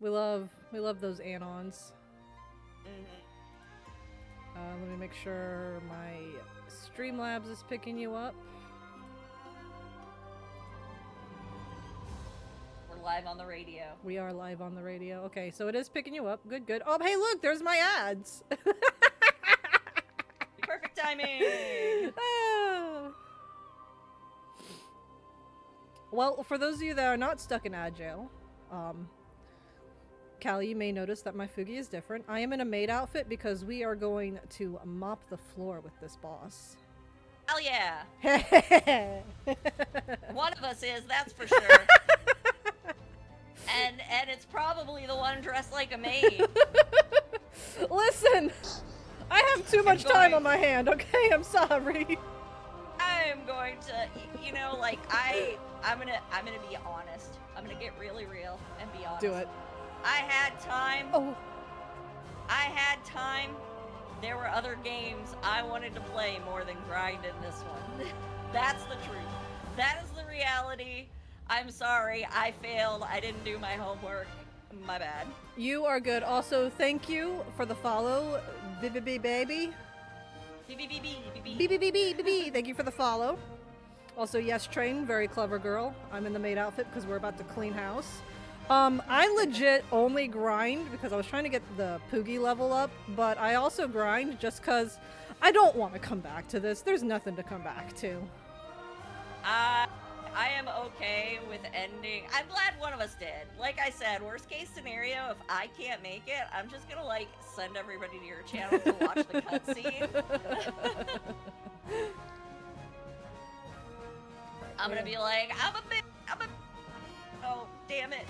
We love those anons. Let me make sure my Streamlabs is picking you up. We're live on the radio. We are live on the radio. Okay, so it is picking you up. Good, good. Oh, hey, look, there's my ads. Perfect timing. Oh. Well, for those of you that are not stuck in ad jail, Callie, you may notice that my Fugi is different. I am in a maid outfit because we are going to mop the floor with this boss. Hell yeah. One of us is, that's for sure. and it's probably the one dressed like a maid. Listen, I have too much time on my hand, okay? I'm sorry. I'm going to, you know, like, I'm gonna be honest. I'm gonna get really real and be honest. Do it. I had time. Oh. I had time. There were other games I wanted to play more than grind in this one. That's the truth. That is the reality. I'm sorry. I failed. I didn't do my homework. My bad. You are good. Also, thank you for the follow, baby. Baby. Thank you for the follow. Also, yes, Train, very clever girl. I'm in the maid outfit because we're about to clean house. I legit only grind because I was trying to get the Poogie level up, but I also grind just because I don't want to come back to this. There's nothing to come back to. I am okay with ending. I'm glad one of us did. Like I said, worst case scenario, if I can't make it, I'm just gonna, like, send everybody to your channel to watch the cutscene. I'm gonna be like, oh, damn it.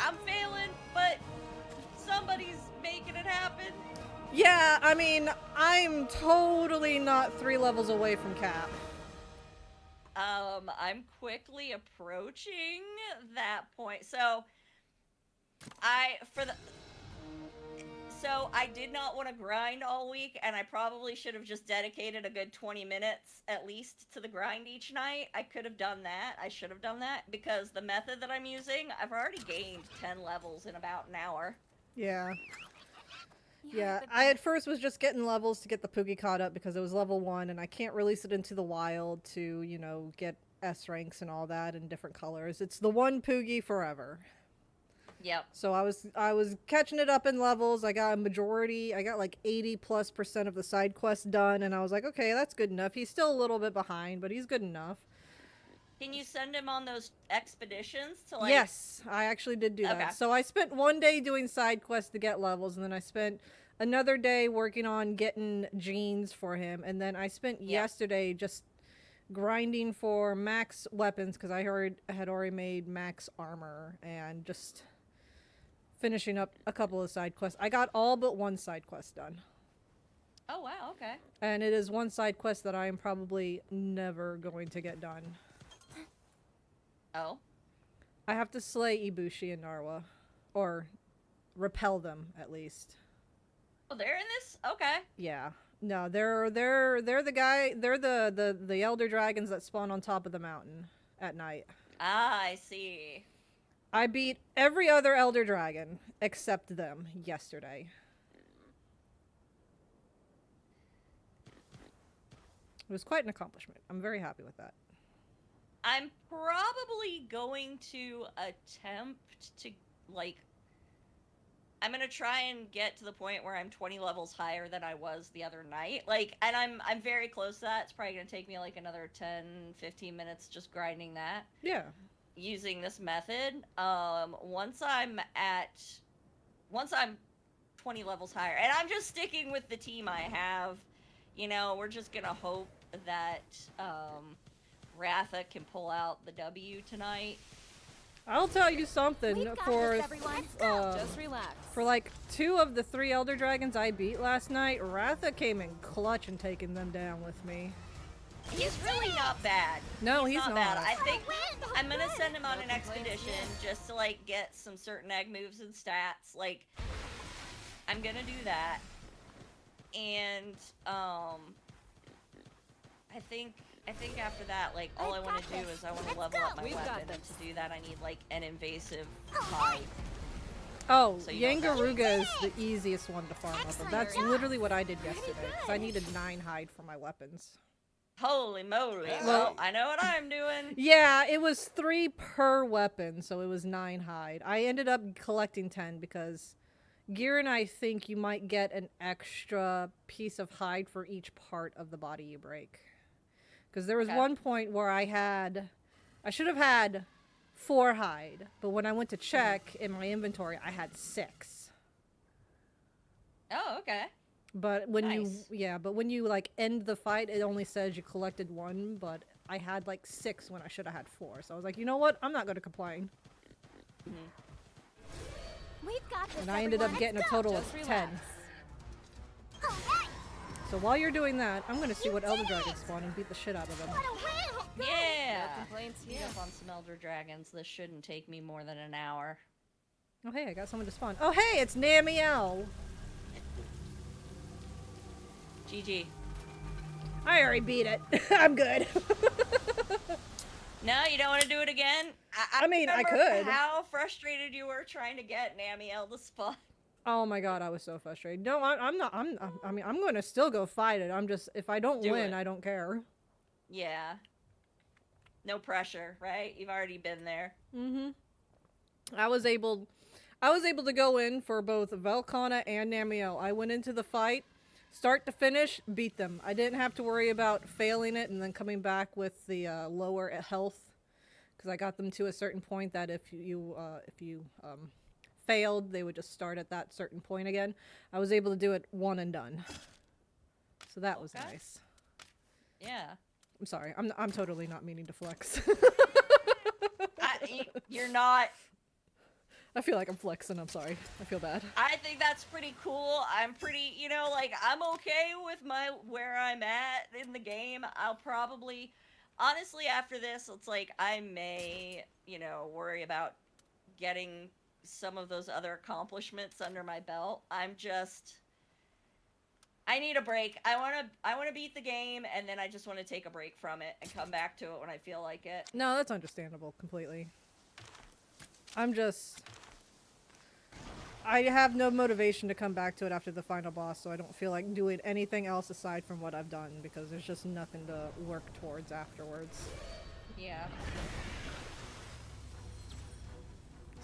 I'm failing, but somebody's making it happen. Yeah, I mean, I'm totally not 3 levels away from cap. I'm quickly approaching that point. So I did not want to grind all week, and I probably should have just dedicated a good 20 minutes at least to the grind each night. I could have done that. I should have done that because the method that I'm using, I've already gained 10 levels in about an hour. Yeah. Yeah, I at first was just getting levels to get the Poogie caught up because it was level 1 and I can't release it into the wild to, you know, get S ranks and all that in different colors. It's the one Poogie forever. Yep. So I was catching it up in levels. I got a majority. I got like 80+% of the side quests done and I was like, okay, that's good enough. He's still a little bit behind, but he's good enough. Can you send him on those expeditions to, like... Yes, I actually did do that. So I spent one day doing side quests to get levels, and then I spent another day working on getting genes for him, and then I spent yesterday just grinding for max weapons, because I had already made max armor, and just finishing up a couple of side quests. I got all but one side quest done. Oh, wow, okay. And it is one side quest that I am probably never going to get done. Oh? I have to slay Ibushi and Narwa. Or repel them, at least. Oh, they're in this? Okay. Yeah. No, they're the elder dragons that spawn on top of the mountain at night. Ah, I see. I beat every other elder dragon except them yesterday. It was quite an accomplishment. I'm very happy with that. I'm probably going to attempt to, like, I'm gonna try and get to the point where I'm 20 levels higher than I was the other night. Like, and I'm very close to that. It's probably gonna take me, like, another 10, 15 minutes just grinding that. Yeah. Using this method. Once I'm 20 levels higher, and I'm just sticking with the team I have, you know, we're just gonna hope that, Ratha can pull out the W tonight. I'll tell you something. For just relax. For like 2 of the 3 elder dragons I beat last night, Ratha came in clutch and taking them down with me. He's really not bad. No, he's not bad. I think I'm gonna send him on an expedition just to, like, get some certain egg moves and stats. Like, I'm gonna do that. And I I think after that, like, all I want to do is I want to level up my weapon, and to do that I need, like, an invasive hide. Oh, So Yangaruga is the easiest one to farm up of. That's literally what I did yesterday, because I needed 9 hide for my weapons. Holy moly. Well, I know what I'm doing. Yeah, it was 3 per weapon, so it was 9 hide. I ended up collecting 10 because Gear, I think you might get an extra piece of hide for each part of the body you break. Because there was one point where I should have had 4 hide, but when I went to check in my inventory, I had 6. Oh, okay. But when you like end the fight, it only says you collected 1, but I had like 6 when I should have had 4. So I was like, you know what? I'm not going to complain. We've got this, and I ended up getting a total of 10. So while you're doing that, I'm going to see what Elder Dragons spawn and beat the shit out of them. Yeah! No complaints here. Up on some Elder Dragons. This shouldn't take me more than an hour. Oh hey, I got someone to spawn. Oh hey, it's Namiel! GG. I already beat it. I'm good. No, you don't want to do it again? I mean, I could. How frustrated you were trying to get Namiel to spawn. Oh my god, I was so frustrated. No, I'm not. I mean, I'm going to still go fight it. I'm just, if I don't win, I don't care. Yeah. No pressure, right? You've already been there. I was able to go in for both Velkhana and Namiel. I went into the fight, start to finish, beat them. I didn't have to worry about failing it and then coming back with the lower health, because I got them to a certain point that if you failed, they would just start at that certain point again. I was able to do it one and done. So that was nice. Yeah. I'm sorry. I'm totally not meaning to flex. You're not. I feel like I'm flexing. I'm sorry. I feel bad. I think that's pretty cool. I'm pretty, like, I'm okay with where I'm at in the game. I'll probably, honestly, after this, it's like I may, worry about getting some of those other accomplishments under my belt. I need a break. I want to beat the game, and then I just want to take a break from it and come back to it when I feel like it. No, that's understandable completely. I have no motivation to come back to it after the final boss, so I don't feel like doing anything else aside from what I've done, because there's just nothing to work towards afterwards. Yeah.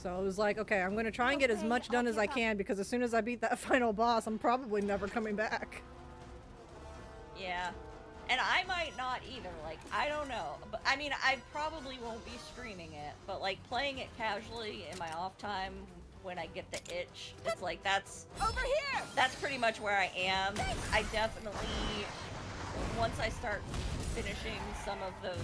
So it was like, okay, I'm going to try and get as much done as I can, because as soon as I beat that final boss, I'm probably never coming back. Yeah. And I might not either, like, I don't know. But I mean, I probably won't be streaming it, but like playing it casually in my off time when I get the itch, it's like that's over here. That's pretty much where I am. I definitely, once I start finishing some of those,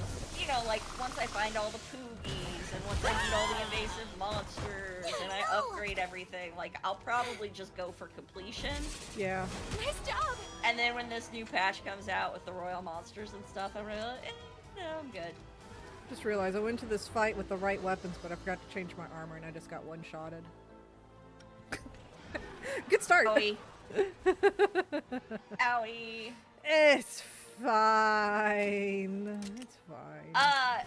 like once I find all the poogies and once I beat all the invasive monsters and I upgrade everything, like I'll probably just go for completion. Yeah. Nice job. And then when this new patch comes out with the royal monsters and stuff, I'm really like, no, I'm good. Just realized I went to this fight with the right weapons, but I forgot to change my armor and I just got one-shotted. Good start. Owie. Owie. It's fine. It's fine. I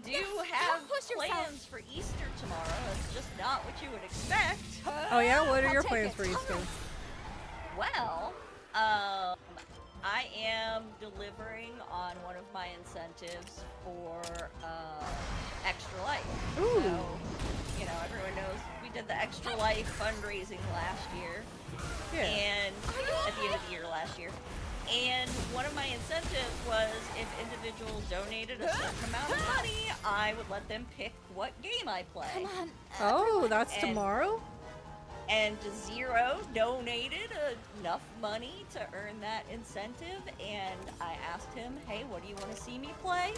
do have plans for Easter tomorrow. It's just not what you would expect. Oh yeah? What are your plans for Easter? Well, I am delivering on one of my incentives for Extra Life. Ooh. So, everyone knows we did the Extra Life fundraising last year. Yeah. And at the end of the year last year. And one of my incentives was if individuals donated a certain amount of money, I would let them pick what game I play. Come on. Oh, that's tomorrow? And Zero donated enough money to earn that incentive, and I asked him, hey, what do you want to see me play?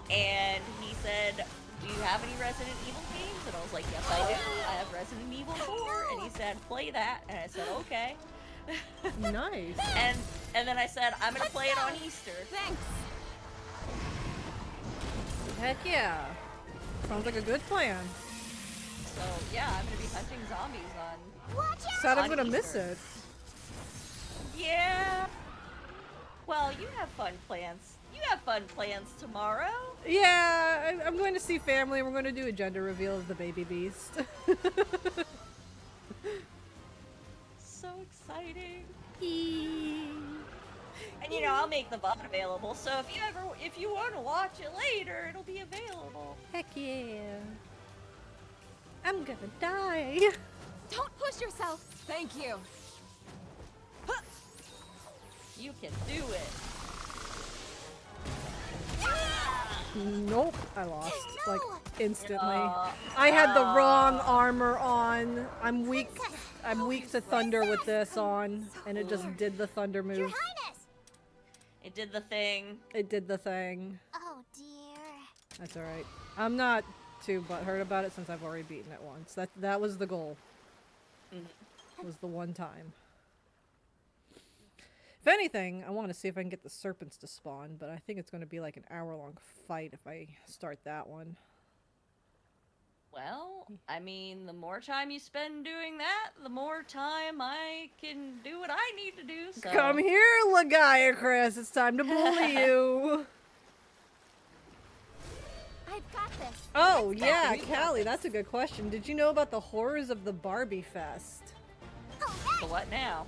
And he said, do you have any Resident Evil games? And I was like, yes, I do. I have Resident Evil 4. And he said, play that. And I said, okay. Nice. And then I said, I'm going to play it on Easter. Thanks. Heck yeah. Sounds like a good plan. So, yeah, I'm going to be hunting zombies on Watch out. Sad I'm on gonna miss Easter. it. Yeah. Well, you have fun plans. You have fun plans tomorrow. Yeah, I'm going to see family and we're going to do a gender reveal of the baby beast. So exciting. Eee. And you know, I'll make the VOD available, so if you want to watch it later, it'll be available. Heck yeah. I'm gonna die. Don't push yourself. Thank you. You can do it. Nope, I lost. No. Like, instantly. Aw. I had the wrong armor on. I'm weak to thunder with this on. And it just did the thunder Your move. Highness. It did the thing. It did the thing. Oh dear. That's alright. I'm not too butthurt about it since I've already beaten it once. That was the goal. Was the one time. If anything, I want to see if I can get the serpents to spawn, but I think it's going to be like an hour-long fight if I start that one. Well, I mean, the more time you spend doing that, the more time I can do what I need to do, so... Come here, Legiacris! It's time to bully you! I've got this. Oh, Let's go. yeah, We've got Callie, this. that's a good question. Did you know about the horrors of the Barbie Fest? All So right. what now?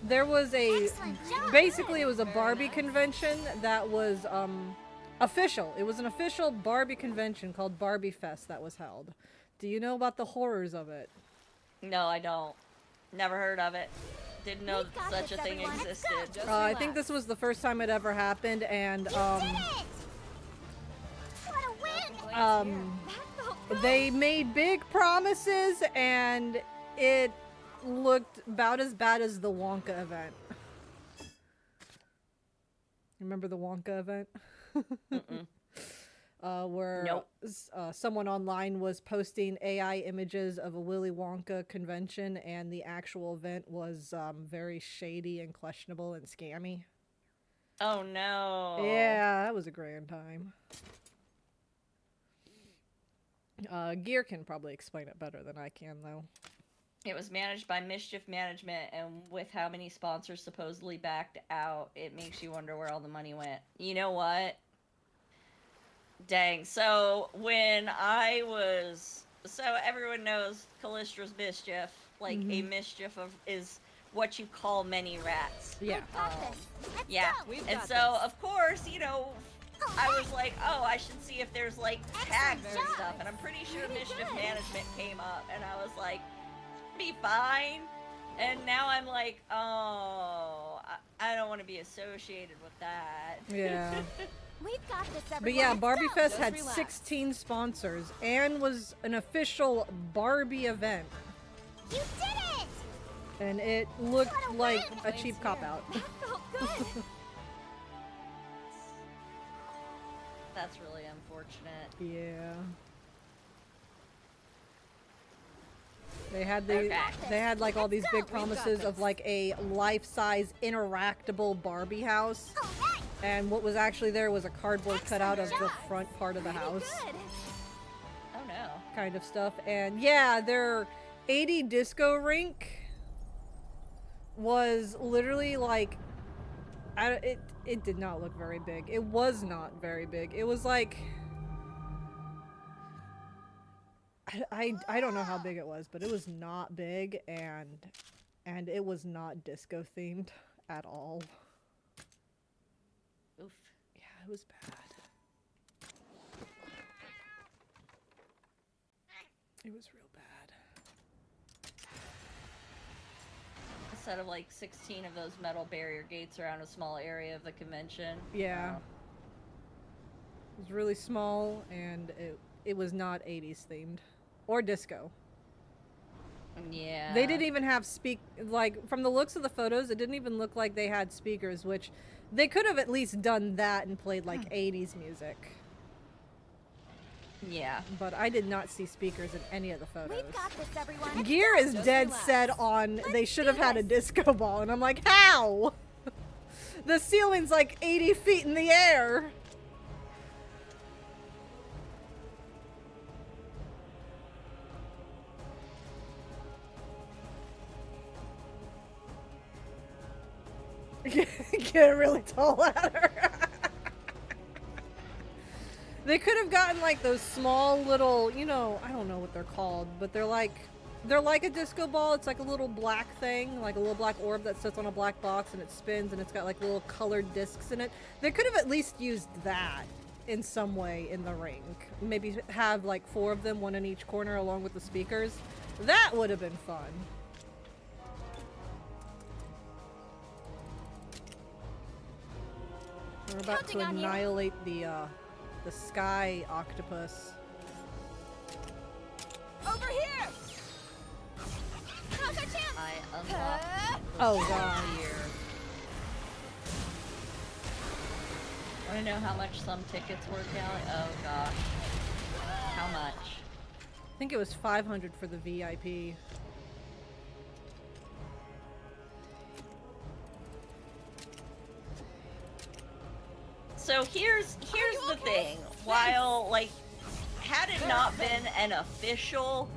There was a... Excellent job. Basically, it was a Very Barbie nice. convention that was, official. It was an official Barbie convention called Barbie Fest that was held. Do you know about the horrors of it? No, I don't. Never heard of it. Didn't know We've got such this, a thing everyone. Let's go. existed. Just I think relax. this was the first time it ever happened, and, You did it! What a win! That felt good. they made big promises, and it looked about as bad as the Wonka event. Remember the Wonka event? Mm-mm. Where Nope. Someone online was posting AI images of a Willy Wonka convention, and the actual event was very shady and questionable and scammy. Oh no. Yeah, that was a grand time. Gear can probably explain it better than I can, though. It was managed by Mischief Management, and with how many sponsors supposedly backed out, it makes you wonder where all the money went. You know what? Dang. So when I was... So everyone knows Calistra's Mischief. Like, a mischief is what you call many rats. Yeah. I've got this. Let's Yeah. go. And so, of course, you know, I was like, oh, I should see if there's, like, tags Excellent and job. stuff. And I'm pretty sure Pretty Mischief good. Management came up. And I was like, be fine. And now I'm like, oh, I don't want to be associated with that. Yeah. We've got this, everyone. But yeah, Let's Barbie go. Fest Just had relax. 16 sponsors and was an official Barbie event. You did it! And it looked What a like win. a cheap cop-out. That felt good. That's really unfortunate. Yeah. They had Okay. they had like all these big We've got promises of this. like a life-size interactable Barbie house, All right. and what was actually there was a cardboard cutout of Excellent the job. front part of the Pretty house, good. Oh no. kind of stuff. And yeah, their 80 disco rink was literally like, it did not look very big. It was not very big. It was like, I don't know how big it was, but it was not big, and it was not disco themed at all. Oof. Yeah, it was bad. It was real bad. A set of like 16 of those metal barrier gates around a small area of the convention. Yeah. Wow. It was really small, and it was not 80s themed or disco. Yeah. They didn't even have like, from the looks of the photos, it didn't even look like they had speakers, which they could have at least done that and played like 80s music. Yeah. But I did not see speakers in any of the photos. We've got this, everyone. Let's Gear go. is Just dead relax. set on they Let's should do have had a this. disco ball, and I'm like, how? The ceiling's like 80 feet in the air. Get a really tall ladder. They could have gotten like those small little, you know, I don't know what they're called, but they're like a disco ball. It's like a little black thing, like a little black orb that sits on a black box and it spins and it's got like little colored discs in it. They could have at least used that in some way in the rink. Maybe have like 4 of them, one in each corner along with the speakers. That would have been fun. We're about to annihilate the sky octopus. Over here. Now's our chance. I unlocked Oh god. here. Want to know how much some tickets were, Callie? Oh gosh. How much? I think it was 500 for the VIP. So here's the thing. While like, had it not been an official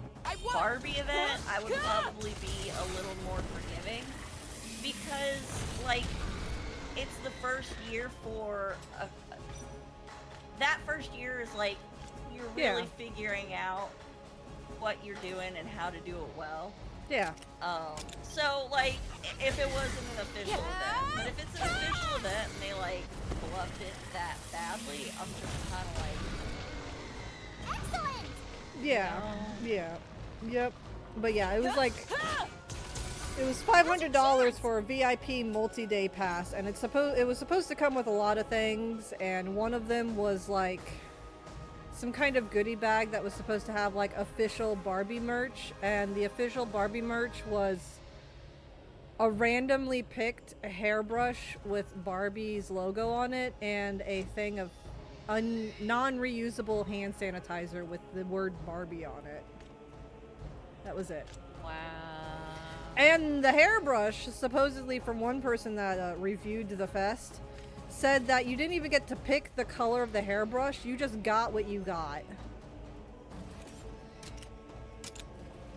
Barbie event, I would probably be a little more forgiving, because like, it's the first year for that first year is like you're really figuring out what you're doing and how to do it well. Yeah. So like, if it wasn't an official event, but if it's an official event and they like bluffed it that badly, I'm just kind of like, Excellent. Yeah. no. Yeah. Yep. But yeah, it was like it was $500 for a VIP multi-day pass, and it was supposed to come with a lot of things, and one of them was like some kind of goodie bag that was supposed to have like official Barbie merch, and the official Barbie merch was a randomly picked hairbrush with Barbie's logo on it and a thing of non-reusable hand sanitizer with the word Barbie on it. That was it. Wow. And the hairbrush, supposedly from one person that reviewed the fest, said that you didn't even get to pick the color of the hairbrush, you just got what you got.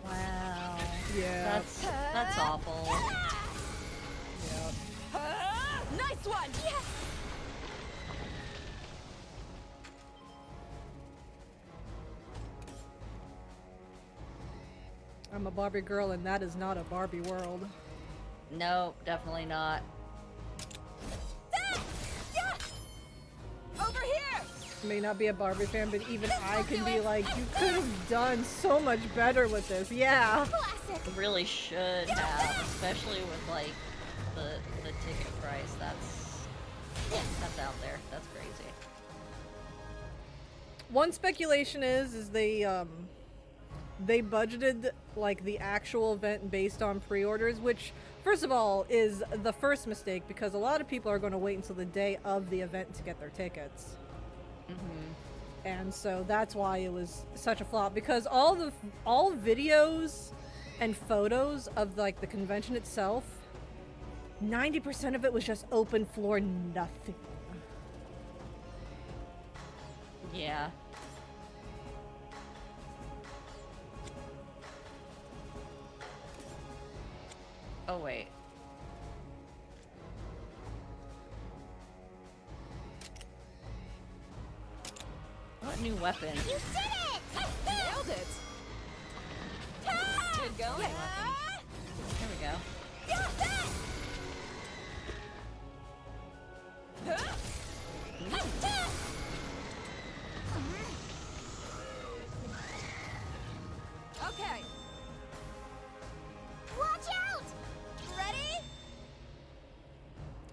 Wow. Yeah. That's awful. Yeah. Nice one. Yes. I'm a Barbie girl, and that is not a Barbie world. Nope, definitely not. Over here. May not be a Barbie fan, but even I can be like, you could have done so much better with this. Yeah. Classic. Really should have, especially with like the ticket price. That's out there. That's crazy. One speculation is they budgeted like the actual event based on pre-orders, which first of all is the first mistake, because a lot of people are going to wait until the day of the event to get their tickets. And so that's why it was such a flop, because all videos and photos of like the convention itself, 90% of it was just open floor, nothing. Yeah. Oh wait. What new weapon? You did it. Nailed it. Good going. There we go. Okay. Watch out. Ready?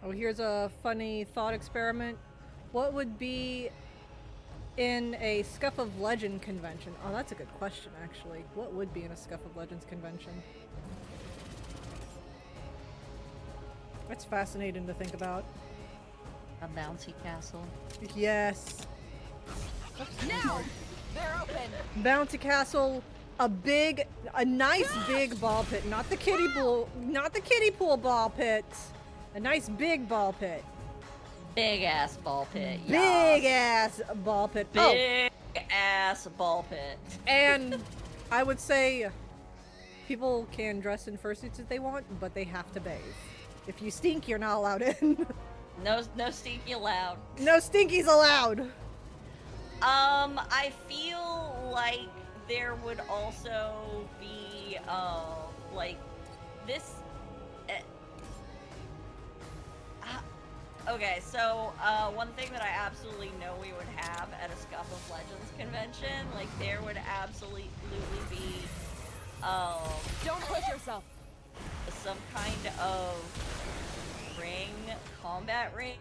Oh, here's a funny thought experiment. What would be in a Scuff of Legend convention? Oh, that's a good question, actually. What would be in a Scuff of Legends convention? That's fascinating to think about. A bouncy castle. Yes. Now. They're open. Bounty castle, a nice big ball pit, not the kiddie pool ball pit. A nice big ball pit. Big ass ball pit. Big ass ball pit. Big ass ball pit. And I would say people can dress in fursuits if they want, but they have to bathe. If you stink, you're not allowed in. No stinky allowed. No stinkies allowed. I feel like there would also be, like, this... okay, so, one thing that I absolutely know we would have at a Scuff of Legends convention, like, there would absolutely be, Don't push yourself. some kind of combat ring,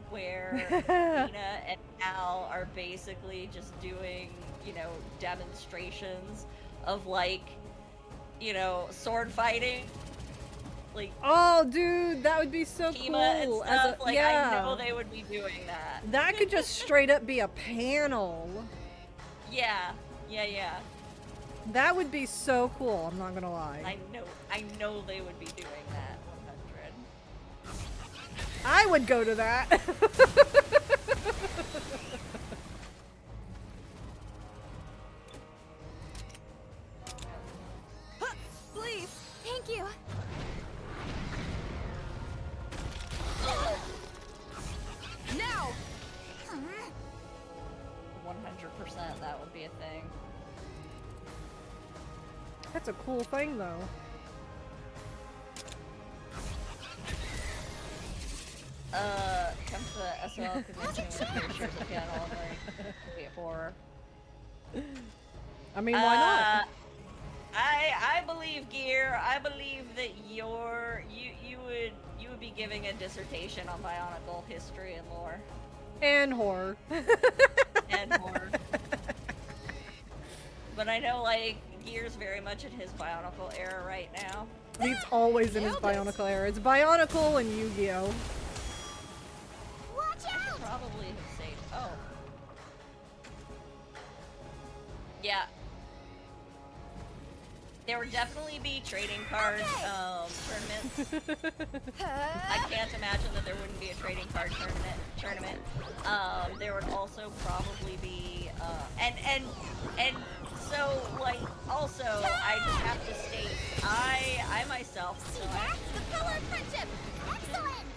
where Nina and Al are basically just doing, you know, demonstrations of, like, you know, sword fighting. Like, oh, dude, that would be so Kima cool. and stuff. Like, yeah. I know they would be doing that. That could just straight up be a panel. Yeah. That would be so cool, I'm not gonna lie. I know they would be doing that, 100. I would go to that. Please. Thank you. Now. 100% that would be a thing. That's a cool thing, though. Come to the SL convention with pictures of piano and like, be a horror. I mean, why not? I believe, Gear. I believe that you would be giving a dissertation on Bionicle history and lore. And horror. And horror. But I know, like, Gear's very much in his Bionicle era right now. He's always in his Bionicle era. It's Bionicle and Yu-Gi-Oh! Watch I should out. probably have saved. Oh. Yeah. There would definitely be trading card tournaments. I can't imagine that there wouldn't be a trading card tournament. There would also probably be and so, like, also I just have to state I myself See that? The power of friendship. Excellent.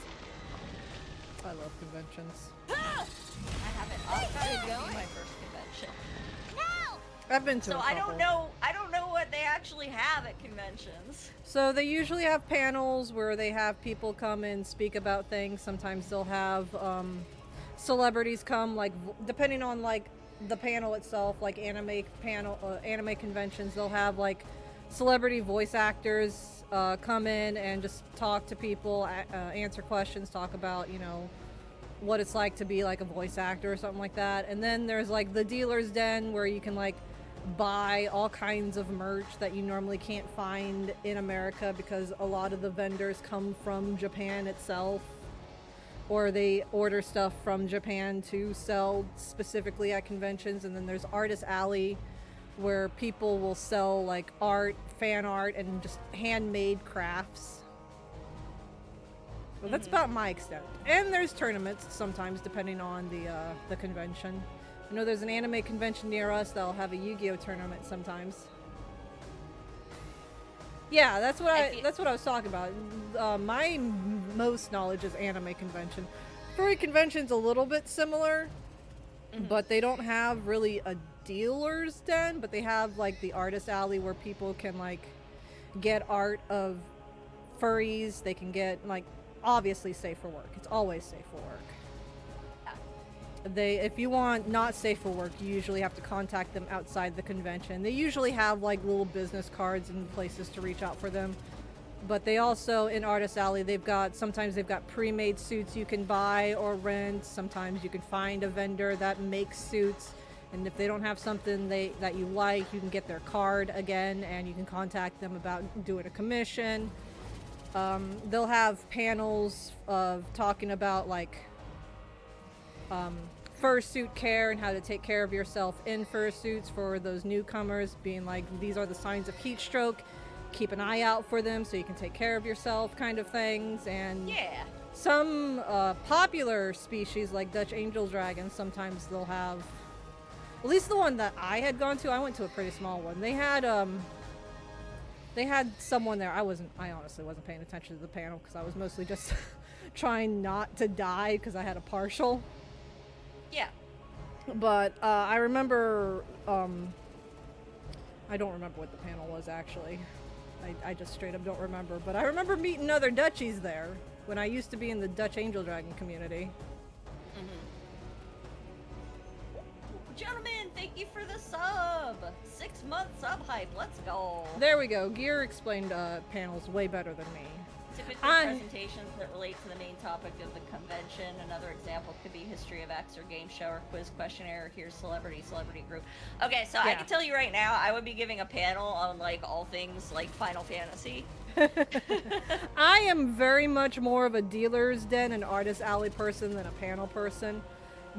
I love conventions. I haven't. I'll probably be my first convention. Now. I've been to a So couple. I don't know what they actually have at conventions. So they usually have panels where they have people come and speak about things. Sometimes they'll have celebrities come, like, depending on, like, the panel itself, like anime conventions, they'll have, like, celebrity voice actors come in and just talk to people, answer questions, talk about, you know, what it's like to be like a voice actor or something like that. And then there's, like, the dealer's den where you can, like, buy all kinds of merch that you normally can't find in America because a lot of the vendors come from Japan itself, or they order stuff from Japan to sell specifically at conventions. And then there's Artist Alley, where people will sell, like, art, fan art, and just handmade crafts. Well, that's about my extent. And there's tournaments sometimes, depending on the convention. I know there's an anime convention near us that'll have a Yu-Gi-Oh tournament sometimes. Yeah, that's what I was talking about. My most knowledge is anime convention. Furry convention's a little bit similar, but they don't have really a dealer's den, but they have, like, the artist alley where people can, like, get art of furries. They can get, like, obviously safe for work. It's always safe for work. If you want not safe for work, you usually have to contact them outside the convention. They usually have, like, little business cards and places to reach out for them. But they also, in Artist Alley, sometimes they've got pre-made suits you can buy or rent. Sometimes you can find a vendor that makes suits. And if they don't have something that you like, you can get their card again and you can contact them about doing a commission. They'll have panels of talking about, like, fursuit care and how to take care of yourself in fursuits for those newcomers, being like, these are the signs of heat stroke, keep an eye out for them so you can take care of yourself, kind of things. And Yeah. some popular species like Dutch angel dragons, sometimes they'll have, at least the one that I had gone to, I went to a pretty small one. They had someone there. I honestly wasn't paying attention to the panel because I was mostly just trying not to die because I had a partial. Yeah. But I remember, I don't remember what the panel was actually. I just straight up don't remember. But I remember meeting other Dutchies there when I used to be in the Dutch Angel Dragon community. Gentlemen, thank you for the sub. 6-month sub hype. Let's go. There we go. Gear explained panels way better than me. Typically presentations that relate to the main topic of the convention. Another example could be history of X or game show or quiz questionnaire. Here's celebrity group. Okay, so I can tell you right now, I would be giving a panel on like all things like Final Fantasy. I am very much more of a dealer's den and artist alley person than a panel person.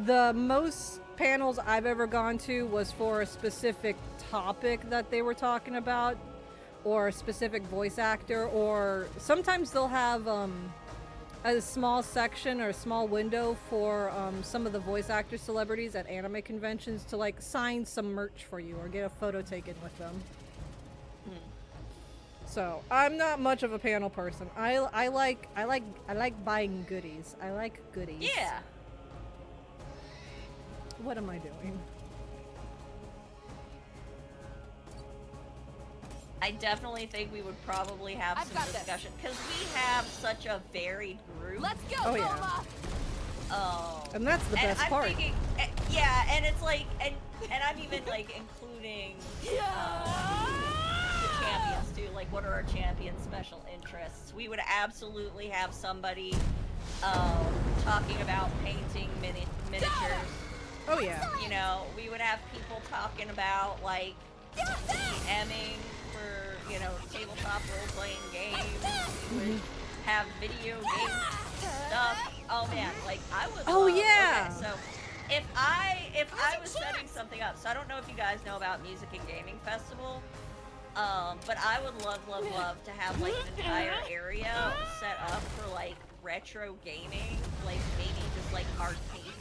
The most panels I've ever gone to was for a specific topic that they were talking about, or a specific voice actor, or sometimes they'll have a small section or a small window for some of the voice actor celebrities at anime conventions to like sign some merch for you or get a photo taken with them. So I'm not much of a panel person. I like buying goodies. I like goodies. Yeah. What am I doing? I definitely think we would probably have some discussion because we have such a varied group. Let's go, Oh, yeah. Mama. And that's the best I'm part. Thinking, yeah, and it's like, and I'm even like including the champions too. Like, what are our champion special interests? We would absolutely have somebody talking about painting miniatures. Oh yeah. You know, we would have people talking about like DMing for, you know, tabletop role-playing games. We would have video game stuff. Oh man, like I would. Oh love, yeah. Okay, so if I was setting something up, so I don't know if you guys know about Music and Gaming Festival, but I would love to have like an entire area set up for like retro gaming, like maybe just like arcade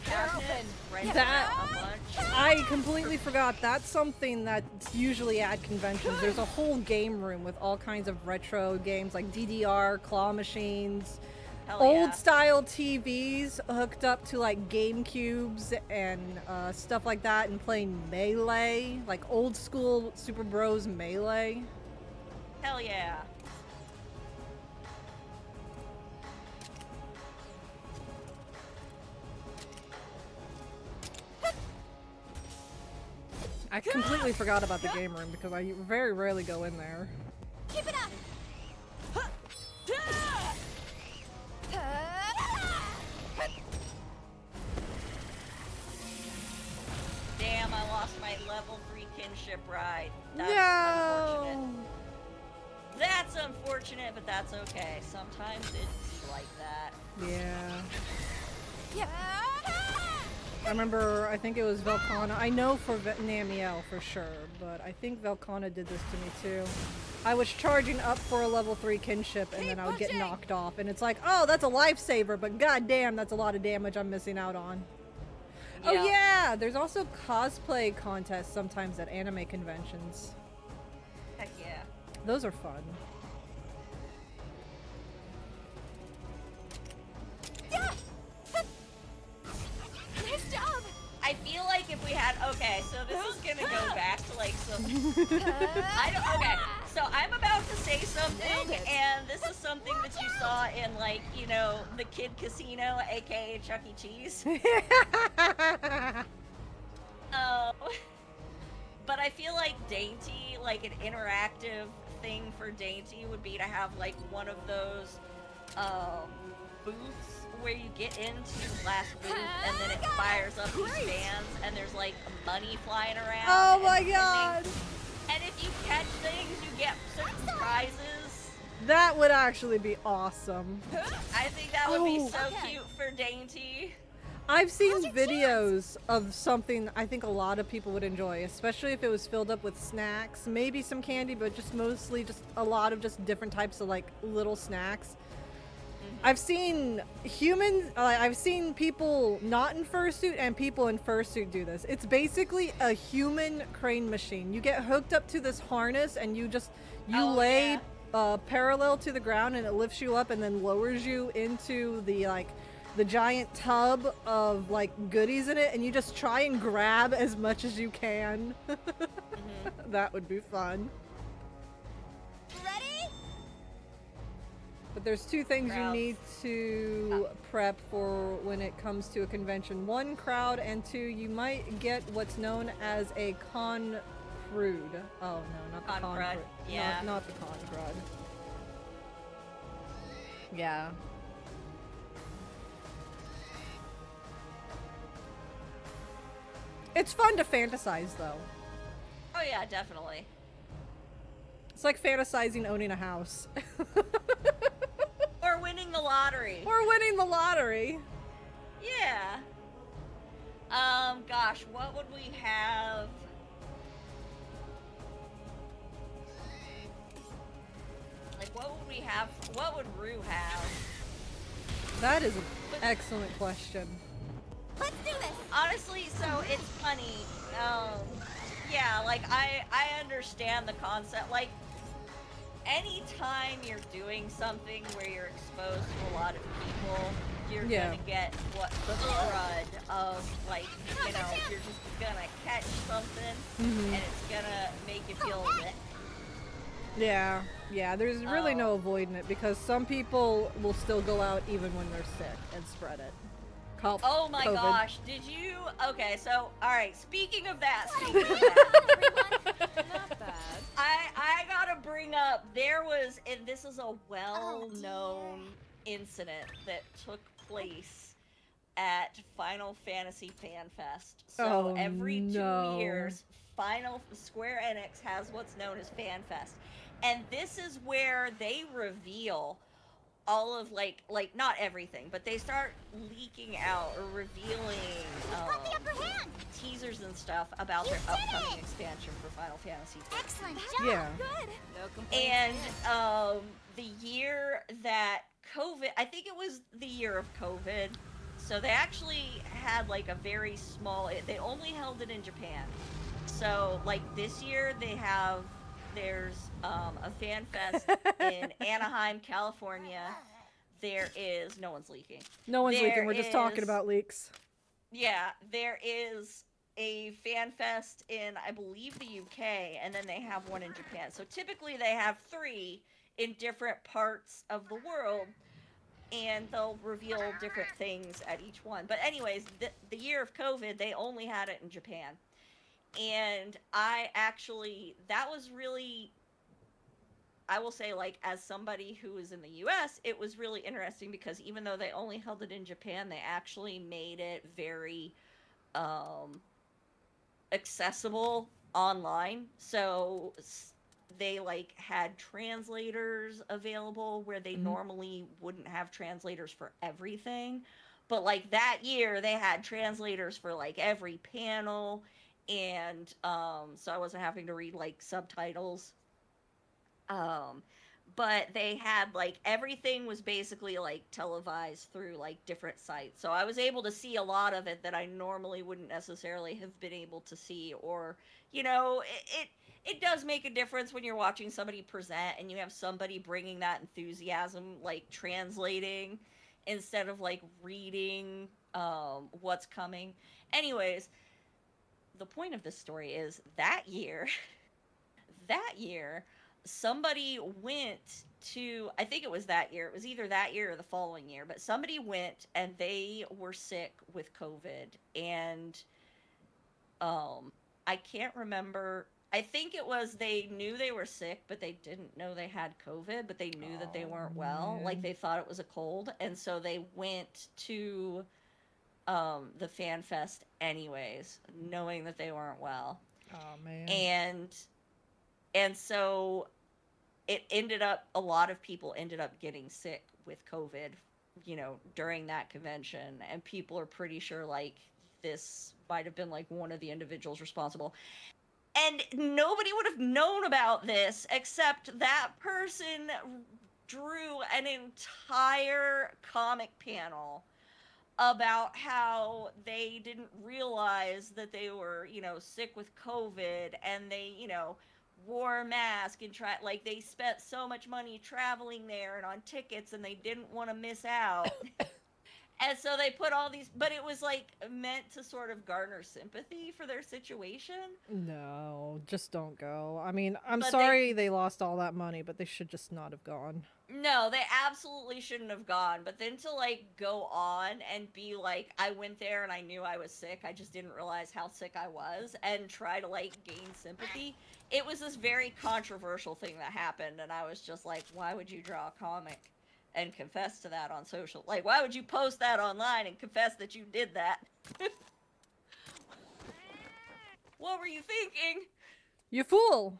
cabinets, rent That- out a bunch. I completely forgot. That's something that's usually at conventions. There's a whole game room with all kinds of retro games like DDR, claw machines, Hell old yeah. style TVs hooked up to like GameCubes and stuff like that, and playing Melee, like old school Super Bros Melee. Hell yeah. I completely forgot about the game room because I very rarely go in there. Keep it up. Damn, I lost my level 3 kinship ride. That's No. unfortunate. That's unfortunate, but that's okay. Sometimes it's like that. Yeah. I remember, I think it was Velcana. I know for Namiel for sure, but I think Velcana did this to me too. I was charging up for a level 3 kinship and then I would get knocked off. And it's like, oh, that's a lifesaver, but goddamn, that's a lot of damage I'm missing out on. Oh Yeah. yeah, there's also cosplay contests sometimes at anime conventions. Heck yeah. Those are fun. Nice job. I feel like if we had, okay, so this is gonna go back to like some, okay, so I'm about to say something, and this is something that you saw in like, you know, the Kid Casino, aka Chuck E. Cheese. But I feel like Dainty, like an interactive thing for Dainty would be to have like one of those booths where you get into the last booth and then it fires up these fans and there's like money flying around. Oh my and god! And if you catch things, you get certain prizes. That would actually be awesome. I think that would be Oh. so cute for Dainty. I've seen videos of something I think a lot of people would enjoy, especially if it was filled up with snacks, maybe some candy, but just mostly just a lot of just different types of like little snacks. I've seen I've seen people not in fursuit and people in fursuit do this. It's basically a human crane machine. You get hooked up to this harness and you lay parallel to the ground and it lifts you up and then lowers you into the like the giant tub of like goodies in it, and you just try and grab as much as you can. That would be fun. Ready? But there's two things you need to prep for when it comes to a convention. One, crowd, and two, you might get what's known as a con crud. Oh no, not the con crud. Yeah. Not the con crud. Yeah. It's fun to fantasize though. Oh yeah, definitely. It's like fantasizing owning a house. Or winning the lottery. Or winning the lottery. Yeah. Gosh, what would we have? Like, what would we have? What would Rue have? That is an excellent question. Let's do this. Honestly, so it's funny. Yeah, like I understand the concept. Like, anytime you're doing something where you're exposed to a lot of people, you're gonna get what the crud of, like, you know, you're just gonna catch something and it's gonna make you feel lit. Yeah, there's really no avoiding it because some people will still go out even when they're sick and spread it. Oh my COVID. gosh, did you? Okay, so, alright, speaking of that, Not bad. I gotta bring up, there was, and this is a well-known incident that took place at Final Fantasy Fan Fest. So every 2 years, Square Enix has what's known as Fan Fest. And this is where they reveal all of, like not everything, but they start leaking out or revealing teasers and stuff about their upcoming expansion for Final Fantasy. Excellent job. Yeah. Good. No complaints. And the year that COVID, I think it was the year of COVID, so they actually had like a very small, they only held it in Japan. So like this year there's a fan fest in Anaheim, California. There is, no one's leaking. No one's leaking, we're just talking about leaks. Yeah, there is a fan fest in, I believe, the UK, and then they have one in Japan. So typically they have 3 in different parts of the world, and they'll reveal different things at each one. But anyways, the year of COVID, they only had it in Japan. And that was really, I will say, like, as somebody who is in the US, it was really interesting because even though they only held it in Japan, they actually made it very accessible online. So they like had translators available where they normally wouldn't have translators for everything. But like that year they had translators for like every panel, and so I wasn't having to read like subtitles. But they had like everything was basically like televised through like different sites. So I was able to see a lot of it that I normally wouldn't necessarily have been able to see. Or, you know, it does make a difference when you're watching somebody present and you have somebody bringing that enthusiasm, like translating instead of like reading what's coming. Anyways, the point of this story is that year somebody went to, I think it was that year, it was either that year or the following year, but somebody went and they were sick with COVID, and I can't remember, I think it was they knew they were sick, but they didn't know they had COVID, but they knew that they weren't well, like they thought it was a cold, and so they went to the fan fest anyways, knowing that they weren't well. Oh man. And so it ended up, a lot of people ended up getting sick with COVID, you know, during that convention. And people are pretty sure, like, this might have been, like, one of the individuals responsible. And nobody would have known about this except that person drew an entire comic panel about how they didn't realize that they were, you know, sick with COVID, and they, you know, wore a mask and like they spent so much money traveling there and on tickets and they didn't want to miss out. And so they put all these, but it was like meant to sort of garner sympathy for their situation. No, just don't go. I mean, I'm But sorry they lost all that money, but they should just not have gone. No, they absolutely shouldn't have gone. But then to like go on and be like, I went there and I knew I was sick. I just didn't realize how sick I was, and try to like gain sympathy. It was this very controversial thing that happened, and I was just like, why would you draw a comic and confess to that on social? Like, why would you post that online and confess that you did that? What were you thinking? You fool!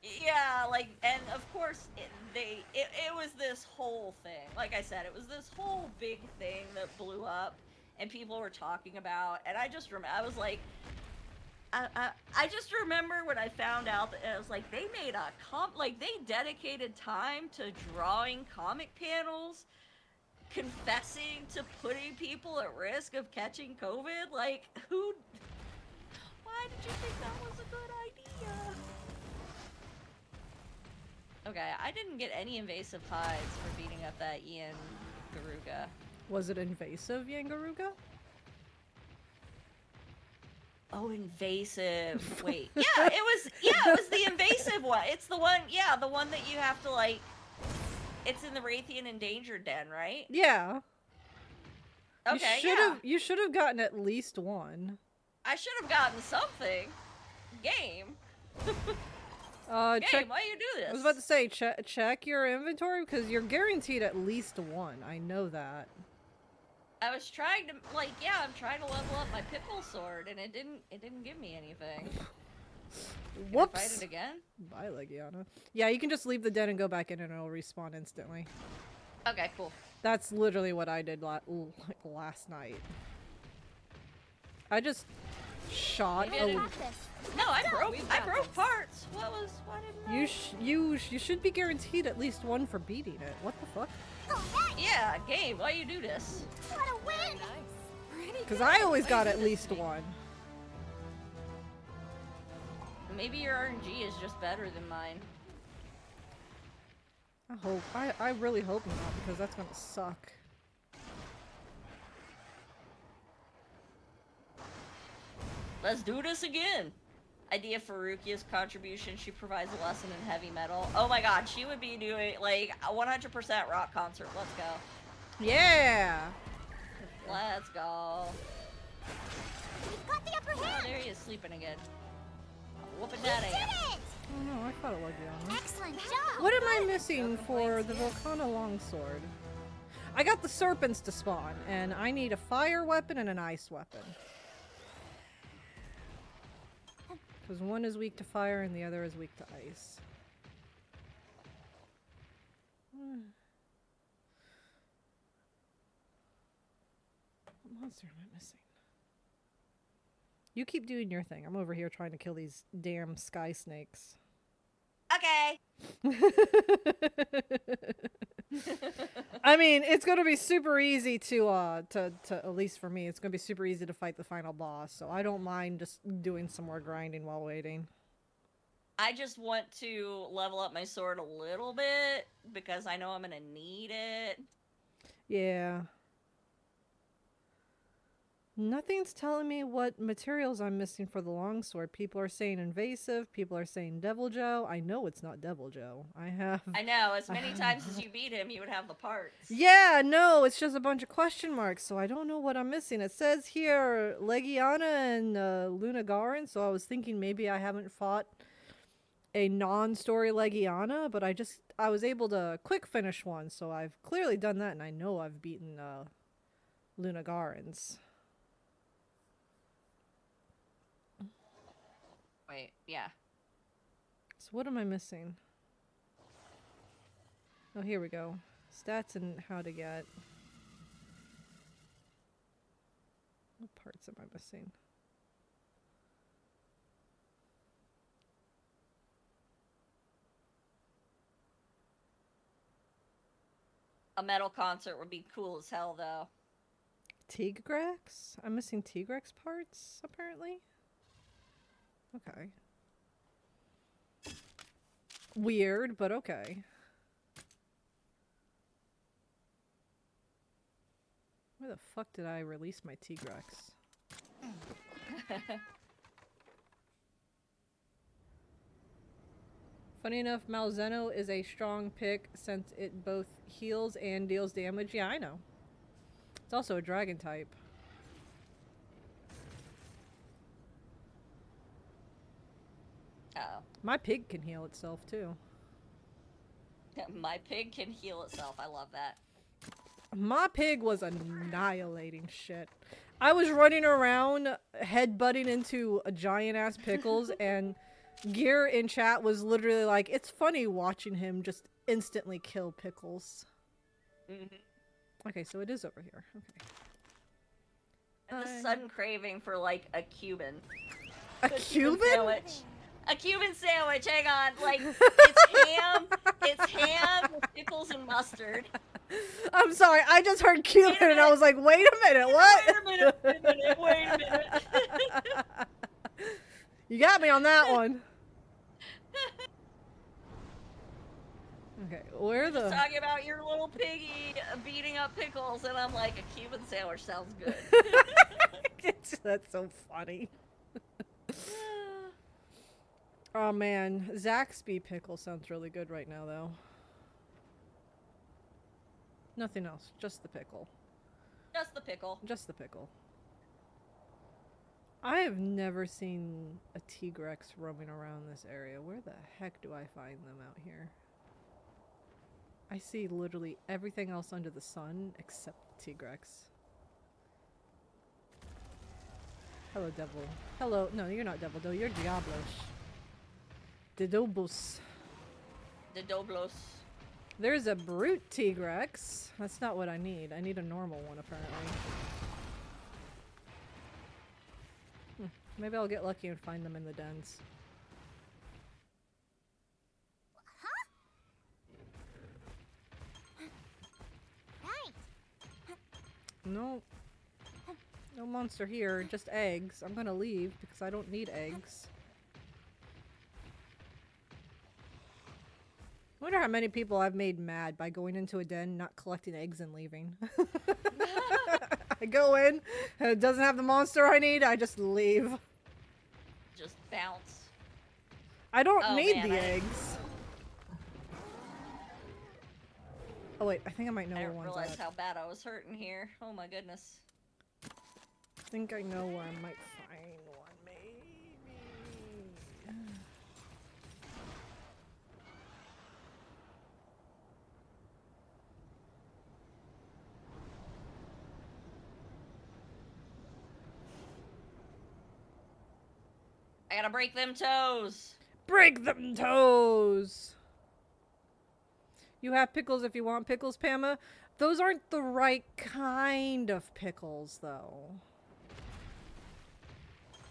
Yeah, like, and of course, it was this whole thing. Like I said, it was this whole big thing that blew up, and people were talking about, and I was like, I just remember when I found out that it was like, they made like, they dedicated time to drawing comic panels, confessing to putting people at risk of catching COVID. Like, why did you think that was a good idea? Okay, I didn't get any invasive hides for beating up that Ian Garuga. Was it invasive, Yangaruga? Oh, invasive. Wait. Yeah, it was the invasive one. It's the one, yeah, the one that you have to, like, it's in the Raytheon Endangered Den, right? Yeah. Okay, You should have gotten at least one. I should have gotten something. Game. Check. Why you do this? I was about to say, check your inventory, because you're guaranteed at least one. I know that. I was trying to, like, yeah, I'm trying to level up my pitbull sword, and it didn't give me anything. Whoops. Can I fight it again? Bye, Legiana. Yeah, you can just leave the den and go back in, and it'll respawn instantly. Okay, cool. That's literally what I did last night. I just shot a... No, I broke parts. Why didn't I? You should be guaranteed at least one for beating it. What the fuck? Yeah, Gabe, why you do this? What a win! Nice. Because I always got at least one. Maybe your RNG is just better than mine. I really hope not, because that's gonna suck. Let's do this again. Idea for Rukia's contribution. She provides a lesson in heavy metal. Oh my god, she would be doing like a 100% rock concert. Let's go. Yeah! Let's go. We've got the upper Oh, hand! there he is, sleeping again. Whooping that We ass. did it! Oh no, I thought it was Legiana. Excellent job! What am I missing for the Volcana longsword? I got the serpents to spawn, and I need a fire weapon and an ice weapon. Because one is weak to fire and the other is weak to ice. What monster am I missing? You keep doing your thing. I'm over here trying to kill these damn sky snakes. Okay. I mean, it's gonna be super easy to at least for me, it's gonna be super easy to fight the final boss. So I don't mind just doing some more grinding while waiting. I just want to level up my sword a little bit because I know I'm gonna need it. Yeah. Nothing's telling me what materials I'm missing for the longsword. People are saying invasive. People are saying Devil Joe. I know it's not Devil Joe. I know, as many times as you beat him, you would have the parts. Yeah, no, it's just a bunch of question marks, so I don't know what I'm missing. It says here Legiana and Luna Garin, so I was thinking maybe I haven't fought a non-story Legiana, but I was able to quick finish one, so I've clearly done that, and I know I've beaten Luna Garin's. Wait, yeah. So what am I missing? Oh, here we go. Stats and how to get. What parts am I missing? A metal concert would be cool as hell, though. Tigrex? I'm missing Tigrex parts, apparently. Okay. Weird, but okay. Where the fuck did I release my Tigrex? Funny enough, Malzeno is a strong pick since it both heals and deals damage. Yeah, I know. It's also a dragon type. Oh. My pig can heal itself too. My pig can heal itself. I love that. My pig was annihilating shit. I was running around headbutting into a giant ass pickles and Gear in chat was literally like, it's funny watching him just instantly kill pickles. Okay, so it is over here. Okay. And the sudden craving for like a Cuban. A Cuban? Sandwich. A Cuban sandwich, hang on. Like, it's ham with pickles and mustard. I'm sorry, I just heard Cuban and I was like, wait a minute, what? Wait a minute. You got me on that one. Okay, where the... Talking about your little piggy beating up pickles, and I'm like, a Cuban sandwich sounds good. That's so funny. Oh man, Zaxby pickle sounds really good right now, though. Nothing else, just the pickle. Just the pickle. Just the pickle. I have never seen a Tigrex roaming around this area. Where the heck do I find them out here? I see literally everything else under the sun except the Tigrex. Hello, devil. Hello. No, you're not devil, though. You're Diablos. Didobus. Didoblos. There's a brute Tigrex. That's not what I need. I need a normal one, apparently. Maybe I'll get lucky and find them in the dens. No. No monster here, just eggs. I'm gonna leave because I don't need eggs. I wonder how many people I've made mad by going into a den, not collecting eggs and leaving. I go in, and it doesn't have the monster I need, I just leave. Just bounce. I don't need the eggs. Oh wait, I think I might know where one's at. I didn't realize how bad I was hurting here. Oh my goodness. I think I know where I might find one, maybe. I gotta break them toes. Break them toes! You have pickles if you want pickles, Pama. Those aren't the right kind of pickles, though.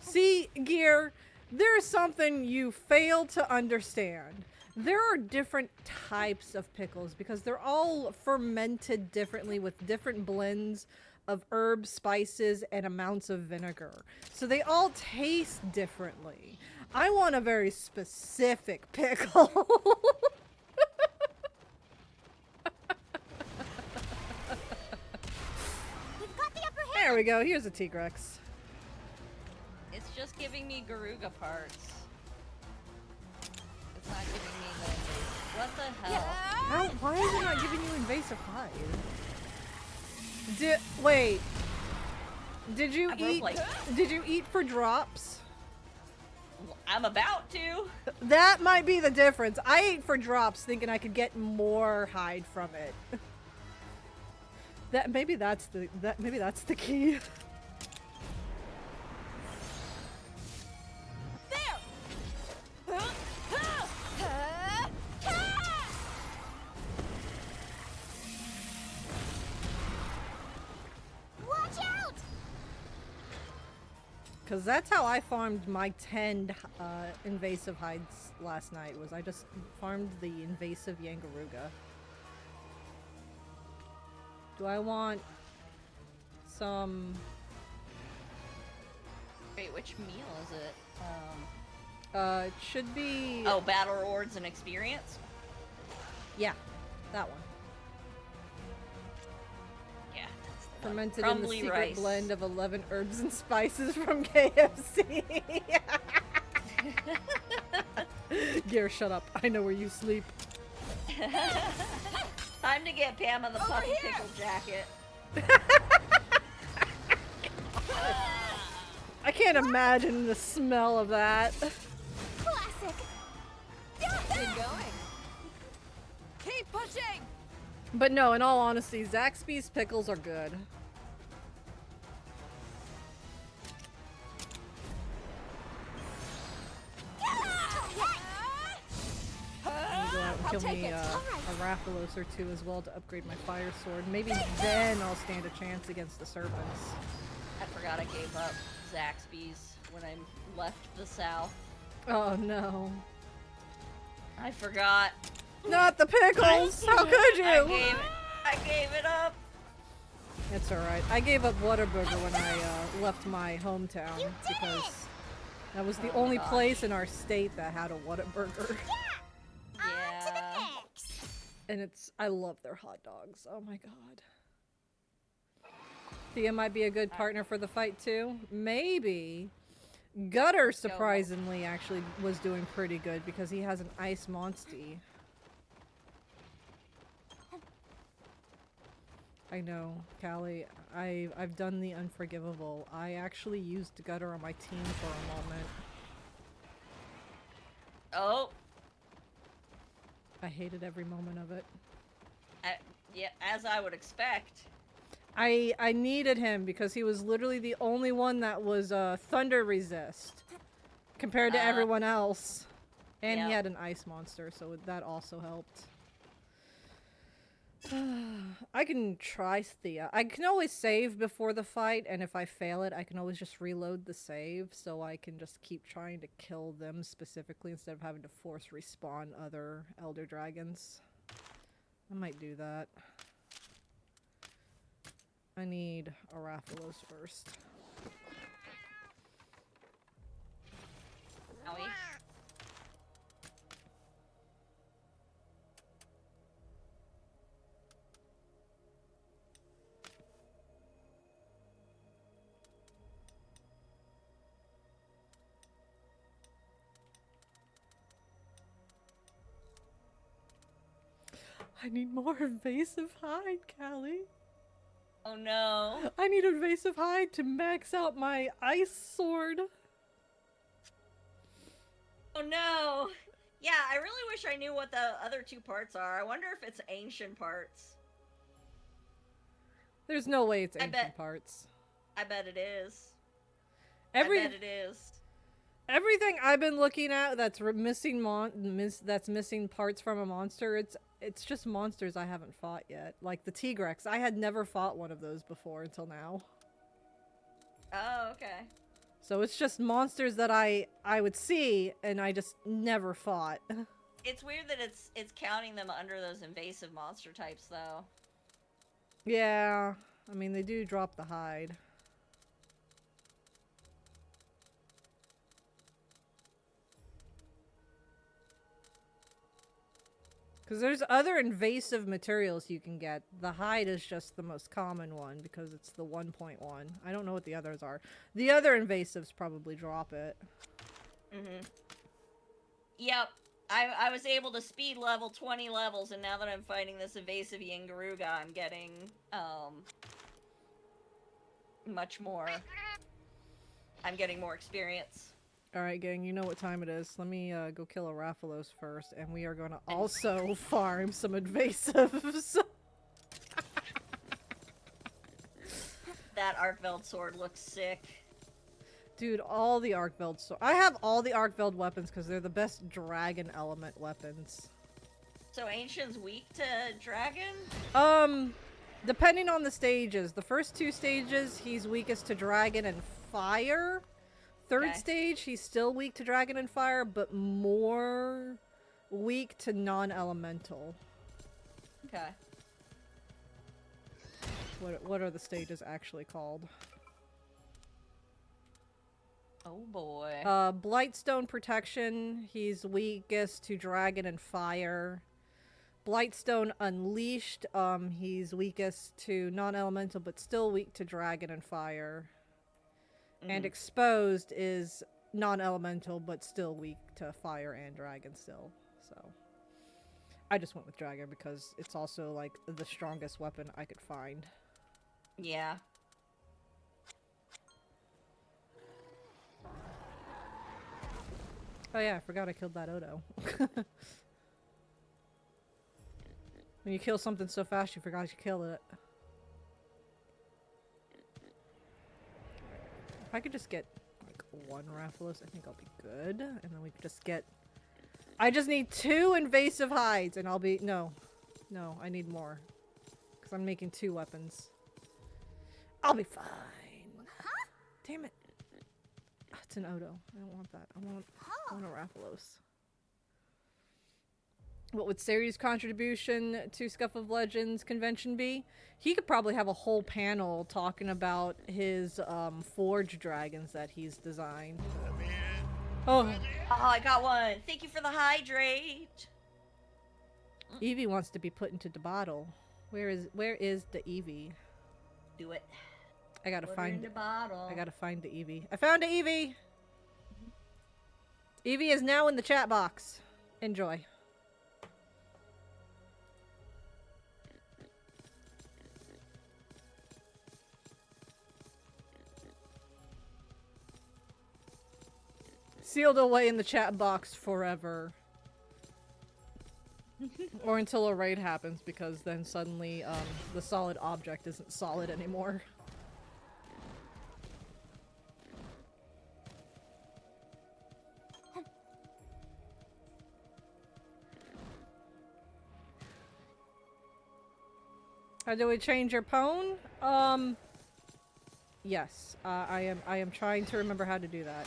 See, Gear, there's something you fail to understand. There are different types of pickles because they're all fermented differently with different blends of herbs, spices, and amounts of vinegar. So they all taste differently. I want a very specific pickle. We've got the upper hand. There we go. Here's a Tigrex. It's just giving me Garuga parts. It's not giving me the... What the hell? Why is it not giving you invasive hide? Wait. Did you eat for drops? I'm about to. That might be the difference. I ate for drops thinking I could get more hide from it. Maybe that's the key. Because that's how I farmed my 10 invasive hides last night, was I just farmed the invasive Yangaruga. Do I want some... Wait, which meal is it? It should be... Oh, battle rewards and experience? Yeah, that one. Yeah, Fermented in the Crumbly secret rice. blend of 11 herbs and spices from KFC. Gear, shut up. I know where you sleep. Time to get Pam on the puffy pickle jacket. I can't imagine the smell of that. Classic. Keep going. Keep pushing. But no, in all honesty, Zaxby's pickles are good. I'm gonna go out and kill me a Rathalos or two as well to upgrade my fire sword. Maybe then I'll stand a chance against the serpents. I forgot I gave up Zaxby's when I left the south. Oh no. I forgot. Not the pickles! How could you? I gave it up. It's alright. I gave up Whataburger when I left my hometown because that was the only place in our state that had a Whataburger. On to the next. And I love their hot dogs. Oh my god. Thea might be a good partner for the fight too. Maybe. Gutter surprisingly actually was doing pretty good because he has an ice monstie. I know, Callie. I've done the unforgivable. I actually used Gutter on my team for a moment. Oh. I hated every moment of it. Yeah, as I would expect. I needed him because he was literally the only one that was thunder resist compared to everyone else. And he had an ice monster, so that also helped. I can try Thea. I can always save before the fight, and if I fail it, I can always just reload the save, so I can just keep trying to kill them specifically instead of having to force respawn other Elder Dragons. I might do that. I need Arathalos first. Owie. I need more invasive hide, Callie. Oh no. I need invasive hide to max out my ice sword. Oh no. Yeah, I really wish I knew what the other two parts are. I wonder if it's ancient parts. There's no way it's ancient parts. I bet it is. I bet it is. Everything I've been looking at that's missing parts from a monster, it's just monsters I haven't fought yet. Like the Tigrex. I had never fought one of those before until now. Oh, okay. So it's just monsters that I would see and I just never fought. It's weird that it's counting them under those invasive monster types though. Yeah. I mean, they do drop the hide. Because there's other invasive materials you can get. The hide is just the most common one because it's the 1.1. I don't know what the others are. The other invasives probably drop it. Mm-hmm. Yep. I was able to speed level 20 levels, and now that I'm fighting this invasive Yangaruga, I'm getting, much more. I'm getting more experience. Alright, gang, you know what time it is. Let me go kill a Rathalos first, and we are going to also farm some invasives. That Arkveld sword looks sick. Dude, all the Arkveld swords. I have all the Arkveld weapons because they're the best dragon element weapons. So Ancient's weak to dragon? Depending on the stages. The first two stages, he's weakest to dragon and fire. Third stage, he's still weak to dragon and fire, but more weak to non-elemental. Okay. What are the stages actually called? Oh boy. Blightstone protection, he's weakest to dragon and fire. Blightstone Unleashed. He's weakest to non-elemental, but still weak to dragon and fire. And Exposed is non-elemental, but still weak to fire and dragon still. So I just went with dragon because it's also like the strongest weapon I could find. Yeah. Oh yeah, I forgot I killed that Odo. When you kill something so fast, you forgot you killed it. If I could just get like one Rathalos, I think I'll be good. And then we could just get... I just need 2 invasive hides and I'll be... No. No, I need more. Because I'm making 2 weapons. I'll be fine. Huh? Damn it. Oh, it's an Odo. I don't want that. I want a Rathalos. What would Seryu's contribution to Scuff of Legends convention be? He could probably have a whole panel talking about his forge dragons that he's designed. Oh, I got one. Thank you for the hydrate. Eevee wants to be put into the bottle. Where is the Eevee? Do it. I gotta Put her find in the bottle. I gotta find the Eevee. I found the Eevee. Eevee is now in the chat box. Enjoy. Sealed away in the chat box forever. Or until a raid happens, because then suddenly the solid object isn't solid anymore. How do we change your pwn? Yes. I am trying to remember how to do that.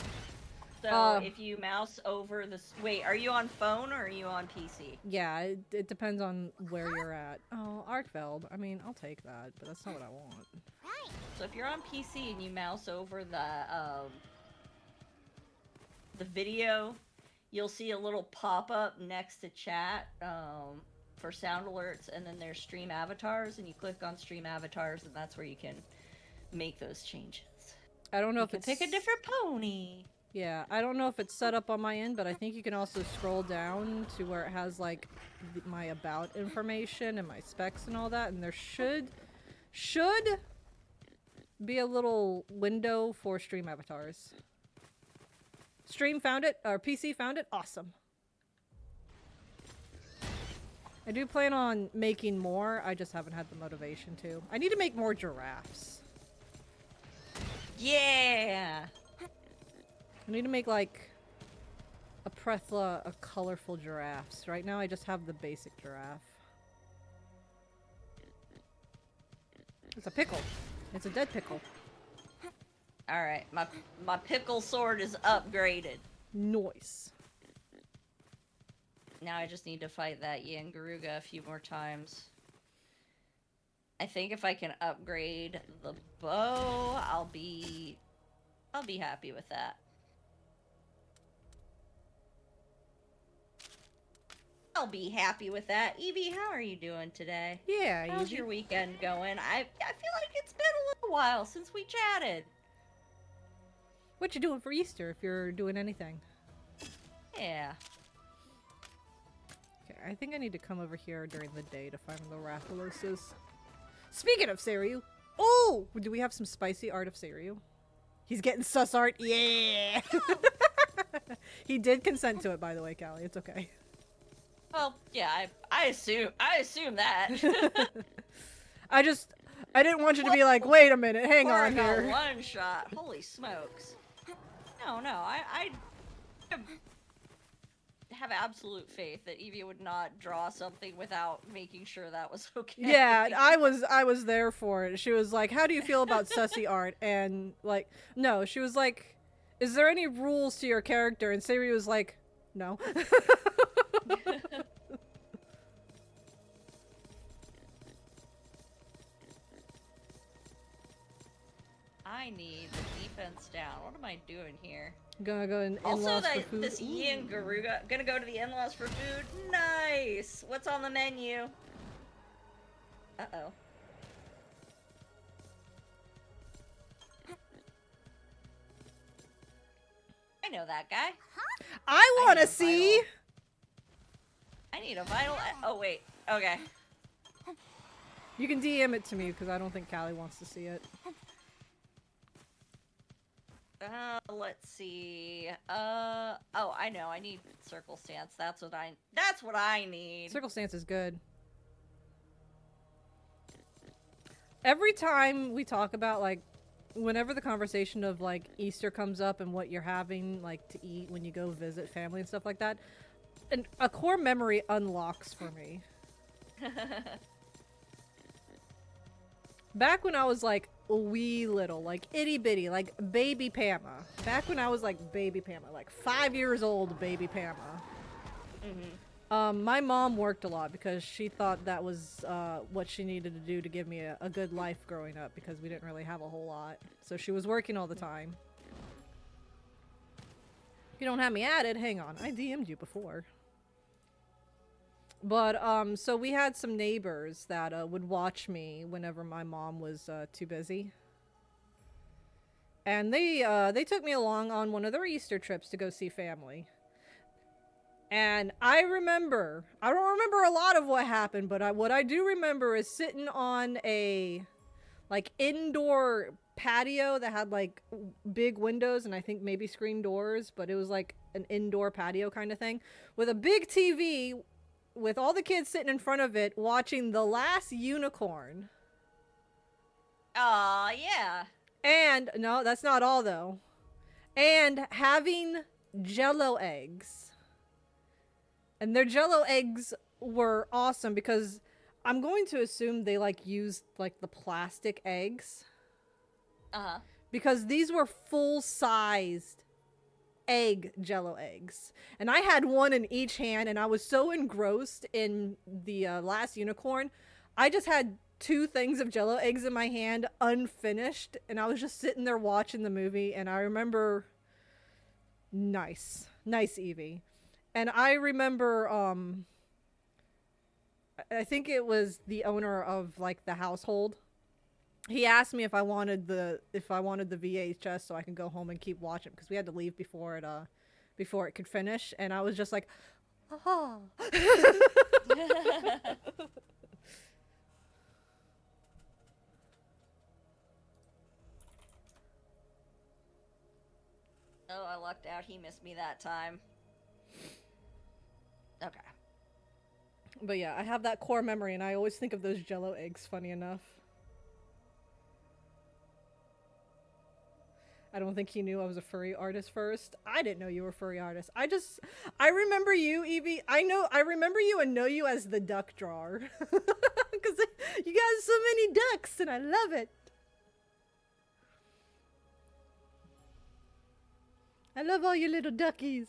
So if you mouse over this... Wait, are you on phone or are you on PC? Yeah, it depends on where you're at. Oh, Arkfeld. I mean, I'll take that, but that's not what I want. Right. So if you're on PC and you mouse over the video, you'll see a little pop-up next to chat for sound alerts, and then there's stream avatars, and you click on stream avatars, and that's where you can make those changes. I don't know You if can it's... pick a different pony. Yeah, I don't know if it's set up on my end, but I think you can also scroll down to where it has like my about information and my specs and all that, and there should be a little window for stream avatars. Stream found it, or PC found it. Awesome. I do plan on making more. I just haven't had the motivation to. I need to make more giraffes. Yeah. I need to make like a plethora of colorful giraffes. Right now I just have the basic giraffe. It's a pickle. It's a dead pickle. Alright, my pickle sword is upgraded. Nice. Now I just need to fight that Yangaruga a few more times. I think if I can upgrade the bow, I'll be happy with that. I'll be happy with that. Evie, how are you doing today? Yeah, How's your weekend going? I feel like it's been a little while since we chatted. What you doing for Easter if you're doing anything? Yeah. Okay, I think I need to come over here during the day to find the Rathaloses. Speaking of Seryu, oh, do we have some spicy art of Seryu? He's getting sus art. Yeah. He did consent to it, by the way, Callie. It's okay. Well, yeah, I assume that. I didn't want you to be like, wait a minute, hang on here. One shot. Holy smokes. No, I have absolute faith that Evie would not draw something without making sure that was okay. Yeah, I was there for it. She was like, how do you feel about sussy art? And like, no, she was like, is there any rules to your character? And Siri was like, no. I need the defense down. What am I doing here? Gonna go in Also, in-laws for food. this Yin Garuga gonna go to the in-laws for food. Nice. What's on the menu? Uh-oh. I know that guy. I want to see. I need a vital. Oh wait. Okay. You can DM it to me because I don't think Callie wants to see it. Let's see. Oh, I know. I need circle stance. That's what I need. Circle stance is good. Every time we talk about, like, whenever the conversation of, like, Easter comes up and what you're having, like, to eat when you go visit family and stuff like that, and a core memory unlocks for me. Back when I was, like, wee little, like, itty bitty, like, baby Pama. Back when I was, like, baby Pama, like, 5 years old baby Pama. Mm-hmm. My mom worked a lot because she thought that was what she needed to do to give me a good life growing up because we didn't really have a whole lot. So she was working all the time. If you don't have me added, hang on. I DM'd you before. But, so we had some neighbors that would watch me whenever my mom was too busy. And they took me along on one of their Easter trips to go see family. And I don't remember a lot of what happened, but what I do remember is sitting on a, like, indoor patio that had, like, big windows and I think maybe screen doors, but it was, like, an indoor patio kind of thing with a big TV with all the kids sitting in front of it watching The Last Unicorn. Aw, yeah. And, no, that's not all, though. And having Jell-O eggs. And their Jell-O eggs were awesome because I'm going to assume they, like, used, like, the plastic eggs. Uh-huh. Because these were full-sized egg Jell-O eggs. And I had one in each hand, and I was so engrossed in the Last Unicorn, I just had 2 things of Jell-O eggs in my hand, unfinished, and I was just sitting there watching the movie, and I remember... Nice, Evie. And I remember, I think it was the owner of, like, the household. He asked me if I wanted the VHS so I can go home and keep watching because we had to leave before it could finish, and I was just like, oh. Oh, I lucked out. He missed me that time. Okay. But yeah, I have that core memory, and I always think of those Jell-O eggs, funny enough. I don't think he knew I was a furry artist first. I didn't know you were a furry artist. I remember you, Evie. I remember you and know you as the duck drawer. Because you got so many ducks, and I love it. I love all your little duckies.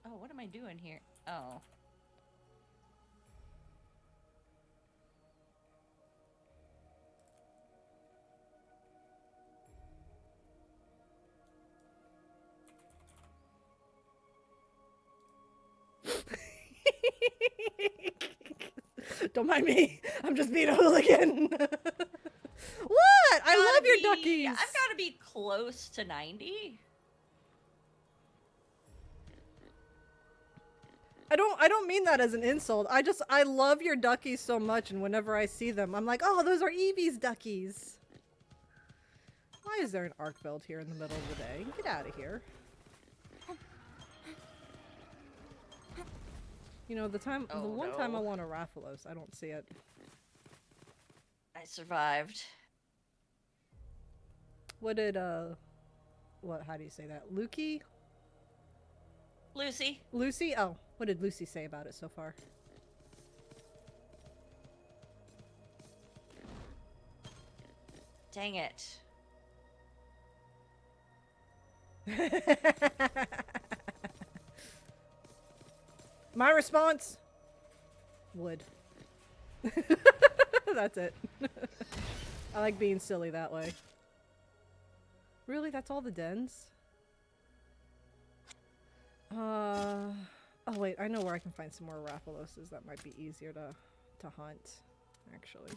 Oh, what am I doing here? Oh. Don't mind me. I'm just being a hooligan. What? I love your duckies. I've got to be close to 90. I don't mean that as an insult. I love your duckies so much, and whenever I see them, I'm like, oh, those are Evie's duckies. Why is there an arc build here in the middle of the day? Get out of here. You know, the one time I want a Rathalos, I don't see it. I survived. What did, how do you say that? Lucy? Lucy? Oh, what did Lucy say about it so far? Dang it. My response? Wood. That's it. I like being silly that way. Really? That's all the dens? Oh wait, I know where I can find some more Raffaloses. That might be easier to hunt, actually.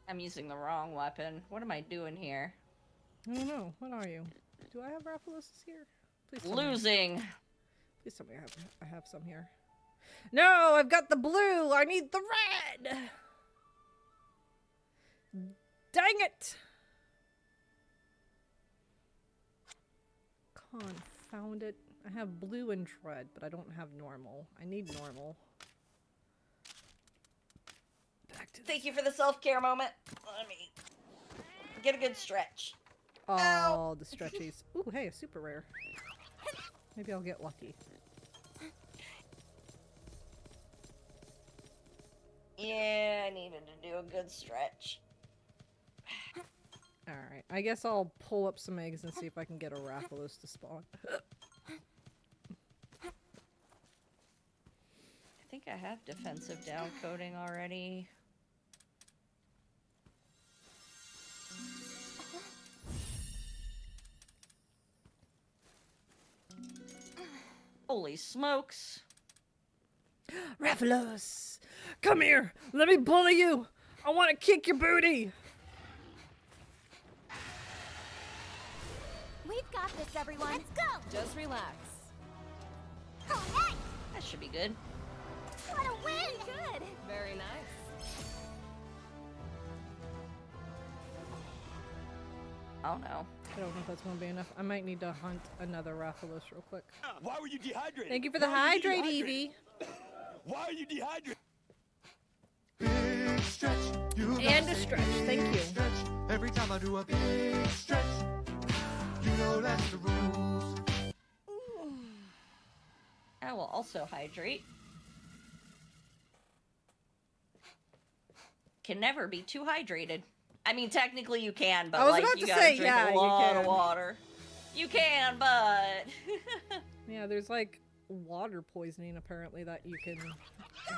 I'm using the wrong weapon. What am I doing here? I don't know. What are you? Do I have Raffaloses here? Please tell me. Losing. Please tell me I have some here. No, I've got the blue. I need the red. Dang it. Confound it. I have blue and red, but I don't have normal. I need normal. Back to Thank you for the self-care moment. Let me get a good stretch. Oh, Ow. the stretchies. Ooh, hey, a super rare. Maybe I'll get lucky. Yeah, I needed to do a good stretch. Alright, I guess I'll pull up some eggs and see if I can get a Rathalos to spawn. I think I have defensive down coating already. Holy smokes. Rathalos! Come here! Let me bully you! I want to kick your booty! We've got this, everyone. Let's go. Just relax. Oh, nice. That should be good. What a win. Good. Very nice. Oh no. I don't know if that's going to be enough. I might need to hunt another Rathalos real quick. Why were you dehydrated? Thank you for the hydrate, Evie! Why are you dehydrated? And a stretch, thank you. Stretch. Every time I do a big stretch, you know that's the rules. I will also hydrate. Can never be too hydrated. I mean, technically you can, but I was like about you to gotta say, drink yeah, a you lot can. of water. You can, but Yeah, there's like water poisoning apparently that you can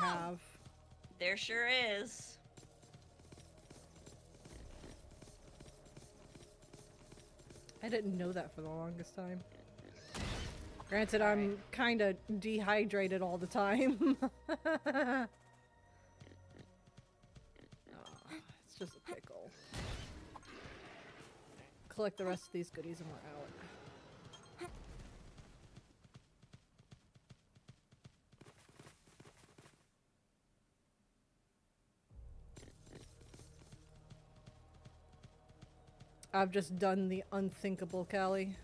have. there sure is. I didn't know that for the longest time. Granted, I'm kind of dehydrated all the time. Oh, it's just a pickle. Collect the rest of these goodies and we're out. I've just done the unthinkable, Callie.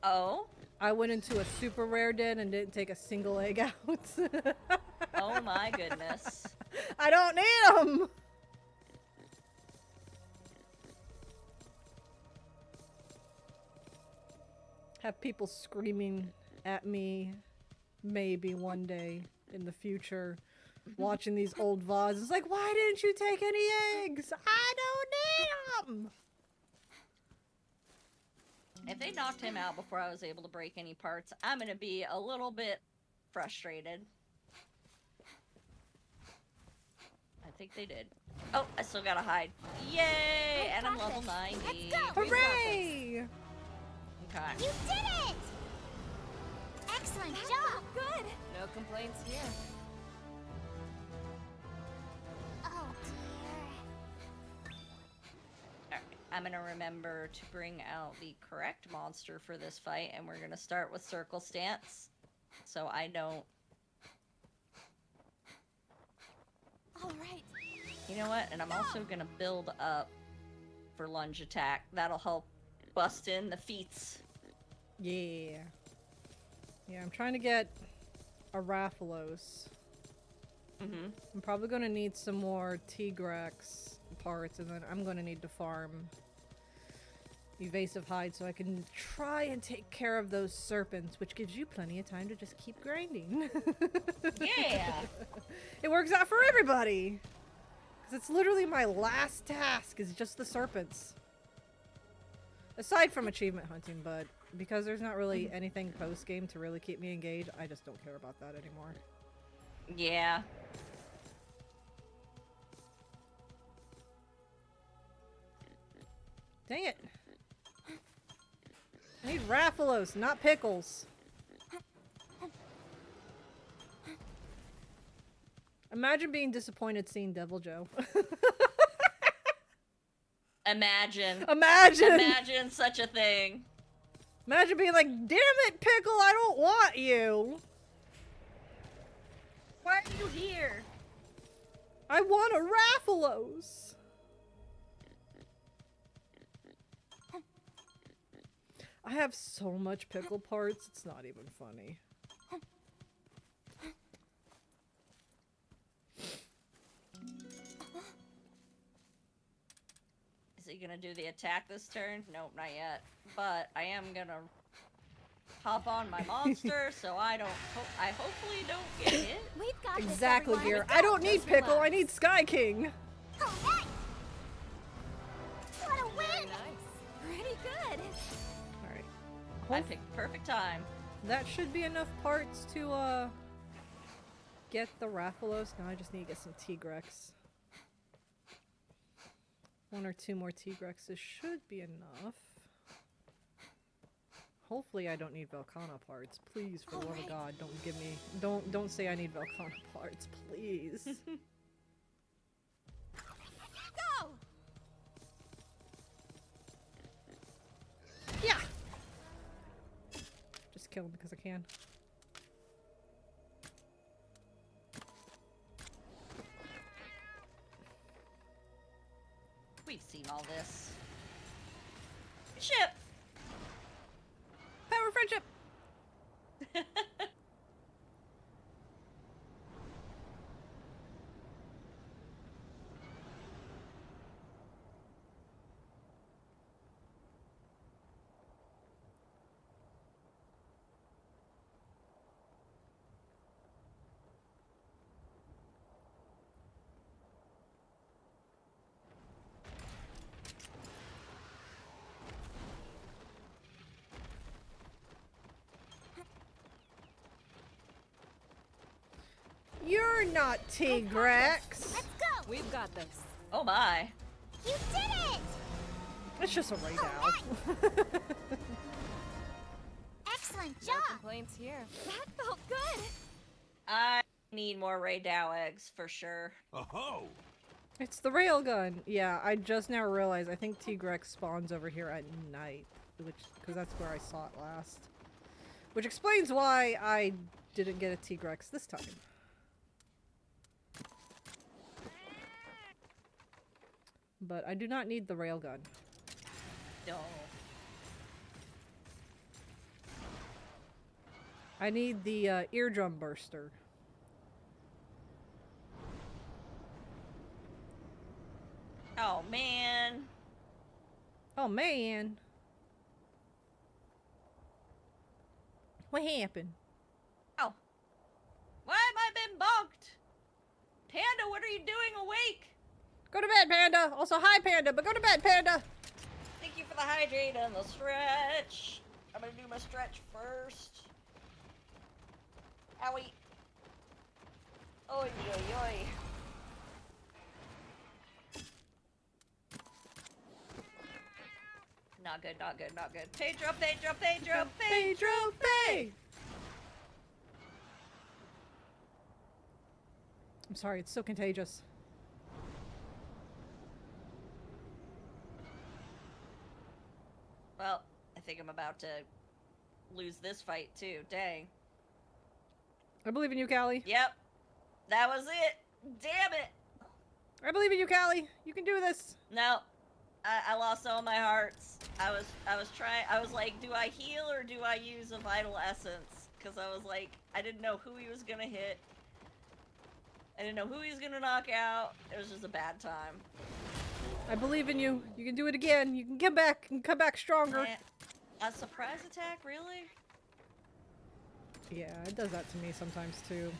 Oh? I went into a super rare den and didn't take a single egg out. Oh my goodness. I don't need them! Have people screaming at me maybe one day in the future watching these old VODs. It's like, why didn't you take any eggs? I don't need them! If they knocked him out before I was able to break any parts, I'm gonna be a little bit frustrated. I think they did. Oh, I still gotta hide. Yay! And I'm level 90. Hooray! Okay. You did it. Excellent job. Good. No complaints here. Oh dear. Alright, I'm gonna remember to bring out the correct monster for this fight, and we're gonna start with circle stance, so I don't... All right. You know what? And I'm also gonna build up for lunge attack. That'll help bust in the feats. Yeah. Yeah, I'm trying to get a Rathalos. Mm-hmm. I'm probably going to need some more Tigrex parts, and then I'm going to need to farm evasive hide so I can try and take care of those serpents, which gives you plenty of time to just keep grinding. Yeah! It works out for everybody! Because it's literally my last task is just the serpents. Aside from achievement hunting, but because there's not really anything post-game to really keep me engaged, I just don't care about that anymore. Yeah. Dang it. I need Raffalos, not pickles. Imagine being disappointed seeing Devil Joe. Imagine. Imagine such a thing. Imagine being like, damn it, Pickle, I don't want you. Why are you here? I want a Raffalos. I have so much pickle parts, it's not even funny. Is he gonna do the attack this turn? Nope, not yet. But I am gonna hop on my monster so I hopefully don't get hit. We've got this, Exactly, everyone. Gear. I don't need Just Pickle, I relax. need Sky King. Oh, nice. What a Very win! nice. Pretty good. I Alright. picked perfect time. That should be enough parts to, get the Raffalos. Now I just need to get some Tigrex. 1 or 2 more Tigrexes should be enough. Hopefully I don't need Velcana parts. Please, for the love of God, don't give me... Don't say I need Velcana parts, please. Go! Yeah! Just kill him because I can. We've seen all this. Ship! Power friendship! You're not Tigrex! Let's go! We've got this. Oh my. You did it! It's just a raid Oh, out. Excellent No job! complaints here. That felt good! I need more Raydao eggs for sure. Oh-ho! It's the railgun. Yeah, I just now realized I think Tigrex spawns over here at night, because that's where I saw it last. Which explains why I didn't get a Tigrex this time. But I do not need the railgun. No. I need the eardrum burster. Oh man. Oh man. What happened? Oh. Why have I been bonked? Panda, what are you doing awake? Go to bed, Panda! Also, hi, Panda, but go to bed, Panda! Thank you for the hydrate and the stretch. I'm gonna do my stretch first. Owie. Oi, oi, oi. Not good, not good, not good. Pedro, Pedro, Pedro, Pedro. Pay! I'm sorry, it's so contagious. Well, I think I'm about to lose this fight too. Dang. I believe in you, Callie. Yep. That was it. Damn it. I believe in you, Callie. You can do this. No. I lost all my hearts. I was trying. I was like, do I heal or do I use a vital essence? Because I was like, I didn't know who he was gonna hit. I didn't know who he was gonna knock out. It was just a bad time. I believe in you. You can do it again. You can come back and come back stronger. Man, a surprise attack, really? Yeah, it does that to me sometimes too.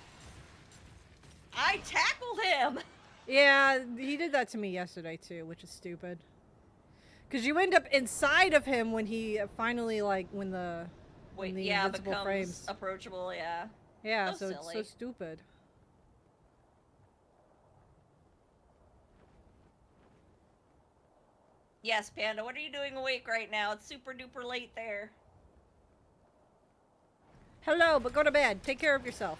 I tackled him. Yeah, he did that to me yesterday too, which is stupid. Because you end up inside of him when he finally, like, when the yeah, invincible becomes frames. approachable, yeah. Yeah, So so it's so silly. stupid. Yes, Panda, what are you doing awake right now? It's super duper late there. Hello, but go to bed. Take care of yourself.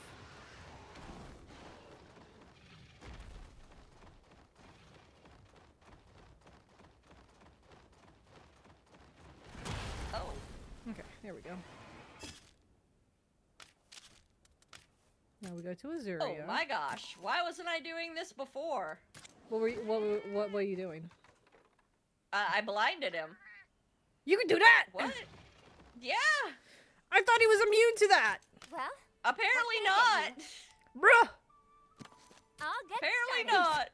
Oh. Okay, there we go. Now we go to Azuria. Oh my gosh, why wasn't I doing this before? What were you doing? I blinded him. You can do that! What? Yeah! I thought he was immune to that! Well, Apparently What can I not! get Bruh! I'll get Apparently started.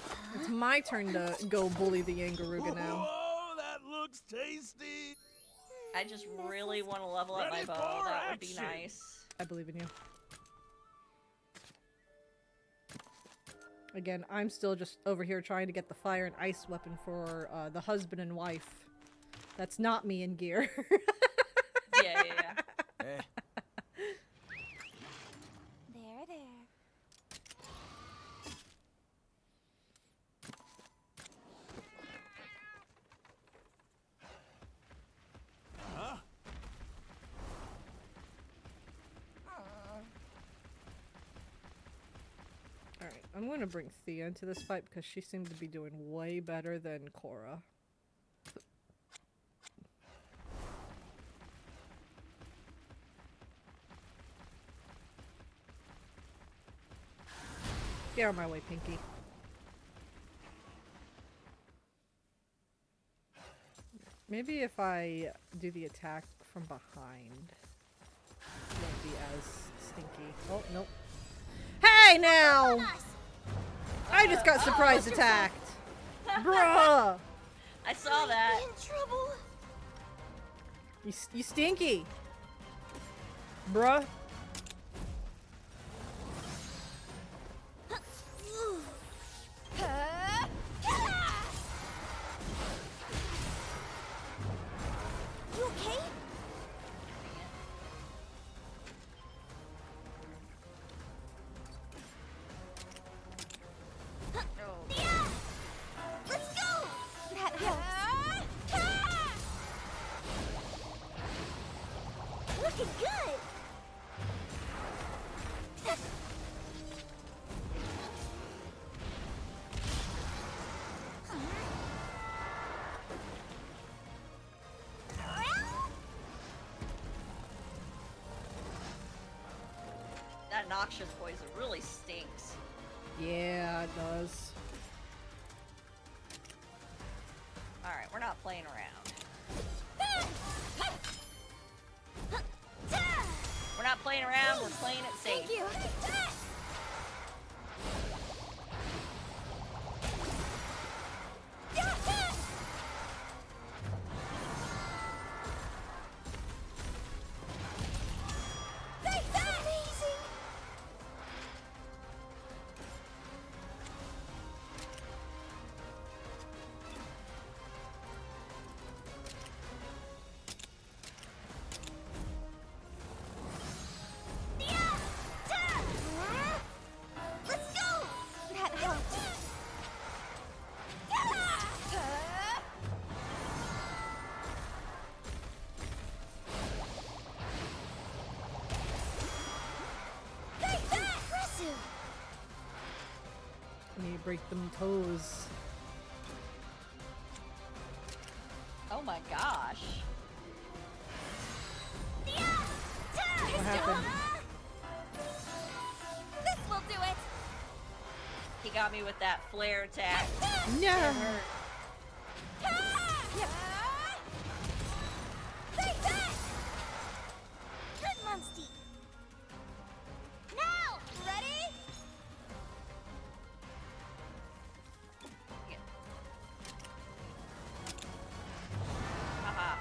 not! It's my turn to go bully the Yangaruga now. Whoa, that looks tasty. I just really want to level up my Ready bow. for That would be action. nice. I believe in you. Again, I'm still just over here trying to get the fire and ice weapon for the husband and wife. That's not me in gear. Yeah. Eh, There. huh? Alright, I'm gonna bring Thea into this fight because she seemed to be doing way better than Cora. Get out of my way, Pinky. Maybe if I do the attack from behind, it won't be as stinky. Oh, nope. Hey, now! Nice. I just got surprise attacked! Bruh! I saw that. In trouble. You stinky! Bruh. You okay? Yeah! Let's go! That helps. Looking good! That noxious poison really stinks. Yeah, it does. Alright, we're not playing around. We're not playing around, we're playing it safe. Thank you. Amazing. Let's go! That helped. Impressive. I need to break them toes. Oh my gosh. What happened? This will do it. He got me with that flare attack. No! It hurt. Take that! Good Munster. Now, ready? Yeah. Haha.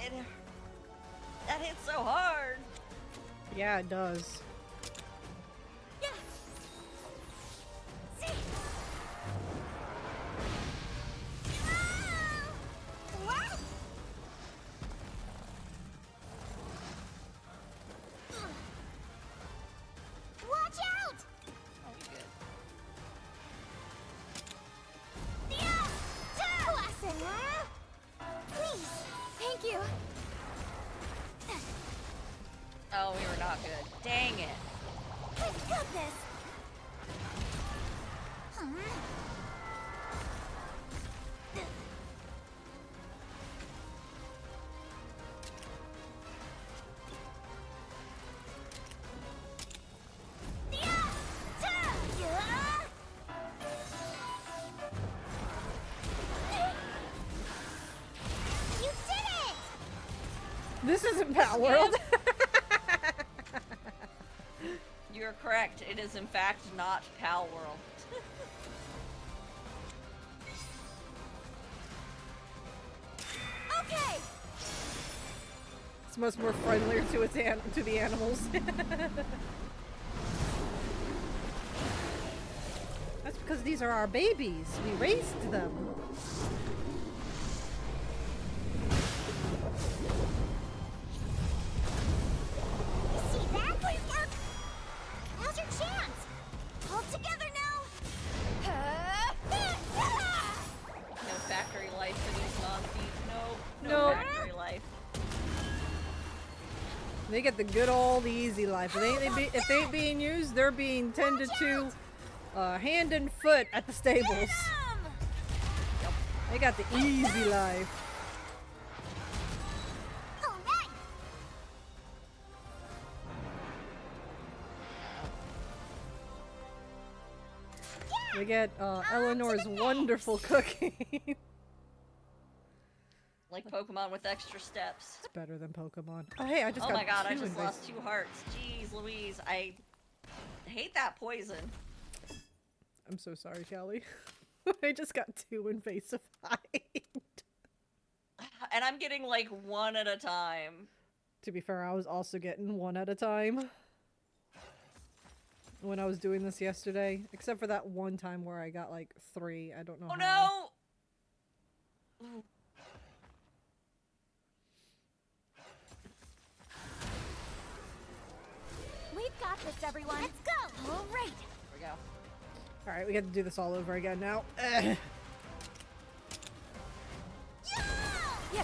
It, that hits so hard. Yeah, it does. Yeah. See. What? Watch out! Oh, you good. Please, thank you. Oh, we were not good. Dang it. We've got this. Huh? You did it! This isn't Pal World. You're correct. It is in fact not Pal World. Okay. It's much more friendlier to to the animals. That's because these are our babies. We raised them. See that? Please work. Now's your chance. All together now. No factory life for these non-feet. No Nope. factory life. They get the good old easy life. If they ain't being used, they're being tended to hand and foot at the stables. They got the easy life. All right. We get Eleanor's wonderful cooking. Like Pokemon with extra steps. It's better than Pokemon. Oh, hey, I just Oh got my god, I two just invasive. lost 2 hearts. Jeez Louise, I hate that poison. I'm so sorry, Kelly. I just got 2 invasive hide. And I'm getting like 1 at a time. To be fair, I was also getting 1 at a time when I was doing this yesterday. Except for that one time where I got like 3. I don't know Oh how. no! Ooh. We've got this, everyone. Let's go. All right. Here we go. Alright, we got to do this all over again now. Yeah.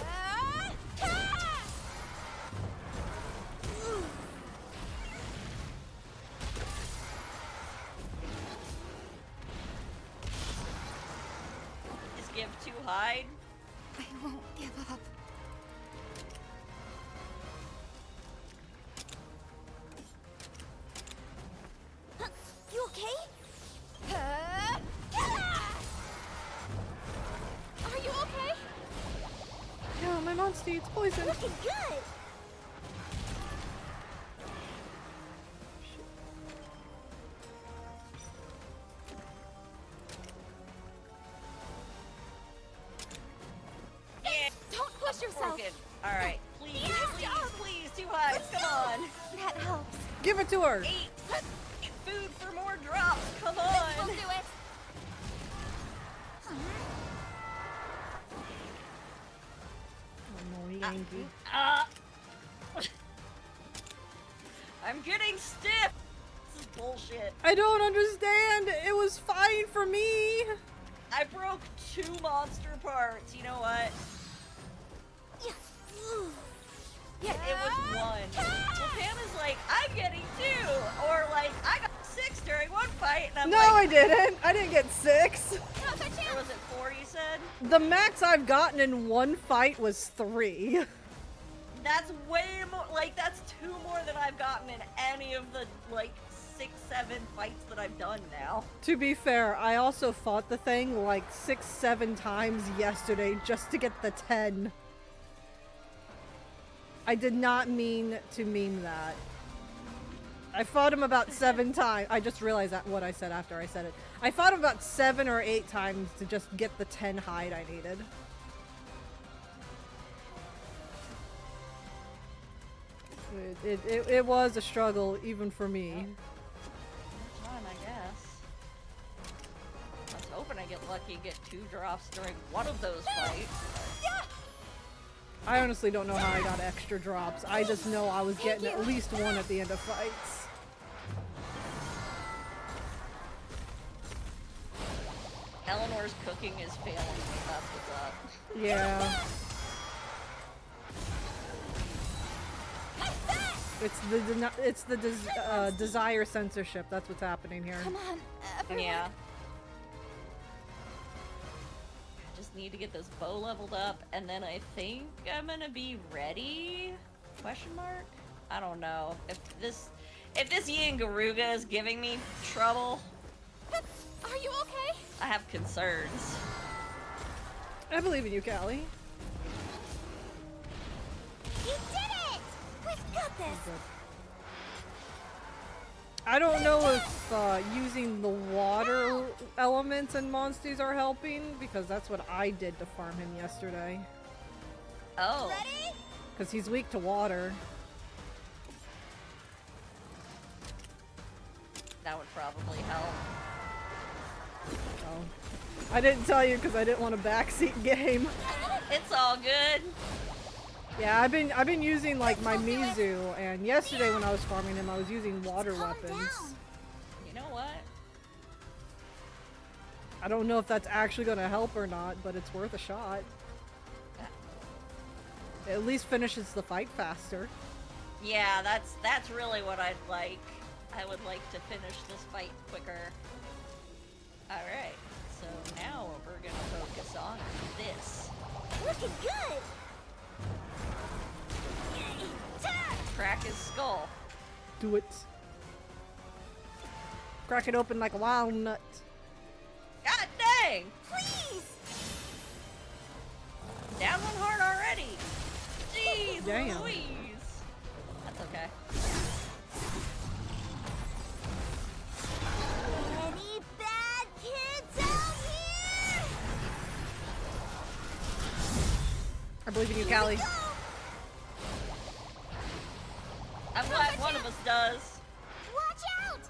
Just give 2 hide. I won't give up. You okay? Are you okay? No, my monster eats poison. Looking good. Yeah. Don't push yourself. Broken. Alright. Please, Yeah. please, please, 2 hides. Come on. That helps. Give it to her. Eat food for more drops. Come We'll on. do it. Oh no, he angry. I'm getting stiff. This is bullshit. I don't understand. It was fine for me. I broke 2 monster parts. You know what? Yeah. It was 1. Well, Pam is like, I'm getting 2, or like, I got 6 during one fight, and I'm No, like, I didn't. I didn't get 6. or was it 4? You said The max I've gotten in one fight was 3. that's way more. Like that's 2 more than I've gotten in any of the like 6, 7 fights that I've done now. To be fair, I also fought the thing like 6, 7 times yesterday just to get the 10. I did not mean to meme that. I fought him about 7 times. I just realized that what I said after I said it. I fought him about 7 or 8 times to just get the 10 hide I needed. It was a struggle even for me. Time, I guess. I was hoping I get lucky and get 2 drops during one of those fights. I honestly don't know how I got extra drops. I just know I was getting at least one at the end of fights. Eleanor's cooking is failing me, that's what's up. Yeah. It's the desire censorship. That's what's happening here. Come on, everyone. Yeah. Just need to get this bow leveled up, and then I think I'm gonna be ready? Question mark? I don't know. If this Yangaruga is giving me trouble, Are you okay? I have concerns. I believe in you, Callie. You did it! We've got this. I don't know if using the water elements and monsters are helping, because that's what I did to farm him yesterday. Oh. Ready? Because he's weak to water. That would probably help. Oh. I didn't tell you because I didn't want a backseat game. It's all good. Yeah, I've been using like my Mizu, and yesterday when I was farming him, I was using water weapons. You know what? I don't know if that's actually going to help or not, but it's worth a shot. It at least finishes the fight faster. Yeah, that's really what I'd like. I would like to finish this fight quicker. Alright, so now we're gonna focus on this. Looking good. Crack his skull. Do it. Crack it open like a walnut. God dang! Please. Down 1 heart already! Jeez Damn. Louise! That's okay. Any bad kids out here? I believe in you, Here we Callie. go. I'm glad one of us does. Watch out!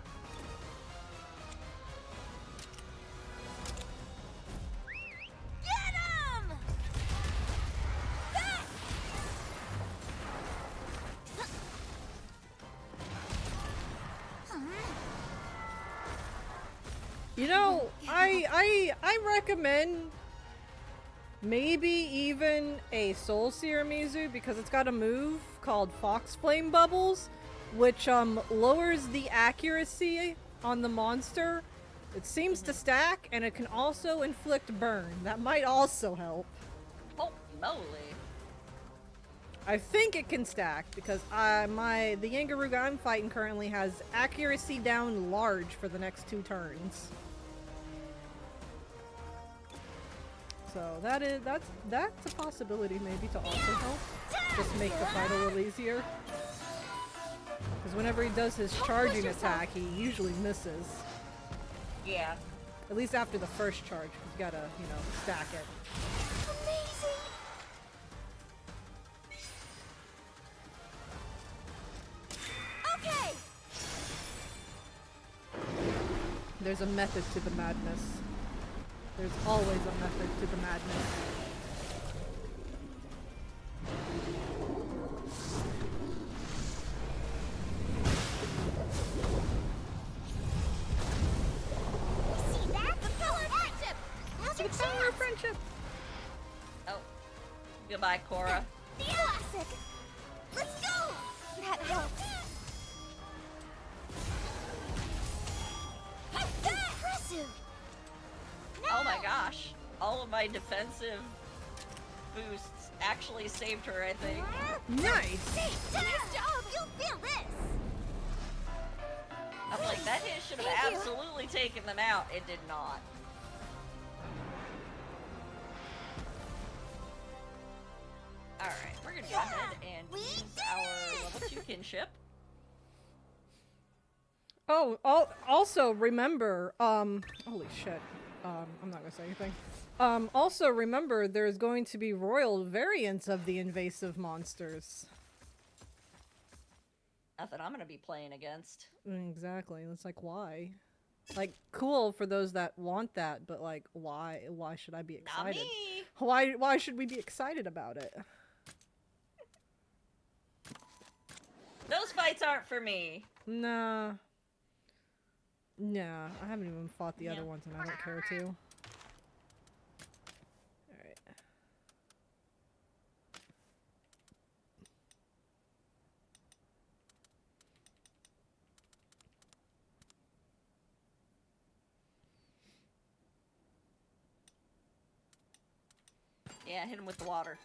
Get him! You know, I recommend maybe even a Soul Seer Mizu, because it's got a move called Fox Flame Bubbles, which lowers the accuracy on the monster. It seems to stack, and it can also inflict burn. That might also help. Holy moly. I think it can stack because the Yangaruga I'm fighting currently has accuracy down large for the next 2 turns. So that's a possibility maybe to also help. Just make the fight a little easier. Because whenever he does his charging attack, he usually misses. Yeah. At least after the first charge, 'cause you gotta, you know, stack it. Amazing. Okay. There's a method to the madness. There's always a method to the madness. See that? The power of friendship. Now's your The power of chance. friendship! Oh. Goodbye, Cora. The classic. Let's go. That helped. Impressive. Oh my gosh. All of my defensive boosts actually saved her, I think. Nice! Nice job. You'll feel this. I'm like, that hit should have Thank you. absolutely taken them out. It did not. Alright, we're gonna go ahead and we use did our it! level 2 kinship. Oh, also remember, holy shit. I'm not gonna say anything. Also remember there's going to be royal variants of the invasive monsters. Nothing I'm gonna be playing against. Exactly. It's like, why? Like, cool for those that want that, but like, why? Why should I be Not excited? me. Why should we be excited about it? Those fights aren't for me. Nah. Nah, I haven't even fought the other Yeah. ones and I don't care to. Alright. Yeah, hit him with the water.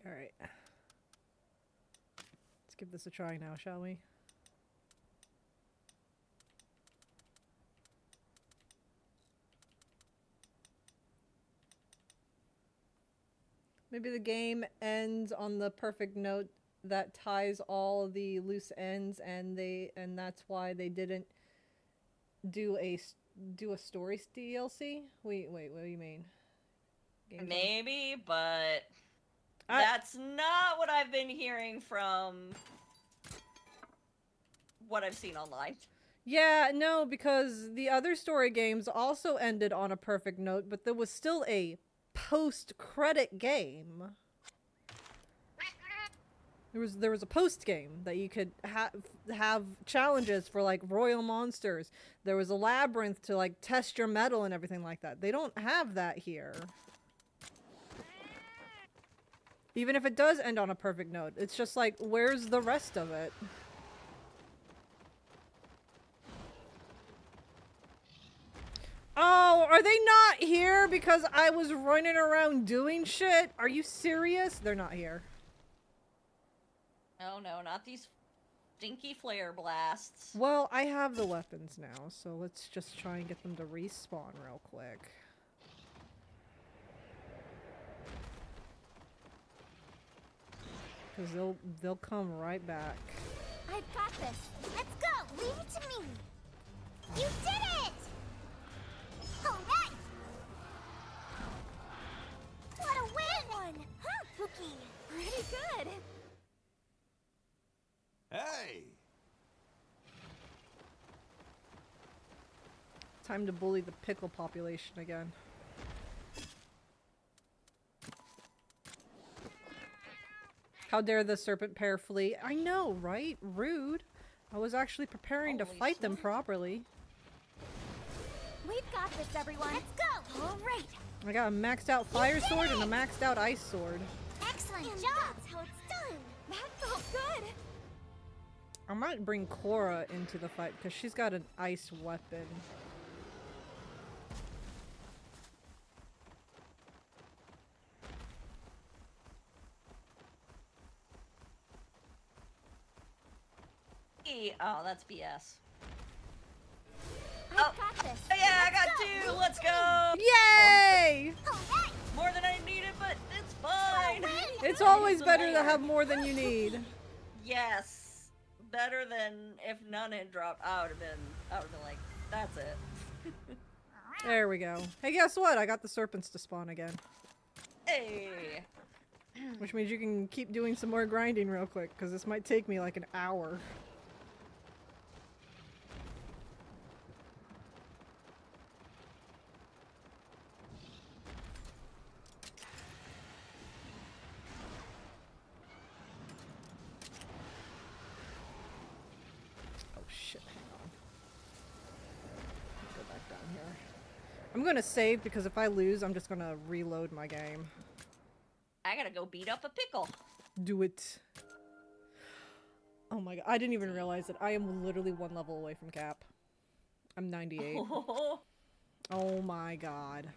Alright. Let's give this a try now, shall we? Maybe the game ends on the perfect note that ties all the loose ends, and that's why they didn't do a story DLC. Wait, what do you mean? Game's Maybe, but I- that's not what I've been hearing from what I've seen online. Yeah, no, because the other story games also ended on a perfect note, but there was still a post-credit game. There was a post game that you could have challenges for like royal monsters. There was a labyrinth to like test your metal and everything like that. They don't have that here. Even if it does end on a perfect note, it's just like, where's the rest of it? Oh, are they not here because I was running around doing shit? Are you serious? They're not here. Oh no, not these stinky flare blasts. Well, I have the weapons now, so let's just try and get them to respawn real quick. Because they'll come right back. I've got this. Let's go. Leave it to me. You did it! All right. What a win! Huh, Pookie? Pretty good. Hey! Time to bully the pickle population again. How dare the serpent pair flee? I know, right? Rude. I was actually preparing to Holy fight them smokes. properly. We've got this, everyone. Let's go. All right. I got a maxed out fire sword and a maxed out ice sword. Excellent job. That's how it's done. That felt good. I might bring Cora into the fight because she's got an ice weapon. Oh, that's BS. I've got this. Oh, yeah, I Let's got go. two. Leave Let's it to me. go. Yay! All right. More than I needed, but it's fine. It's always better to have more than you need. Yes, better than if none had dropped. I would have been like, that's it. There we go. Hey, guess what? I got the serpents to spawn again. Hey. Which means you can keep doing some more grinding real quick, because this might take me like an hour. Oh shit, hang on. Go back down here. I'm gonna save, because if I lose, I'm just gonna reload my game. I gotta go beat up a pickle. Do it. Oh my god, I didn't even realize that I am literally one level away from cap. I'm 98. Oh my god.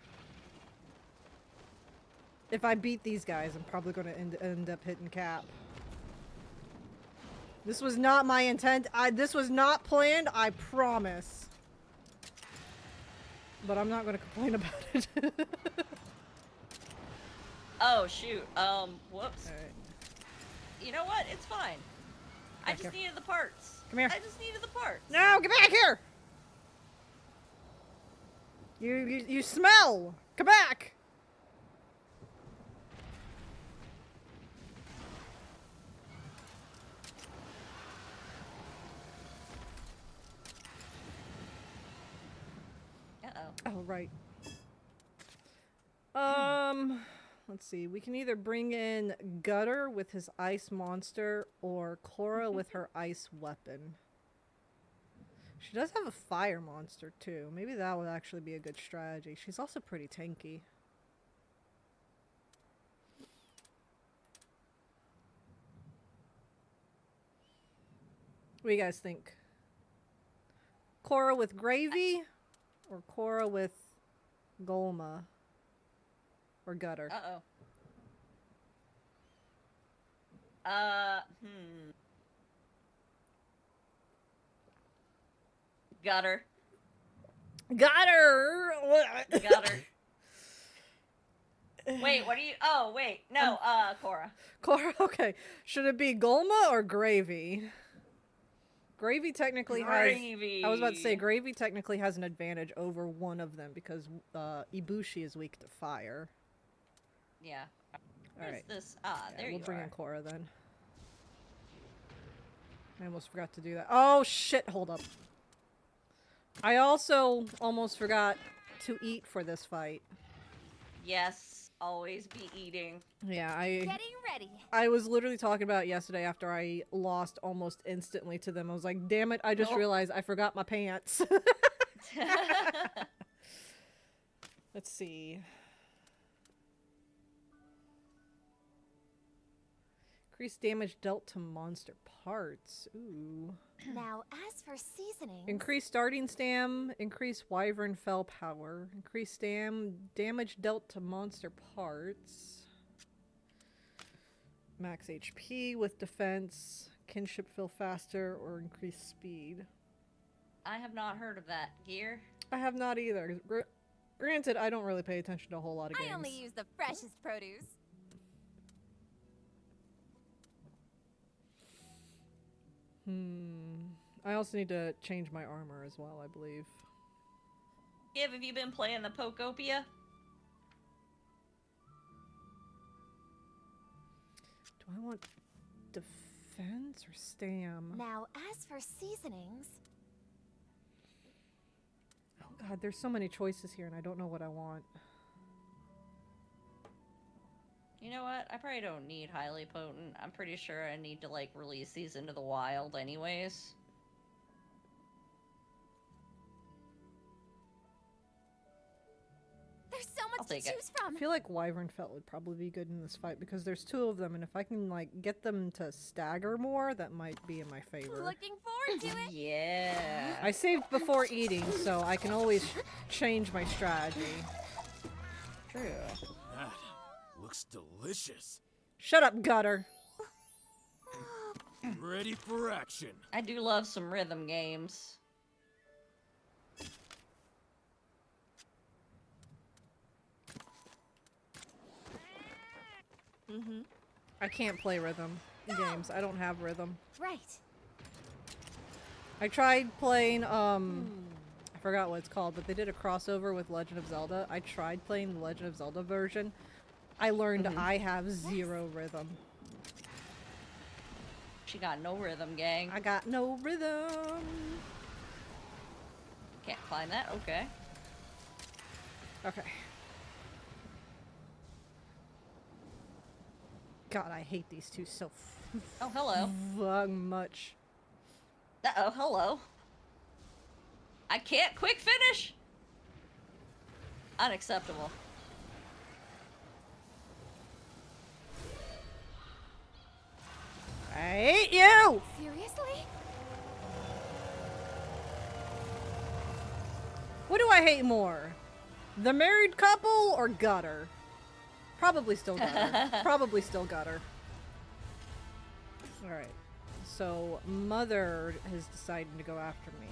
If I beat these guys, I'm probably gonna end up hitting cap. This was not my intent. This was not planned, I promise. But I'm not gonna complain about it. Oh shoot. Whoops. Alright. You know what? It's fine. I Back just here. needed the parts. Come here. I just needed the parts. No, get back here! You smell! Come back! Oh, right. Let's see. We can either bring in Gutter with his ice monster or Cora with her ice weapon. She does have a fire monster, too. Maybe that would actually be a good strategy. She's also pretty tanky. What do you guys think? Cora with Gravy or Cora with Golma or Gutter? Uh-oh. Gutter. Gutter! Gutter. Wait, what are you? Oh, wait. No, Cora. Cora, okay. Should it be Golma or Gravy? Gravy technically Gravy. has... I was about to say, Gravy technically has an advantage over one of them because Ibushi is weak to fire. Yeah. All Where's right. this? There We'll you bring are. in Cora then. I almost forgot to do that. Oh, shit. Hold up. I also almost forgot to eat for this fight. Yes, always be eating. Yeah, Getting ready. I was literally talking about it yesterday after I lost almost instantly to them. I was like, damn it, I just realized I forgot my pants. Let's see. Increased damage dealt to monster parts. Ooh. Now, as for seasoning, Increased starting stam. Increased wyvern fell power. Increased stam. Damage dealt to monster parts. Max HP with defense. Kinship fill faster or increased speed. I have not heard of that gear. I have not either. Granted, I don't really pay attention to a whole lot of games. I only use the freshest produce. I also need to change my armor as well, I believe. Give, have you been playing the Pokopia? Do I want defense or stam? Now, as for seasonings, Oh god, there's so many choices here and I don't know what I want. You know what? I probably don't need highly potent. I'm pretty sure I need to, like, release these into the wild anyways. there's so I'll much to take it. choose from. I feel like Wyvern Felt would probably be good in this fight because there's two of them and if I can like get them to stagger more, that might be in my favor. Looking forward to it. Yeah. I saved before eating, so I can always change my strategy. True. That looks delicious. Shut up, Gutter! Ready for action. I do love some rhythm games. I can't play rhythm games. I don't have rhythm. Right. I tried playing, I forgot what it's called, but they did a crossover with Legend of Zelda. I tried playing the Legend of Zelda version. I learned I have zero rhythm. She got no rhythm, gang. I got no rhythm. Can't climb that? Okay. Okay. God, I hate these two so Oh, hello. much. Uh-oh, hello. I can't quick finish! Unacceptable. I hate you! Seriously? What do I hate more? The married couple or Gutter? Probably still Gutter. Probably still Gutter. Alright. So, Mother has decided to go after me.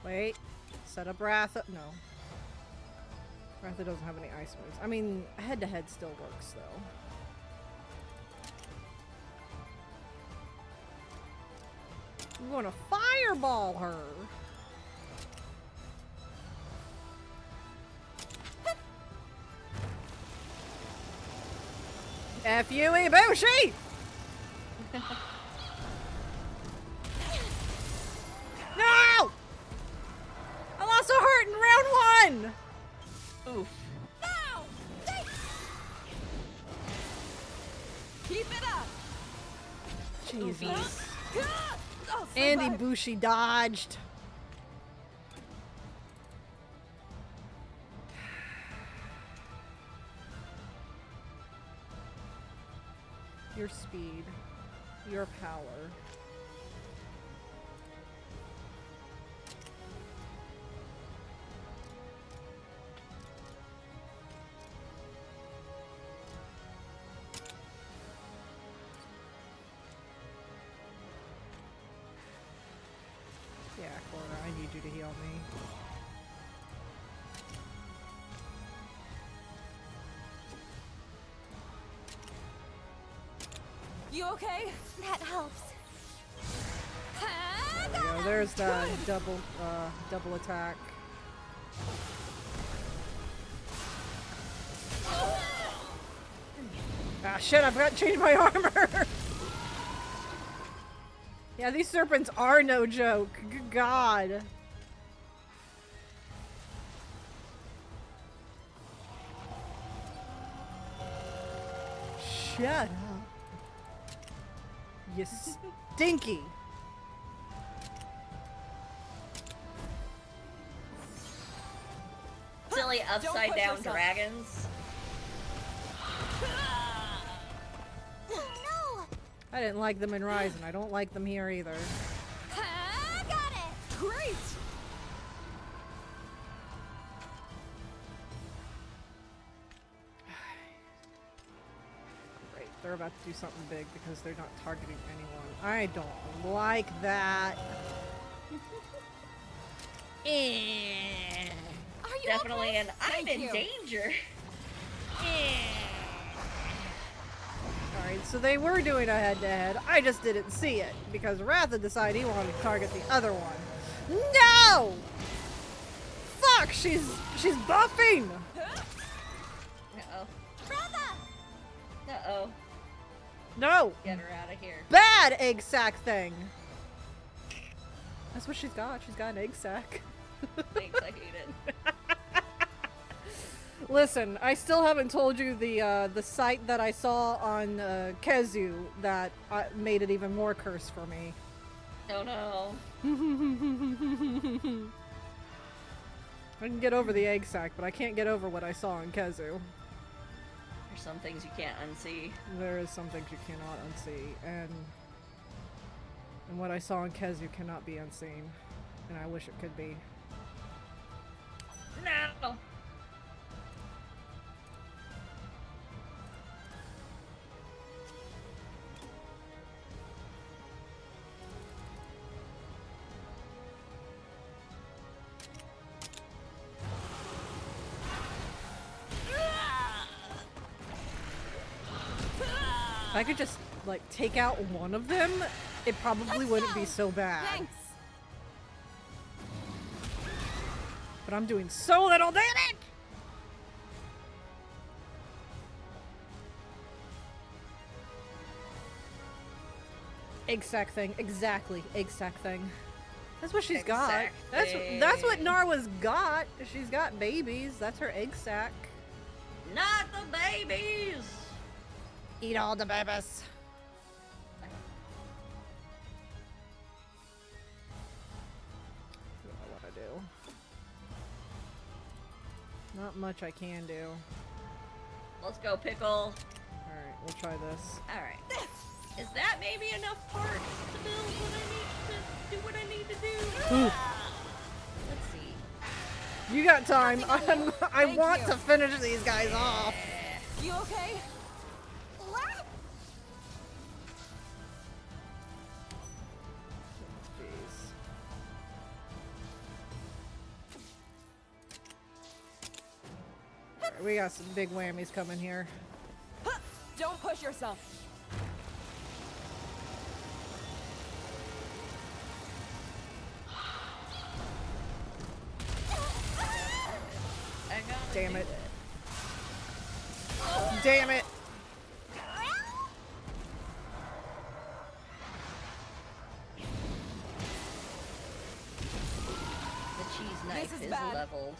Wait. Set up Ratha. No. Ratha doesn't have any ice moves. I mean, head-to-head still works, though. I'm gonna fireball her! F you, Ibushi! No! I'll Andy survive. Bushi dodged. Your speed, your power. Yeah, Cora, I need you to heal me. You okay? That helps. There we go. There's the double attack. Ah, shit, I forgot to change my armor! Yeah, these serpents are no joke. Good God. Shut up. You stinky. Silly upside push down yourself. dragons. Oh no! I didn't like them in Rise, and I don't like them here either. Got it! Great! Great, they're about to do something big because they're not targeting anyone. I don't like that. Are you Definitely okay? an I'm Thank in you. danger. Alright, so they were doing a head-to-head. I just didn't see it because Ratha decided he wanted to target the other one. No! Fuck! She's buffing! Uh-oh. Brother! Uh-oh. No! Get her out of here. Bad egg sack thing! That's what she's got. She's got an egg sack. Thanks, I hate it. Listen, I still haven't told you the site that I saw on Kezu that made it even more cursed for me. Oh no. I can get over the egg sack, but I can't get over what I saw on Kezu. There's some things you can't unsee. There is some things you cannot unsee, and what I saw on Kezu cannot be unseen, and I wish it could be. No! If I could just, like, take out one of them, it probably wouldn't be so bad. Thanks. But I'm doing so little damage! Egg sack thing, exactly. Egg sack thing. That's what she's Egg got. sack That's what thing. Narwa's got. She's got babies. That's her egg sack. Not the babies! Eat all the babies. What do I want to do? Not much I can do. Let's go, Pickle. Alright, we'll try this. Alright. Is that maybe enough parts to build what I need to do what I need to do? Ooh. Let's see. You got time. I Thank want you. to finish these guys off. You okay? What? Jeez. Alright, we got some big whammies coming here. Don't push yourself. I gotta Damn do it. Damn it. The cheese knife is is bad. leveled.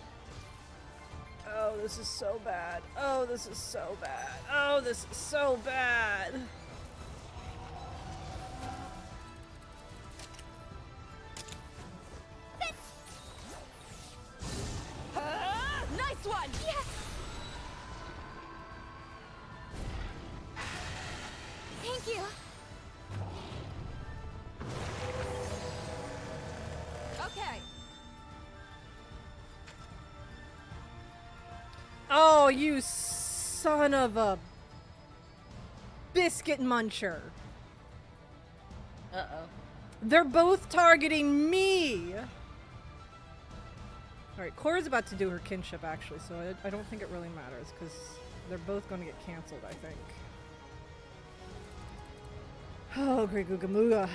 Oh, this is so bad. Oh, this is so bad. Oh, this is so bad. Oh, you son of a biscuit muncher. Uh-oh. They're both targeting me. Alright, Cora's about to do her kinship, actually, so I don't think it really matters, because they're both going to get cancelled, I think. Oh, great Googa Mooga.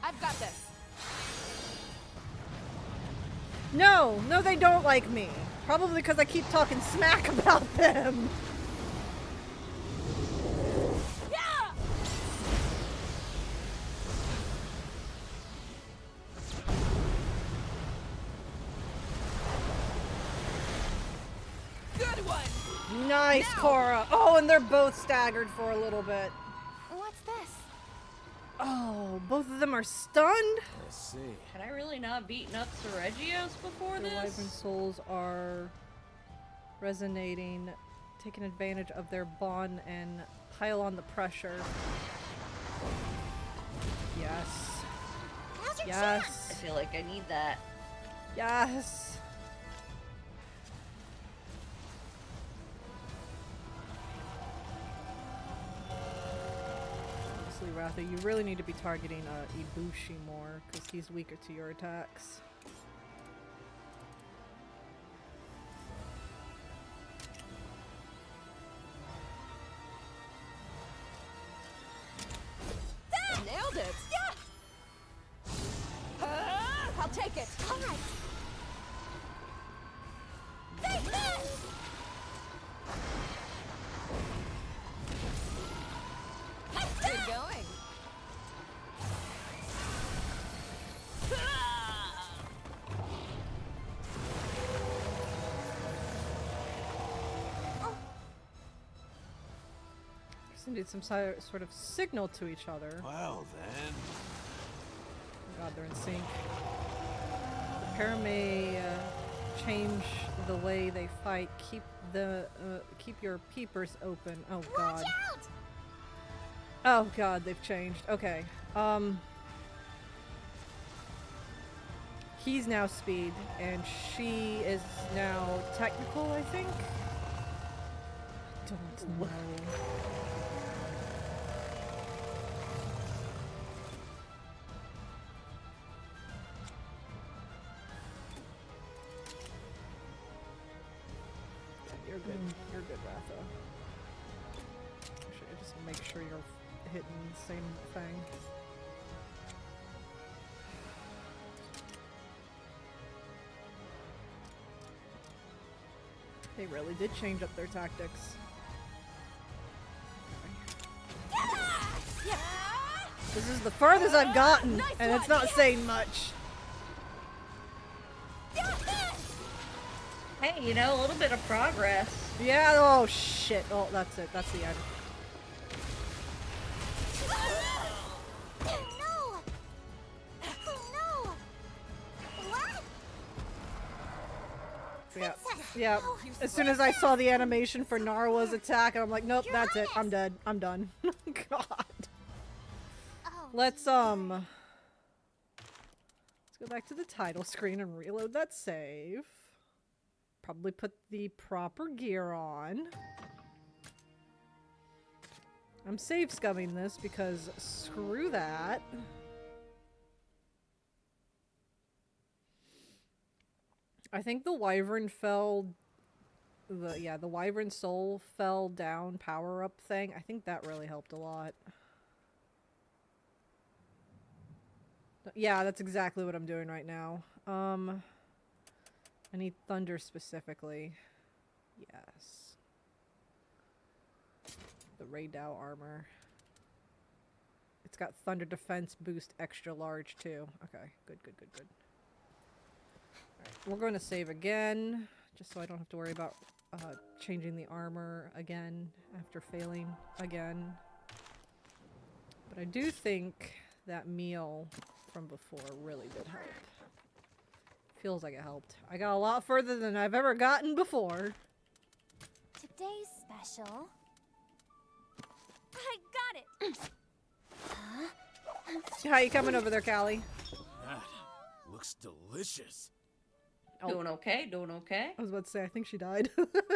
I've got this. No, no, they don't like me. Probably because I keep talking smack about them. Yeah! Good one. Nice, Cora. Oh, and they're both staggered for a little bit. What's this? Oh, both of them are stunned. I see. Can I really not beat Nuts or Regios before The Wyvern this? souls are resonating, taking advantage of their bond and pile on the pressure. Yes. Now's your I Yes. feel like I need that. Yes. Honestly, Ratha, you really need to be targeting Ibushi more, because he's weaker to your attacks. Nailed it. Yeah. I'll take it. All right. Take this! Good going. Just need some sort of signal to each other. Well then. Oh God, they're in sync. The pair may change the way they fight. Keep your peepers open. Oh God. Watch out! Oh God, they've changed. Okay. He's now speed, and she is now technical, I think. Don't know. You're good. You're good, Ratha. Actually, just make sure you're hitting the same thing. They really did change up their tactics. This is the farthest I've gotten, Nice and it's one. not saying much. Hey, you know, a little bit of progress. Yeah, oh shit. Oh, that's it. That's the end. No! Oh no! What? Yeah. Princess. Yeah. Oh, As soon as I saw the animation for Narwa's attack, and I'm like, nope, Your that's it. I'm Highness. dead. I'm done. God. Oh, Let's go back to the title screen and reload that save. Probably put the proper gear on. I'm save scumming this because screw that. I think the Wyvern fell. The Wyvern Soul fell down power up thing. I think that really helped a lot. Yeah, that's exactly what I'm doing right now. I need Thunder specifically. Yes. The Raydao armor. It's got Thunder Defense boost extra large too. Okay, good. Alright, we're going to save again, just so I don't have to worry about changing the armor again after failing again. But I do think that meal from before really did help. Feels like it helped. I got a lot further than I've ever gotten before. Today's special. I got it. How you coming over there, Callie? That looks delicious. Oh. Doing okay, doing okay. I was about to say, I think she died.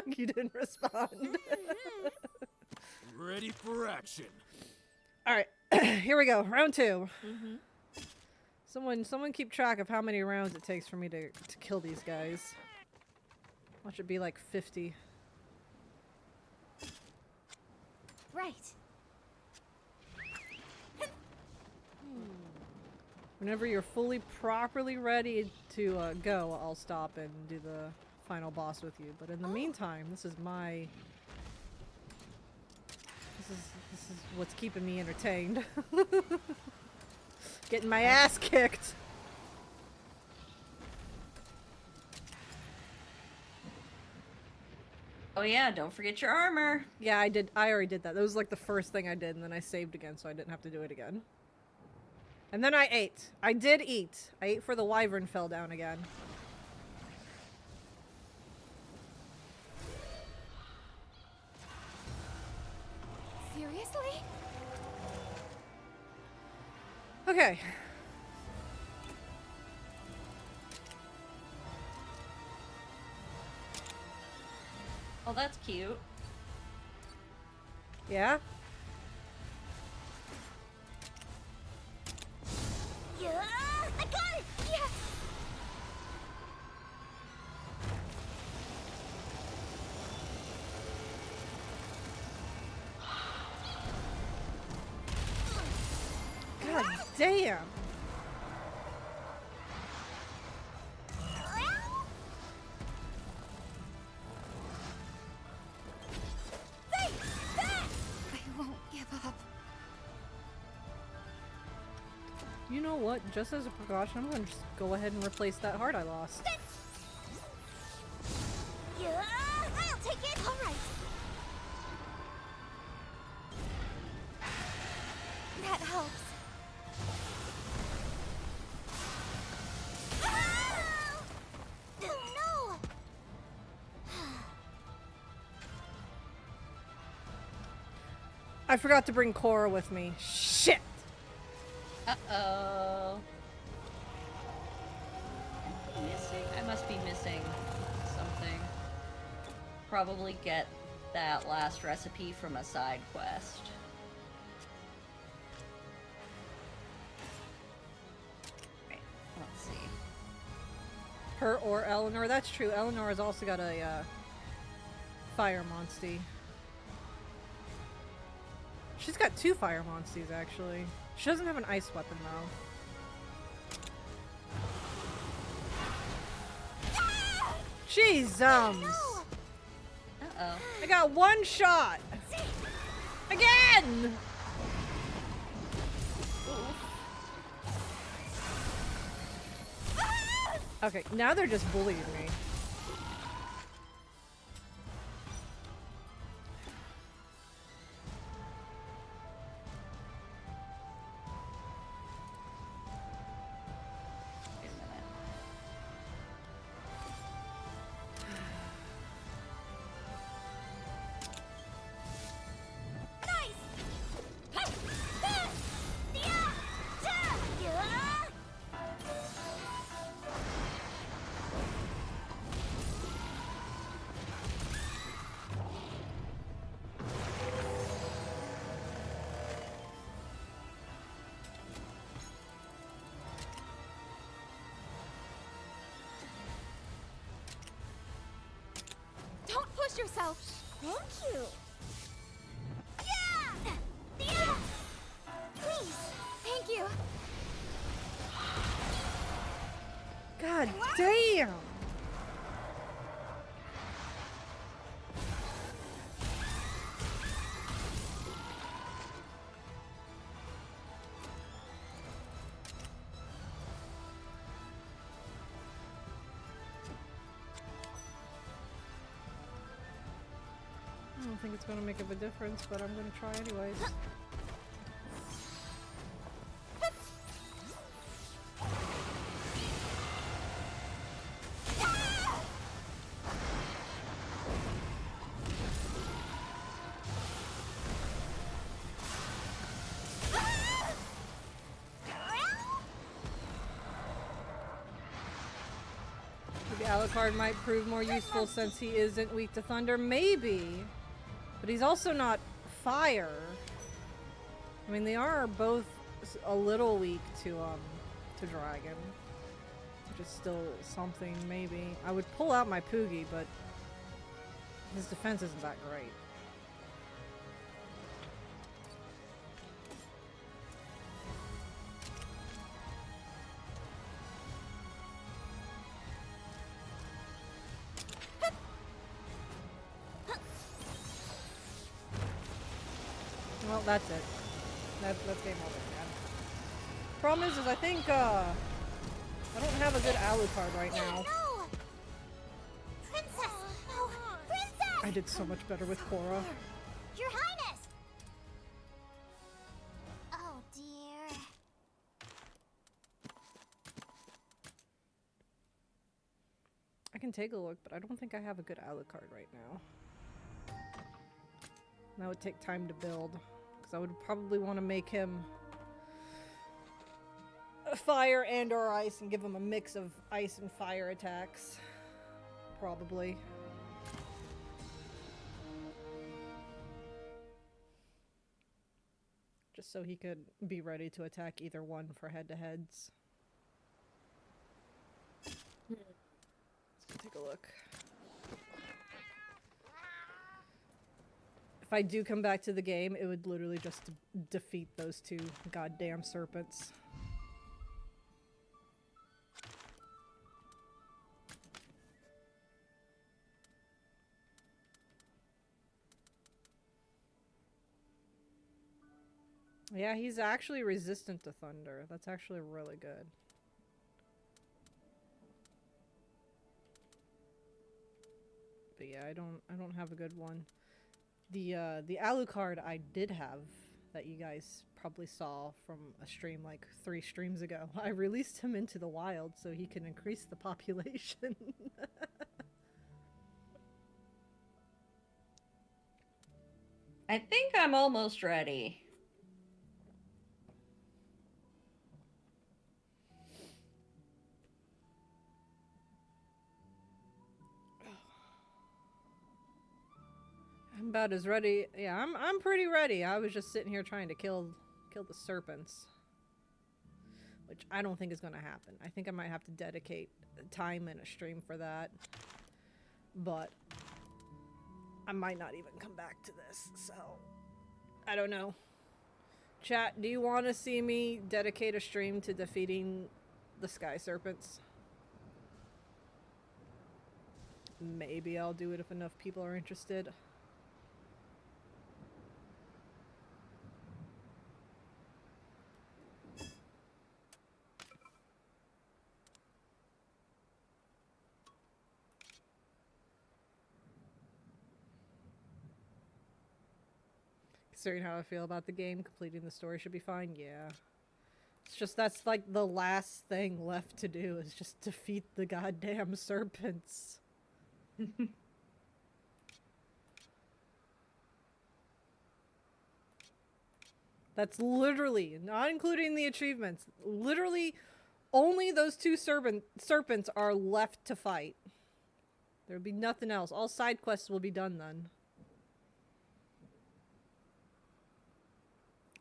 You didn't respond. Ready for action. All right, here we go. Round 2. Someone keep track of how many rounds it takes for me to kill these guys. Watch it be like 50. Right. Whenever you're fully properly ready to go, I'll stop and do the final boss with you. But in the meantime, this is what's keeping me entertained. Getting my ass kicked. Oh yeah, don't forget your armor. Yeah, I did. I already did that. That was like the first thing I did, and then I saved again, so I didn't have to do it again. And then I ate. I did eat. I ate for the wyvern fell down again. Seriously? Okay. Oh, that's cute. Yeah? Yeah, I got it! Yes! God damn. I won't give up. You know what? Just as a precaution, I'm gonna just go ahead and replace that heart I lost. Yeah, I'll take it. All right. That helps. Ah! Oh, no! I forgot to bring Cora with me. Shit! Uh-oh. Missing? I must be missing something. Probably get that last recipe from a side quest. Right, let's see. Her or Eleanor. That's true. Eleanor has also got a fire monstie. She's got 2 fire monsties, actually. She doesn't have an ice weapon, though. Jeez, Uh-oh. I got 1 shot! Again! Okay, now they're just bullying me. Wait a minute. Don't push yourself. Thank you. Yeah! Yeah! Please. Thank you. God damn! I don't think it's gonna make a difference, but I'm gonna try anyways. Maybe Alucard might prove more useful since he isn't weak to thunder. Maybe. But he's also not fire. I mean, they are both a little weak to dragon. Which is still something, maybe. I would pull out my Poogie, but his defense isn't that great. Well, that's it. That's game over, man. Problem is I think, I don't have a good Alucard right now. No! Princess! Oh, Princess! I did so much better with Korra. Your Highness! Oh, dear. I can take a look, but I don't think I have a good Alucard right now. That would take time to build. Because I would probably want to make him a fire and or ice and give him a mix of ice and fire attacks. Probably. Just so he could be ready to attack either one for head-to-heads. Let's go take a look. If I do come back to the game, it would literally just defeat those two goddamn serpents. Yeah, he's actually resistant to thunder. That's actually really good. But yeah, I don't have a good one. The Alucard I did have that you guys probably saw from a stream like 3 streams ago. I released him into the wild so he can increase the population. I think I'm almost ready. I'm about as ready. Yeah, I'm pretty ready. I was just sitting here trying to kill the serpents, which I don't think is going to happen. I think I might have to dedicate time in a stream for that. But I might not even come back to this. So I don't know. Chat, do you want to see me dedicate a stream to defeating the sky serpents? Maybe I'll do it if enough people are interested. Considering how I feel about the game, completing the story should be fine. Yeah. It's just that's like the last thing left to do is just defeat the goddamn serpents. That's literally, not including the achievements, literally only those 2 serpents are left to fight. There'll be nothing else. All side quests will be done then.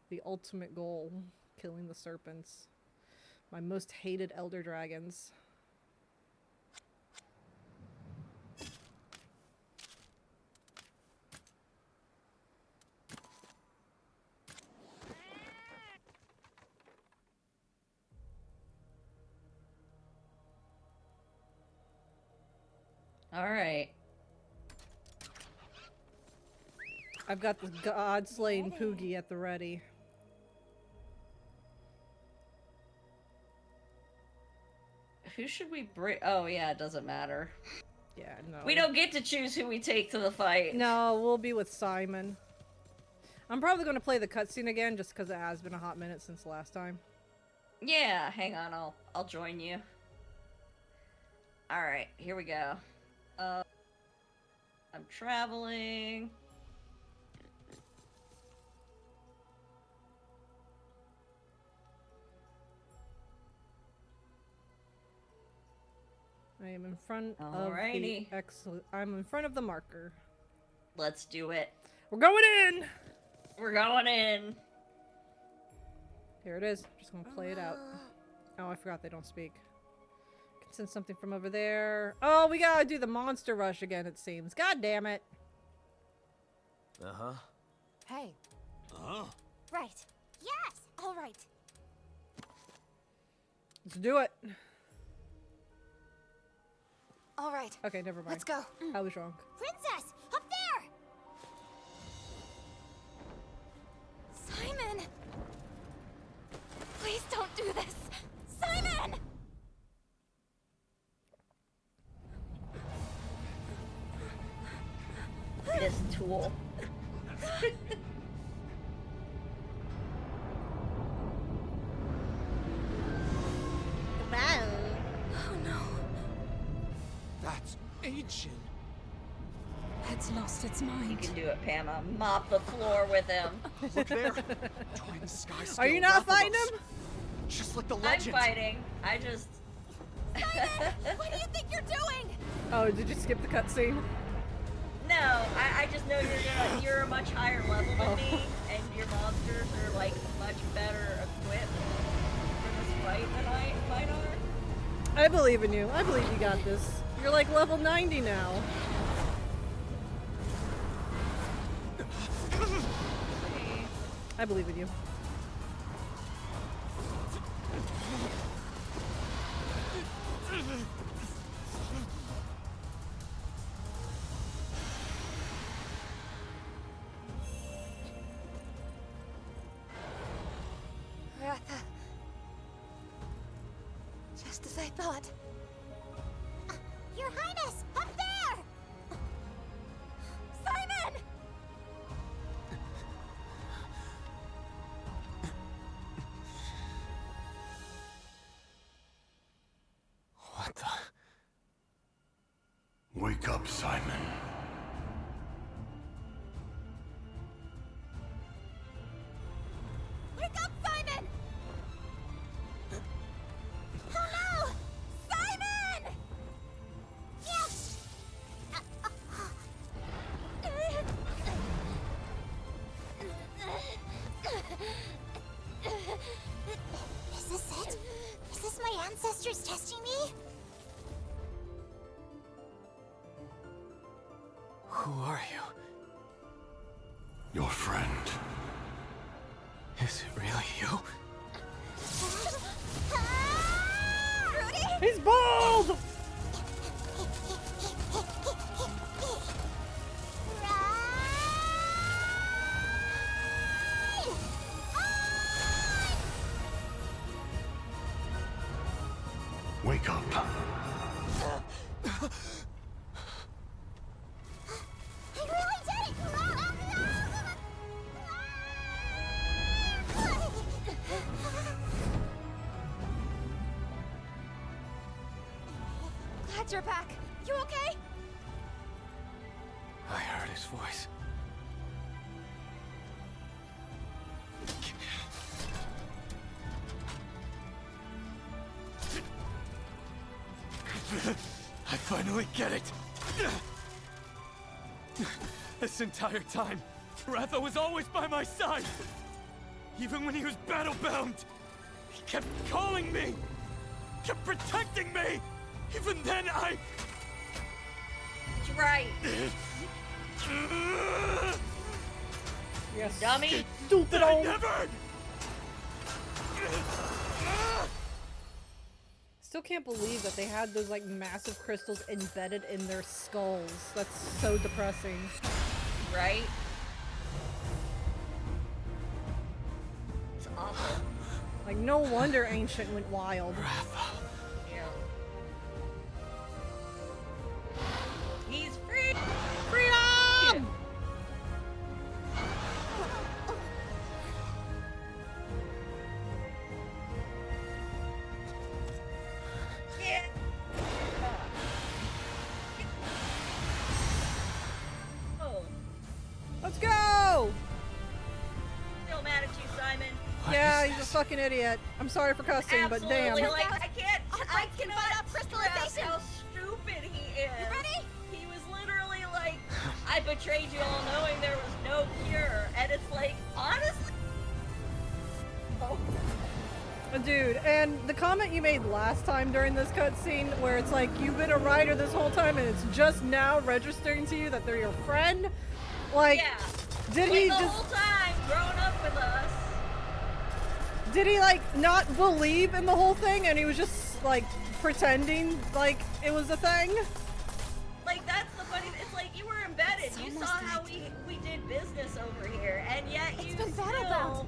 The ultimate goal, killing the serpents. My most hated elder dragons. All right. I've got the god-slaying Poogie at the ready. Who should we bring? Oh, yeah, it doesn't matter. Yeah, no. We don't get to choose who we take to the fight. No, we'll be with Simon. I'm probably going to play the cutscene again just because it has been a hot minute since the last time. Yeah, hang on, I'll join you. All right, here we go. I'm traveling. I am in front Alrighty. of the excellent. I'm in front of the marker. Let's do it. We're going in. We're going in. Here it is. Just gonna play it out. Oh, I forgot they don't speak. Can send something from over there. Oh, we gotta do the monster rush again. It seems. God damn it. Uh-huh. Hey, Uh-huh. Right. Yes. All right. Let's do it. All right. Okay, never mind. Let's go. I was wrong. Princess, up there. Simon. Please don't do this. Simon. This tool. Oh no. That's ancient. it's lost its You mind. can do it, Pamela. Mop the floor with him. Look there. Trying to sky Are you not fighting him? Just like the I'm legend. fighting. I just. What do you think you're doing? Oh, did you skip the cutscene? No, I just know you're a much higher level than me, and your monsters are like much better equipped for this fight than mine are. I believe in you. I believe you got this. You're like level 90 now. I believe in you. Ratha. Just as I thought. Your Highness, up there! Simon! What the? Wake up, Simon. Wake up, Simon! Oh no! Simon! Yes! Is this it? Is this my ancestors testing me? Who are you? Your friend. Is it really you? Rudy? He's bald! Wake up. I really did it! Glad you're back. You okay? I heard his voice. I finally get it! This entire time, Ratha was always by my side! Even when he was battle-bound! He kept calling me! Kept protecting me! Even then, I... That's right. Yes. Dummy. Stupid I old. never... Still can't believe that they had those like massive crystals embedded in their skulls. That's so depressing. Right? It's awful. Like no wonder Ancient went wild. Ratha. Yeah. He's free! Freedom! Yeah. Oh, Let's go! still mad at you, Simon. What Yeah, is he's a this? fucking idiot. I'm sorry for cussing, but damn. Absolutely, like, I can't. I can fight off crystallization. How is, he was literally like, I betrayed you all knowing there was no cure. And it's like, honestly? Oh. Dude, and the comment you made last time during this cutscene, where it's like, you've been a writer this whole time and it's just now registering to you that they're your friend? Like, yeah. did like he the just... whole time growing up with us. Did he, like, not believe in the whole thing and he was just, like, pretending like it was a thing? Like, that's the funny, it's like you were embedded. You saw how we did business over here, and yet you still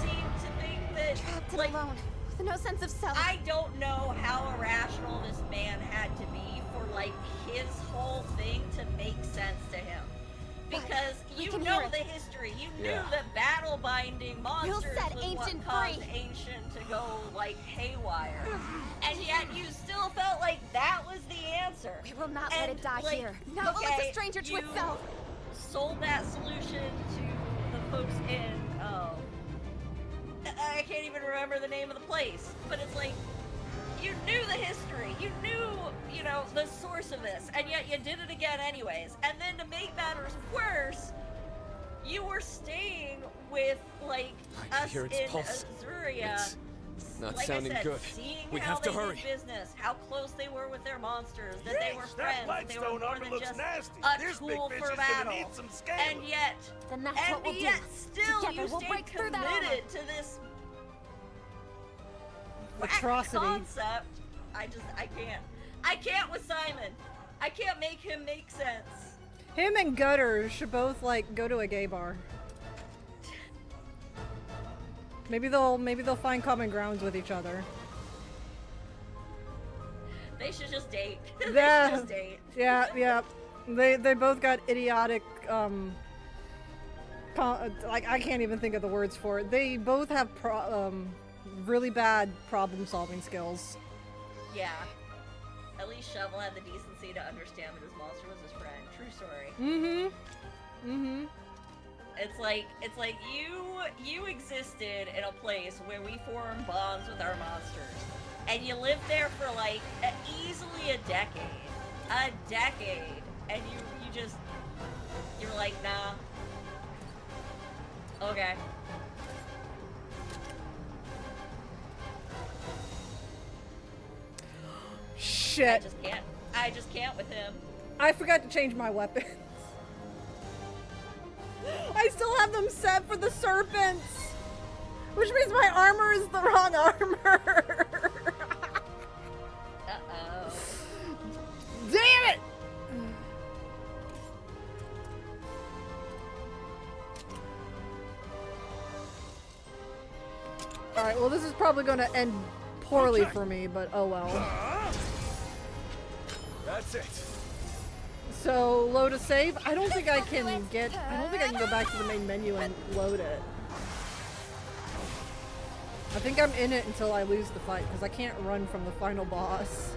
seem to think that, Trapped and like, alone, with no sense of self. I don't know how irrational this man had to be for, like, his whole thing to make sense to him. Because you know the history. You knew that battle binding monsters was what caused Ancient to go, like, haywire. And yet you still felt like that was the answer. We will not let it die here. Not will let the stranger to itself. Sold that solution to the folks in, I can't even remember the name of the place. But it's like, you knew the history. You knew, you know, the source of this. And yet you did it again anyways. And then to make matters worse, you were staying with, like, us in Azuria. It's not like sounding I said, good. Seeing We how have to they hurry. did business, how close they were with their monsters, that they were That friends, that they were Lightstone more armor than looks just nasty. a This big tool fish for is gonna battle. need some scaling. And yet, Then that's what we'll do. still Together, you we'll stayed break through that committed to this atrocity concept. I can't with Simon. I can't make him make sense. Him and Gutter should both, like, go to a gay bar. Maybe they'll find common grounds with each other. They should just date. They Yeah. should just date. Yeah. They both got idiotic, like, I can't even think of the words for it. They both have really bad problem-solving skills. Yeah. At least Shovel had the decency to understand that his monster was his friend. True story. It's like you existed in a place where we formed bonds with our monsters, and you lived there for like easily a decade, and you're like, nah, okay. Shit. I just can't with him. I forgot to change my weapons. I still have them set for the serpents, which means my armor is the wrong armor. Uh-oh. Damn it! Alright, well this is probably going to end poorly for me, but oh well. That's it. So, load a save? I don't think I can go back to the main menu and load it. I think I'm in it until I lose the fight, because I can't run from the final boss.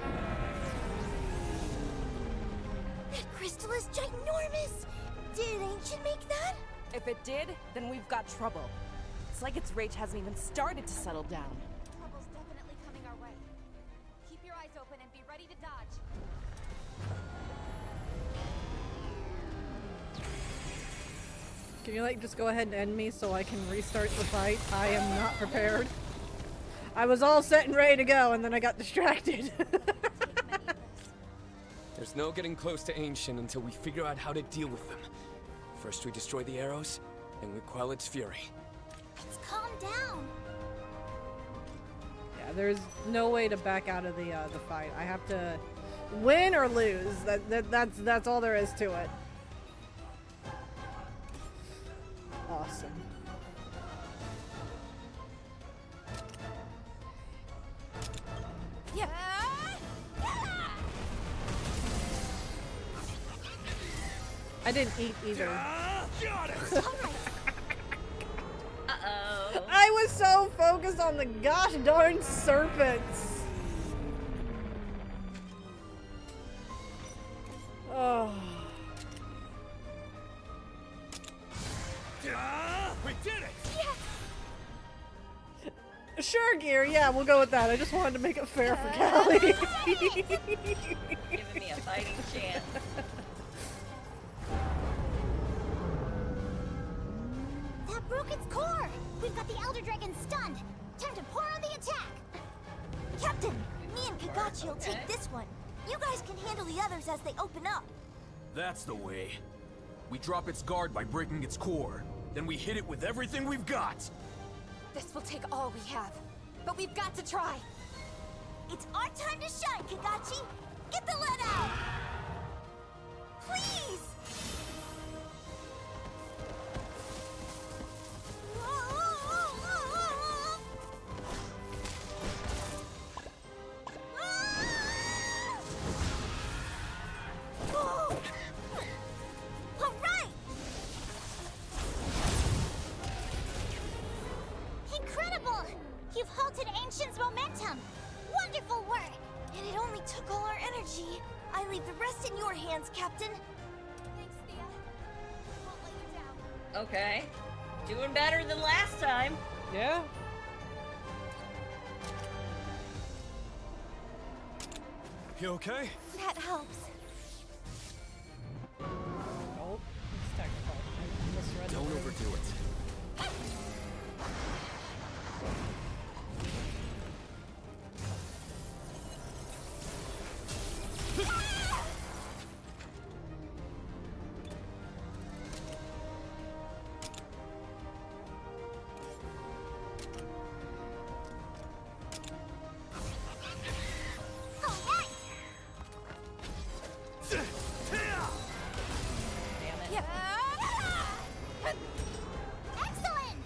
That crystal is ginormous! Did Ancient make that? If it did, then we've got trouble. It's like its rage hasn't even started to settle down. Trouble's definitely coming our way. Keep your eyes open and be ready to dodge. Can you, like, just go ahead and end me so I can restart the fight? I am not prepared. I was all set and ready to go, and then I got distracted. There's no getting close to Ancient until we figure out how to deal with them. First we destroy the arrows, then we quell its fury. Let's calm down. Yeah, there's no way to back out of the fight. I have to win or lose. That's all there is to it. Awesome. Yeah. I didn't eat either. Got it! Uh-oh. I was so focused on the gosh darn serpents. Oh. We did it! Sure, here. Yeah, we'll go with that. I just wanted to make it fair for Callie. Giving me a fighting chance. That broke its core! We've got the Elder Dragon stunned! Time to pour on the attack! Captain, me and Kagachi will take this one. You guys can handle the others as they open up. That's the way. We drop its guard by breaking its core. Then we hit it with everything we've got. This will take all we have, but we've got to try. It's our time to shine, Kagachi! Get the lead out! Please! All right! Incredible! You've halted Ancient's momentum! Wonderful work! And it only took all our energy. I leave the rest in your hands, Captain. Thanks, Thea. Won't let you down. Okay. Doing better than last time. Yeah. You okay? That helps. Oh, it's technical. I misread Don't the word. overdo it. All right! Damn it. Yeah. Excellent!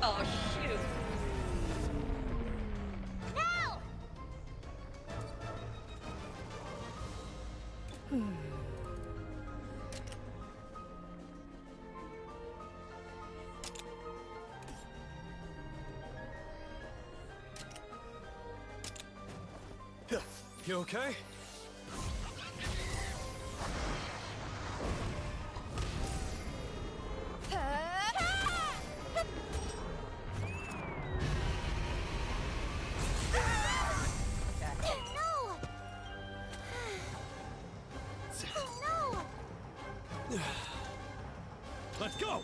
Oh, shoot. Now! You okay? No! Oh no! Let's go!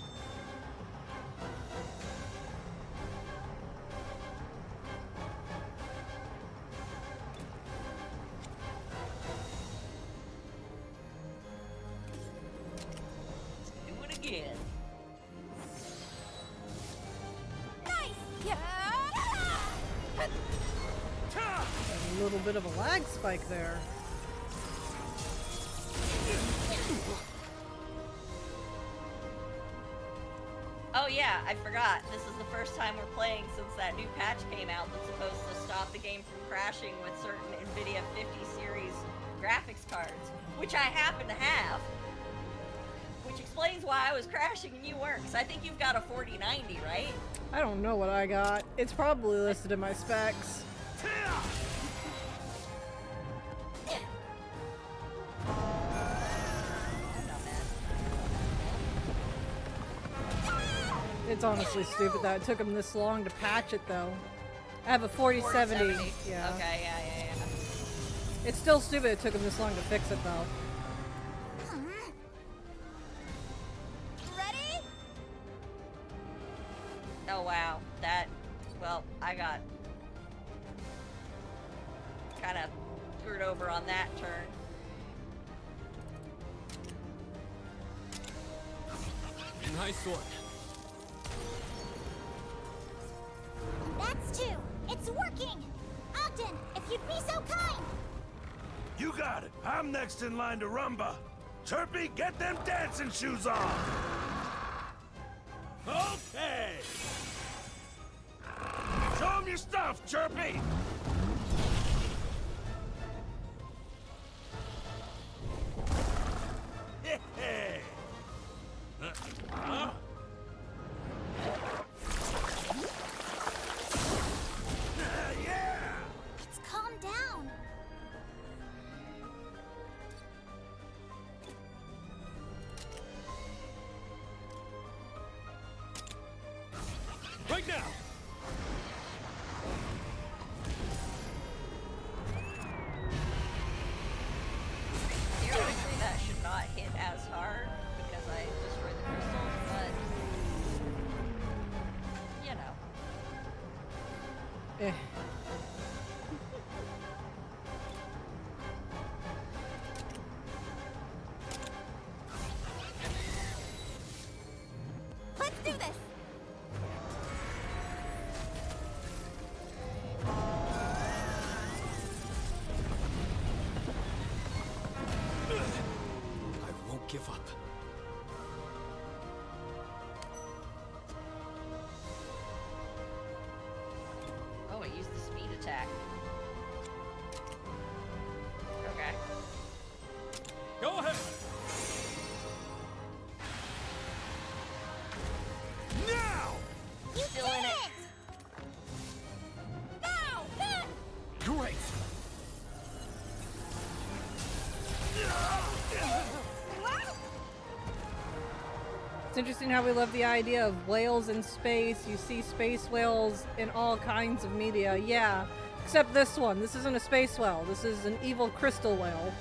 Do it again. Nice! Yeah. A little bit of a lag spike there. Oh yeah, I forgot. This is the first time we're playing since that new patch came out that's supposed to stop the game from crashing with certain NVIDIA 50 series graphics cards, which I happen to have. Which explains why I was crashing and you weren't, because I think you've got a 4090, right? I don't know what I got. It's probably listed in my specs. It's honestly stupid that it took them this long to patch it, though. I have a 4070. 4070. Yeah. Okay, yeah. It's still stupid it took them this long to fix it, though. Ready? Oh wow, that, well, I got kind of screwed over on that turn. Nice one. That's two! It's working! Ogden, if you'd be so kind! You got it. I'm next in line to rumba. Chirpy, get them dancing shoes on. Okay. Show 'em your stuff, Chirpy. Hey. Huh? Yeah. It's calmed down. Now! Theoretically, that should not hit as hard because I destroyed the crystals, but you know. Eh. Let's do this! I won't give up. Oh, it used the speed attack. Okay. Go ahead! Now! You Still did in it. Now! Great! It's interesting how we love the idea of whales in space. You see space whales in all kinds of media. Yeah, except this one. This isn't a space whale. This is an evil crystal whale.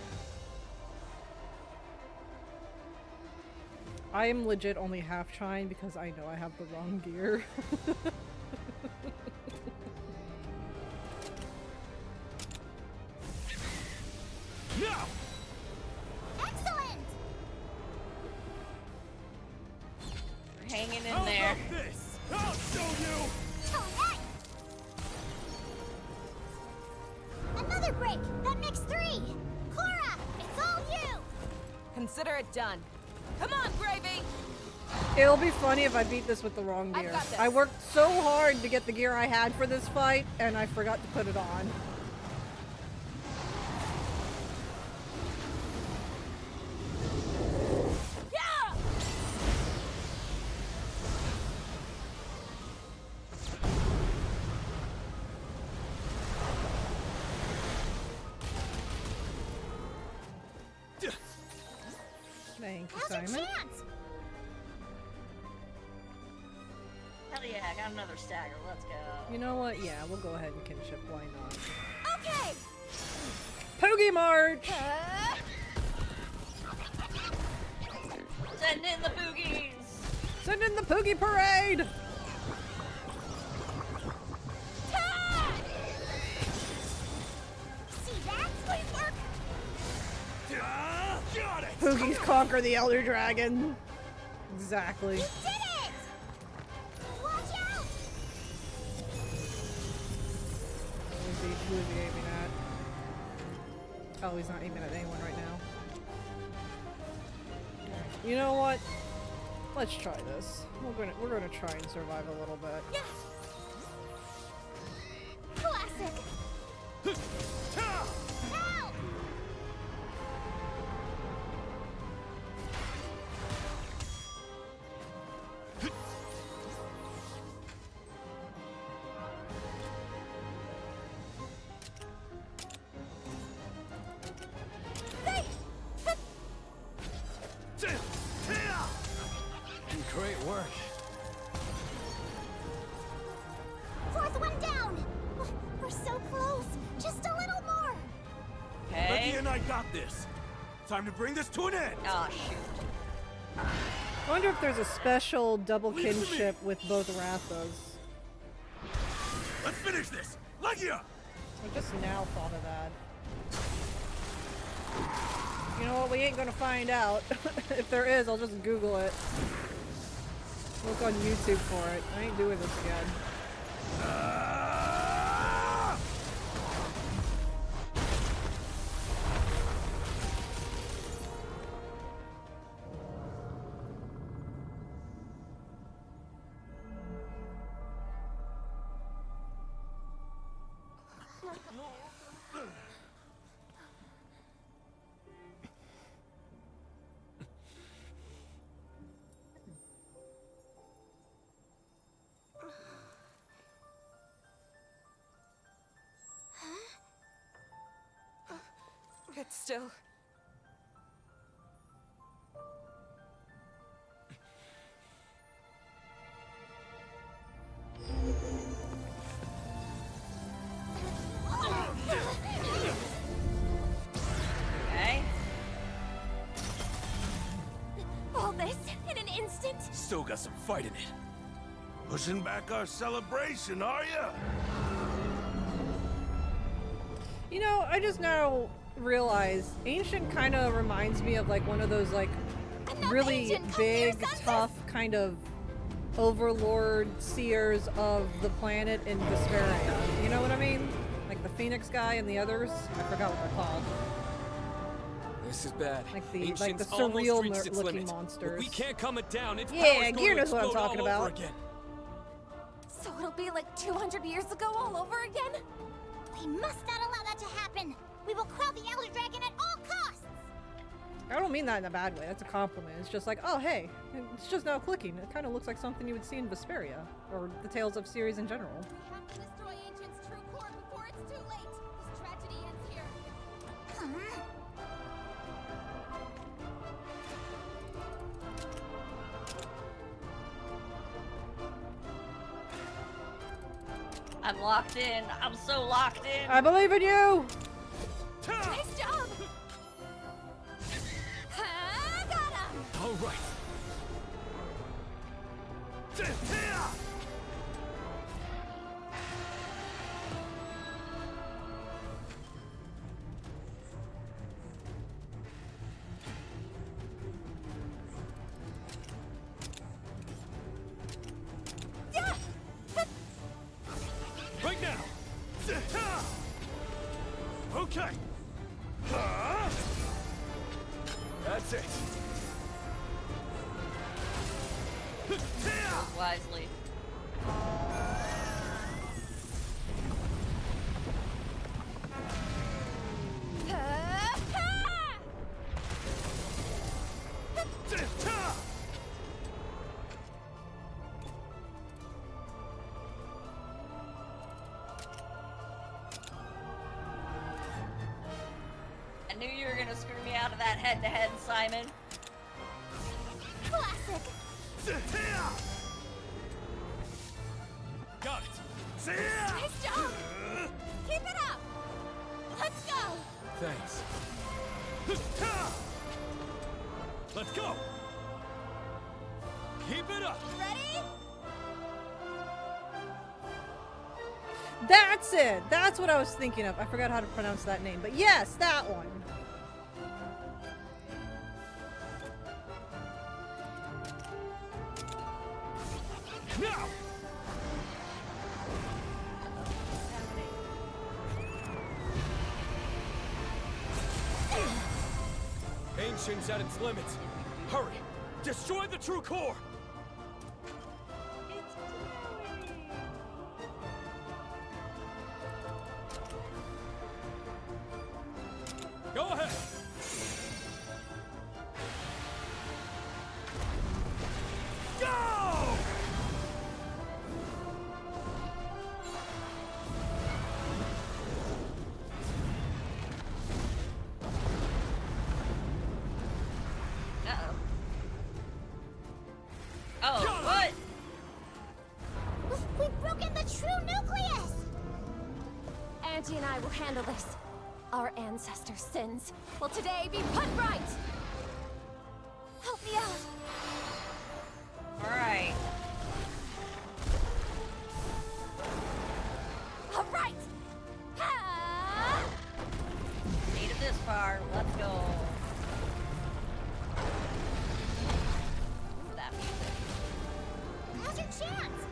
I am legit only half trying because I know I have the wrong gear. Now! Excellent! We're hanging in How there. about this? I'll show you! Alright! Another break! That makes 3! Cora, it's all you! Consider it done. Come on, Gravy! It'll be funny if I beat this with the wrong I've gear. got this. I worked so hard to get the gear I had for this fight, and I forgot to put it on. Yeah! Thank you, Now's your Simon. chance! Hell yeah, I got another stagger. Let's go. You know what? Yeah, we'll go ahead and kinship. Why not? Okay! Poogie March! Send in the boogies! Send in the Poogie Parade! See that? Please work! Got it! Poogies conquer the Elder Dragon. Exactly. You did it! Watch out! Who is he aiming at? Oh, he's not aiming at anyone right now. You know what? Let's try this. We're gonna try and survive a little bit. Yes! Classic! Now! Great work. 4th one down! We're so close! Just a little more! Lucky Okay. and I got this. Time to bring this to an end. Oh, shoot. I wonder if there's a special double kinship with both Rathas. Let's finish this. Lucky! I just now thought of that. You know what? We ain't gonna find out. If there is, I'll just Google it. Look on YouTube for it. I ain't doing this again. It's still... instant? Still got some fight in it. Pushing back our celebration, are ya? You know, I just now realized Ancient kind of reminds me of like one of those like really big, tough kind of overlord seers of the planet in Vesperia. You know what I mean? Like the Phoenix guy and the others. I forgot what they're called. This is bad. Like the Ancient's surreal almost reached its looking limit. monsters. But we can't calm it down. Its Yeah, power's Gear going knows to what I'm explode talking all over about. again. So it'll be like 200 years ago all over again? We must not allow that to happen. We will quell the Elder Dragon at all costs. I don't mean that in a bad way. That's a compliment. It's just like, oh hey, it's just now clicking. It kind of looks like something you would see in Vesperia, or the Tales of series in general. We have to destroy Ancient's true core before it's too late. This tragedy ends here. I'm locked in. I'm so locked in. I believe in you! Nice job! Got him! All right. Right now. Okay. That's it. Choose wisely. I knew you were gonna screw me out of that head-to-head, Simon. Classic! Got it. Nice job! Keep it up! Let's go! Thanks. Let's go. Keep it up. Ready? That's it! That's what I was thinking of. I forgot how to pronounce that name, but yes, that one. Now. Ancient's at its limits. Hurry! Destroy the true core! It's Chloe. Go ahead! Go! Uh-oh. Oh, what? We've broken the true nucleus! Auntie and I will handle this. Our ancestors' sins will today be put right! Help me out! Alright. All right! Ah! Made it this far. Let's go. Ooh, that music. Now's your chance!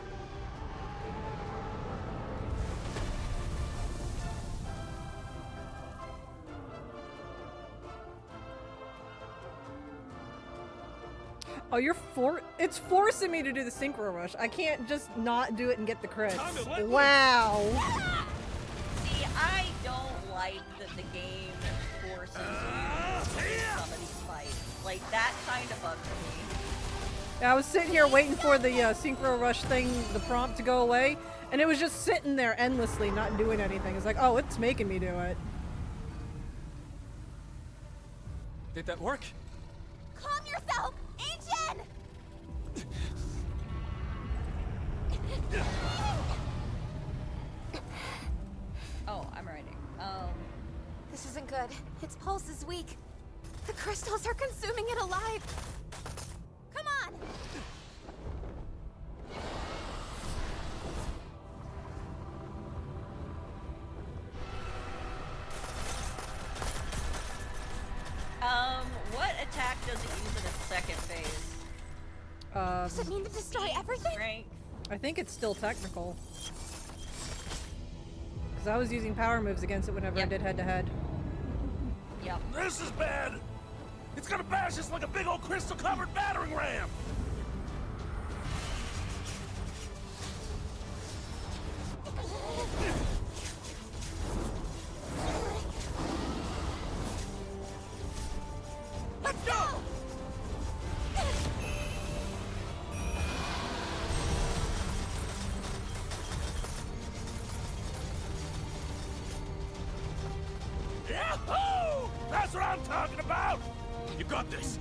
Oh, it's forcing me to do the synchro rush. I can't just not do it and get the Time to crits. let Wow. See, I don't like that the game forces you to do some of these fights. Like, that kind of bugs me. I was sitting here waiting for the synchro rush thing, the prompt to go away, and it was just sitting there endlessly, not doing anything. It's like, oh, it's making me do it. Did that work? Calm yourself! Ancient! Oh, I'm writing. This isn't good. Its pulse is weak. The crystals are consuming it alive. Come on! Does it mean to destroy everything? Strength. I think it's still technical. Because I was using power moves against it whenever I did head-to-head. Yep. This is bad! It's gonna bash us like a big old crystal-covered battering ram! Let's go! Yahoo! That's what I'm talking about! You got this!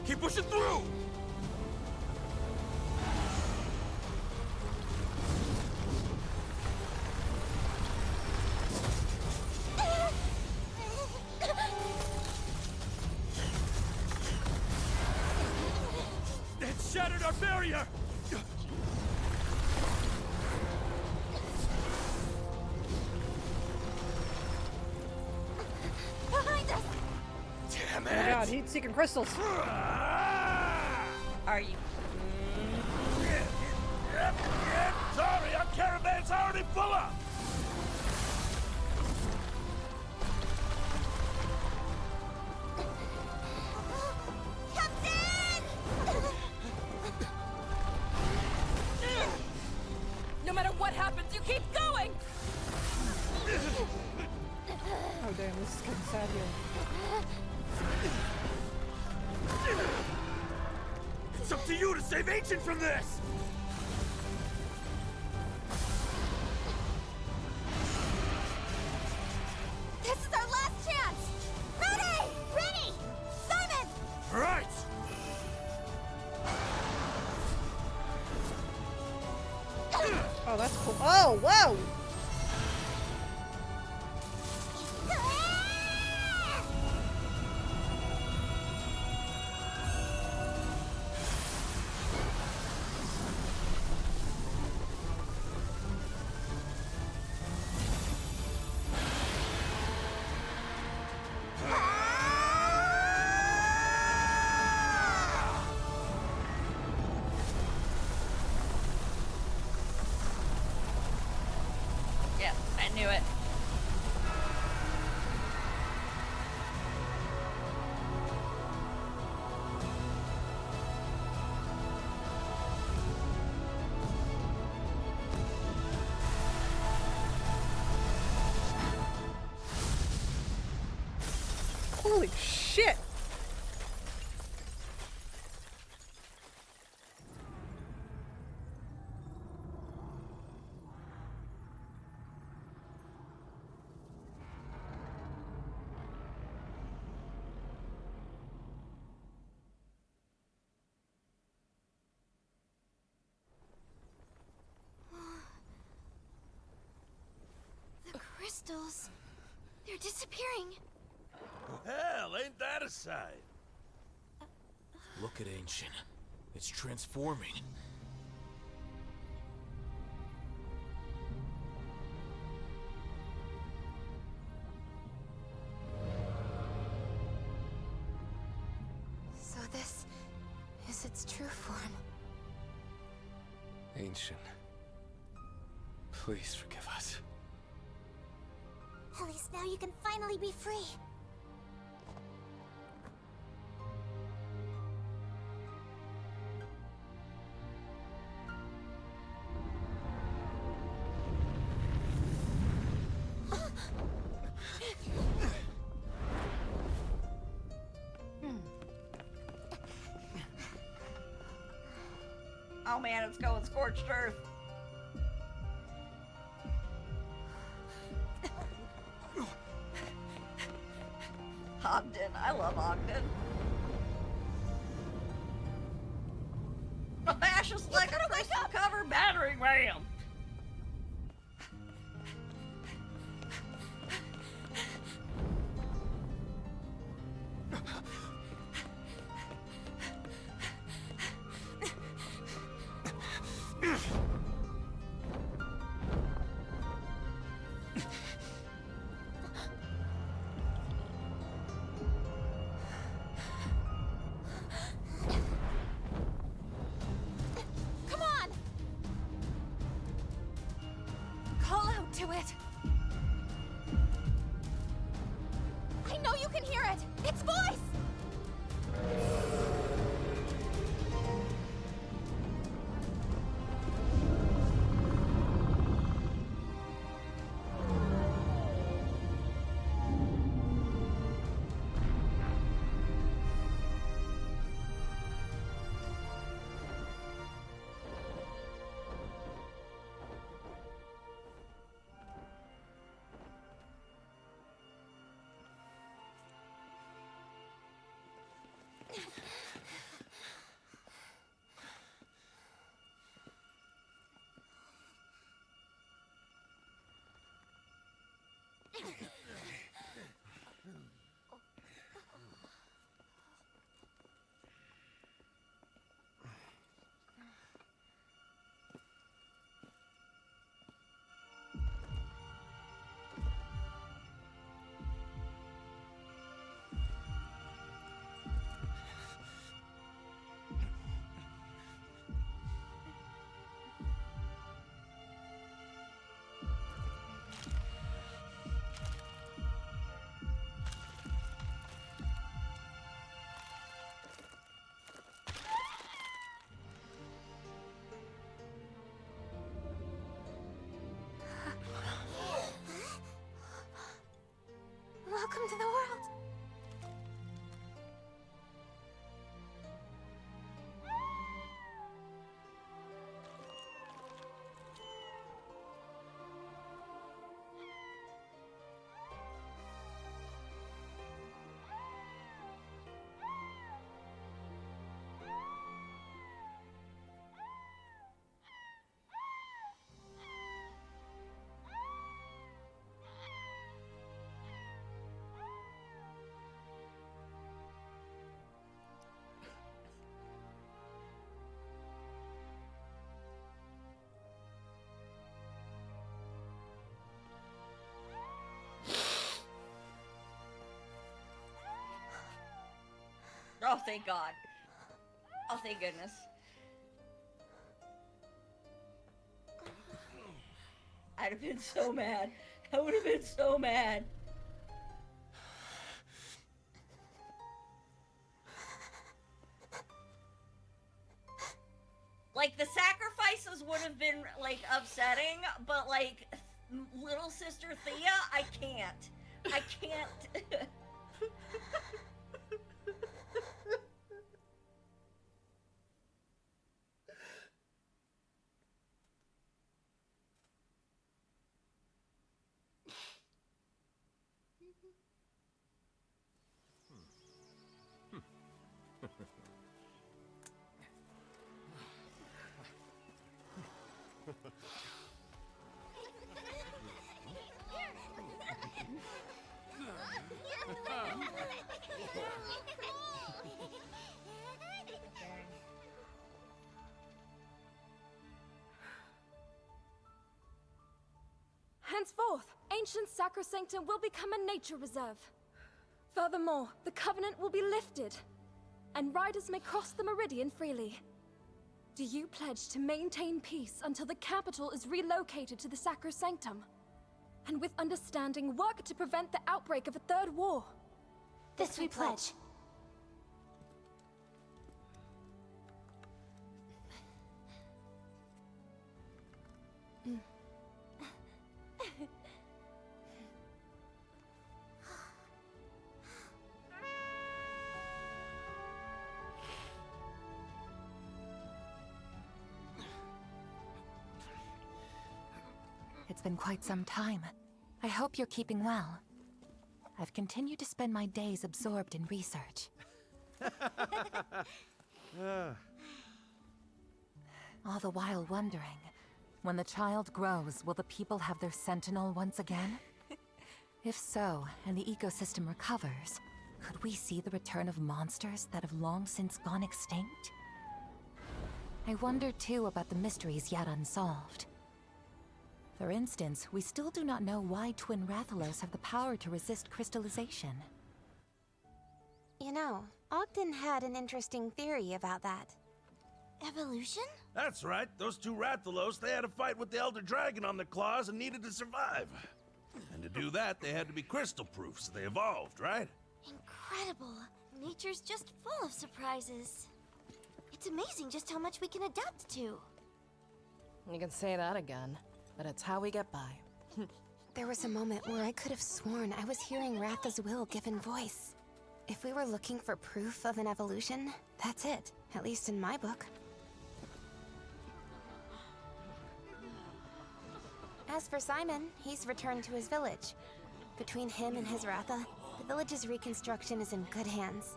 Keep pushing through! It shattered our barrier! Behind us! Damn Oh my god, heat-seeking crystals! Are you? Yep, sorry, our caravan's already full up! Captain! No matter what happens, you keep going! Oh damn, this is getting sad here. It's up to you to save Ancient from this! This is our last chance! Ready! Ready! Simon! Right! Oh, that's cool. Oh, whoa! Yeah, I knew it. Holy shit! The crystals. They're disappearing. Hell, ain't that a sight? Look at Ancient. It's transforming. So this is its true form. Ancient. Please forgive us. At least now you can finally be free. Oh man, it's going scorched earth. Ogden, I love Ogden. Bash us like a crystal covered battering ram. to it. I know you can hear it! Its voice! Welcome to the world. Oh, thank God. Oh, thank goodness. I'd have been so mad. I would have been so mad. Like, the sacrifices would have been, like, upsetting, but, like, little sister Thea, I can't. I can't. Henceforth, ancient Sacrosanctum will become a nature reserve. Furthermore, the Covenant will be lifted, and riders may cross the Meridian freely. Do you pledge to maintain peace until the capital is relocated to the Sacrosanctum? And with understanding, work to prevent the outbreak of a third war? This we pledge. It's been quite some time. I hope you're keeping well. I've continued to spend my days absorbed in research. All the while wondering, when the child grows, will the people have their sentinel once again? If so, and the ecosystem recovers, could we see the return of monsters that have long since gone extinct? I wonder too about the mysteries yet unsolved. For instance, we still do not know why twin Rathalos have the power to resist crystallization. You know, Ogden had an interesting theory about that. Evolution? That's right. Those two Rathalos, they had a fight with the Elder Dragon on their claws and needed to survive. And to do that, they had to be crystal-proof, so they evolved, right? Incredible. Nature's just full of surprises. It's amazing just how much we can adapt to. You can say that again, but it's how we get by. There was a moment where I could have sworn I was hearing Ratha's will given voice. If we were looking for proof of an evolution, that's it, at least in my book. As for Simon, he's returned to his village. Between him and his Ratha, the village's reconstruction is in good hands.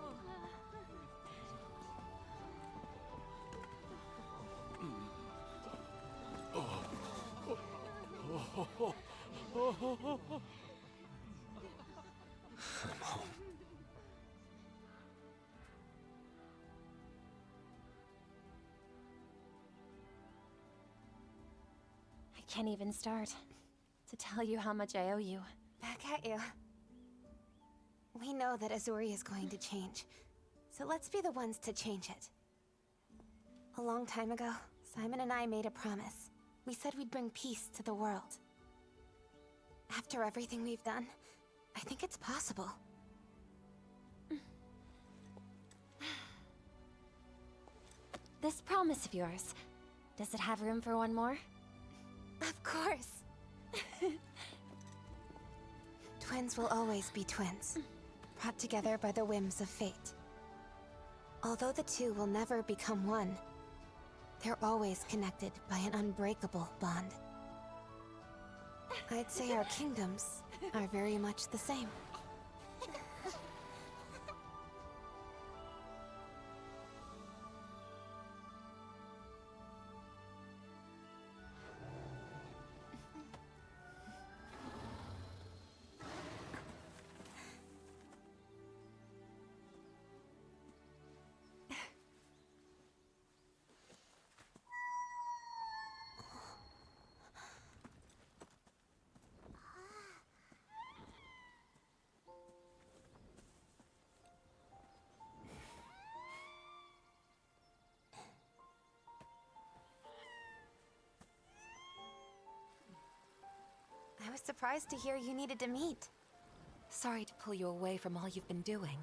I can't even start to tell you how much I owe you. Back at you. We know that Azuri is going to change, so let's be the ones to change it. A long time ago, Simon and I made a promise. We said we'd bring peace to the world. After everything we've done, I think it's possible. This promise of yours, does it have room for one more? Of course. Twins will always be twins, brought together by the whims of fate. Although the two will never become one, they're always connected by an unbreakable bond. I'd say our kingdoms are very much the same. I was surprised to hear you needed to meet. Sorry to pull you away from all you've been doing.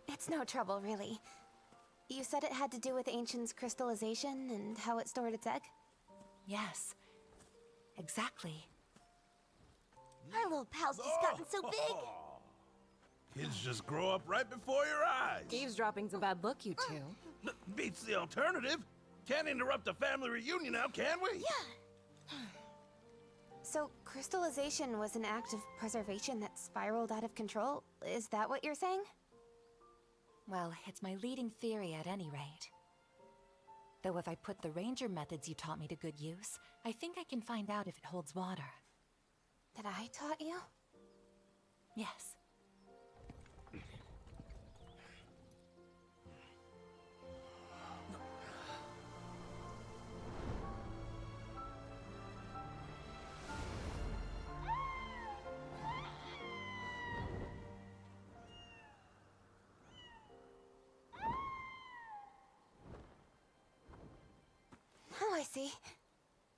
It's no trouble, really. You said it had to do with Ancient's crystallization and how it stored its egg? Yes, exactly. Our little pal's just gotten so big. Kids just grow up right before your eyes. Eavesdropping's a bad look, you two. Beats the alternative. Can't interrupt a family reunion now, can we? Yeah. So, crystallization was an act of preservation that spiraled out of control? Is that what you're saying? Well, it's my leading theory at any rate. Though if I put the ranger methods you taught me to good use, I think I can find out if it holds water. That I taught you? Yes. Oh, I see.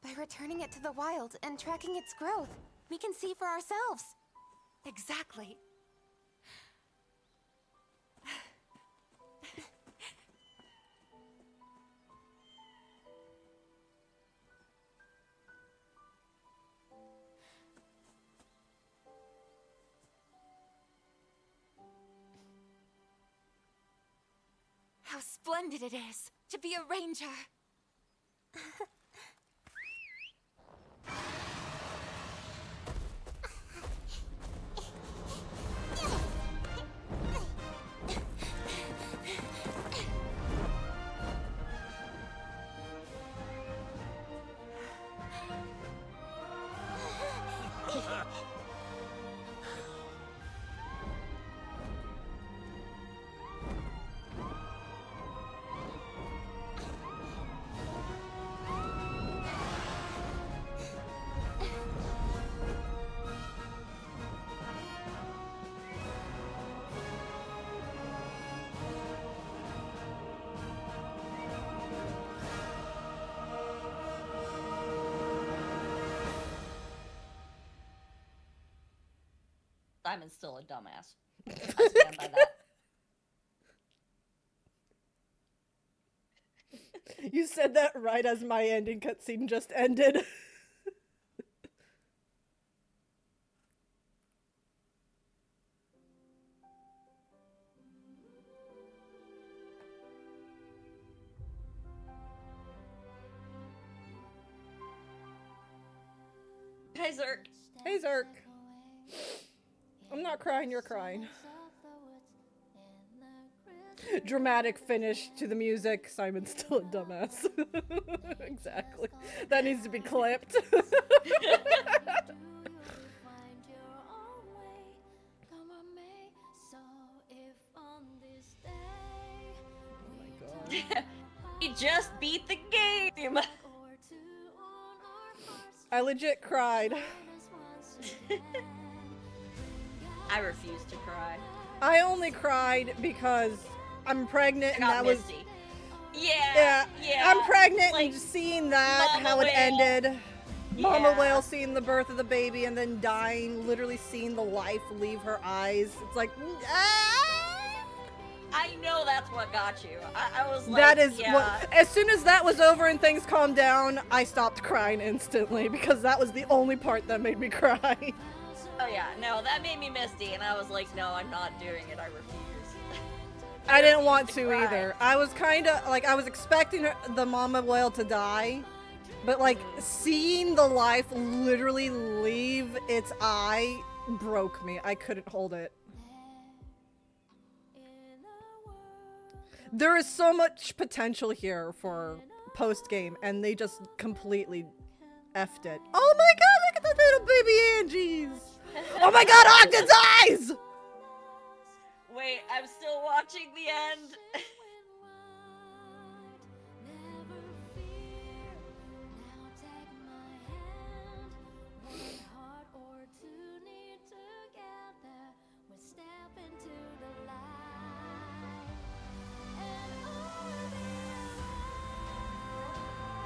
By returning it to the wild and tracking its growth, we can see for ourselves. Exactly. How splendid it is to be a ranger! Simon's still a dumbass. I stand by that. You said that right as my ending cutscene just ended. Hi, Zerk. Hey, Zerk. I'm not crying, you're crying. Dramatic finish to the music. Simon's still a dumbass. Exactly. That needs to be clipped. Oh my god. He just beat the game! I legit cried. I refuse to cry. I only cried because I'm pregnant and that was... Yeah. I'm pregnant like, and seeing that, Mama how it Whale. ended. Mama Yeah. Whale seeing the birth of the baby and then dying, literally seeing the life leave her eyes. It's like, I know that's what got you. I was like, that is yeah. what. As soon as that was over and things calmed down, I stopped crying instantly because that was the only part that made me cry. Oh yeah, no, that made me misty, and I was like, no, I'm not doing it. I refuse. I didn't want to cry. either. I was kind of like, I was expecting the mama whale to die, but like seeing the life literally leave its eye broke me. I couldn't hold it. There is so much potential here for post-game, and they just completely effed it. Oh my god, look at the little baby Angies! Oh my god, Ogden's eyes! Wait, I'm still watching the end.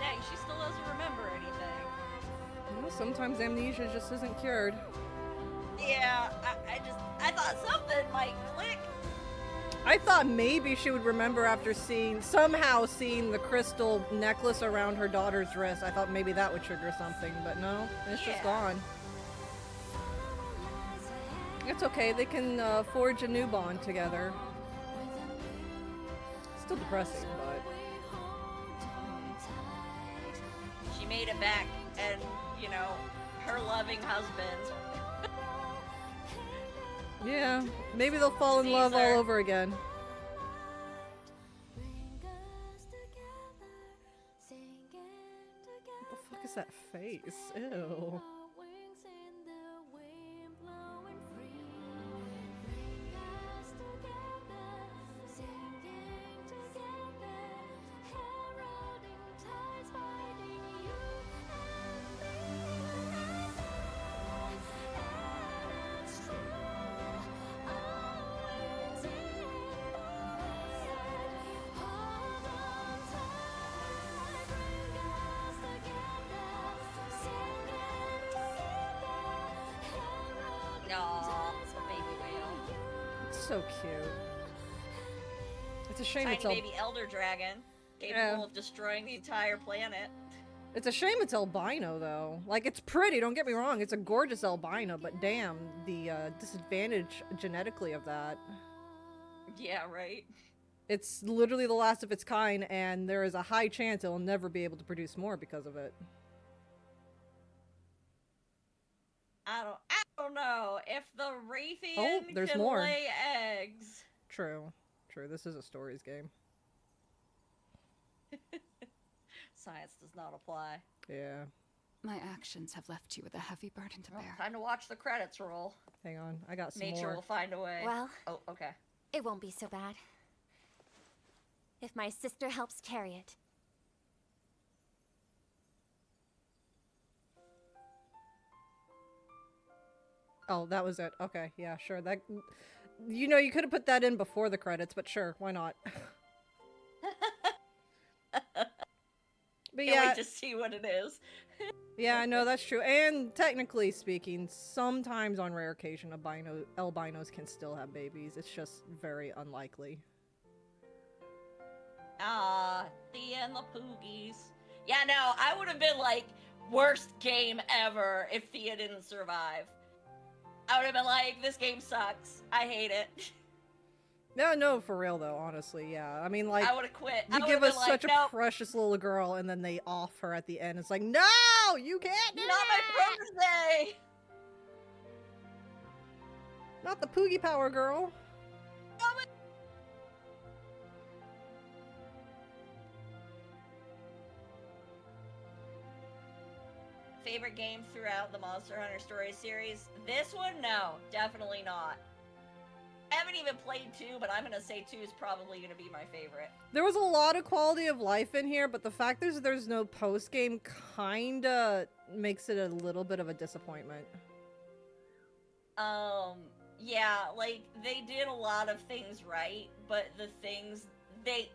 Dang, she still doesn't remember anything. Well, sometimes amnesia just isn't cured. Yeah, I thought something might click. I thought maybe she would remember after somehow seeing the crystal necklace around her daughter's wrist. I thought maybe that would trigger something, but no, it's just gone. It's okay, they can forge a new bond together. Still depressing, but... She made it back, and, you know, her loving husband. Yeah, maybe they'll fall in love all over again. What the fuck is that face? Ew. Aww, baby whale. It's so cute. It's a shame Tiny it's baby elder dragon, capable of destroying the entire planet. It's a shame it's albino, though. Like, it's pretty, don't get me wrong. It's a gorgeous albino, but damn, the disadvantage genetically of that. Yeah, right? It's literally the last of its kind, and there is a high chance it will never be able to produce more because of it. I don't know. If the Raytheon Oh, there's can more. lay eggs. True. True, this is a stories game. Science does not apply. Yeah. My actions have left you with a heavy burden to bear. Time to watch the credits roll. Hang on, I got some Nature more. will find a way. Well, oh, okay. It won't be so bad. If my sister helps carry it. Oh, that was it. Okay, yeah, sure. That, you know, you could have put that in before the credits, but sure, why not? But Can't yeah, wait to see what it is. yeah, no, that's true. And technically speaking, sometimes on rare occasion, albinos can still have babies. It's just very unlikely. Ah, Thea and the Poogies. Yeah, no, I would have been like, worst game ever if Thea didn't survive. I would have been like, this game sucks. I hate it. No, for real though, honestly, yeah. I mean, like, I would have quit. you give us such a precious little girl, and then they off her at the end. It's like, no, you can't do Not that! my protege! Not the Poogie Power girl. Favorite game throughout the Monster Hunter Stories series? This one? No, definitely not. I haven't even played 2, but I'm gonna say 2 is probably gonna be my favorite. There was a lot of quality of life in here, but the fact there's no post-game kinda makes it a little bit of a disappointment. Yeah, like, they did a lot of things right, but the things, they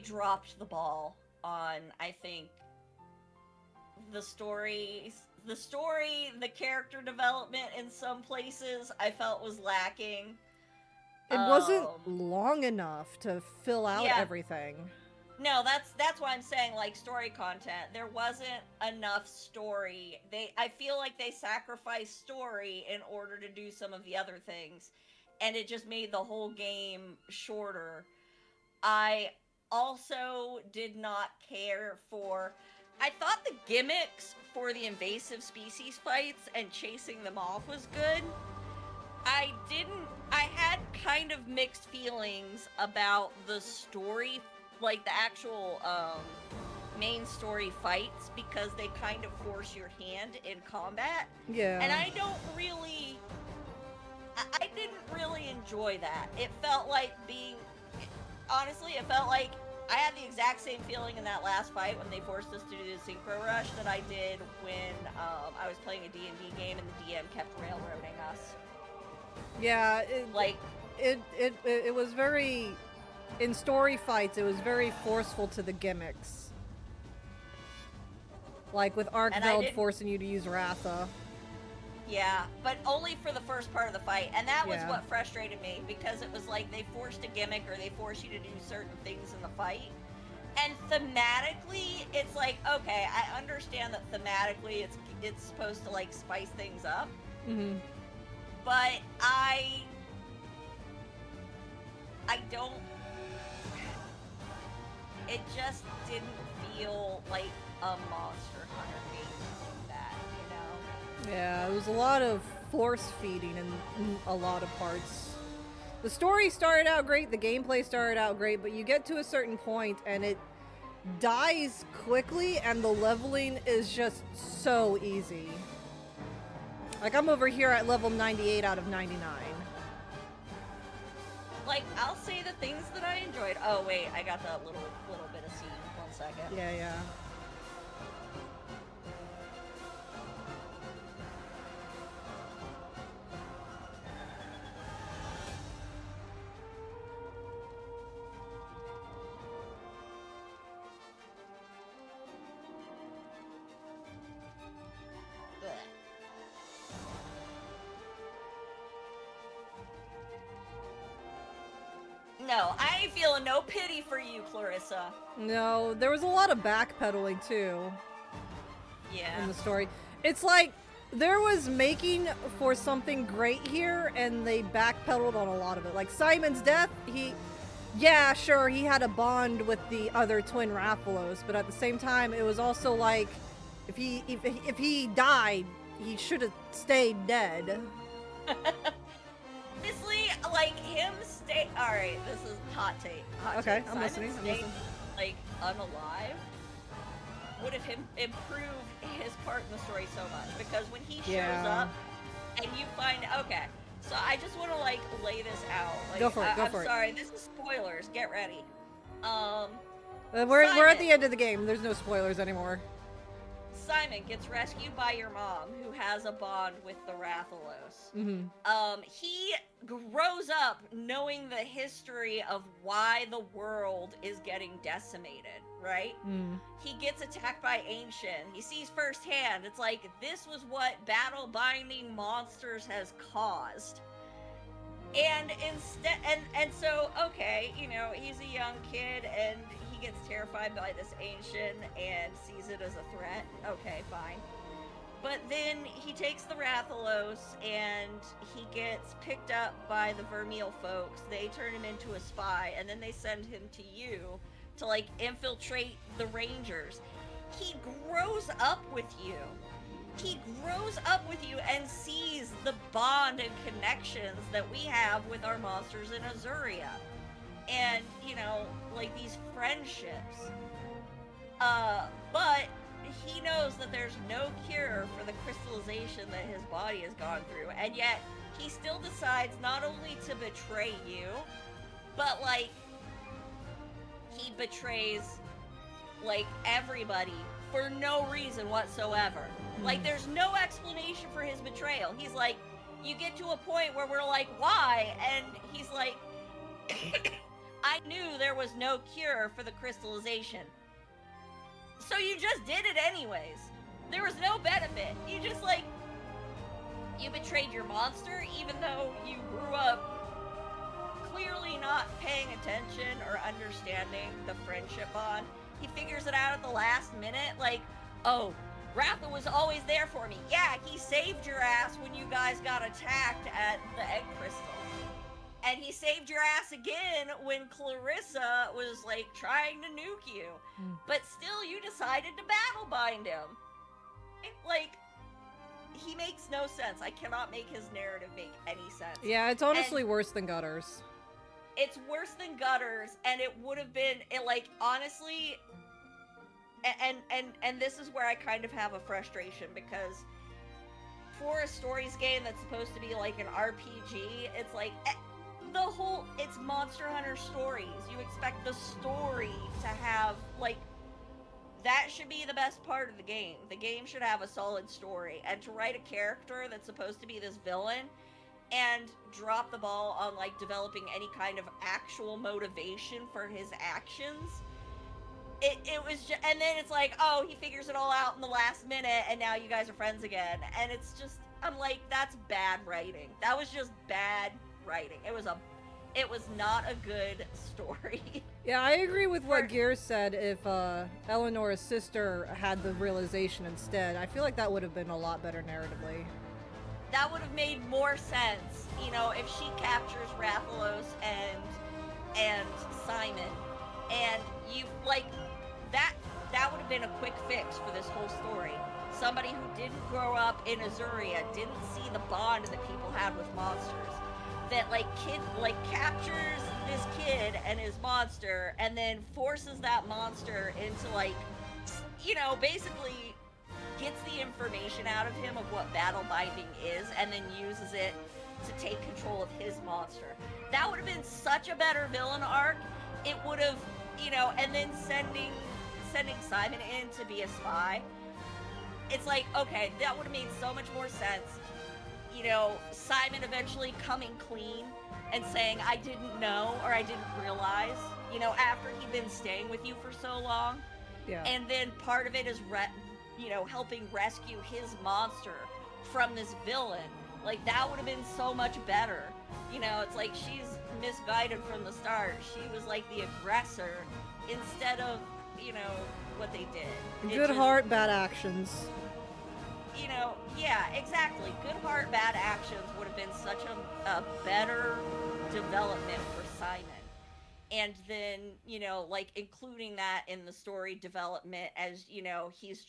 dropped the ball on, I think, the character development in some places I felt was lacking. It wasn't long enough to fill out everything. No, that's why I'm saying, like, story content. There wasn't enough story. I feel like they sacrificed story in order to do some of the other things, and it just made the whole game shorter. I also did not care for... I thought the gimmicks for the invasive species fights and chasing them off was good. I had kind of mixed feelings about the story, like the actual main story fights, because they kind of force your hand in combat. Yeah. And I didn't really enjoy that. It felt like I had the exact same feeling in that last fight when they forced us to do the synchro rush that I did when I was playing a D&D game and the DM kept railroading us. Yeah, it was very... In story fights, it was very forceful to the gimmicks. Like with Arkveld forcing you to use Ratha. Yeah, but only for the first part of the fight, and that was what frustrated me, because it was like they forced a gimmick or they force you to do certain things in the fight. And thematically, it's like, okay, I understand that thematically it's supposed to, like, spice things up. Mm-hmm. But I don't... It just didn't feel like a Monster Hunter game like that, you know? Yeah, it was a lot of force feeding in a lot of parts. The story started out great, the gameplay started out great, but you get to a certain point and it dies quickly and the leveling is just so easy. Like, I'm over here at level 98 out of 99. Like, I'll say the things that I enjoyed. Oh, wait, I got that little bit of scene. 1 second. Yeah. No, I ain't feeling no pity for you, Clarissa. No, there was a lot of backpedaling too. Yeah. In the story. It's like there was making for something great here and they backpedaled on a lot of it. Like Simon's death, yeah, sure, he had a bond with the other twin Rathalos, but at the same time, it was also like, if he died, he should have stayed dead. Honestly, like, him stay... Alright, this is hot take. Okay, take. I'm listening. Like, unalive would have improved his part in the story so much. Because when he shows up, and you find... Okay, so I just want to, like, lay this out. Like, go for it, I'm sorry, this is spoilers. Get ready. We're at the end of the game. There's no spoilers anymore. Simon gets rescued by your mom, who has a bond with the Rathalos. Mm-hmm. He grows up knowing the history of why the world is getting decimated, right? He gets attacked by Ancient. He sees firsthand. It's like, this was what battle binding monsters has caused. And instead, and so, okay, you know, he's a young kid and he gets terrified by this Ancient and sees it as a threat. Okay, fine. But then he takes the Rathalos and he gets picked up by the Vermeil folks. They turn him into a spy, and then they send him to you to, like, infiltrate the Rangers. He grows up with you. He grows up with you and sees the bond and connections that we have with our monsters in Azuria. And, you know, like, these friendships. But he knows that there's no cure for the crystallization that his body has gone through, and yet he still decides not only to betray you, but, like, he betrays, like, everybody for no reason whatsoever. Like, there's no explanation for his betrayal. He's like, you get to a point where we're like, why? And he's like, I knew there was no cure for the crystallization. So you just did it anyways. There was no benefit. You just, like, you betrayed your monster, even though you grew up clearly not paying attention or understanding the friendship bond. He figures it out at the last minute, like, oh, Ratha was always there for me. Yeah, he saved your ass when you guys got attacked at the Egg Crystal. And he saved your ass again when Clarissa was, like, trying to nuke you. But still, you decided to battle bind him. Like, he makes no sense. I cannot make his narrative make any sense. Yeah, it's honestly worse than Gutters. It's worse than Gutters, and it would have been, like, honestly... And this is where I kind of have a frustration, because for a stories game that's supposed to be, like, an RPG, it's like... it's Monster Hunter stories. You expect the story to have, like, that should be the best part of the game. The game should have a solid story. And to write a character that's supposed to be this villain and drop the ball on, like, developing any kind of actual motivation for his actions, it was just, and then it's like, oh, he figures it all out in the last minute and now you guys are friends again. And it's just, I'm like, that's bad writing. That was just bad writing. It was not a good story. Yeah, I agree with what Gears said. If Eleanor's sister had the realization instead, I feel like that would have been a lot better narratively. That would have made more sense, you know, if she captures Rathalos and Simon, and you, like, that would have been a quick fix for this whole story. Somebody who didn't grow up in Azuria, didn't see the bond that people had with monsters, that, like, captures this kid and his monster and then forces that monster into, like, you know, basically gets the information out of him of what battle binding is and then uses it to take control of his monster. That would have been such a better villain arc. It would have, you know, and then sending Simon in to be a spy. It's like, okay, that would have made so much more sense. You know, Simon eventually coming clean and saying, I didn't know, or I didn't realize, you know, after he'd been staying with you for so long. Yeah. And then part of it is, you know, helping rescue his monster from this villain. Like, that would have been so much better. You know, it's like she's misguided from the start. She was like the aggressor instead of, you know, what they did. Good heart, bad actions. You know, yeah, exactly. Good heart, bad actions would have been such a better development for Simon. And then, you know, like, including that in the story development as, you know, he's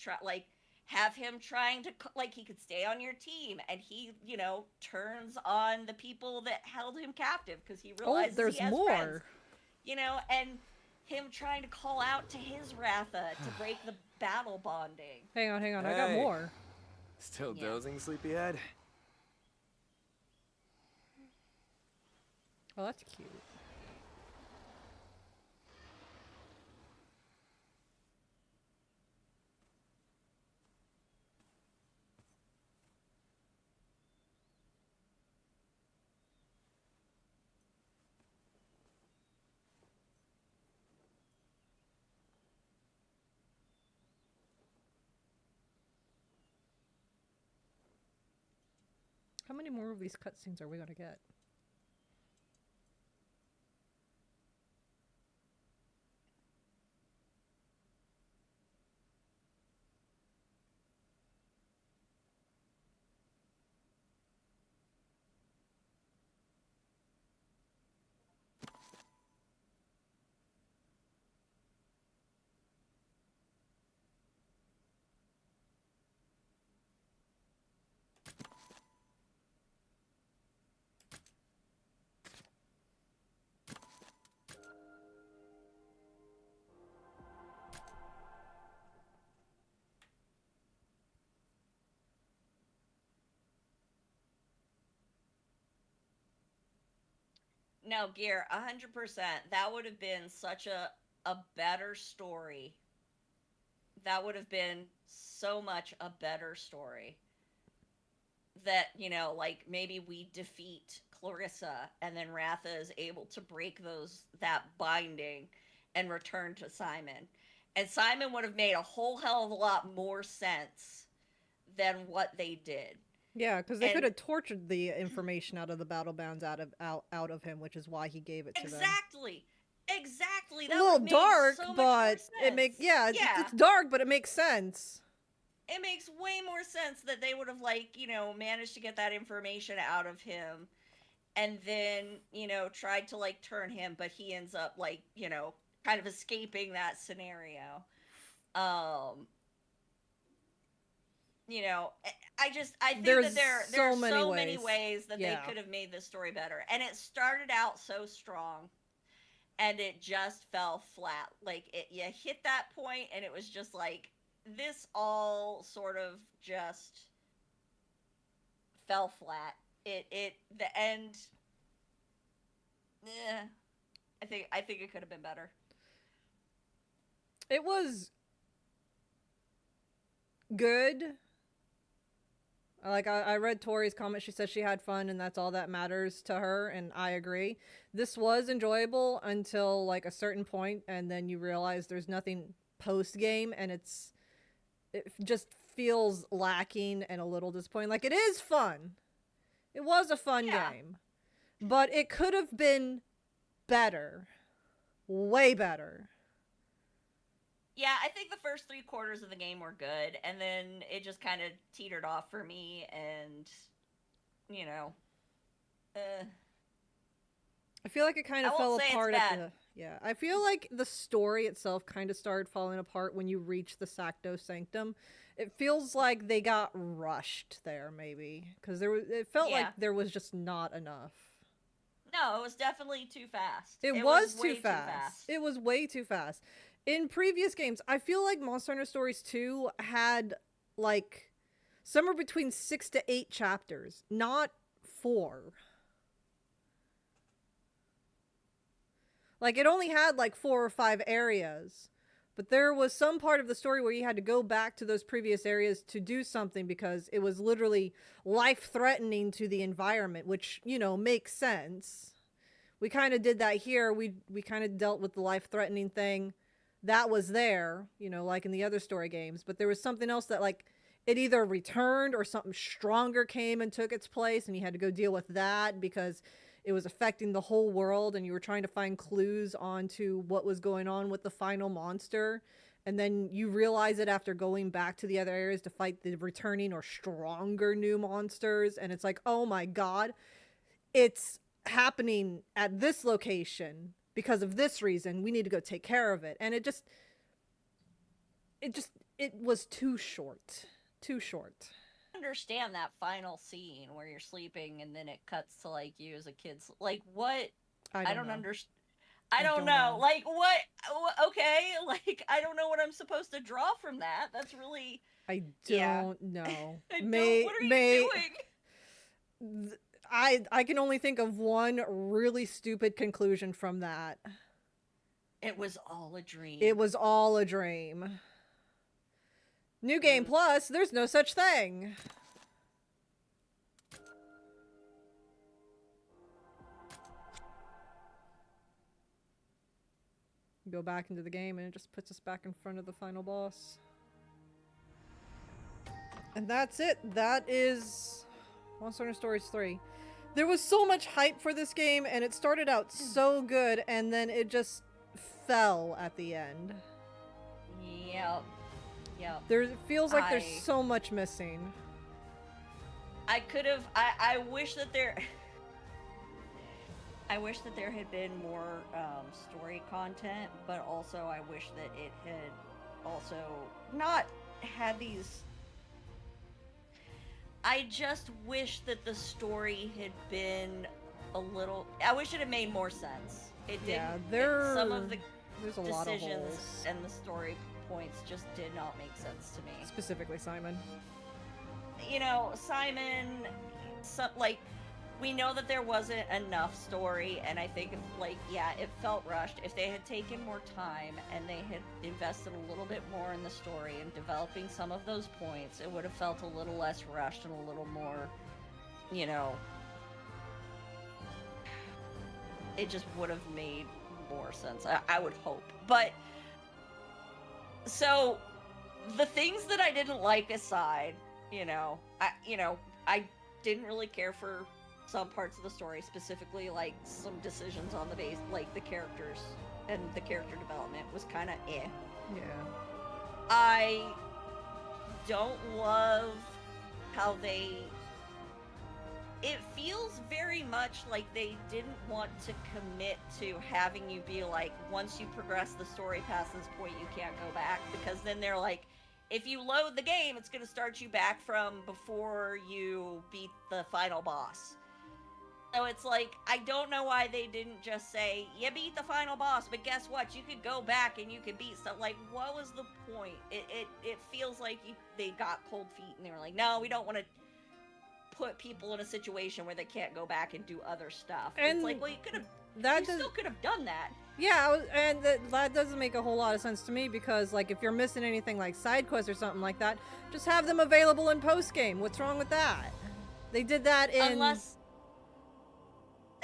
have him trying to, like, he could stay on your team, and he, you know, turns on the people that held him captive because he realizes there's he has more. friends. You know, and him trying to call out to his Ratha to break the battle bonding. Hang on, I got more. Still dozing, sleepyhead? Oh, that's cute. How many more of these cutscenes are we gonna get? No, Gear, 100%. That would have been such a better story. That would have been so much a better story. That, you know, like maybe we defeat Clarissa and then Ratha is able to break that binding and return to Simon. And Simon would have made a whole hell of a lot more sense than what they did. Yeah, because they could have tortured the information out of the Battlebounds out of him, which is why he gave it to them. Exactly. That a little dark, so but it's dark, but it makes sense. It makes way more sense that they would have, like, you know, managed to get that information out of him and then, you know, tried to, like, turn him, but he ends up, like, you know, kind of escaping that scenario. You know, I think that there are so many ways that they could have made this story better. And it started out so strong and it just fell flat. Like, you hit that point and it was just like, this all sort of just fell flat. The end, I think it could have been better. It was good. Like, I read Tori's comment. She said she had fun and that's all that matters to her, and I agree. This was enjoyable until, like, a certain point, and then you realize there's nothing post-game, and it just feels lacking and a little disappointing. Like, it is fun. It was a fun game. But it could have been better. Way better. Yeah, I think the first 3/4 of the game were good, and then it just kind of teetered off for me, and, you know, I feel like it kind of fell apart at the... Yeah, I feel like the story itself kind of started falling apart when you reach the Sacto Sanctum. It feels like they got rushed there, maybe, because it felt like there was just not enough. No, it was definitely too fast. It was too fast. It was way too fast. In previous games, I feel like Monster Hunter Stories 2 had, like, somewhere between 6 to 8 chapters, not 4. Like, it only had, like, 4 or 5 areas. But there was some part of the story where you had to go back to those previous areas to do something because it was literally life-threatening to the environment, which, you know, makes sense. We kind of did that here. We kind of dealt with the life-threatening thing. That was there, you know, like in the other story games. But there was something else that, like, it either returned or something stronger came and took its place, and you had to go deal with that because it was affecting the whole world, and you were trying to find clues onto what was going on with the final monster. And then you realize it after going back to the other areas to fight the returning or stronger new monsters. And it's like, oh my god, it's happening at this location because of this reason. We need to go take care of it. And it was too short. Too short. Understand that final scene where you're sleeping and then it cuts to, like, you as a kid. Like, what? I don't understand. I don't know. Like, what? Okay, like, I don't know what I'm supposed to draw from that. That's really... I don't know. What are you doing? I can only think of one really stupid conclusion from that. It was all a dream. It was all a dream. New Game Plus, there's no such thing. Go back into the game and it just puts us back in front of the final boss. And that's it. That is Monster Hunter Stories 3. There was so much hype for this game, and it started out so good, and then it just fell at the end. Yep. It feels like there's so much missing. I wish that there... I wish that there had been more story content, but also I wish that it had also not had these... I just wish that the story had been a little... I wish it had made more sense. It didn't. Yeah, some of the there's a lot of decisions holes. and the story points just did not make sense to me. Specifically Simon. You know, Simon, we know that there wasn't enough story, and I think, it felt rushed. If they had taken more time and they had invested a little bit more in the story and developing some of those points, it would have felt a little less rushed and a little more, it just would have made more sense. I would hope. But, so, the things that I didn't like aside, I didn't really care for some parts of the story, specifically like some decisions on the base, like the characters and the character development was kind of eh. Yeah. I don't love how it feels very much like they didn't want to commit to having you be like, once you progress the story past this point, you can't go back, because then they're like, if you load the game, it's going to start you back from before you beat the final boss. So it's like, I don't know why they didn't just say, you beat the final boss, but guess what? You could go back and you could beat stuff. Like, what was the point? It feels like they got cold feet and they were like, no, we don't want to put people in a situation where they can't go back and do other stuff. And it's like, well, you still could have done that. Yeah, and that doesn't make a whole lot of sense to me, because, like, if you're missing anything like side quests or something like that, just have them available in post-game. What's wrong with that? They did that in... Unless...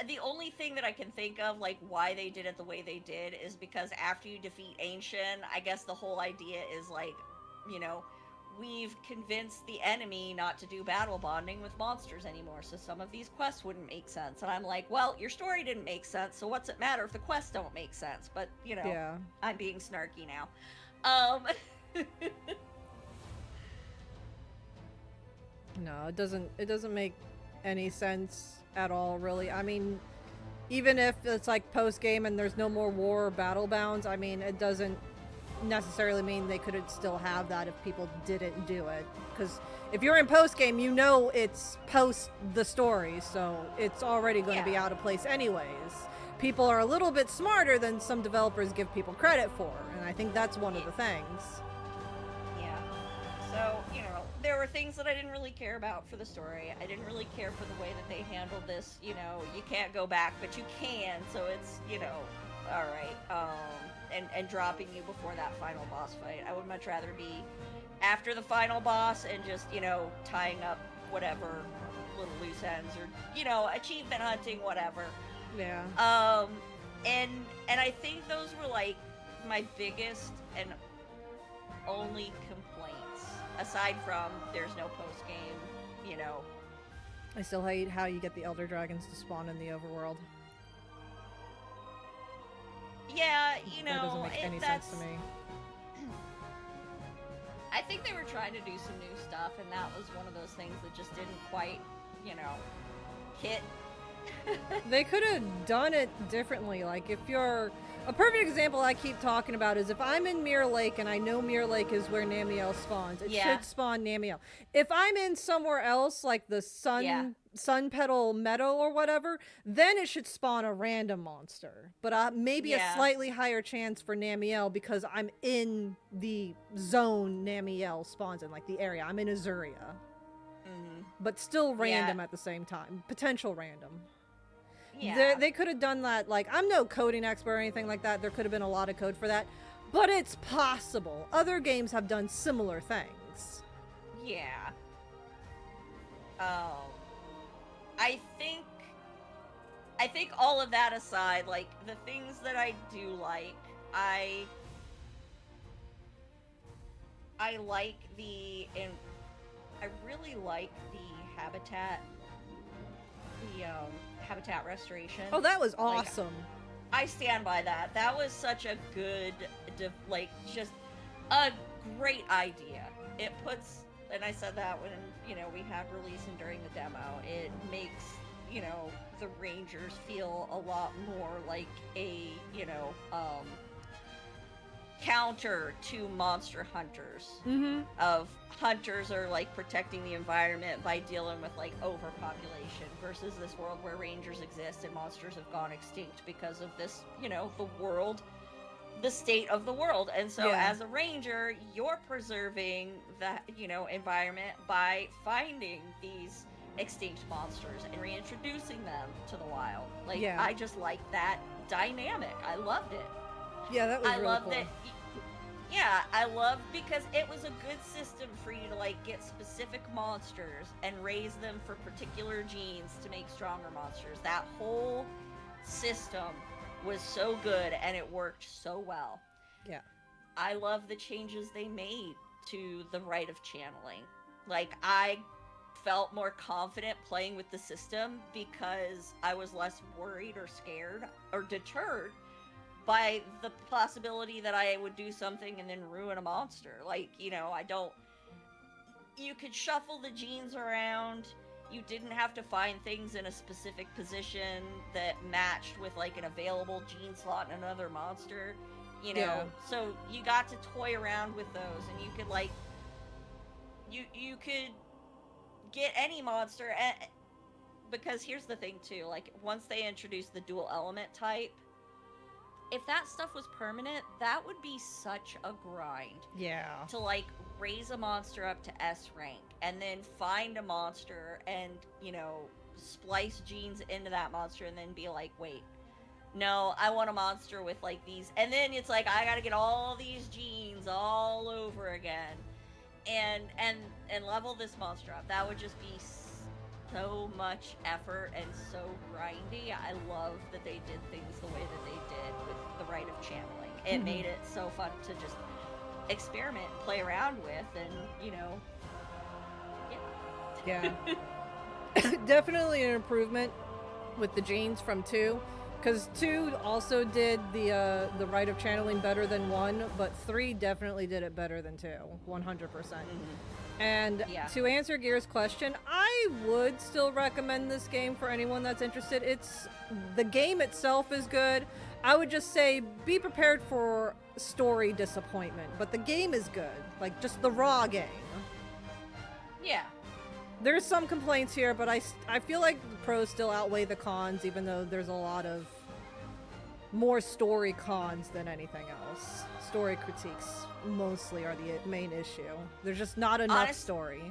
The only thing that I can think of, like, why they did it the way they did is because after you defeat Ancient, I guess the whole idea is, like, we've convinced the enemy not to do battle bonding with monsters anymore, so some of these quests wouldn't make sense. And I'm like, well, your story didn't make sense, so what's it matter if the quests don't make sense? But, yeah. I'm being snarky now. No, it doesn't make any sense at all, really. I mean, even if it's like post-game and there's no more war or battle bounds, I mean, it doesn't necessarily mean they couldn't still have that if people didn't do it. Because if you're in post-game, it's post the story, so it's already going to be out of place anyways. People are a little bit smarter than some developers give people credit for, and I think that's one of the things. Yeah. So, there were things that I didn't really care about for the story. I didn't really care for the way that they handled this, you can't go back, but you can, so it's, alright, and dropping you before that final boss fight. I would much rather be after the final boss and just, tying up whatever little loose ends or, achievement hunting, whatever. Yeah. And I think those were, like, my biggest and only complaints. Aside from, there's no post-game, I still hate how you get the Elder Dragons to spawn in the overworld. Yeah, that doesn't make any sense to me. I think they were trying to do some new stuff, and that was one of those things that just didn't quite, hit. They could have done it differently. Like, if you're... A perfect example I keep talking about is if I'm in Mirror Lake and I know Mirror Lake is where Namiel spawns, it should spawn Namiel. If I'm in somewhere else, like the Sun Petal Meadow or whatever, then it should spawn a random monster. But maybe a slightly higher chance for Namiel because I'm in the zone Namiel spawns in, like the area. I'm in Azuria. Mm-hmm. But still random at the same time. Potential random. Yeah. They could have done that. Like, I'm no coding expert or anything like that. There could have been a lot of code for that. But it's possible. Other games have done similar things. Yeah. I think all of that aside, like, the things that I do like, I like I really like the habitat the habitat restoration. Oh, that was awesome. I stand by that. That was such a good, just a great idea. It puts, and I said that when, we had releasing during the demo, it makes, the Rangers feel a lot more like a, counter to monster hunters. Of hunters are like protecting the environment by dealing with like overpopulation versus this world where rangers exist and monsters have gone extinct because of this, the state of the world. And so as a ranger, you're preserving the, environment by finding these extinct monsters and reintroducing them to the wild. Like, I just like that dynamic. I loved it. Yeah, that was really loved cool. it. Yeah, I loved because it was a good system for you to like get specific monsters and raise them for particular genes to make stronger monsters. That whole system was so good and it worked so well. Yeah. I love the changes they made to the rite of channeling. Like, I felt more confident playing with the system because I was less worried or scared or deterred by the possibility that I would do something and then ruin a monster. Like, you could shuffle the genes around. You didn't have to find things in a specific position that matched with like an available gene slot in another monster, so you got to toy around with those, and you could like, you could get any monster, because here's the thing too, like, once they introduced the dual element type, if that stuff was permanent, that would be such a grind. Yeah. To like raise a monster up to S rank and then find a monster and, splice genes into that monster and then be like, wait, no, I want a monster with like these. And then it's like, I gotta get all these genes all over again and level this monster up. That would just be so much effort and so grindy. I love that they did things the way that they did with the rite of channeling. It made it so fun to just experiment and play around with, and yeah. Definitely an improvement with the genes from 2, because 2 also did the rite of channeling better than 1, but 3 definitely did it better than 2, 100%. And to answer Gear's question, I would still recommend this game for anyone that's interested. The game itself is good. I would just say be prepared for story disappointment, but the game is good. Like, just the raw game. Yeah. There's some complaints here, but I feel like the pros still outweigh the cons, even though there's a lot of more story cons than anything else. Story critiques mostly are the main issue. There's just not enough story.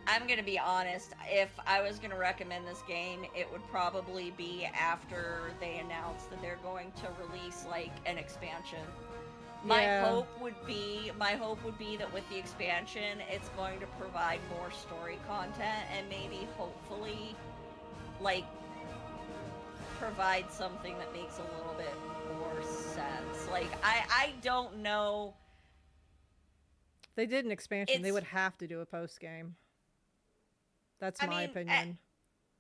I'm gonna be honest, if I was gonna recommend this game, it would probably be after they announce that they're going to release like an expansion. My hope would be that with the expansion, it's going to provide more story content and maybe hopefully like provide something that makes a little bit more sense. Like, I don't know. If they did an expansion, they would have to do a post game. That's my opinion.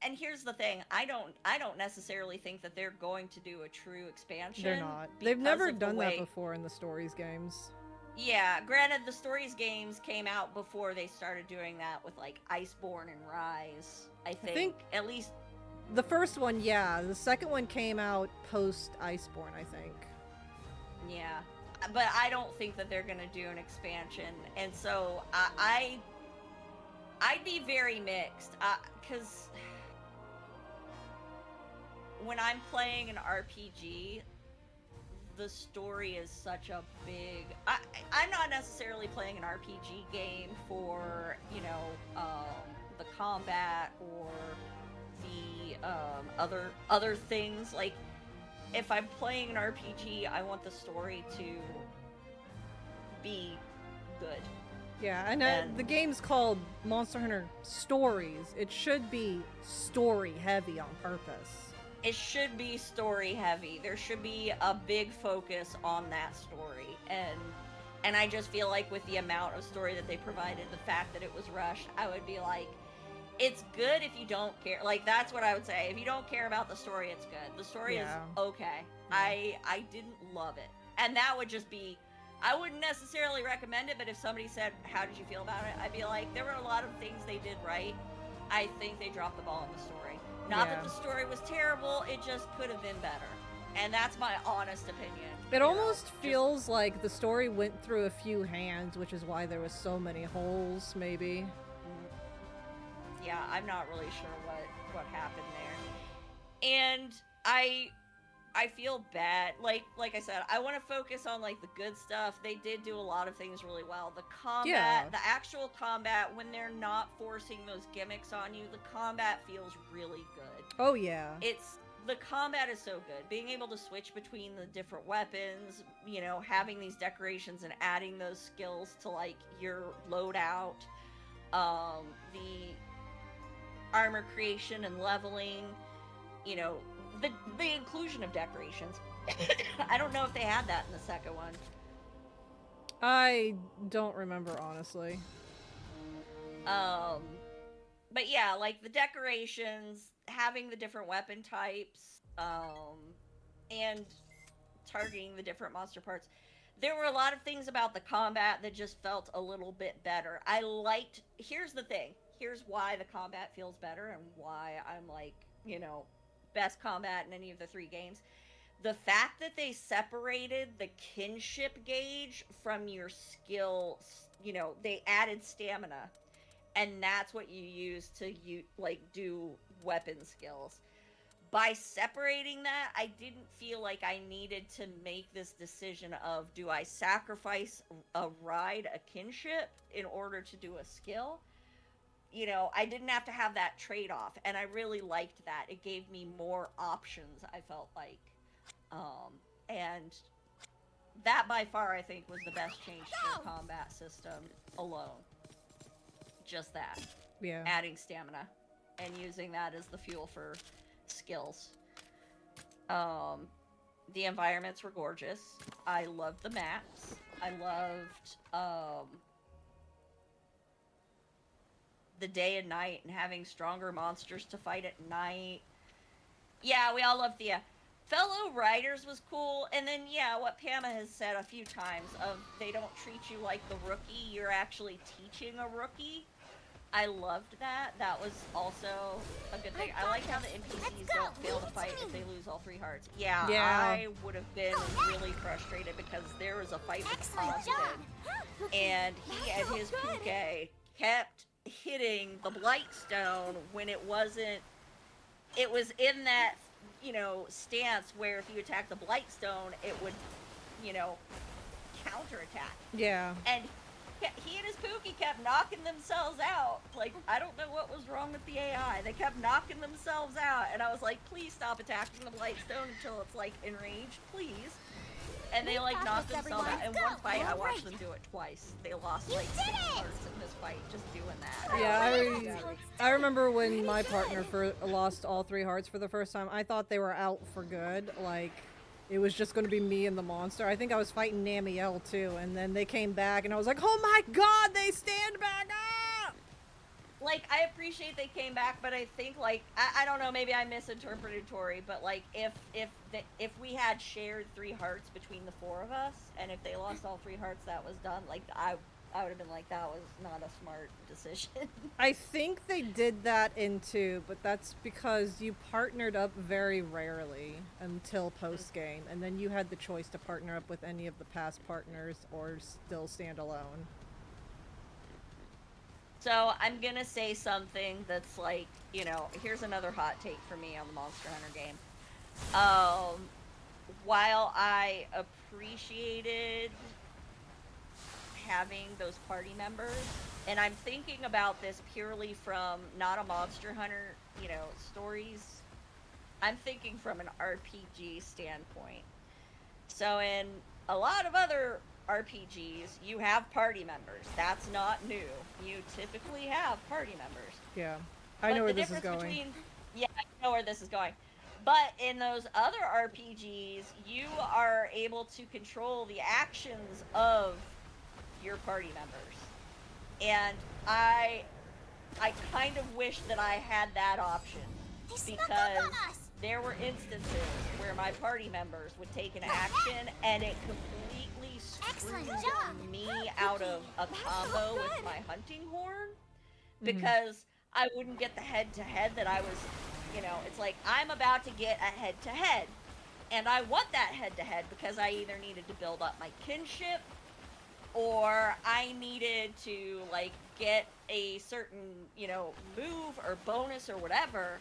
And here's the thing, I don't necessarily think that they're going to do a true expansion. They're not. They've never done that before in the Stories games. Yeah, granted, the Stories games came out before they started doing that with like Iceborne and Rise. I think at least the first one, yeah. The second one came out post Iceborne, I think. Yeah, but I don't think that they're gonna do an expansion, and so I'd be very mixed, because when I'm playing an RPG, the story is such a big... I'm not necessarily playing an RPG game for, the combat or the other things. Like, if I'm playing an RPG, I want the story to be good. Yeah, and the game's called Monster Hunter Stories. It should be story heavy on purpose. It should be story heavy. There should be a big focus on that story. And I just feel like with the amount of story that they provided, the fact that it was rushed, I would be like, it's good if you don't care. Like, that's what I would say. If you don't care about the story, it's good. The story is okay. I didn't love it. And that would just be, I wouldn't necessarily recommend it, but if somebody said, how did you feel about it? I'd be like, there were a lot of things they did right. I think they dropped the ball in the story. Not that the story was terrible, it just could have been better. And that's my honest opinion. It almost feels like the story went through a few hands, which is why there was so many holes, maybe. Yeah, I'm not really sure what happened there. And I feel bad. Like I said, I want to focus on like the good stuff. They did do a lot of things really well. The combat, the actual combat, when they're not forcing those gimmicks on you, the combat feels really good. Oh yeah. The combat is so good. Being able to switch between the different weapons, you know, having these decorations and adding those skills to like your loadout, the armor creation and leveling, you know, the inclusion of decorations. I don't know if they had that in the second one. I don't remember, honestly. But yeah, like the decorations, having the different weapon types, and targeting the different monster parts. There were a lot of things about the combat that just felt a little bit better. Here's the thing. Here's why the combat feels better and why I'm like, you know, best combat in any of the 3 games. The fact that they separated the kinship gauge from your skills, you know, they added stamina, and that's what you use to do weapon skills. By separating that, I didn't feel like I needed to make this decision of, do I sacrifice a kinship in order to do a skill? You know, I didn't have to have that trade-off, and I really liked that. It gave me more options, I felt like. And that by far, I think, was the best change to the combat system alone. Just that. Yeah. Adding stamina and using that as the fuel for skills. The environments were gorgeous. I loved the maps. I loved, the day and night and having stronger monsters to fight at night. Yeah, we all love Thea. Fellow Riders was cool, and then what Pama has said a few times of they don't treat you like the rookie, you're actually teaching a rookie. I loved that. That was also a good thing. I like how the NPCs don't fail to fight if they lose all 3 hearts. Yeah. I would have been really frustrated because there was a fight with Costin, and he and his Puke kept hitting the Blightstone when it was in that, you know, stance where if you attack the Blightstone, it would, you know, counterattack. Yeah. And he and his Pookie kept knocking themselves out. Like, I don't know what was wrong with the AI. They kept knocking themselves out, and I was like, please stop attacking the Blightstone until it's, like, enraged, please. And they, like, knocked themselves out. In one fight, I watched them do it twice. They lost, like, 6 hearts in this fight just doing that. Yeah, I remember when my partner lost all 3 hearts for the first time. I thought they were out for good. Like, it was just going to be me and the monster. I think I was fighting Namiel, too. And then they came back, and I was like, oh my god, they stand back up! Like, I appreciate they came back, but I think, like, I don't know, maybe I misinterpreted Tori, but, like, if we had shared 3 hearts between the 4 of us, and if they lost all 3 hearts, that was done, like, I would have been like, that was not a smart decision. I think they did that in 2, but that's because you partnered up very rarely until post-game, and then you had the choice to partner up with any of the past partners or still stand alone. So I'm gonna say something that's like, you know, here's another hot take for me on the Monster Hunter game. While I appreciated having those party members, and I'm thinking about this purely from not a Monster Hunter, you know, stories, I'm thinking from an RPG standpoint. So in a lot of other RPGs, you have party members. That's not new. You typically have party members. Yeah. I know where this is going. I know where this is going. But in those other RPGs, you are able to control the actions of your party members. And I I kind of wish that I had that option, because there were instances where my party members would take an action and it completely screwed me out of a combo with my hunting horn, because I wouldn't get the head-to-head that I was, you know, it's like, I'm about to get a head-to-head, and I want that head-to-head because I either needed to build up my kinship, or I needed to, like, get a certain, you know, move or bonus or whatever,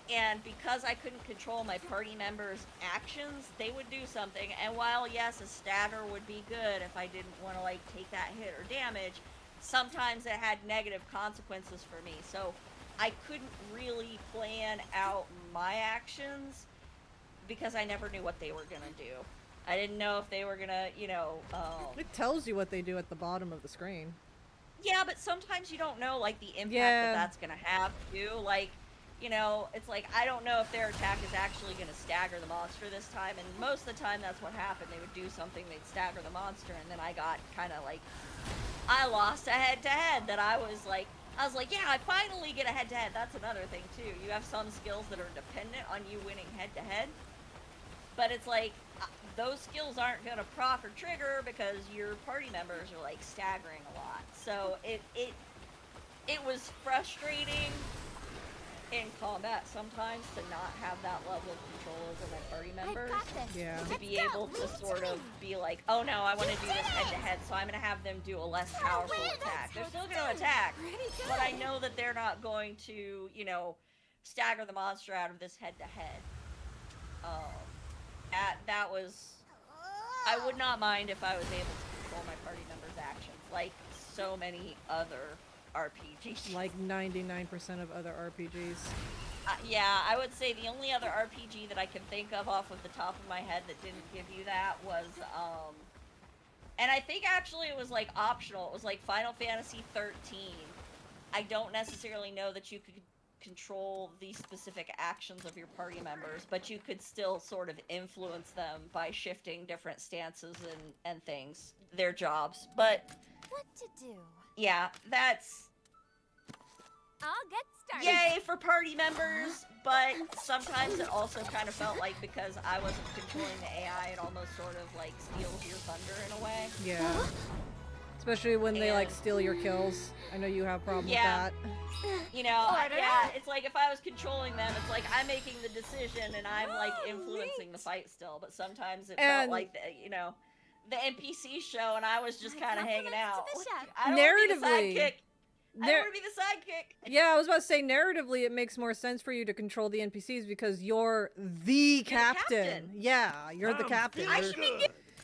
and because I couldn't control my party members' actions, they would do something, and while, yes, a stagger would be good if I didn't want to, like, take that hit or damage, sometimes it had negative consequences for me, so I couldn't really plan out my actions because I never knew what they were gonna do. I didn't know if they were gonna, you know, It tells you what they do at the bottom of the screen. Yeah, but sometimes you don't know, like, the impact that that's gonna have, too. Like, you know, it's like, I don't know if their attack is actually gonna stagger the monster this time, and most of the time that's what happened. They would do something, they'd stagger the monster, and then I got kind of, like, I lost a head-to-head that I was like, yeah, I finally get a head-to-head. That's another thing, too. You have some skills that are dependent on you winning head-to-head, but it's like, those skills aren't gonna proc or trigger because your party members are, like, staggering a lot. So it was frustrating in combat sometimes to not have that level of control over my party members. Yeah. To be able to sort of be like, oh no, I want to do this head-to-head, so I'm gonna have them do a less powerful attack. They're still gonna attack, but I know that they're not going to, you know, stagger the monster out of this head-to-head. That was... I would not mind if I was able to control my party members' actions, like so many other RPGs. Like 99% of other RPGs. Yeah, I would say the only other RPG that I can think of off of the top of my head that didn't give you that was, and I think actually it was, like, optional. It was, like, Final Fantasy 13. I don't necessarily know that you could control the specific actions of your party members, but you could still sort of influence them by shifting different stances and things, their jobs. But what to do? Yeah, that's... I'll get started. Yay for party members, but sometimes it also kind of felt like because I wasn't controlling the AI, it almost sort of, like, steals your thunder in a way. Yeah. Especially when they, like, steal your kills. I know you have a problem with that. You know, yeah, it's like if I was controlling them, it's like I'm making the decision and I'm, like, influencing the fight still, but sometimes it felt like, you know, the NPC show and I was just kind of hanging out. I don't Narratively. I don't want to be the sidekick. Yeah, I was about to say, narratively, it makes more sense for you to control the NPCs because you're the captain. Yeah, you're the captain.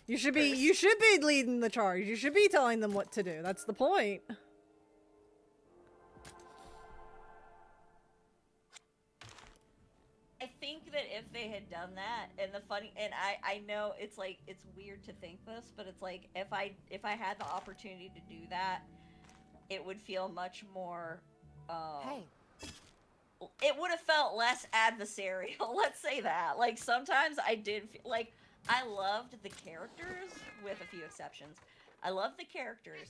You should be leading the charge. You should be telling them what to do. That's the point. I think that if they had done that, and I know it's like, it's weird to think this, but it's like, if I had the opportunity to do that, it would feel much more, it would have felt less adversarial, let's say that. Like, sometimes I did feel, like, I loved the characters, with a few exceptions. I loved the characters,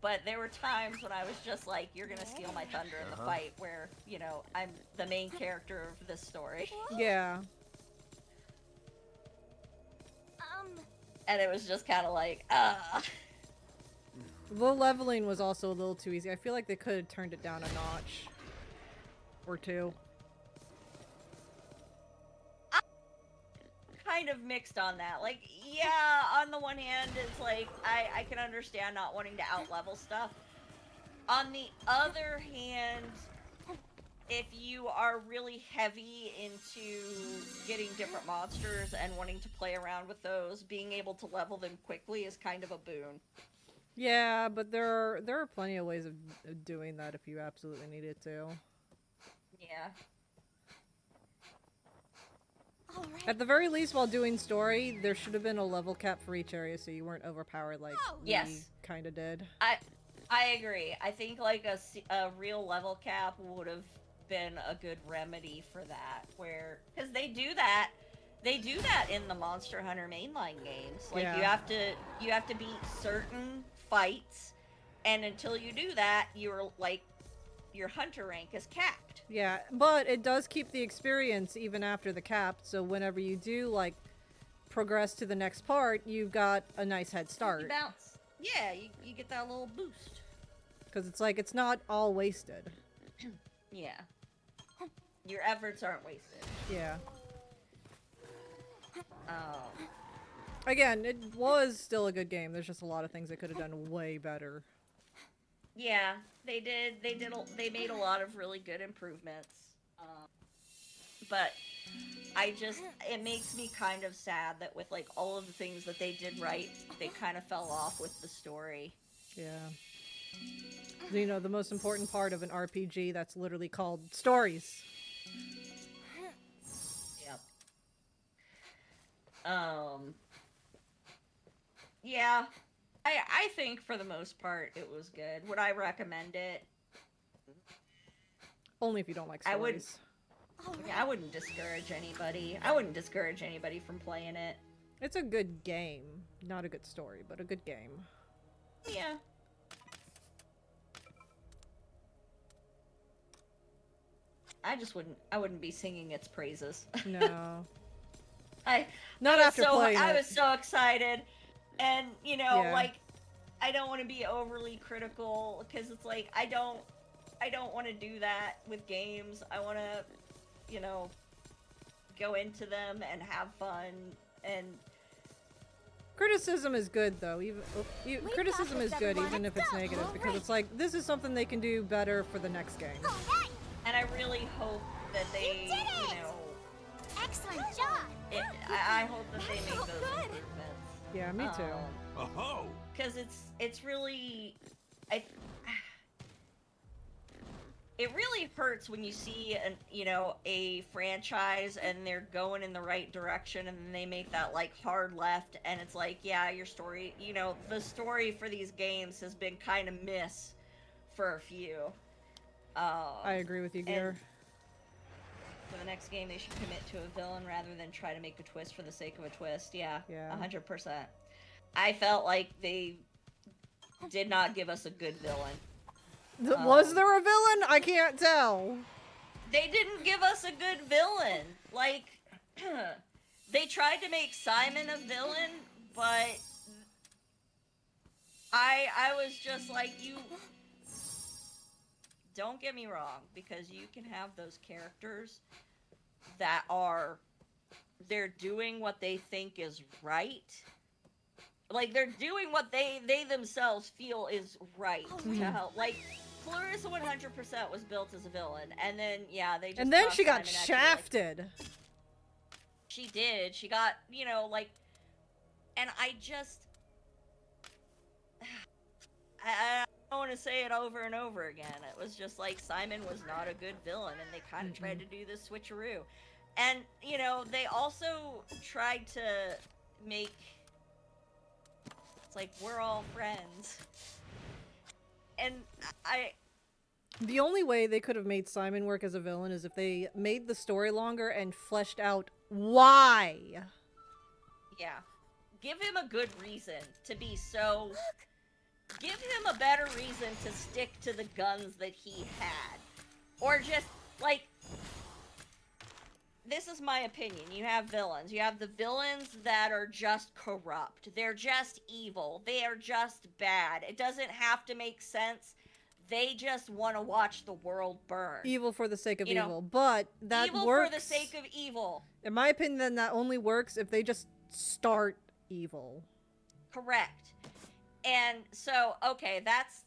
but there were times when I was just like, you're gonna steal my thunder in the fight, where, you know, I'm the main character of this story. Yeah. And it was just kind of like, The leveling was also a little too easy. I feel like they could have turned it down a notch. Or two. Kind of mixed on that. Like, yeah, on the one hand, it's like, I can understand not wanting to out-level stuff. On the other hand, if you are really heavy into getting different monsters and wanting to play around with those, being able to level them quickly is kind of a boon. Yeah, but there are plenty of ways of doing that if you absolutely needed to. Yeah. At the very least, while doing story, there should have been a level cap for each area so you weren't overpowered like we kind of did. I agree. I think like a real level cap would have been a good remedy for that, where, because they do that in the Monster Hunter mainline games. Like, you have to beat certain fights, and until you do that, you're like your hunter rank is capped. Yeah, but it does keep the experience even after the cap, so whenever you do, like, progress to the next part, you've got a nice head start. You bounce. Yeah, you get that little boost. Because it's like, it's not all wasted. Yeah. Your efforts aren't wasted. Yeah. Oh. Again, it was still a good game. There's just a lot of things they could have done way better. Yeah, they did. They made a lot of really good improvements. But it makes me kind of sad that with like all of the things that they did right, they kind of fell off with the story. Yeah. You know, the most important part of an RPG that's literally called stories. Yep. Yeah. I think for the most part it was good. Would I recommend it? Only if you don't like stories. I wouldn't discourage anybody. I wouldn't discourage anybody from playing it. It's a good game. Not a good story, but a good game. Yeah. I wouldn't be singing its praises. No. I was so excited. And, you know, like, I don't want to be overly critical because it's like, I don't want to do that with games. I want to, you know, go into them and have fun. And criticism is good, though. Criticism is good, even if it's negative, because it's like, this is something they can do better for the next game. And I really hope that they, you know... Excellent job! I hope that they make those improvements. Yeah, me too. Because it's really... It really hurts when you see a franchise and they're going in the right direction and then they make that like hard left and it's like, yeah, your story, you know, the story for these games has been kind of miss for a few. I agree with you, Gear. For the next game, they should commit to a villain rather than try to make a twist for the sake of a twist. Yeah. 100%. I felt like they did not give us a good villain. Was there a villain? I can't tell. They didn't give us a good villain. Like, they tried to make Simon a villain, but I was just like, you... Don't get me wrong, because you can have those characters that they're doing what they think is right. Like, they're doing what they themselves feel is right to help. Like, Clarissa 100% was built as a villain, and then, yeah, they just... And then she got shafted. Like, she did. She got, you know, like... And I just... I don't want to say it over and over again. It was just like Simon was not a good villain, and they kind of tried to do this switcheroo. And, you know, they also tried to make... It's like, we're all friends. And The only way they could have made Simon work as a villain is if they made the story longer and fleshed out why. Yeah. Give him a good reason to be so... Give him a better reason to stick to the guns that he had. Or just, like... This is my opinion. You have villains. You have the villains that are just corrupt. They're just evil. They are just bad. It doesn't have to make sense. They just want to watch the world burn. Evil for the sake of evil. But that evil works. For the sake of evil. In my opinion, then that only works if they just start evil. Correct. And so, okay, that's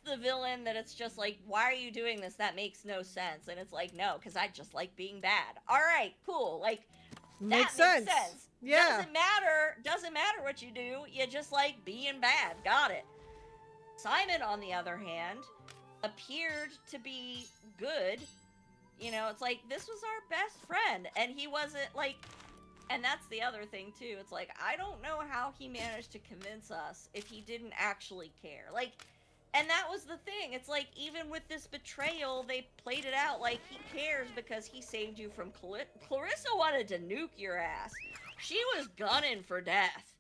the villain that it's just like, why are you doing this? That makes no sense. And it's like, no, because I just like being bad. All right, cool. Like, that makes sense. Yeah. Doesn't matter what you do. You just like being bad. Got it. Simon, on the other hand, appeared to be good. You know, it's like, this was our best friend. And he wasn't like... And that's the other thing, too. It's like, I don't know how he managed to convince us if he didn't actually care. Like, and that was the thing. It's like, even with this betrayal, they played it out like he cares because he saved you from Clarissa wanted to nuke your ass. She was gunning for death.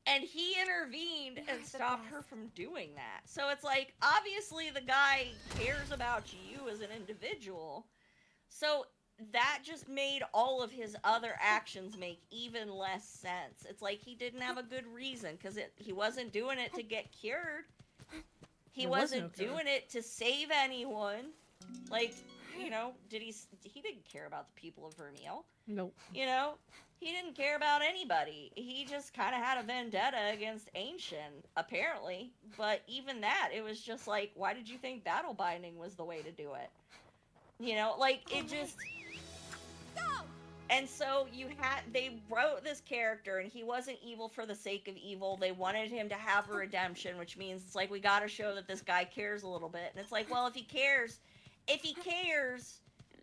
And he intervened and stopped her from doing that. So it's like, obviously the guy cares about you as an individual. So that just made all of his other actions make even less sense. It's like he didn't have a good reason, because he wasn't doing it to get cured. He wasn't doing it to save anyone. Like, you know, he didn't care about the people of Vermeil. Nope. You know, he didn't care about anybody. He just kind of had a vendetta against Ancient, apparently. But even that, it was just like, why did you think battle binding was the way to do it? You know, like, it just... And so they wrote this character, and he wasn't evil for the sake of evil. They wanted him to have a redemption, which means it's like, we gotta show that this guy cares a little bit. And it's like, well, if he cares,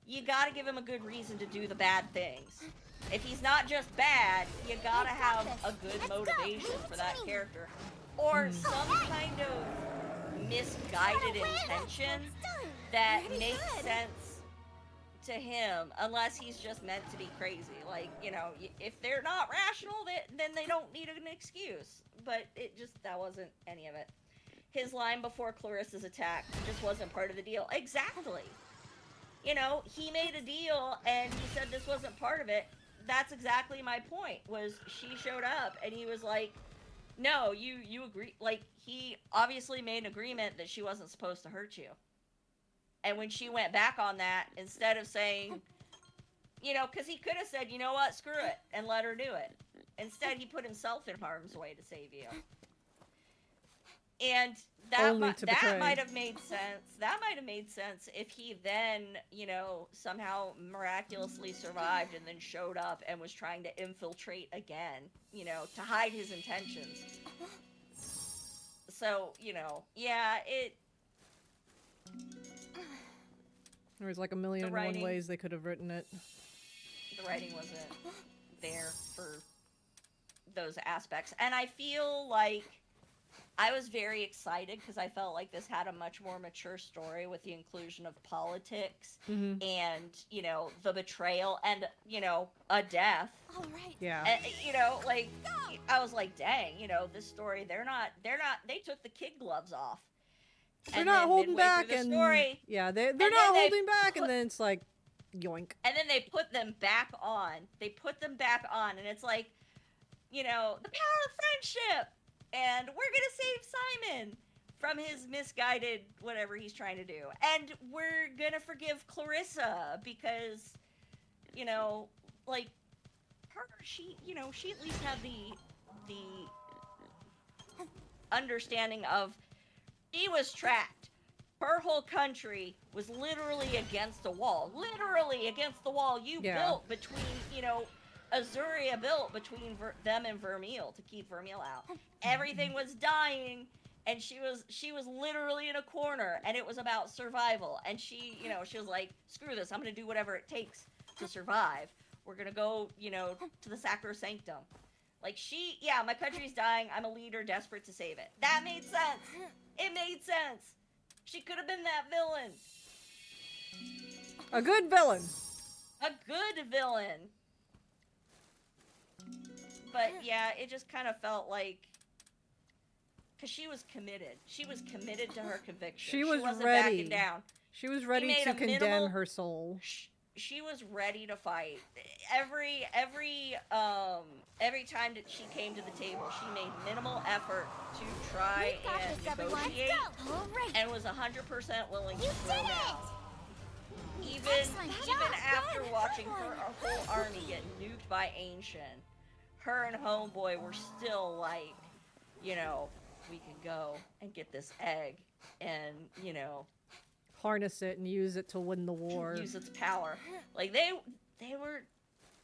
you gotta give him a good reason to do the bad things. If he's not just bad, you gotta have a good motivation for that character. Or some kind of misguided intention that makes sense to him, unless he's just meant to be crazy. Like, you know, if they're not rational, then they don't need an excuse. But that wasn't any of it. His line before Clarissa's attack just wasn't part of the deal. Exactly. You know, he made a deal and he said this wasn't part of it. That's exactly my point, was she showed up and he was like, no, you agree. Like, he obviously made an agreement that she wasn't supposed to hurt you. And when she went back on that, instead of saying, you know, because he could have said, you know what, screw it, and let her do it. Instead, he put himself in harm's way to save you. And that might have made sense. That might have made sense if he then, you know, somehow miraculously survived and then showed up and was trying to infiltrate again, you know, to hide his intentions. So, you know, yeah, There was like a million and one ways they could have written it. The writing wasn't there for those aspects. And I feel like I was very excited because I felt like this had a much more mature story with the inclusion of politics and, you know, the betrayal and, you know, a death. All right. Yeah. And, you know, like, I was like, dang, you know, this story, they took the kid gloves off. They're not holding back, and yeah, they're not holding back, and then it's like, yoink. And then they put them back on. And it's like, you know, the power of friendship, and we're gonna save Simon from his misguided whatever he's trying to do, and we're gonna forgive Clarissa because, you know, like, she at least had the understanding of. She was trapped. Her whole country was literally against a wall. Literally against the wall you built between, you know, Azuria built between them and Vermeil to keep Vermeil out. Everything was dying, and she was literally in a corner, and it was about survival. And she, you know, she was like, screw this, I'm gonna do whatever it takes to survive. We're gonna go, you know, to the Sacrosanctum. Like, my country's dying, I'm a leader desperate to save it. That made sense. It made sense. She could have been that villain. A good villain. A good villain. But yeah, it just kind of felt like, because she was committed. She was committed to her conviction. She wasn't ready. Backing down. She was ready to condemn her soul. She was ready to fight. Every time that she came to the table, she made minimal effort to try and negotiate, and was 100% willing to throw down. Even after watching her whole army get nuked by Ancient, her and Homeboy were still like, you know, we can go and get this egg and, you know, harness it and use it to win the war. Use its power. Like, they were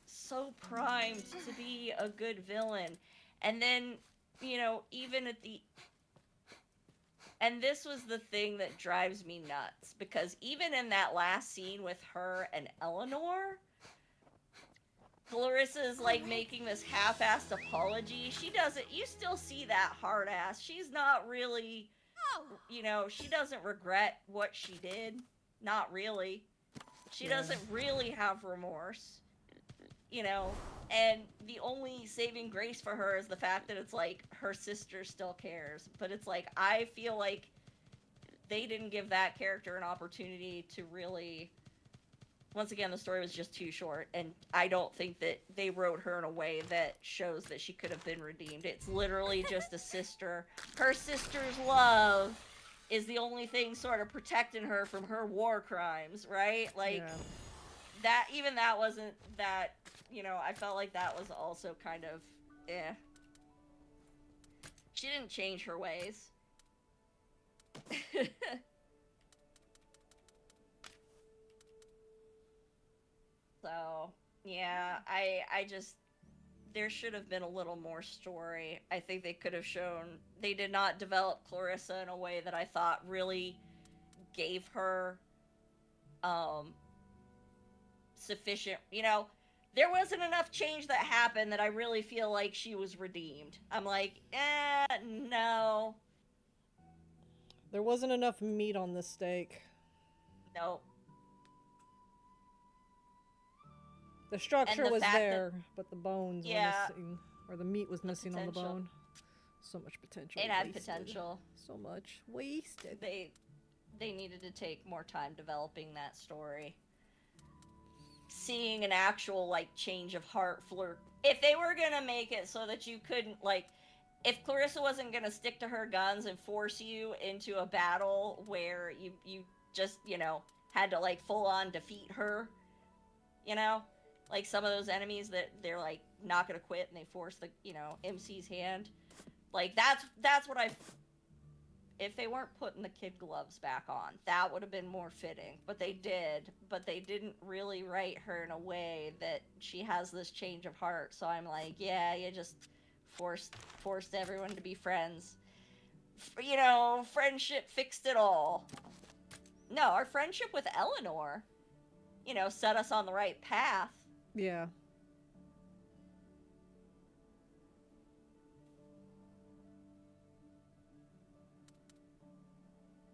so primed to be a good villain. And then, you know, even at the... And this was the thing that drives me nuts. Because even in that last scene with her and Eleanor, Clarissa's, like, making this half-assed apology. She doesn't... You still see that hard-ass. She's not really... You know, she doesn't regret what she did. Not really. She doesn't really have remorse. you know, and the only saving grace for her is the fact that it's like her sister still cares. But it's like, I feel like they didn't give that character an opportunity to really... Once again, the story was just too short, and I don't think that they wrote her in a way that shows that she could have been redeemed. It's literally just a sister. Her sister's love is the only thing sort of protecting her from her war crimes, right? Like, Yeah. that, even that wasn't that, you know, I felt like that was also kind of, eh. She didn't change her ways. So, yeah, I just, there should have been a little more story. I think they could have shown, they did not develop Clarissa in a way that I thought really gave her, sufficient, you know, there wasn't enough change that happened that I really feel like she was redeemed. I'm like, no. There wasn't enough meat on this steak. Nope. The structure was there, that, but the bones were missing. Or the meat was missing on the bone. So much potential. It had potential. So much wasted. They needed to take more time developing that story. Seeing an actual, like, change of heart flirt. If they were gonna make it so that you couldn't, like, if Clarissa wasn't gonna stick to her guns and force you into a battle where you just, you know, had to, like, full-on defeat her, you know? Like, some of those enemies that they're, like, not gonna quit and they force the, you know, MC's hand. Like, that's what if they weren't putting the kid gloves back on, that would have been more fitting. But they did. But they didn't really write her in a way that she has this change of heart. So I'm like, yeah, you just forced everyone to be friends. You know, friendship fixed it all. No, our friendship with Eleanor, you know, set us on the right path. Yeah.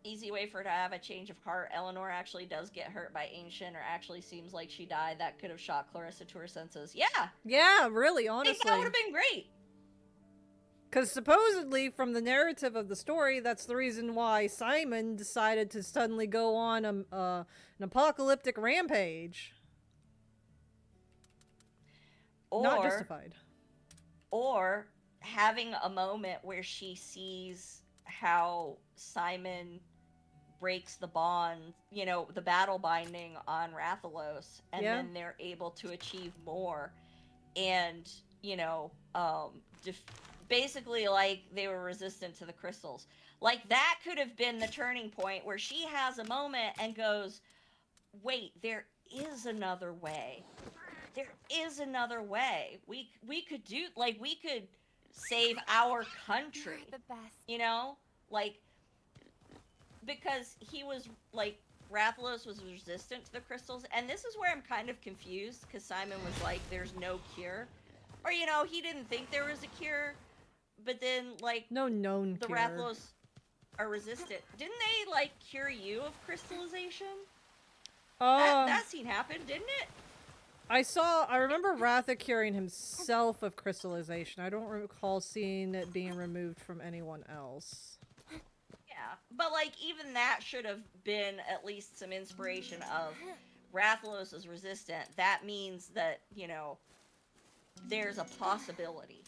Easy way for her to have a change of heart. Eleanor actually does get hurt by Ancient, or actually seems like she died. That could have shocked Clarissa to her senses. Yeah! Yeah, really, honestly. I think that would have been great! Because supposedly, from the narrative of the story, that's the reason why Simon decided to suddenly go on an apocalyptic rampage. Not justified. Or having a moment where she sees how Simon breaks the bond, you know, the battle binding on Rathalos, and then they're able to achieve more. And, you know, basically, like, they were resistant to the crystals. Like, that could have been the turning point where she has a moment and goes, wait, there is another way. There is another way. We could do, like, we could save our country. The best. You know? Like, because he was, like, Rathalos was resistant to the crystals, and this is where I'm kind of confused, because Simon was like, there's no cure. Or, you know, he didn't think there was a cure, but then, like, no known the cure. Rathalos are resistant. Didn't they, like, cure you of crystallization? That scene happened, didn't it? I remember Ratha curing himself of crystallization. I don't recall seeing it being removed from anyone else. Yeah, but, like, even that should have been at least some inspiration of Rathalos is resistant. That means that, you know, there's a possibility.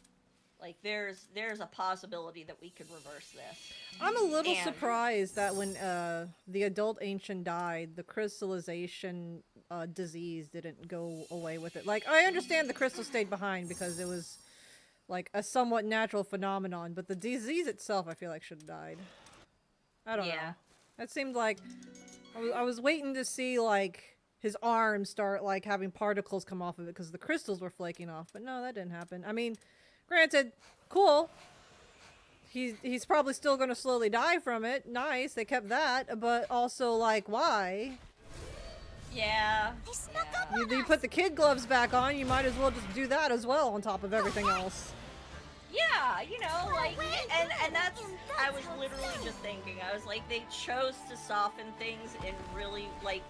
Like, there's a possibility that we could reverse this. I'm a little surprised that when the adult ancient died, the crystallization disease didn't go away with it. Like, I understand the crystal stayed behind because it was, like, a somewhat natural phenomenon, but the disease itself, I feel like, should have died. I don't know. That seemed like... I was waiting to see, like, his arm start, like, having particles come off of it because the crystals were flaking off, but no, that didn't happen. I mean... Granted, cool. He's probably still going to slowly die from it. Nice, they kept that. But also, like, why? Yeah. You put the kid gloves back on, you might as well just do that as well on top of everything else. Yeah, you know, like, and that's, I was literally just thinking, I was like, they chose to soften things and really, like,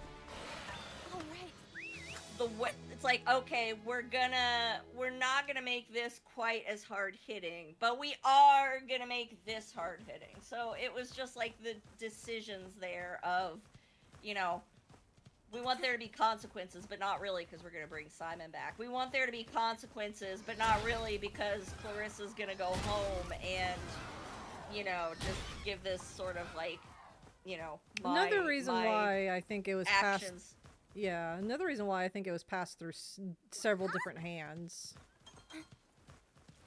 it's like, okay, we're not gonna make this quite as hard hitting, but we are gonna make this hard hitting. So it was just like the decisions there of, you know, we want there to be consequences, but not really because we're gonna bring Simon back. We want there to be consequences, but not really because Clarissa's gonna go home and, you know, just give this sort of like, you know, another reason why I think it was actions. passed. Yeah, another reason why I think it was passed through several different hands.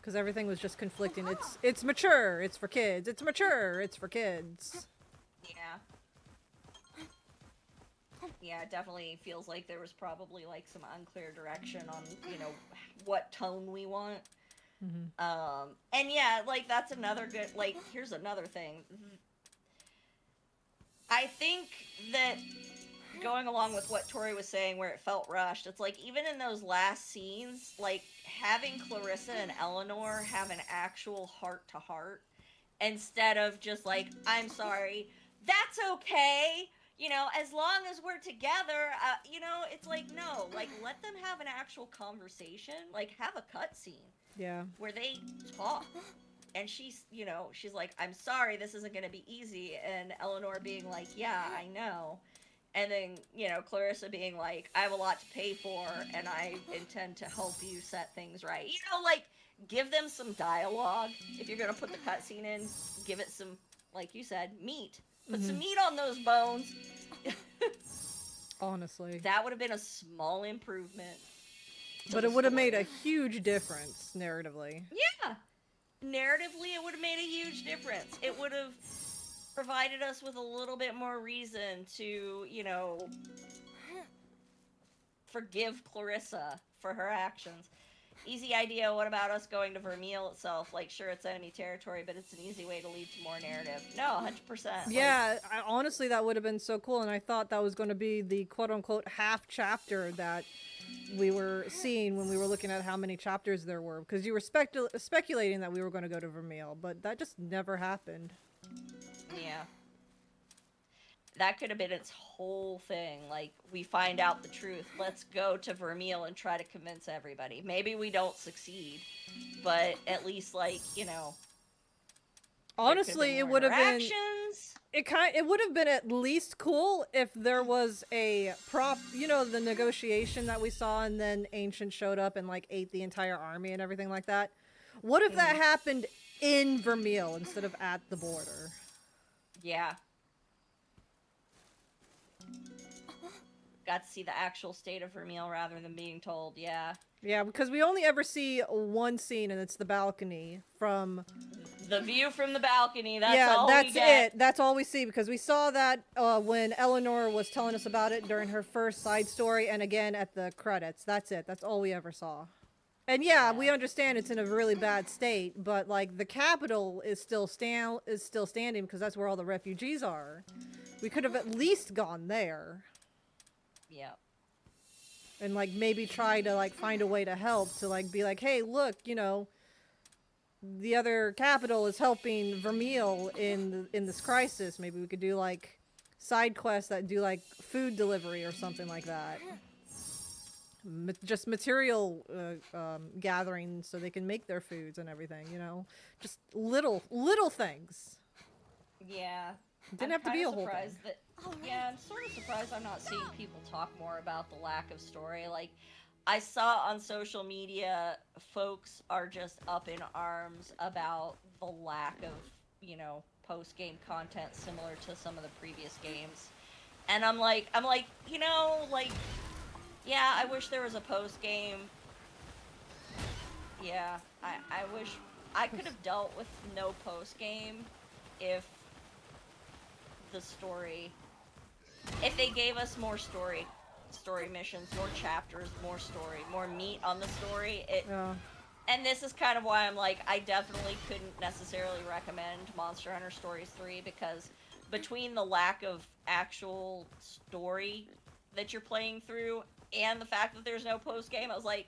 Because everything was just conflicting. It's mature, it's for kids. It's mature, it's for kids. Yeah. Yeah, it definitely feels like there was probably like some unclear direction on, you know, what tone we want. Mm-hmm. And yeah, like that's another good, like, here's another thing. I think that going along with what Tori was saying where it felt rushed, it's like even in those last scenes, like having Clarissa and Eleanor have an actual heart-to-heart instead of just like, I'm sorry, that's okay, you know, as long as we're together, you know, it's like, no, like let them have an actual conversation, like have a cutscene. Yeah. Where they talk. And she's, you know, she's like, I'm sorry, this isn't going to be easy. And Eleanor being like, yeah, I know. And then, you know, Clarissa being like, I have a lot to pay for, and I intend to help you set things right. You know, like, give them some dialogue. If you're going to put the cutscene in, give it some, like you said, meat. Put some meat on those bones. Honestly. That would have been a small improvement. But it would have made a huge difference, narratively. Yeah. Narratively, it would have made a huge difference. It would have provided us with a little bit more reason to, you know, forgive Clarissa for her actions. Easy idea, what about us going to Vermeil itself? Like, sure, it's enemy territory, but it's an easy way to lead to more narrative. No, 100%. Yeah, honestly, that would have been so cool, and I thought that was going to be the quote-unquote half chapter that we were seeing when we were looking at how many chapters there were, because you were speculating that we were going to go to Vermeil, but that just never happened. Yeah. That could have been its whole thing. Like, we find out the truth. Let's go to Vermeil and try to convince everybody. Maybe we don't succeed, but at least, like, you know. Honestly, it would have been. It would have been at least cool if there was a prop, you know, the negotiation that we saw, and then Ancient showed up and like ate the entire army and everything like that. What if that happened in Vermeil instead of at the border? Yeah. Got to see the actual state of Vermeil rather than being told, yeah. Yeah, because we only ever see one scene, and it's the balcony from... The view from the balcony, that's all we get. Yeah, that's it. That's all we see, because we saw that when Eleanor was telling us about it during her first side story, and again at the credits. That's it. That's all we ever saw. And yeah, we understand it's in a really bad state, but like the capital is still standing because that's where all the refugees are. We could have at least gone there. Yeah. And like maybe try to like find a way to help, to like be like, hey, look, you know, the other capital is helping Vermeil in this crisis. Maybe we could do like side quests that do like food delivery or something like that. Just material gathering so they can make their foods and everything, you know, just little things. Yeah. Didn't have to be a whole thing. Yeah, I'm sort of surprised I'm not seeing people talk more about the lack of story. Like, I saw on social media, folks are just up in arms about the lack of, you know, post-game content similar to some of the previous games. And I'm like, you know, like, yeah, I wish there was a post-game. Yeah, I wish I could have dealt with no post-game if the story, if they gave us more story missions, more chapters, more story, more meat on the story. And this is kind of why I'm like, I definitely couldn't necessarily recommend Monster Hunter Stories 3, because between the lack of actual story that you're playing through and the fact that there's no post game, I was like,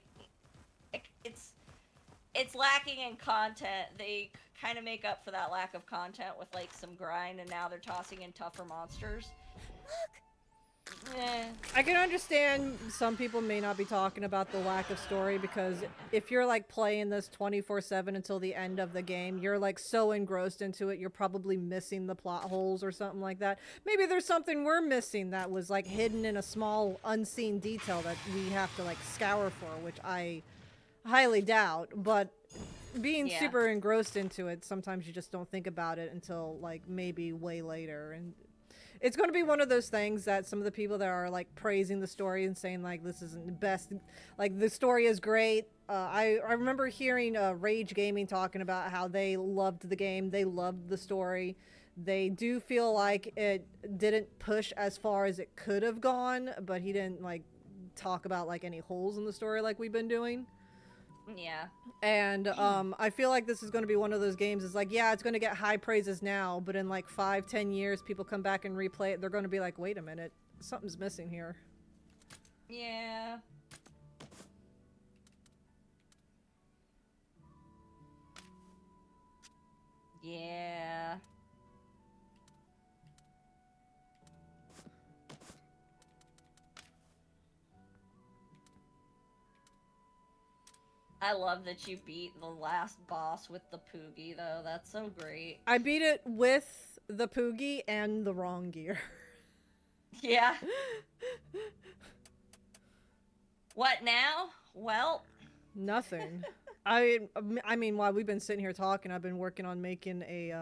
it's lacking in content. They kind of make up for that lack of content with like some grind, and now they're tossing in tougher monsters. I can understand some people may not be talking about the lack of story, because if you're like playing this 24/7 until the end of the game, you're like so engrossed into it, you're probably missing the plot holes or something like that. Maybe there's something we're missing that was like hidden in a small unseen detail that we have to like scour for, which I highly doubt, but being super engrossed into it, sometimes you just don't think about it until like maybe way later. And it's going to be one of those things that some of the people that are like praising the story and saying like this isn't the best, like the story is great. I remember hearing Rage Gaming talking about how they loved the game, they loved the story. They do feel like it didn't push as far as it could have gone, but he didn't like talk about like any holes in the story like we've been doing. Yeah. And I feel like this is going to be one of those games. It's like, yeah, it's going to get high praises now, but in like 5-10 years, people come back and replay it. They're going to be like, wait a minute, something's missing here. Yeah. Yeah. I love that you beat the last boss with the Poogie, though. That's so great. I beat it with the Poogie and the wrong gear. Yeah. What now? Well, nothing. I mean, while we've been sitting here talking, I've been working on making a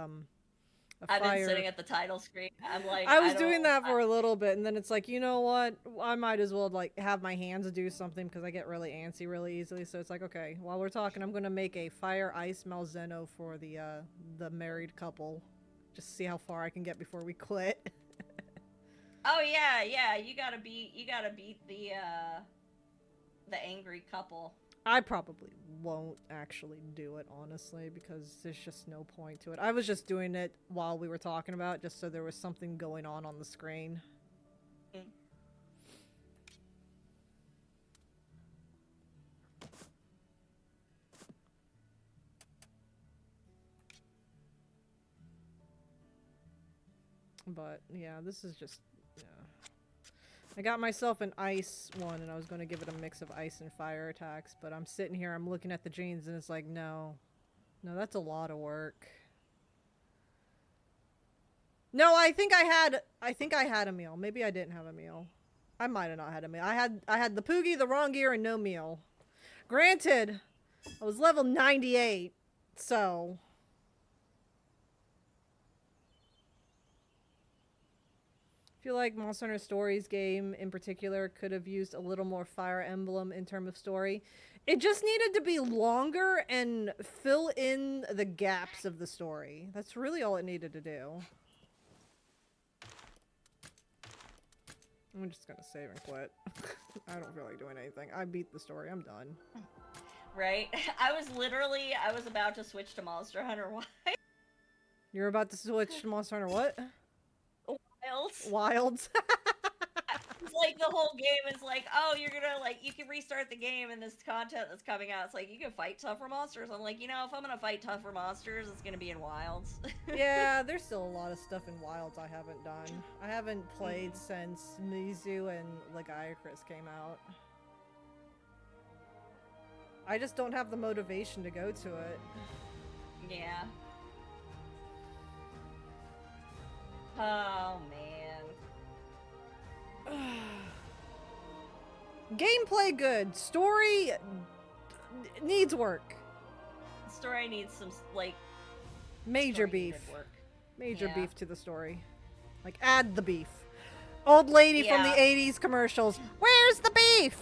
I've been sitting at the title screen. I'm like, I was doing that for a little bit, and then it's like, you know what? I might as well like have my hands do something, because I get really antsy really easily. So it's like, okay, while we're talking, I'm gonna make a fire ice Malzeno for the married couple. Just see how far I can get before we quit. Oh yeah. You gotta beat the angry couple. I probably won't actually do it, honestly, because there's just no point to it. I was just doing it while we were talking about it, just so there was something going on the screen. Mm. But, yeah, this is just... I got myself an ice one, and I was going to give it a mix of ice and fire attacks, but I'm sitting here, I'm looking at the genes, and it's like, no. No, that's a lot of work. No, I think I had a meal. Maybe I didn't have a meal. I might have not had a meal. I had the Poogie, the wrong gear, and no meal. Granted, I was level 98, so... I feel like Monster Hunter Stories game in particular could have used a little more Fire Emblem in terms of story. It just needed to be longer and fill in the gaps of the story. That's really all it needed to do. I'm just gonna save and quit. I don't feel like doing anything. I beat the story. I'm done. Right? I was about to switch to Monster Hunter Wilds. You're about to switch to Monster Hunter what? Wilds. Wilds. It's like the whole game is like, oh, you're gonna like, you can restart the game and this content that's coming out, it's like, you can fight tougher monsters. I'm like, you know, if I'm gonna fight tougher monsters, it's gonna be in Wilds. Yeah, there's still a lot of stuff in Wilds I haven't done. I haven't played since Mizu and Lagiacrus came out. I just don't have the motivation to go to it. Yeah. Oh, man. Gameplay good. Story needs work. Story needs some, like... Major beef. Work. Major beef to the story. Like, add the beef. Old lady from the 80s commercials. Where's the beef?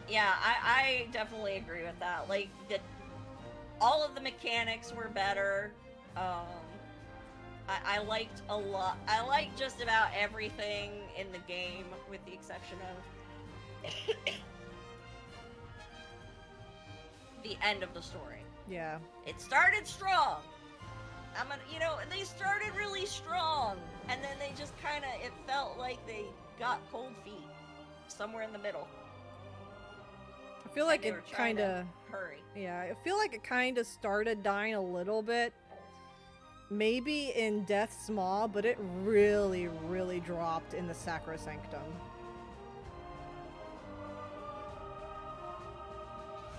Yeah, I definitely agree with that. Like, all of the mechanics were better. I liked a lot. I liked just about everything in the game, with the exception of the end of the story. Yeah. It started strong. They started really strong, and then they just kind of, it felt like they got cold feet somewhere in the middle. I feel like it kind of hurry. Yeah, I feel like it kind of started dying a little bit maybe in Death's Maw, but it really, really dropped in the Sacrosanctum.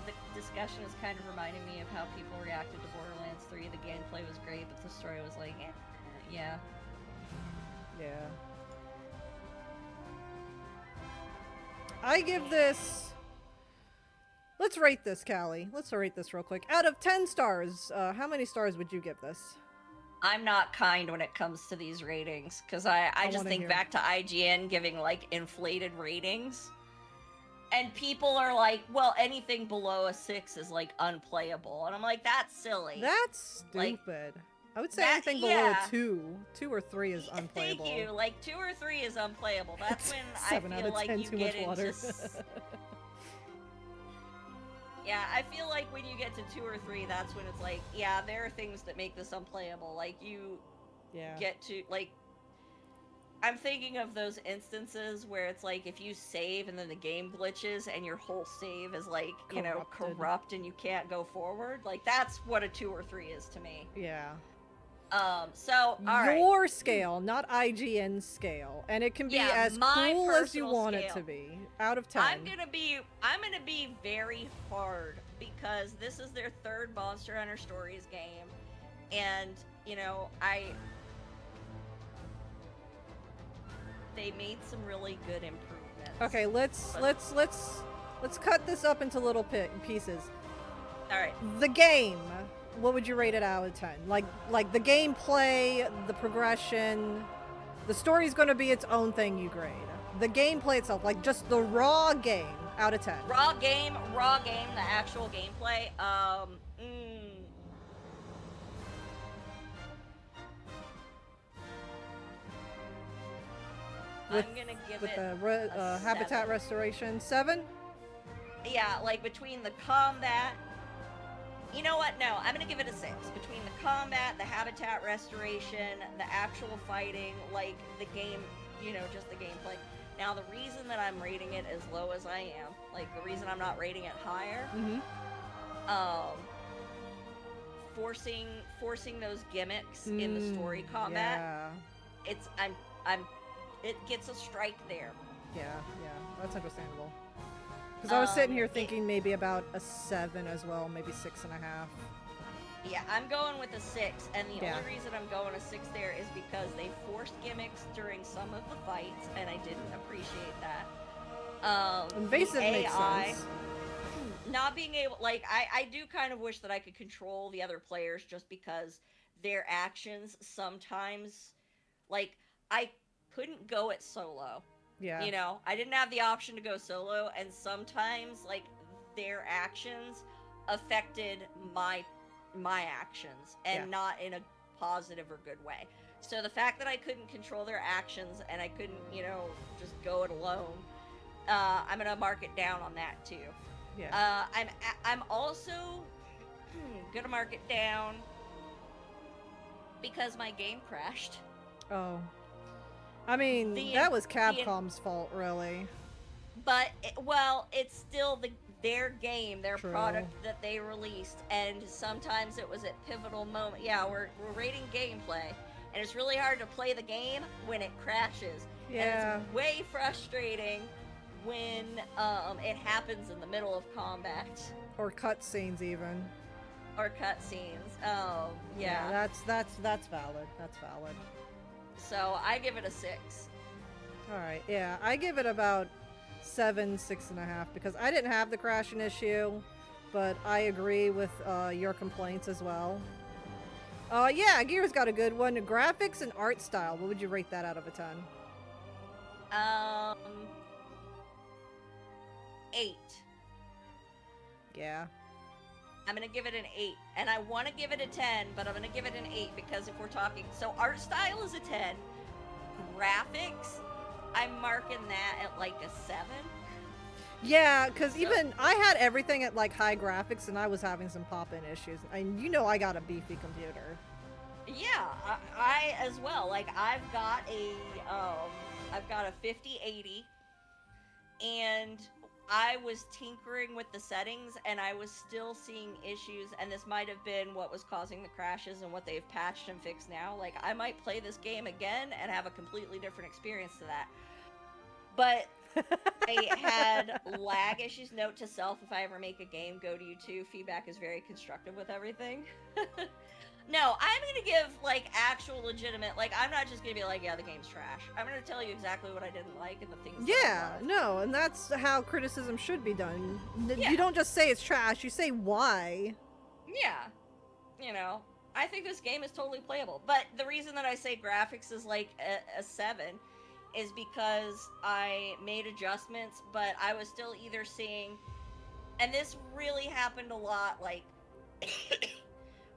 The discussion is kind of reminding me of how people reacted to Borderlands 3. The gameplay was great, but the story was like, eh, yeah. Yeah. I give this... Let's rate this, Callie. Let's rate this real quick. Out of 10 stars, how many stars would you give this? I'm not kind when it comes to these ratings, because I just think back to IGN giving, like, inflated ratings. And people are like, well, anything below a 6 is, like, unplayable. And I'm like, that's silly. That's stupid. Like, I would say anything below a 2. 2 or 3 is unplayable. Thank you. Like, 2 or 3 is unplayable. That's when I 7 out feel of like 10 you too get much water. into... Yeah, I feel like when you get to 2 or 3, that's when it's like, yeah, there are things that make this unplayable. Like, you get to, like... I'm thinking of those instances where it's like, if you save and then the game glitches and your whole save is, like, you know, corrupt and you can't go forward. Like, that's what a 2 or 3 is to me. Yeah. So, alright. Your scale, not IGN's scale. And it can be as cool as you want it to be. Out of 10. I'm gonna be very hard, because this is their 3rd Monster Hunter Stories game. And, you know, they made some really good improvements. Okay, let's cut this up into little pieces. Alright. The game. What would you rate it out of 10? Like the gameplay, the progression, the story's going to be its own thing you grade. The gameplay itself, like just the raw game, out of 10. Raw game, the actual gameplay. I'm gonna give it the habitat restoration 7. Yeah, like between the combat. You know what? No, I'm gonna give it a 6. Between the combat, the habitat restoration, the actual fighting, like the game, you know, just the gameplay. Now, the reason that I'm rating it as low as I am, like the reason I'm not rating it higher, forcing those gimmicks in the story combat. Yeah. It gets a strike there. Yeah, that's understandable. Because I was sitting here thinking maybe about a 7 as well, maybe 6.5. Yeah, I'm going with a 6, and the only reason I'm going a 6 there is because they forced gimmicks during some of the fights, and I didn't appreciate that. Invasive makes sense. Not being able, like, I do kind of wish that I could control the other players, just because their actions sometimes, like, I couldn't go it solo. Yeah. You know, I didn't have the option to go solo, and sometimes, like, their actions affected my actions, and not in a positive or good way. So the fact that I couldn't control their actions, and I couldn't, you know, just go it alone, I'm gonna mark it down on that too. Yeah. I'm also gonna mark it down because my game crashed. Oh. I mean, that was Capcom's fault, really. But, it's still their game, their product that they released, and sometimes it was at pivotal moment. Yeah, we're rating gameplay, and it's really hard to play the game when it crashes. Yeah. And it's way frustrating when it happens in the middle of combat. Or cutscenes, even. Or cutscenes. Oh, yeah. That's valid. That's valid. So I give it a 6. All right, yeah, I give it about 7, 6.5, because I didn't have the crashing issue, but I agree with your complaints as well. Yeah, Gears got a good one. Graphics and art style. What would you rate that out of a 10? 8. Yeah. I'm gonna give it an 8, and I want to give it a 10, but I'm gonna give it an 8 because if we're talking, so art style is a 10, graphics, I'm marking that at like a 7. Yeah, because even I had everything at like high graphics, and I was having some pop-in issues. And you know, I got a beefy computer. Yeah, I as well. Like I've got a 5080, and I was tinkering with the settings and I was still seeing issues, and this might have been what was causing the crashes and what they've patched and fixed now. Like, I might play this game again and have a completely different experience to that. But I had lag issues. Note to self, if I ever make a game, go to YouTube. Feedback is very constructive with everything. No, I'm gonna give, like, actual legitimate, like, I'm not just gonna be like, yeah, the game's trash. I'm gonna tell you exactly what I didn't like and the things that I loved. No, and that's how criticism should be done. Yeah. You don't just say it's trash, you say why. Yeah. You know, I think this game is totally playable. But the reason that I say graphics is, like, a 7 is because I made adjustments, but I was still either seeing, and this really happened a lot, like,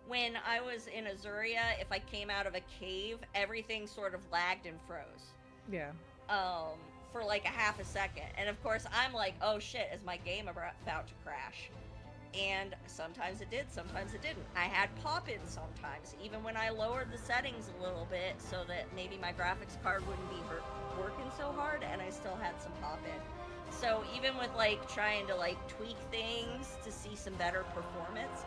when I was in Azuria, if I came out of a cave, everything sort of lagged and froze. Yeah. For like a half a second. And of course, I'm like, oh shit, is my game about to crash? And sometimes it did, sometimes it didn't. I had pop-ins sometimes, even when I lowered the settings a little bit so that maybe my graphics card wouldn't be working so hard, and I still had some pop-in. So even with, like, trying to, like, tweak things to see some better performance,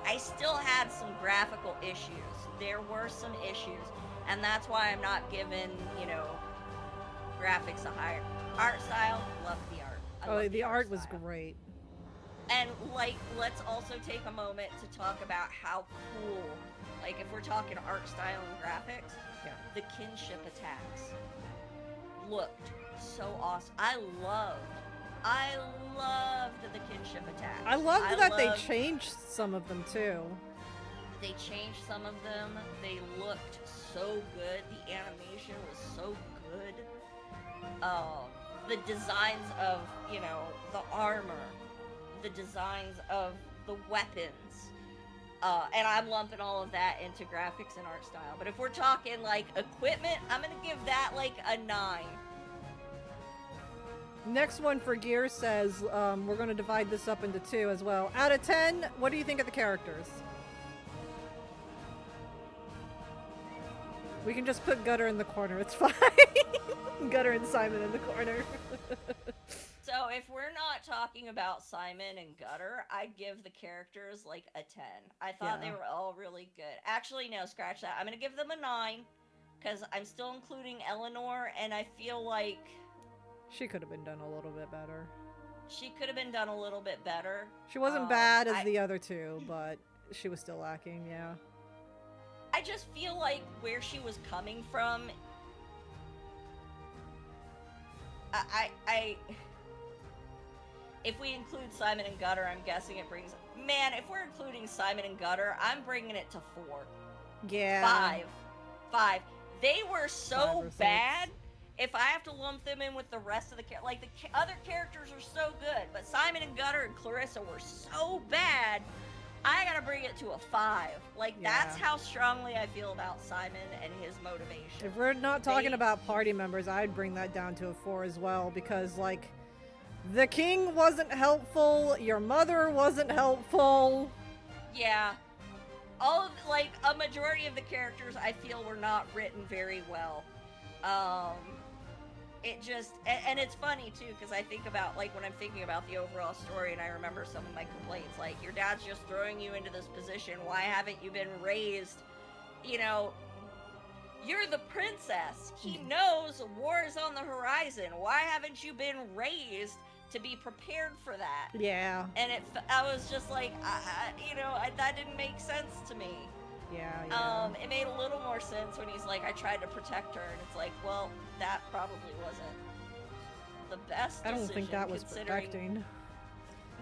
I still had some graphical issues. There were some issues, and that's why I'm not giving, you know, graphics a higher art style. Love the art. The art was great. And, like, let's also take a moment to talk about how cool, like, if we're talking art style and graphics, the kinship attacks looked so awesome. I loved the kinship attacks. I loved that they changed some of them too. They changed some of them. They looked so good. The animation was so good. The designs of, you know, the armor, the designs of the weapons, and I'm lumping all of that into graphics and art style. But if we're talking, like, equipment, I'm gonna give that, like, a 9. Next one for Gear says, we're going to divide this up into 2 as well. Out of 10, what do you think of the characters? We can just put Gutter in the corner, it's fine. Gutter and Simon in the corner. So if we're not talking about Simon and Gutter, I'd give the characters, like, a 10. I thought they were all really good. Actually, no, scratch that. I'm going to give them a 9, because I'm still including Eleanor, and I feel like she could have been done a little bit better. She could have been done a little bit better. She wasn't bad as the other two, but she was still lacking, yeah. I just feel like where she was coming from, if we include Simon and Gutter, I'm guessing it brings, man, if we're including Simon and Gutter, I'm bringing it to 4. Yeah. 5. They were so bad. If I have to lump them in with the rest of the like, the other characters are so good, but Simon and Gutter and Clarissa were so bad, I gotta bring it to a 5. Like, that's how strongly I feel about Simon and his motivation. If we're not talking about party members, I'd bring that down to a 4 as well, because, like, the king wasn't helpful, your mother wasn't helpful. Yeah. All of, like, a majority of the characters I feel were not written very well. It just, and it's funny too, because I think about, like, when I'm thinking about the overall story, and I remember some of my complaints, like, your dad's just throwing you into this position, why haven't you been raised, you know, you're the princess, he knows war is on the horizon, why haven't you been raised to be prepared for that? Yeah. And I was just like, that didn't make sense to me. Yeah. It made a little more sense when he's like, I tried to protect her, and it's like, well, that probably wasn't the best decision. I don't think that was protecting.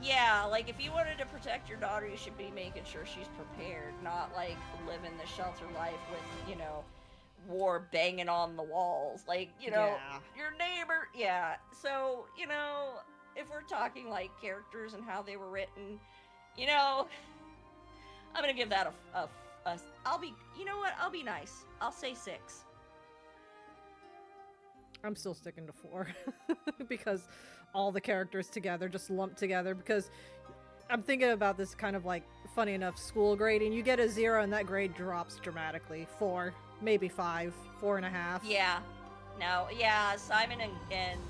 Yeah, like, if you wanted to protect your daughter, you should be making sure she's prepared, not, like, living the shelter life with, you know, war banging on the walls. Like, you know, your neighbor. Yeah. So, you know, if we're talking, like, characters and how they were written, you know, I'm gonna give that you know what? I'll be nice. I'll say 6. I'm still sticking to 4 because all the characters together, just lumped together, because I'm thinking about this kind of, like, funny enough, school grading. You get a 0 and that grade drops dramatically. 4, maybe 5, 4.5. Yeah. No, yeah, Simon and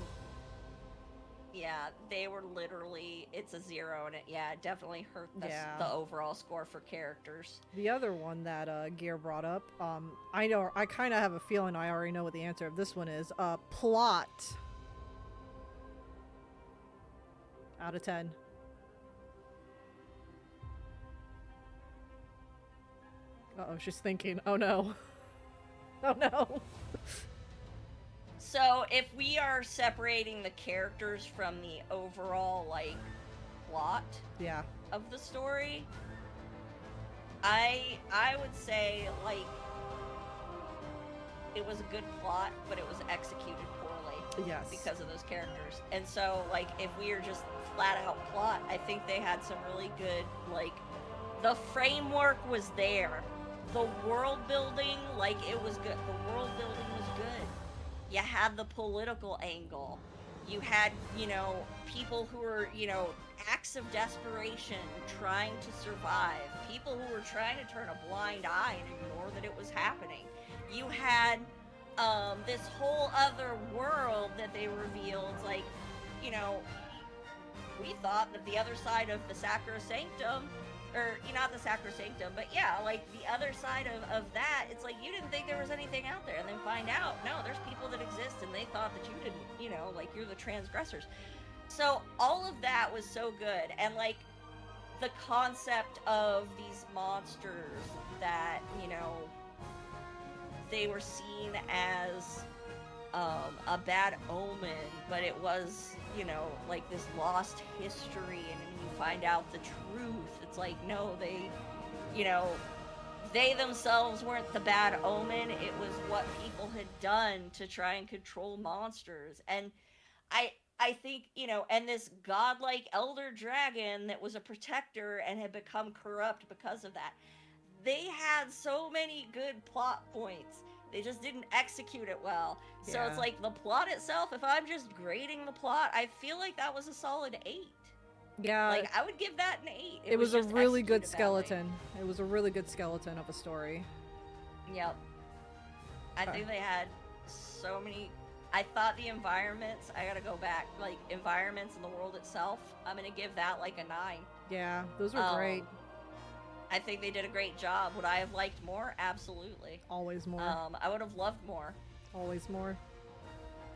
Yeah, they were literally, it's a 0, and it definitely hurt Yeah. the overall score for characters. The other one that Gear brought up, I know, I kind of have a feeling I already know what the answer of this one is. Plot. Out of 10. Uh-oh, she's thinking. Oh no. Oh no. So, if we are separating the characters from the overall, like, plot Yeah. of the story, I would say, like, it was a good plot, but it was executed poorly. Yes. Because of those characters. And so, like, if we are just flat out plot, I think they had some really good, like, the framework was there. The world building, like, it was good. The world building was good. You had the political angle. You had, you know, people who were, you know, acts of desperation trying to survive. People who were trying to turn a blind eye and ignore that it was happening. You had this whole other world that they revealed. Like, you know, we thought that the other side of the Sacrosanctum, or not the Sacrosanctum, but yeah, like the other side of that, it's like you didn't think there was anything out there, and then find out, no, there's people that exist, and they thought that you didn't, you know, like you're the transgressors. So all of that was so good, and like the concept of these monsters that, you know, they were seen as a bad omen, but it was, you know, like this lost history, and when you find out the truth, it's like, no, they, you know, they themselves weren't the bad omen, it was what people had done to try and control monsters. And I think, you know, and this godlike elder dragon that was a protector and had become corrupt because of that. They had so many good plot points. They just didn't execute it well. So Yeah. it's like the plot itself, if I'm just grading the plot, I feel like that was a solid 8. Yeah. Like, I would give that an 8. It was a just really good executed badly. skeleton. It was a really good skeleton of a story. Yep. I think they had so many... I thought the environments, I gotta go back, like, environments in the world itself, I'm gonna give that, like, a 9. Yeah, those were great. I think they did a great job. Would I have liked more? Absolutely. Always more. I would have loved more. Always more.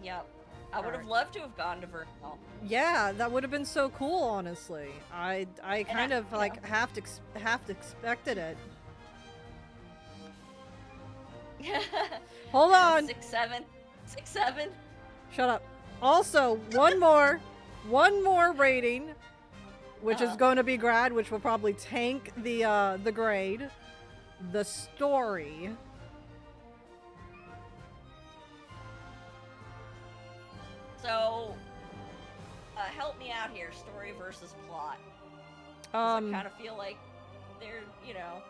Yep. I would have loved to have gone to Vernal. Yeah, that would have been so cool, honestly. I kind of like half expected it. Hold on. 6, 7. 6, 7. Shut up. Also, one more rating, which is going to be grad, which will probably tank the grade. The story. So, help me out here. Story versus plot. I kind of feel like they're, you know.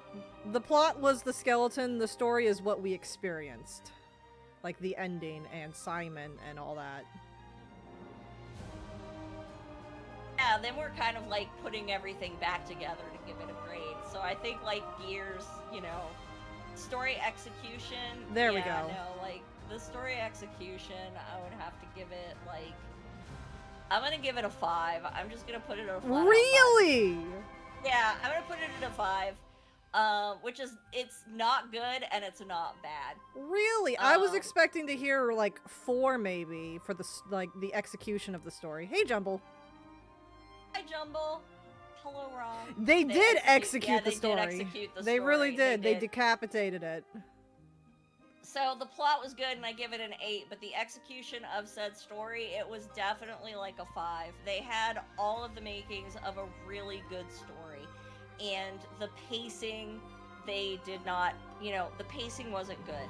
The plot was the skeleton. The story is what we experienced, like the ending and Simon and all that. Yeah, then we're kind of like putting everything back together to give it a grade. So I think like Gears, you know, story execution. There we go. No, like the story execution, I would have to give it like, I'm gonna give it a 5. I'm just gonna put it at a 5. Really? Yeah, I'm gonna put it at a 5. Which is, it's not good and it's not bad. Really? I was expecting to hear like 4 maybe for the the execution of the story. Hey, Jumble. Hi, Jumble. Hello, Ron. They did execute the story. Did execute the they story. really did. They decapitated it. So the plot was good and I give it an 8, but the execution of said story, it was definitely like a 5. They had all of the makings of a really good story. And the pacing, they did not, you know, the pacing wasn't good.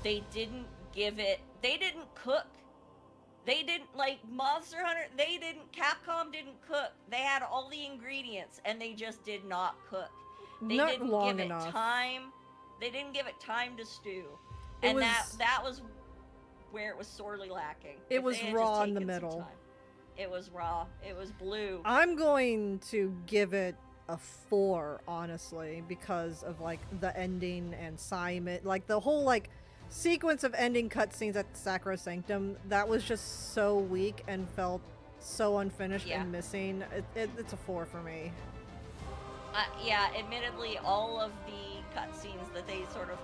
They didn't give it, they didn't cook. They didn't, like, Monster Hunter, Capcom didn't cook. They had all the ingredients, and they just did not cook. They Not didn't long give enough. it time. They didn't give it time to stew. And that was where it was sorely lacking. It If was they had raw just in the taken some middle. time. It was raw. It was blue. I'm going to give it a 4, honestly, because of like the ending and Simon, like the whole like sequence of ending cutscenes at Sacrosanctum. That was just so weak and felt so unfinished and missing. It's a 4 for me. Yeah, admittedly, all of the cutscenes that they sort of,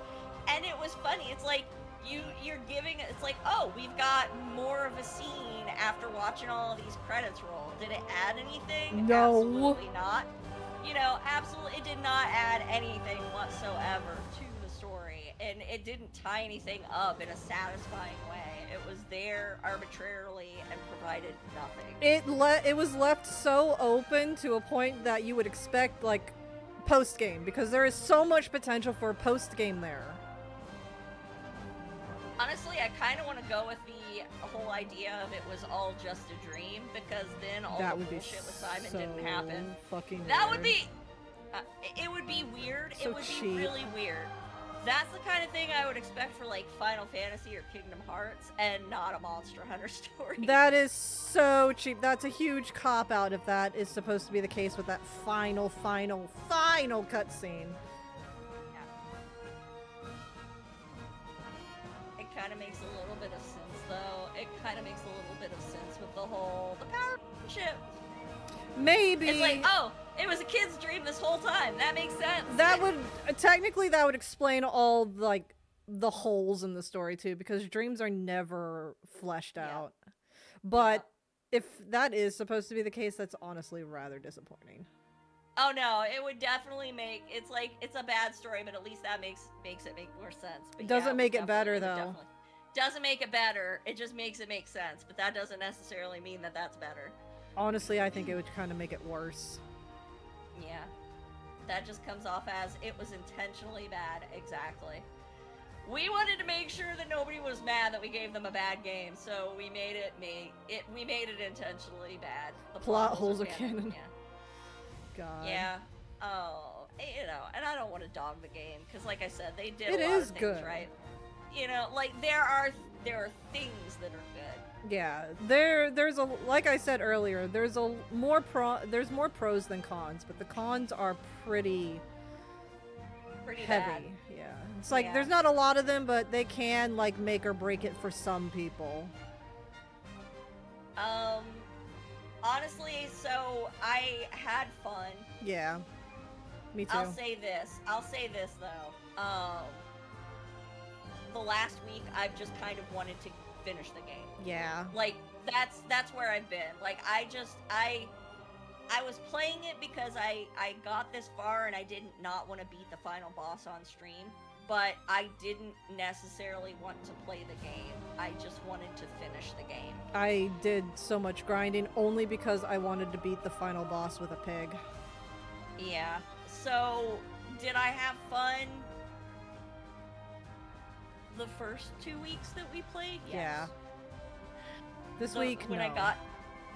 and it was funny. It's like you're giving. It's like, oh, we've got more of a scene after watching all of these credits roll. Did it add anything? No. Absolutely not. You know, absolutely, it did not add anything whatsoever to the story, and it didn't tie anything up in a satisfying way. It was there arbitrarily and provided nothing. It was left so open to a point that you would expect like post game, because there is so much potential for a post game there. Honestly, I kind of want to go with the whole idea of it was all just a dream, because then all That the would be bullshit with Simon so didn't happen. Fucking That weird. would be. It would be weird. So It would cheap. be really weird. That's the kind of thing I would expect for like Final Fantasy or Kingdom Hearts, and not a Monster Hunter story. That is so cheap. That's a huge cop out if that is supposed to be the case with that final cutscene. It kind of makes a little bit of sense, though. It kind of makes a little bit of sense with the whole power ship. Maybe It's like, oh, it was a kid's dream this whole time. That makes sense. that would technically that would explain all like the holes in the story too, because dreams are never fleshed out. But if that is supposed to be the case, that's honestly rather disappointing. Oh no, it would definitely make it's like it's a bad story, but at least that makes it make more sense. But Doesn't make it definitely- better, would though. definitely- Doesn't make it better. It just makes it make sense, but that doesn't necessarily mean that that's better. Honestly, I think it would kind of make it worse. Yeah, that just comes off as it was intentionally bad. Exactly. We wanted to make sure that nobody was mad that we gave them a bad game, so we made it intentionally bad. The Plot holes are canon. God. Yeah. Oh, you know, and I don't want to dog the game because, like I said, they did It a lot is of things good. right. You know, like there are things that are good. Yeah, there's a, like I said earlier, there's more pros than cons, but the cons are pretty Pretty heavy. bad. Yeah, it's like Yeah. there's not a lot of them, but they can like make or break it for some people. Honestly, so I had fun. Yeah, me too. I'll say this though. The last week I've just kind of wanted to finish the game. Yeah. Like that's where I've been. Like I was playing it because I got this far and I did not want to beat the final boss on stream, but I didn't necessarily want to play the game. I just wanted to finish the game. I did so much grinding only because I wanted to beat the final boss with a pig. Yeah. So, did I have fun the first 2 weeks that we played? Yes. Yeah. This So, week, when no. I got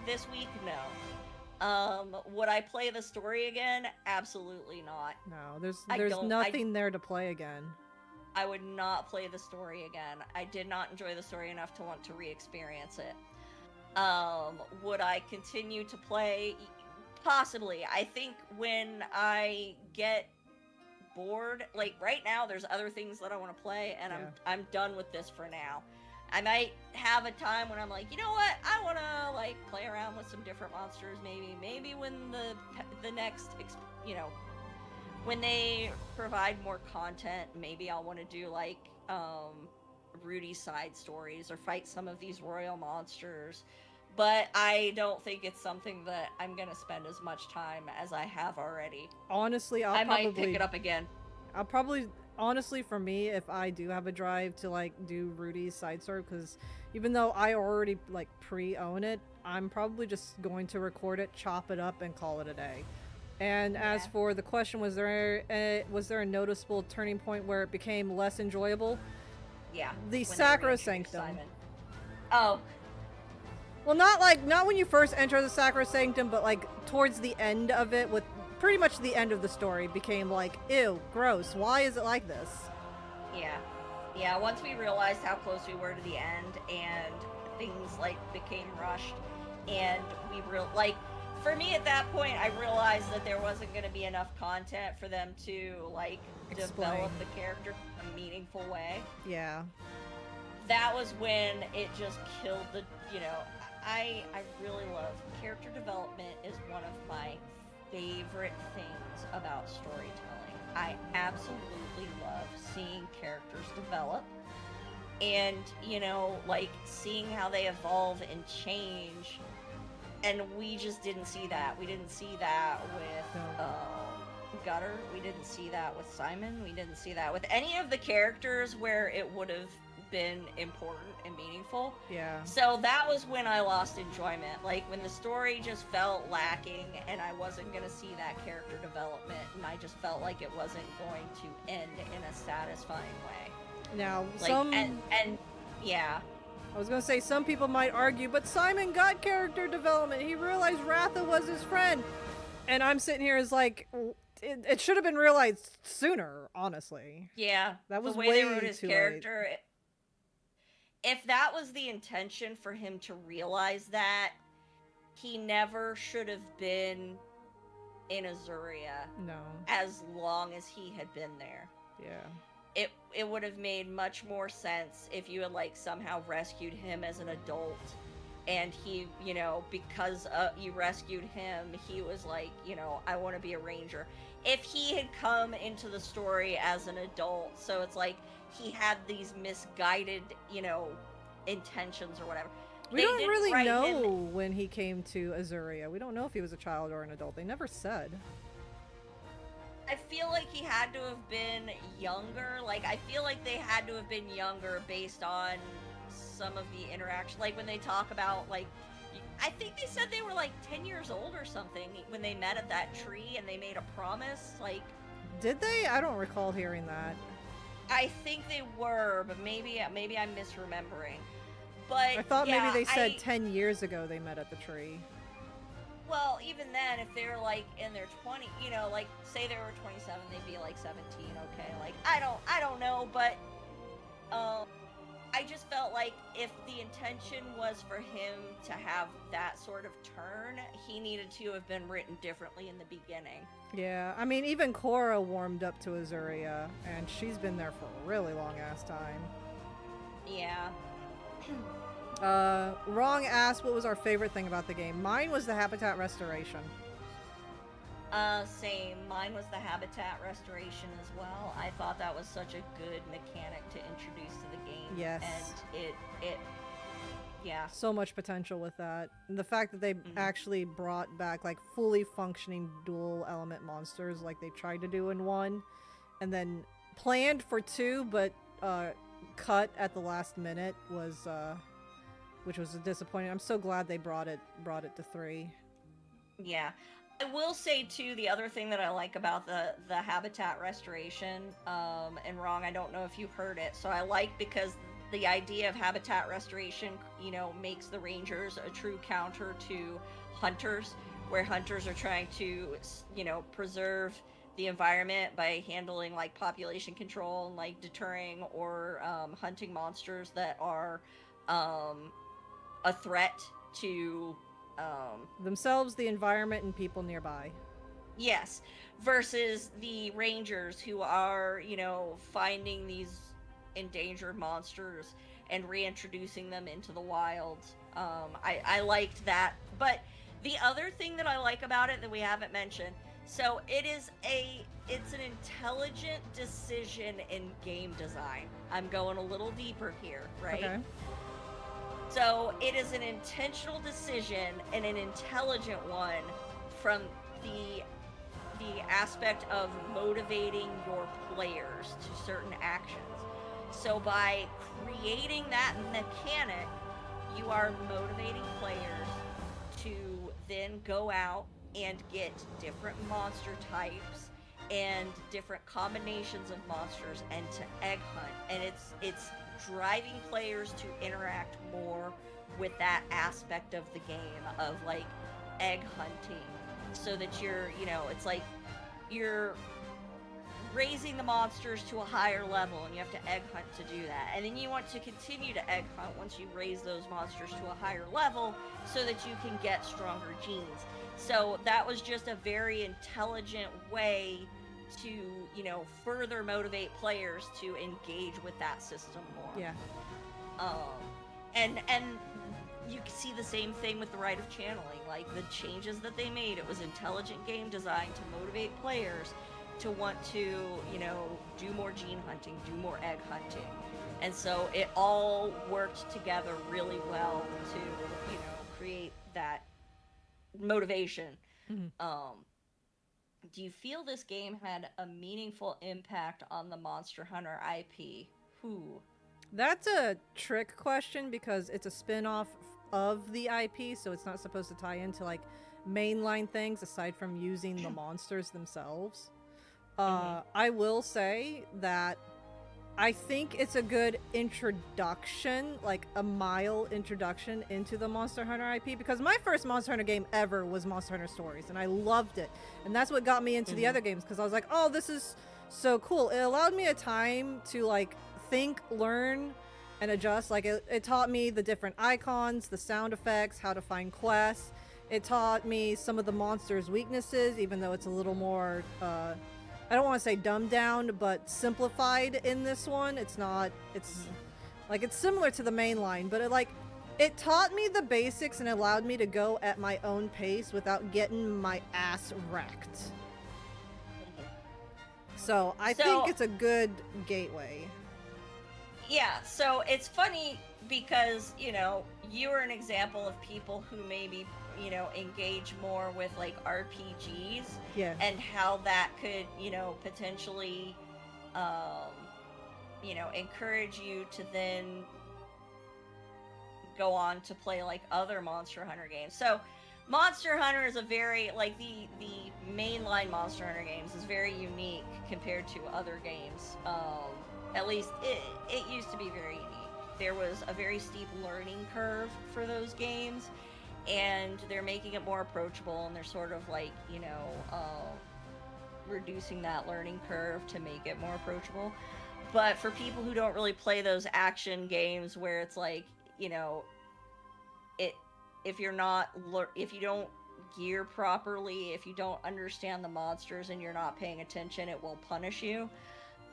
this week, no. Would I play the story again? Absolutely not. No, there's I nothing there to play again. I would not play the story again. I did not enjoy the story enough to want to re-experience it. Would I continue to play? Possibly. I think when I get bored, like right now, there's other things that I want to play, and Yeah. I'm done with this for now. I might have a time when I'm like, you know what? I want to like play around with some different monsters. Maybe when the next, you know, when they provide more content, maybe I'll want to do like Rudy's side stories or fight some of these royal monsters. But I don't think it's something that I'm gonna spend as much time as I have already. Honestly, I might pick it up again. I'll probably, honestly, for me, if I do have a drive to like do Rudy's side story, because even though I already like pre-own it, I'm probably just going to record it, chop it up, and call it a day. And as for the question, was there a noticeable turning point where it became less enjoyable? Yeah. The when they reintroduced Sacrosanctum. Simon. Oh. Well, not when you first enter the Sacrosanctum, but like towards the end of it, with pretty much the end of the story, became like, ew, gross. Why is it like this? Yeah. Yeah, once we realized how close we were to the end and things like became rushed and for me at that point I realized that there wasn't going to be enough content for them to like develop the character in a meaningful way. Yeah. That was when it just killed the, you know, I really love character development is one of my favorite things about storytelling. I absolutely love seeing characters develop and, you know, like seeing how they evolve and change. And we just didn't see that. We didn't see that with Gutter. We didn't see that with Simon. We didn't see that with any of the characters where it would have been important and meaningful. Yeah. So that was when I lost enjoyment. Like when the story just felt lacking and I wasn't going to see that character development and I just felt like it wasn't going to end in a satisfying way. Now, Like, and yeah. I was gonna say, some people might argue, but Simon got character development. He realized Ratha was his friend. And I'm sitting here as like, it should have been realized sooner, honestly. Yeah. That was the way way they wrote his too character. If that was the intention for him to realize that, he never should have been in Azuria. No. As long as he had been there. Yeah. It would have made much more sense if you had like somehow rescued him as an adult and he, you know, because you rescued him, he was like, you know, I want to be a ranger. If he had come into the story as an adult, so it's like he had these misguided, you know, intentions or whatever. We don't really know when he came to Azuria. We don't know if he was a child or an adult. They never said. I feel like he had to have been younger. Like, I feel like they had to have been younger based on some of the interaction. Like, when they talk about, like, I think they said they were, like, 10 years old or something when they met at that tree and they made a promise. Like... Did they? I don't recall hearing that. I think they were, but maybe I'm misremembering. But, I thought yeah, maybe they said 10 years ago they met at the tree. Well, even then, if they're, like, in their 20s, you know, like, say they were 27, they'd be, like, 17, okay? Like, I don't know, but, I just felt like if the intention was for him to have that sort of turn, he needed to have been written differently in the beginning. Yeah, I mean, even Cora warmed up to Azuria, and she's been there for a really long-ass time. Yeah. Wrong asked what was our favorite thing about the game. Mine was the habitat restoration. Same. Mine was the habitat restoration as well. I thought that was such a good mechanic to introduce to the game. Yes. And it yeah. So much potential with that. And the fact that they actually brought back, like, fully functioning dual element monsters like they tried to do in 1, and then planned for 2, but, cut at the last minute was, which was a disappointment. I'm so glad they brought it to 3. Yeah. I will say, too, the other thing that I like about the habitat restoration, and Wrong, I don't know if you heard it, so I like because the idea of habitat restoration, you know, makes the rangers a true counter to hunters, where hunters are trying to, you know, preserve the environment by handling, like, population control and, like, deterring or hunting monsters that are a threat to themselves, the environment, and people nearby. Yes, versus the rangers who are, you know, finding these endangered monsters and reintroducing them into the wild. I liked that. But the other thing that I like about it that we haven't mentioned, so it's an intelligent decision in game design. I'm going a little deeper here, right? Okay. So it is an intentional decision and an intelligent one from the aspect of motivating your players to certain actions. So by creating that mechanic, you are motivating players to then go out and get different monster types and different combinations of monsters and to egg hunt. And it's driving players to interact more with that aspect of the game of, like, egg hunting, so that you're, you know, it's like you're raising the monsters to a higher level and you have to egg hunt to do that. And then you want to continue to egg hunt once you raise those monsters to a higher level so that you can get stronger genes. So that was just a very intelligent way to, you know, further motivate players to engage with that system more. Yeah. And you can see the same thing with the Rite of Channeling. Like, the changes that they made, it was intelligent game design to motivate players to want to, you know, do more gene hunting, do more egg hunting. And so it all worked together really well to, you know, create that motivation. Do you feel this game had a meaningful impact on the Monster Hunter IP? That's a trick question because it's a spin-off of the IP, so it's not supposed to tie into like mainline things aside from using the monsters themselves. I will say that I think it's a good introduction, like a mild introduction into the Monster Hunter IP, because my first Monster Hunter game ever was Monster Hunter Stories, and I loved it. And that's what got me into the other games, because I was like, oh, this is so cool. It allowed me a time to like think, learn, and adjust. Like it taught me the different icons, the sound effects, how to find quests. It taught me some of the monsters' weaknesses, even though it's a little more I don't want to say dumbed down, but simplified in this one. It's not, it's like, it's similar to the main line, but it taught me the basics and allowed me to go at my own pace without getting my ass wrecked. So I think it's a good gateway. Yeah, so it's funny because, you know, you are an example of people who maybe, you know, engage more with like RPGs, and how that could, you know, potentially, you know, encourage you to then go on to play like other Monster Hunter games. So Monster Hunter is a very, like, the mainline Monster Hunter games is very unique compared to other games. At least it used to be very unique. There was a very steep learning curve for those games, and they're making it more approachable, and they're sort of like, you know, reducing that learning curve to make it more approachable. But for people who don't really play those action games where it's like, you know, if you don't gear properly, if you don't understand the monsters and you're not paying attention, it will punish you.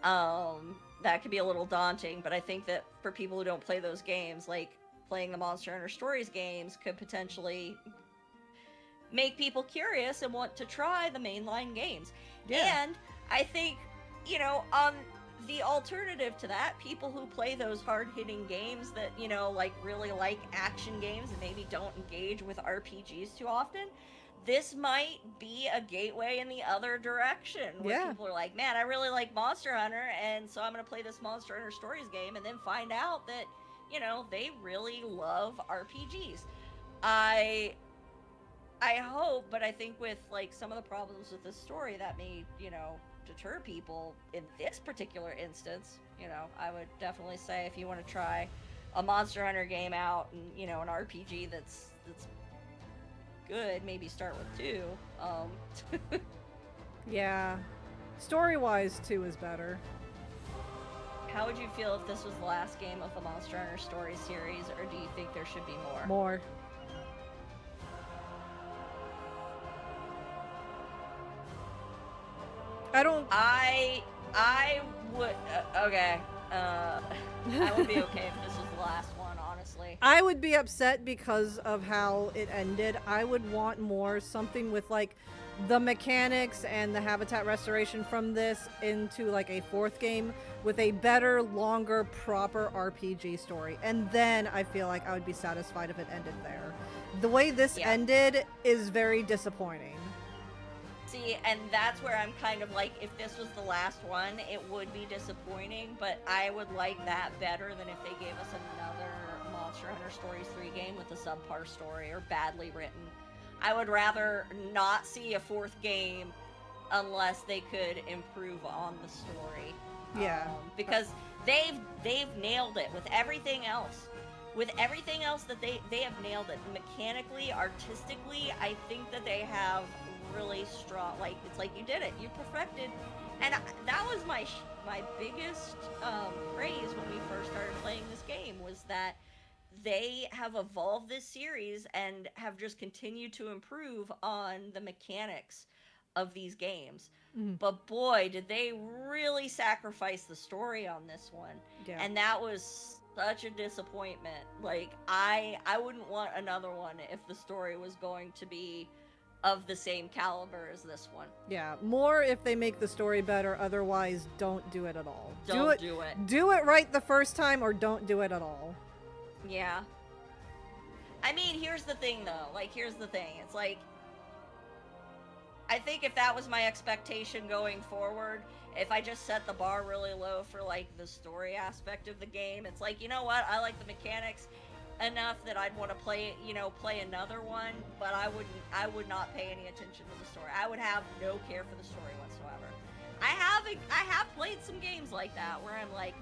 That could be a little daunting, but I think that for people who don't play those games, like playing the Monster Hunter Stories games could potentially make people curious and want to try the mainline games. Yeah. And I think, you know, the alternative to that, people who play those hard-hitting games that, you know, like really like action games and maybe don't engage with RPGs too often, this might be a gateway in the other direction, where people are like, man, I really like Monster Hunter, and so I'm going to play this Monster Hunter Stories game, and then find out that, you know, they really love RPGs. I hope, but I think with, like, some of the problems with this story that may, you know, deter people in this particular instance, you know, I would definitely say if you want to try a Monster Hunter game out and, you know, an RPG that's good, maybe start with 2. Yeah. Story-wise, 2 is better. How would you feel if this was the last game of the Monster Hunter Stories series, or do you think there should be more? More. I would, okay. I would be okay if this was the last one, honestly. I would be upset because of how it ended. I would want more, something with like the mechanics and the habitat restoration from this into like a 4th game with a better, longer, proper RPG story. And then I feel like I would be satisfied if it ended there. The way this ended is very disappointing. See, and that's where I'm kind of like, if this was the last one, it would be disappointing, but I would like that better than if they gave us another Monster Hunter Stories 3 game with a subpar story or badly written. I would rather not see a 4th game unless they could improve on the story. Yeah. Because they've nailed it with everything else. With everything else that they have nailed it. Mechanically, artistically, I think that they have really strong, like, it's like you did it, you perfected, and that was my biggest praise when we first started playing this game, was that they have evolved this series and have just continued to improve on the mechanics of these games. But boy, did they really sacrifice the story on this one. And that was such a disappointment. Like, I wouldn't want another one if the story was going to be of the same caliber as this one. Yeah, more if they make the story better. Otherwise, don't do it at all. Don't do it. Do it right the first time, or don't do it at all. Yeah. I mean, here's the thing, though. Like, here's the thing. It's like, I think if that was my expectation going forward, if I just set the bar really low for, like, the story aspect of the game, it's like, you know what? I like the mechanics enough that I'd want to play, play another one, but I would not pay any attention to the story. I would have no care for the story whatsoever. I have played some games like that where I'm like,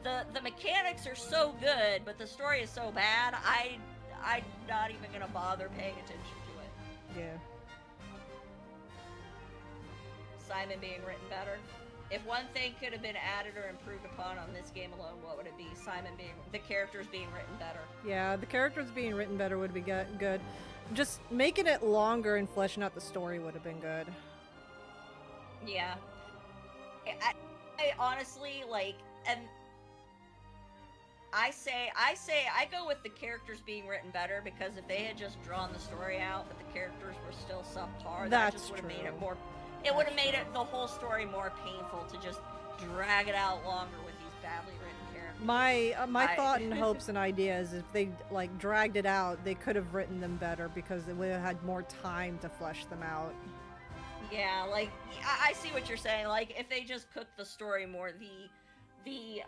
the mechanics are so good, but the story is so bad, I'm not even gonna bother paying attention to it. Yeah. Simon being written better. If one thing could have been added or improved upon on this game alone, what would it be? The characters being written better. Yeah, the characters being written better would be good. Just making it longer and fleshing out the story would have been good. Yeah. I honestly, like, and I go with the characters being written better, because if they had just drawn the story out, but the characters were still subpar, that just would have made it more. It would have made it the whole story more painful to just drag it out longer with these badly written characters. My thought and hopes and ideas, if they like dragged it out, they could have written them better, because they would have had more time to flesh them out. Yeah, like I see what you're saying. Like, if they just cooked the story more, the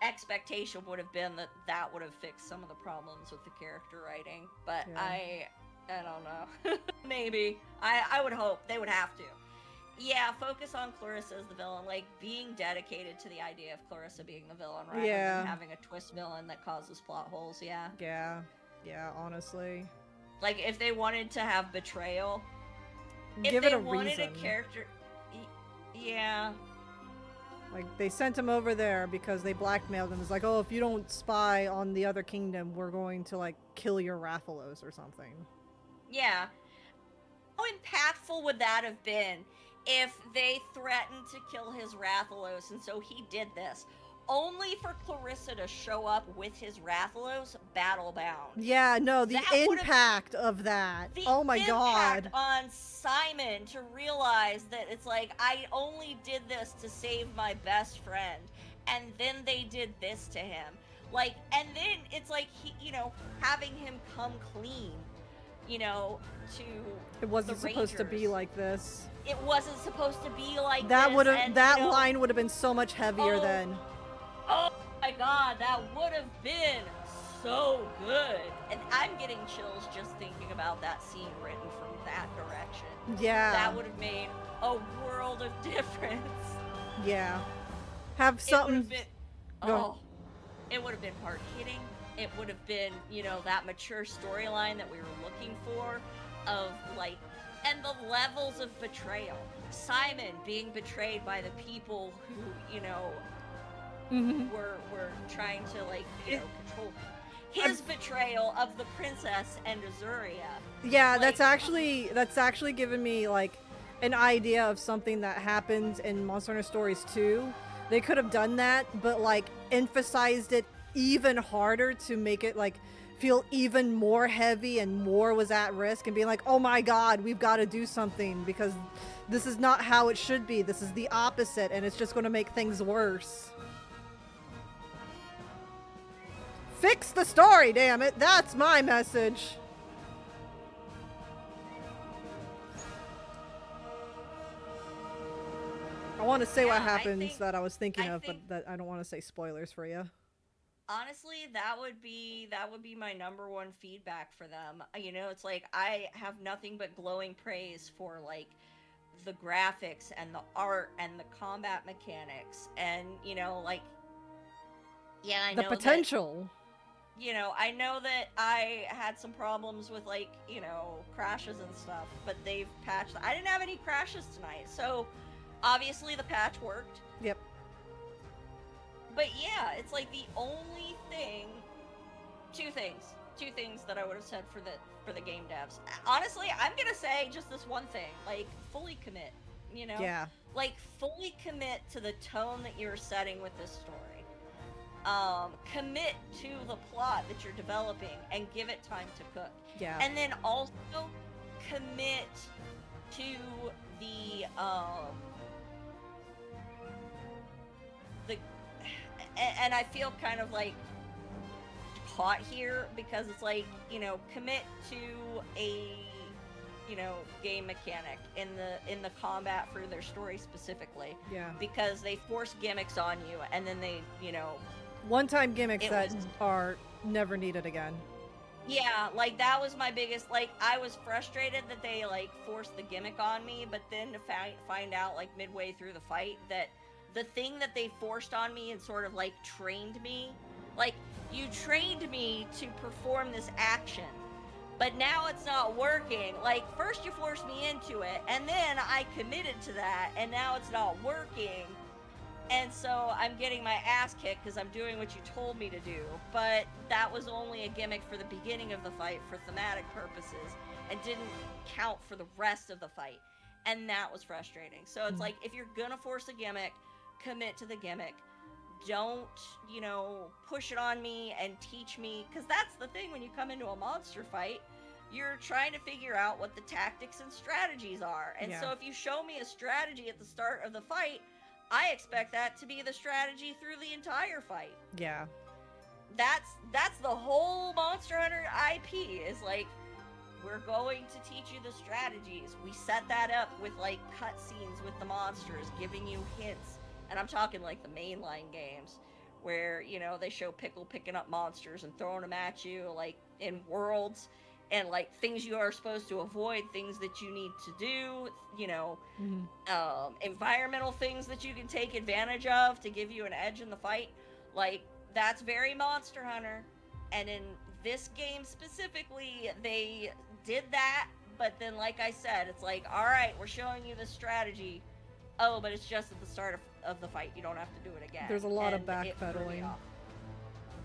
expectation would have been that would have fixed some of the problems with the character writing. But Yeah. I don't know. Maybe. I would hope they would have to. Yeah, focus on Clarissa as the villain, like being dedicated to the idea of Clarissa being the villain, rather than having a twist villain that causes plot holes. Yeah. Yeah, honestly. Like, if they wanted to have betrayal, Give if it a they wanted reason. a character, yeah. Like, they sent him over there because they blackmailed him. It's like, oh, if you don't spy on the other kingdom, we're going to, like, kill your Rathalos or something. Yeah. How impactful would that have been if they threatened to kill his Rathalos, and so he did this, only for Clarissa to show up with his Rathalos battle-bound? Yeah, no, the impact of that. Oh my god. The impact on Simon to realize that it's like, I only did this to save my best friend, and then they did this to him. Like, and then it's like, he, having him come clean, to It wasn't the supposed to Rangers. be like this. It wasn't supposed to be like That this, would have and, line would have been so much heavier then. Oh my god, that would have been so good. And I'm getting chills just thinking about that scene written from that direction. Yeah. That would have made a world of difference. Yeah. Have something. It would have been hard hitting. It would have been, that mature storyline that we were looking for, of like, and the levels of betrayal. Simon being betrayed by the people who, were trying to, like, control him. His betrayal of the princess and Azuria. Yeah, like, that's actually given me like an idea of something that happens in Monster Hunter Stories 2. They could have done that, but like emphasized it even harder to make it like feel even more heavy and more was at risk, and being like, oh my god, we've got to do something because this is not how it should be. This is the opposite, and it's just going to make things worse. Fix the story, damn it. That's my message. I want to say what happens that I was thinking of, but that I don't want to say spoilers for you. Honestly, that would be my number one feedback for them. It's like, I have nothing but glowing praise for, like, the graphics and the art and the combat mechanics, and like, yeah, I know the potential. I know that I had some problems with, like, crashes and stuff, but they've patched. I didn't have any crashes tonight, so obviously the patch worked. Yep. But yeah, it's like the only thing, two things that I would have said for the game devs. Honestly, I'm gonna say just this one thing, like, fully commit, Yeah. Like, fully commit to the tone that you're setting with this story. commit to the plot that you're developing and give it time to cook. Yeah. And then also commit to the and I feel kind of like caught here because it's like, you know, commit to a, you know, game mechanic in the combat for their story specifically. Yeah. Because they force gimmicks on you and then they, you know, one-time gimmicks that are never needed again. Yeah, like that was my biggest, like I was frustrated that they like forced the gimmick on me, but then to find out like midway through the fight that the thing that they forced on me and sort of like trained me, like you trained me to perform this action, but now it's not working. Like first you forced me into it and then I committed to that and now it's not working. And so I'm getting my ass kicked because I'm doing what you told me to do. But that was only a gimmick for the beginning of the fight for thematic purposes and didn't count for the rest of the fight. And that was frustrating. So it's like, if you're gonna force a gimmick, commit to the gimmick. Don't, you know, push it on me and teach me. Because that's the thing when you come into a monster fight. You're trying to figure out what the tactics and strategies are. And so if you show me a strategy at the start of the fight, I expect that to be the strategy through the entire fight. Yeah. That's the whole Monster Hunter IP is like, we're going to teach you the strategies. We set that up with like cutscenes with the monsters, giving you hints. And I'm talking like the mainline games where, you know, they show Pickle picking up monsters and throwing them at you like in worlds. And like things you are supposed to avoid, things that you need to do, you know, environmental things that you can take advantage of to give you an edge in the fight. Like that's very Monster Hunter. And in this game specifically, they did that. But then, like I said, it's like, all right, we're showing you the strategy. Oh, but it's just at the start of the fight. You don't have to do it again. There's a lot of backpedaling.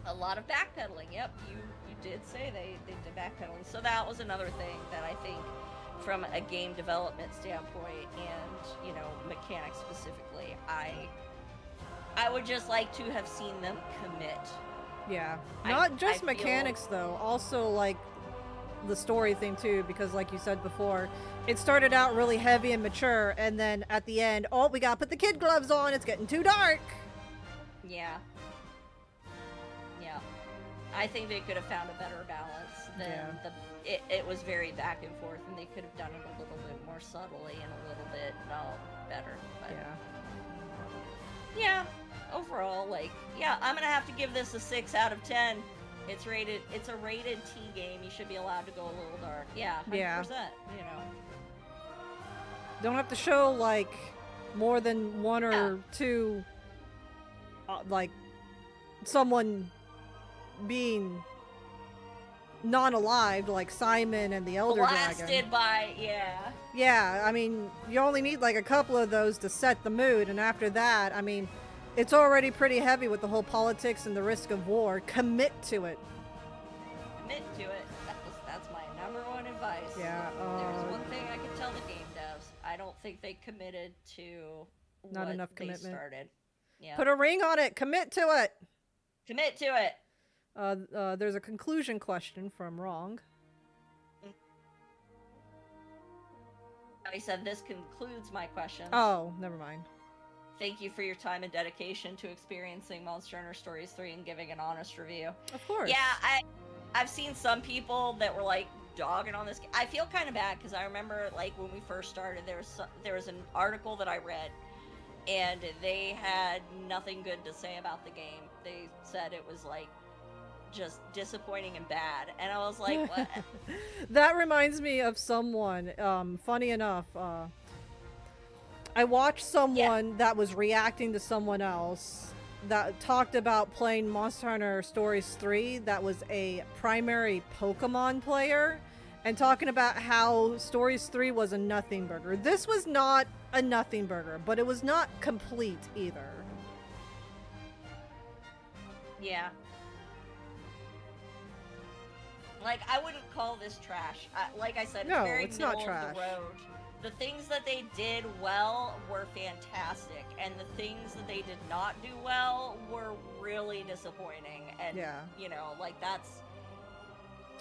A lot of backpedaling. Yep, you did say they did backpedaling. So that was another thing that I think from a game development standpoint and, you know, mechanics specifically, I would just like to have seen them commit. Yeah. Not just mechanics though, also like the story thing too, because like you said before, it started out really heavy and mature and then at the end, oh, we gotta put the kid gloves on, it's getting too dark. Yeah. I think they could have found a better balance than it was very back and forth, and they could have done it a little bit more subtly and a little bit better. But yeah, overall, like, yeah, I'm gonna have to give this a 6 out of 10. It's a rated T game. You should be allowed to go a little dark. Yeah, 100%. You know, don't have to show like more than one or two, like someone being non-alive like Simon and the Elder Dragon. Blasted by, Yeah, I mean, you only need like a couple of those to set the mood, and after that, I mean, it's already pretty heavy with the whole politics and the risk of war. Commit to it. Commit to it. That's my number one advice. Yeah. There's one thing I can tell the game devs. I don't think they committed to not what enough they commitment. started. Yeah. Put a ring on it. Commit to it. Commit to it. There's a conclusion question from Wrong. He said, this concludes my questions. Oh, never mind. Thank you for your time and dedication to experiencing Monster Hunter Stories 3 and giving an honest review. Of course. Yeah, I've seen some people that were like dogging on this game. I feel kind of bad because I remember like when we first started, there was an article that I read and they had nothing good to say about the game. They said it was like just disappointing and bad, and I was like, what? That reminds me of someone, funny enough, I watched someone that was reacting to someone else that talked about playing Monster Hunter Stories 3 that was a primary Pokemon player, and talking about how Stories 3 was a nothing burger. This was not a nothing burger, but it was not complete either. Yeah. Like, I wouldn't call this trash. Like I said, it's very it's not middle trash. of the road. the things that they did well were fantastic, and the things that they did not do well were really disappointing. And you know, like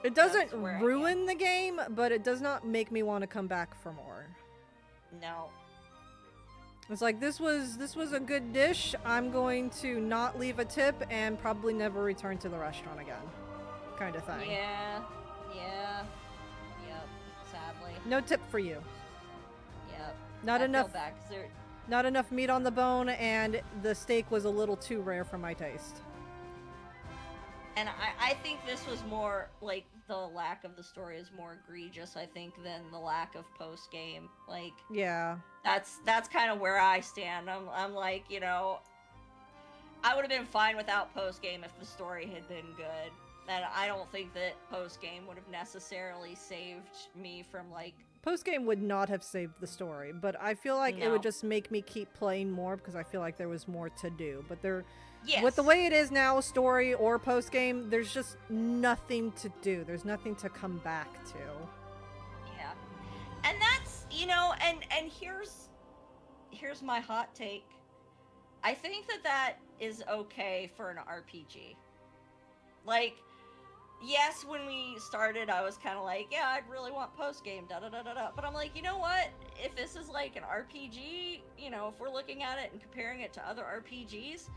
it doesn't ruin the game, but it does not make me want to come back for more. No. It's like, this was a good dish. I'm going to not leave a tip and probably never return to the restaurant again, kind of thing. Yeah. Yep. Sadly. No tip for you. Yep. Not enough. Feel bad, 'cause not enough meat on the bone, and the steak was a little too rare for my taste. And I think this was more like, the lack of the story is more egregious, I think, than the lack of post game. Like, yeah, that's kind of where I stand. I'm like, you know, I would have been fine without post game if the story had been good. And I don't think that post game would have necessarily saved me from, like, post game would not have saved the story, but I feel like it would just make me keep playing more because I feel like there was more to do. But with the way it is now, story or post game, there's just nothing to do. There's nothing to come back to. Yeah, and that's, you know, and here's my hot take. I think that is okay for an RPG. Like, yes, when we started, I was kind of like, yeah, I'd really want post game, da da da da da. But I'm like, you know what? If this is like an RPG, you know, if we're looking at it and comparing it to other RPGs,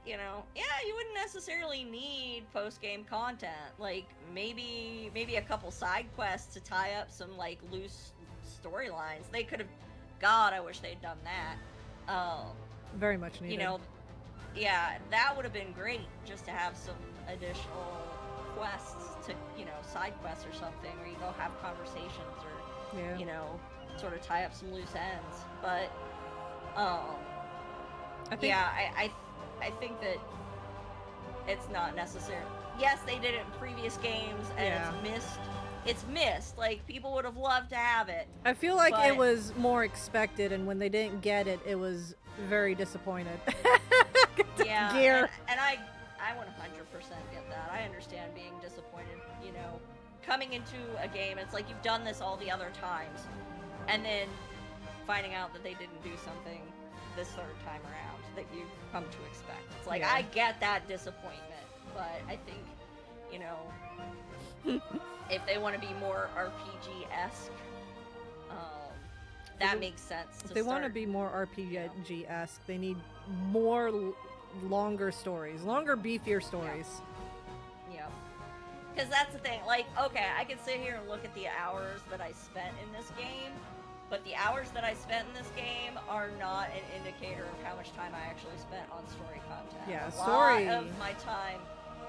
you know, yeah, you wouldn't necessarily need post-game content. Like, maybe a couple side quests to tie up some, like, loose storylines. They could have... God, I wish they'd done that. Very much needed. You know, yeah, that would have been great, just to have some additional quests to, you know, side quests or something, where you go have conversations or, you know, sort of tie up some loose ends. But, I think that it's not necessary. Yes, they did it in previous games, and it's missed. Like, people would have loved to have it. I feel like it was more expected, and when they didn't get it, it was very disappointed. Yeah, Gear. And I 100% get that. I understand being disappointed, you know, coming into a game. It's like, you've done this all the other times, and then finding out that they didn't do something this third time around that you've come to expect. It's like, I get that disappointment, but I think, you know, if they want to be more RPG-esque, that makes sense. If they want to be more RPG-esque, they need more longer stories, longer, beefier stories. Yeah. Because that's the thing. Like, okay, I can sit here and look at the hours that I spent in this game, but the hours that I spent in this game are not an indicator of how much time I actually spent on story content. Yeah, story. A lot of my time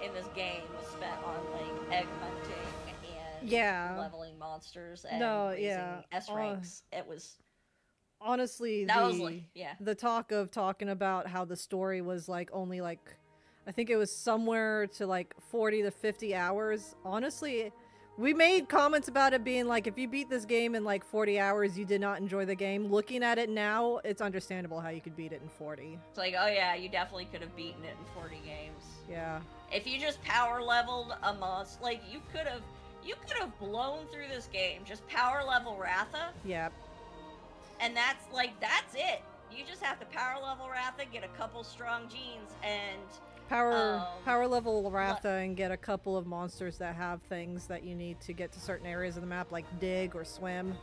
in this game was spent on, like, egg hunting and leveling monsters and raising S ranks. It was... Honestly, the talking about how the story was, like, only, like, I think it was somewhere to, like, 40 to 50 hours. Honestly... We made comments about it being like, if you beat this game in like 40 hours, you did not enjoy the game. Looking at it now, it's understandable how you could beat it in 40. It's like, oh yeah, you definitely could have beaten it in 40 games. Yeah. If you just power leveled a monster, like, you could have blown through this game. Just power level Ratha. Yep. And that's it. You just have to power level Ratha, get a couple strong genes, and... Power level Ratha and get a couple of monsters that have things that you need to get to certain areas of the map, like dig or swim.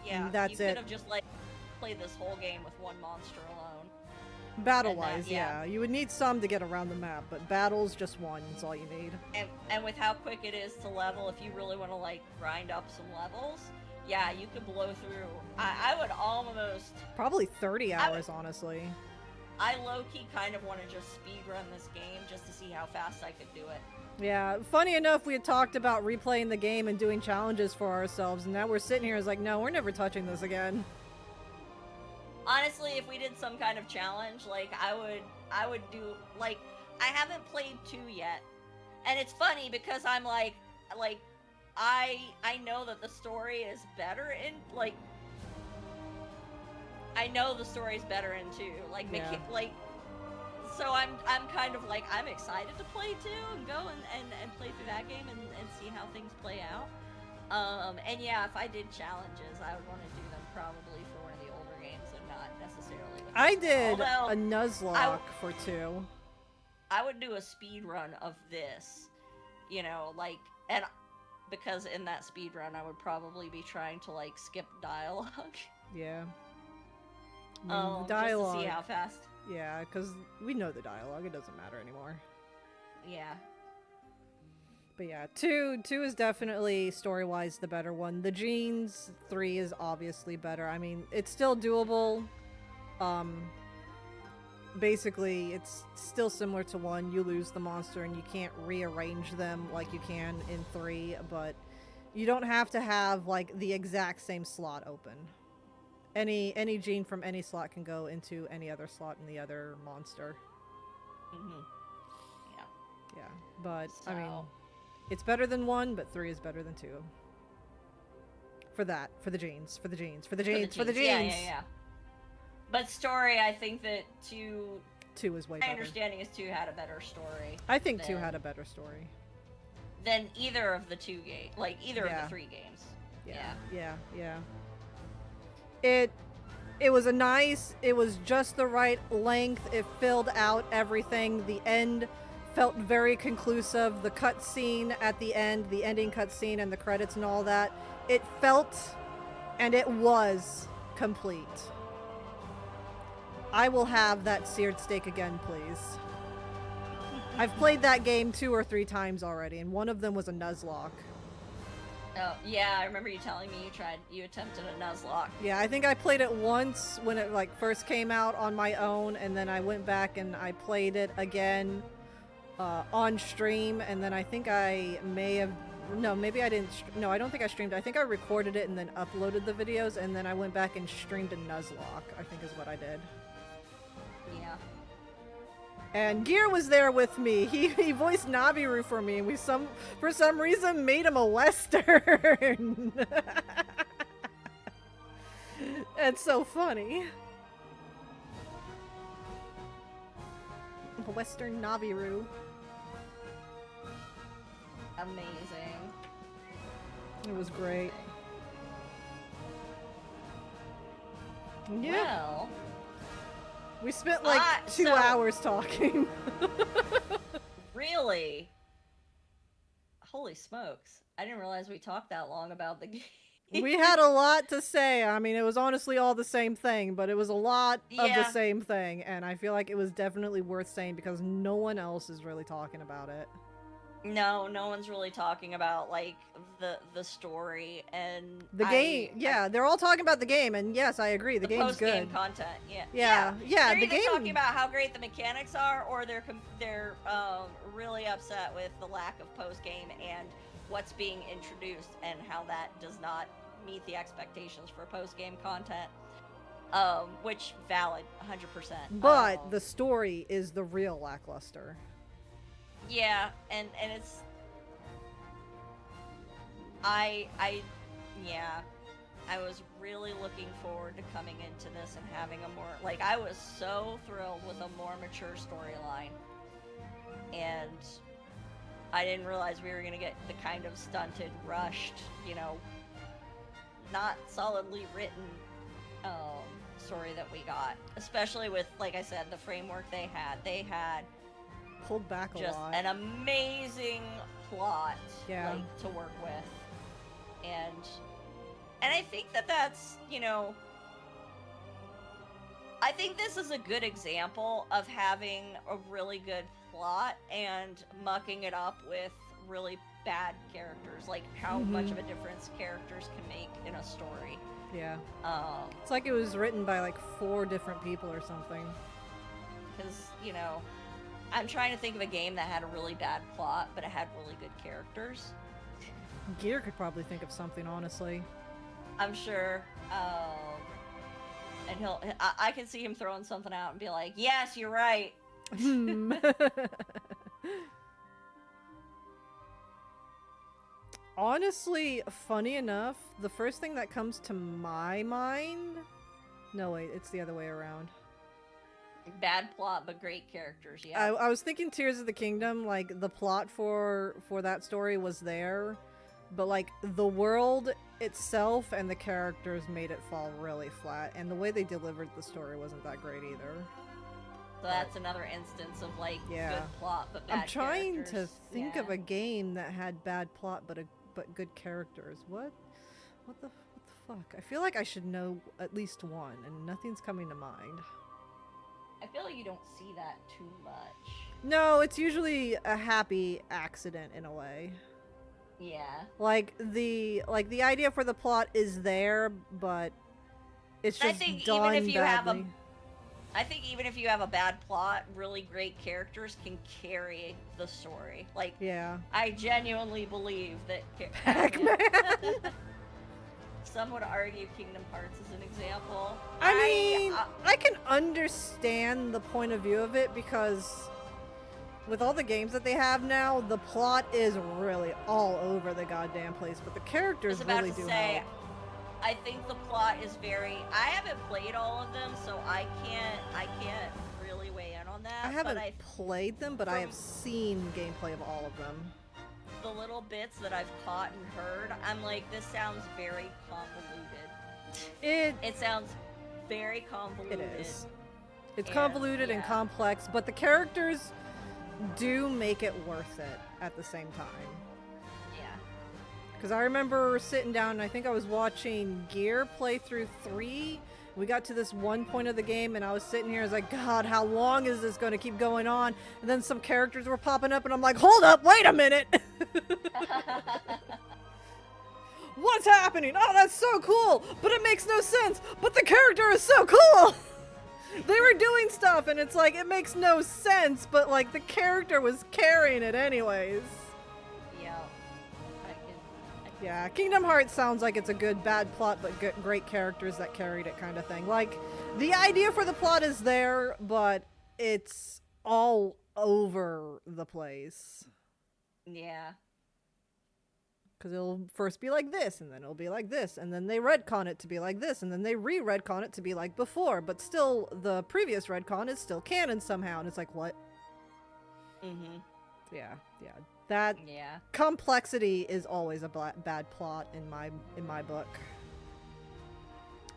Yeah, and that's you could have just, like, played this whole game with one monster alone. Battle-wise, yeah. You would need some to get around the map, but battles, just one is all you need. And with how quick it is to level, if you really want to, like, grind up some levels, yeah, you could blow through. I would almost... Probably 30 hours, honestly. I low-key kind of want to just speedrun this game just to see how fast I could do it. Yeah, funny enough, we had talked about replaying the game and doing challenges for ourselves, and now we're sitting here as like, no, we're never touching this again. Honestly, if we did some kind of challenge, like, I would do, like, I haven't played 2 yet. And it's funny because I'm like, I know that the story is better in, like, I know the story's better in 2. Like, so I'm kind of like, I'm excited to play 2 and go and play through that game and see how things play out. And yeah, if I did challenges, I would want to do them probably for one of the older games and not necessarily with I this one. did Although, a Nuzlocke for 2. I would do a speed run of this, you know, like, and because in that speed run, I would probably be trying to like skip dialogue. Yeah. I mean, the dialogue. Just to see how fast. Yeah, because we know the dialogue. It doesn't matter anymore. Yeah. But yeah, 2 is definitely story-wise the better one. The Genes 3 is obviously better. I mean, it's still doable. Basically, it's still similar to 1. You lose the monster and you can't rearrange them like you can in 3, but you don't have to have like the exact same slot open. Any gene from any slot can go into any other slot in the other monster. Yeah, but so, I mean, it's better than 1, but 3 is better than 2. For that, for the genes. Yeah. But story, I think that 2 is way better. My understanding is 2 had a better story. I think 2 had a better story than either of the 2 games, like either of the 3 games. Yeah. It was it was just the right length. It filled out everything. The end felt very conclusive. The cutscene at the end, the ending cutscene and the credits and all that, it felt and it was complete. I will have that seared steak again, please. I've played that game 2 or 3 times already, and one of them was a Nuzlocke. Oh, yeah, I remember you telling me you attempted a Nuzlocke. Yeah, I think I played it once when it like first came out on my own, and then I went back and I played it again on stream, and then I think I may have... No, maybe I didn't... No, I don't think I streamed. I think I recorded it and then uploaded the videos, and then I went back and streamed a Nuzlocke, I think is what I did. Yeah. And Gear was there with me. He voiced Naviru for me, and we for some reason made him a Western. It's so funny. A Western Naviru. Amazing. It was great. Yeah. Well, we spent like 2 hours talking. Really? Holy smokes. I didn't realize we talked that long about the game. We had a lot to say. I mean, it was honestly all the same thing, but it was a lot of the same thing, and I feel like it was definitely worth saying because no one else is really talking about it. No one's really talking about like the story and the game. Yeah, they're all talking about the game, and yes, I agree. The game's good. Post-game content. Yeah. They're the either game. talking about how great the mechanics are, or they're really upset with the lack of post-game and what's being introduced and how that does not meet the expectations for post-game content. Which valid, 100%. But the story is the real lackluster. Yeah, and it's I was really looking forward to coming into this and having a more I was so thrilled with a more mature storyline, and I didn't realize we were gonna get the kind of stunted, rushed, not solidly written story that we got, especially with, like I said, the framework they had pulled back a just lot. An amazing plot to work with, and I think that's I think this is a good example of having a really good plot and mucking it up with really bad characters, like how much of a difference characters can make in a story. Yeah. It's like it was written by like 4 different people or something. Because I'm trying to think of a game that had a really bad plot, but it had really good characters. Gear could probably think of something, honestly. I'm sure. And I can see him throwing something out and be like, yes, you're right. Honestly, funny enough, the first thing that comes to my mind... No, wait, it's the other way around. Bad plot, but great characters, yeah. I was thinking Tears of the Kingdom, like, the plot for that story was there, but like the world itself and the characters made it fall really flat, and the way they delivered the story wasn't that great either. So that's another instance of like good plot but bad I'm trying characters. to think of a game that had bad plot but good characters. What the fuck? I feel like I should know at least one, and nothing's coming to mind. I feel like you don't see that too much. No, it's usually a happy accident in a way. Yeah. Like the idea for the plot is there, but it's just done badly. I think even if you have a bad plot, really great characters can carry the story. Like, yeah, I genuinely believe that. Pac-Man. Some would argue Kingdom Hearts is an example. I mean, I can understand the point of view of it because with all the games that they have now, the plot is really all over the goddamn place, but the characters really do help. I think the plot is very. I haven't played all of them, so I can't really weigh in on that. I haven't played them, but I have seen gameplay of all of them. The little bits that I've caught and heard, I'm like, this sounds very convoluted. It sounds very convoluted. It is. It's convoluted and complex, but the characters do make it worth it at the same time. Because I remember sitting down and I think I was watching Gear play through 3. We got to this one point of the game and I was sitting here, I was like, God, how long is this going to keep going on? And then some characters were popping up and I'm like, hold up, wait a minute! What's happening? Oh, that's so cool! But it makes no sense! But the character is so cool! They were doing stuff and it's like, it makes no sense, but like the character was carrying it anyways. Yeah, Kingdom Hearts sounds like it's a good bad plot, but great characters that carried it kind of thing. Like, the idea for the plot is there, but it's all over the place. Yeah. Because it'll first be like this, and then it'll be like this, and then they retcon it to be like this, and then they re-retcon it to be like before, but still, the previous retcon is still canon somehow, and it's like, what? Mm-hmm. Yeah. That complexity is always a bad plot in my book.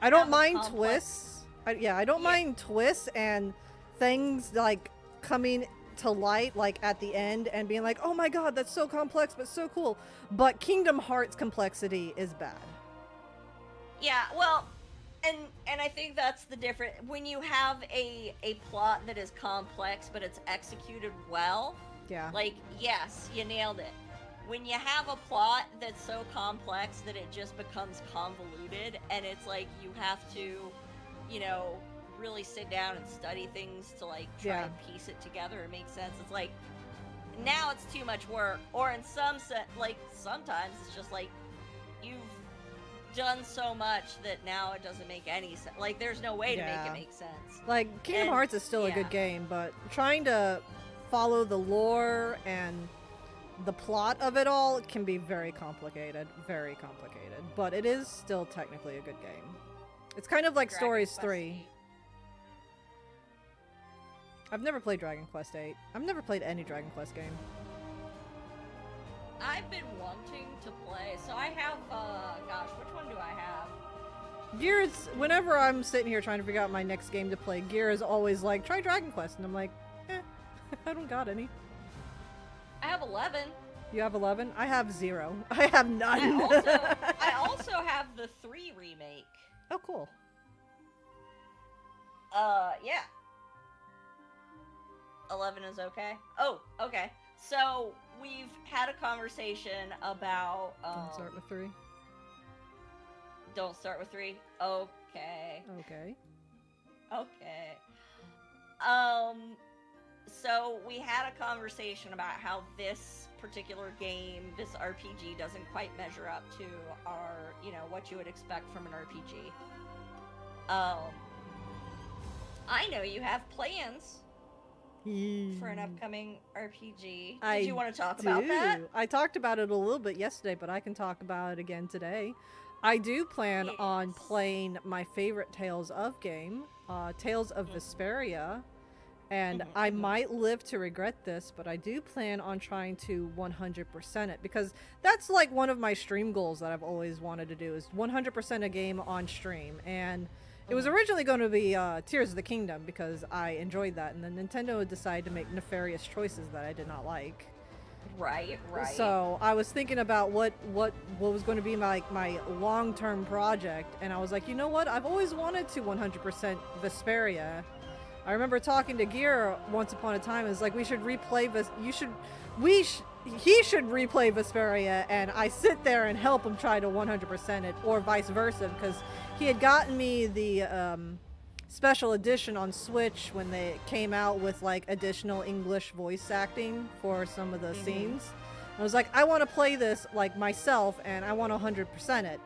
I don't mind twists. I don't mind twists and things like coming to light like at the end and being like, oh my god, that's so complex but so cool. But Kingdom Hearts complexity is bad. Yeah, well, and I think that's the difference. When you have a plot that is complex but it's executed well, like, yes, you nailed it. When you have a plot that's so complex that it just becomes convoluted, and it's like you have to, you know, really sit down and study things to like try and piece it together and make sense. It's like, now it's too much work. Or in some like, sometimes it's just like, you've done so much that now it doesn't make any sense. Like, there's no way to make it make sense. Like, Kingdom Hearts is still a good game, but trying to follow the lore and the plot of it all can be very complicated, but it is still technically a good game. It's kind of like Stories 3. I've never played Dragon Quest VIII. I've never played any Dragon Quest game. I've been wanting to play, so I have, gosh, which one do I have? Gears, whenever I'm sitting here trying to figure out my next game to play, Gear is always like, try Dragon Quest, and I'm like, I don't got any. I have 11. You have 11? I have 0. I have none. I also have the 3 remake. Oh, cool. Yeah. 11 is okay? Oh, okay. So, we've had a conversation about, Don't start with 3. Don't start with 3? Okay. Okay. So we had a conversation about how this particular game, this RPG, doesn't quite measure up to our, you know, what you would expect from an RPG. I know you have plans for an upcoming RPG. Did you want to talk about that? I talked about it a little bit yesterday, but I can talk about it again today. I do plan on playing my favorite Tales of game, Tales of Vesperia, And I might live to regret this, but I do plan on trying to 100% it, because that's like one of my stream goals that I've always wanted to do, is 100% a game on stream. And it was originally going to be Tears of the Kingdom, because I enjoyed that, and then Nintendo decided to make nefarious choices that I did not like. Right. So I was thinking about what was going to be my long-term project, and I was like, you know what? I've always wanted to 100% Vesperia. I remember talking to Gear once upon a time. It's like, we should replay he should replay Vesperia, and I sit there and help him try to 100% it, or vice versa, because he had gotten me the special edition on Switch when they came out with like additional English voice acting for some of the scenes. I was like, I want to play this like myself, and I want to 100% it.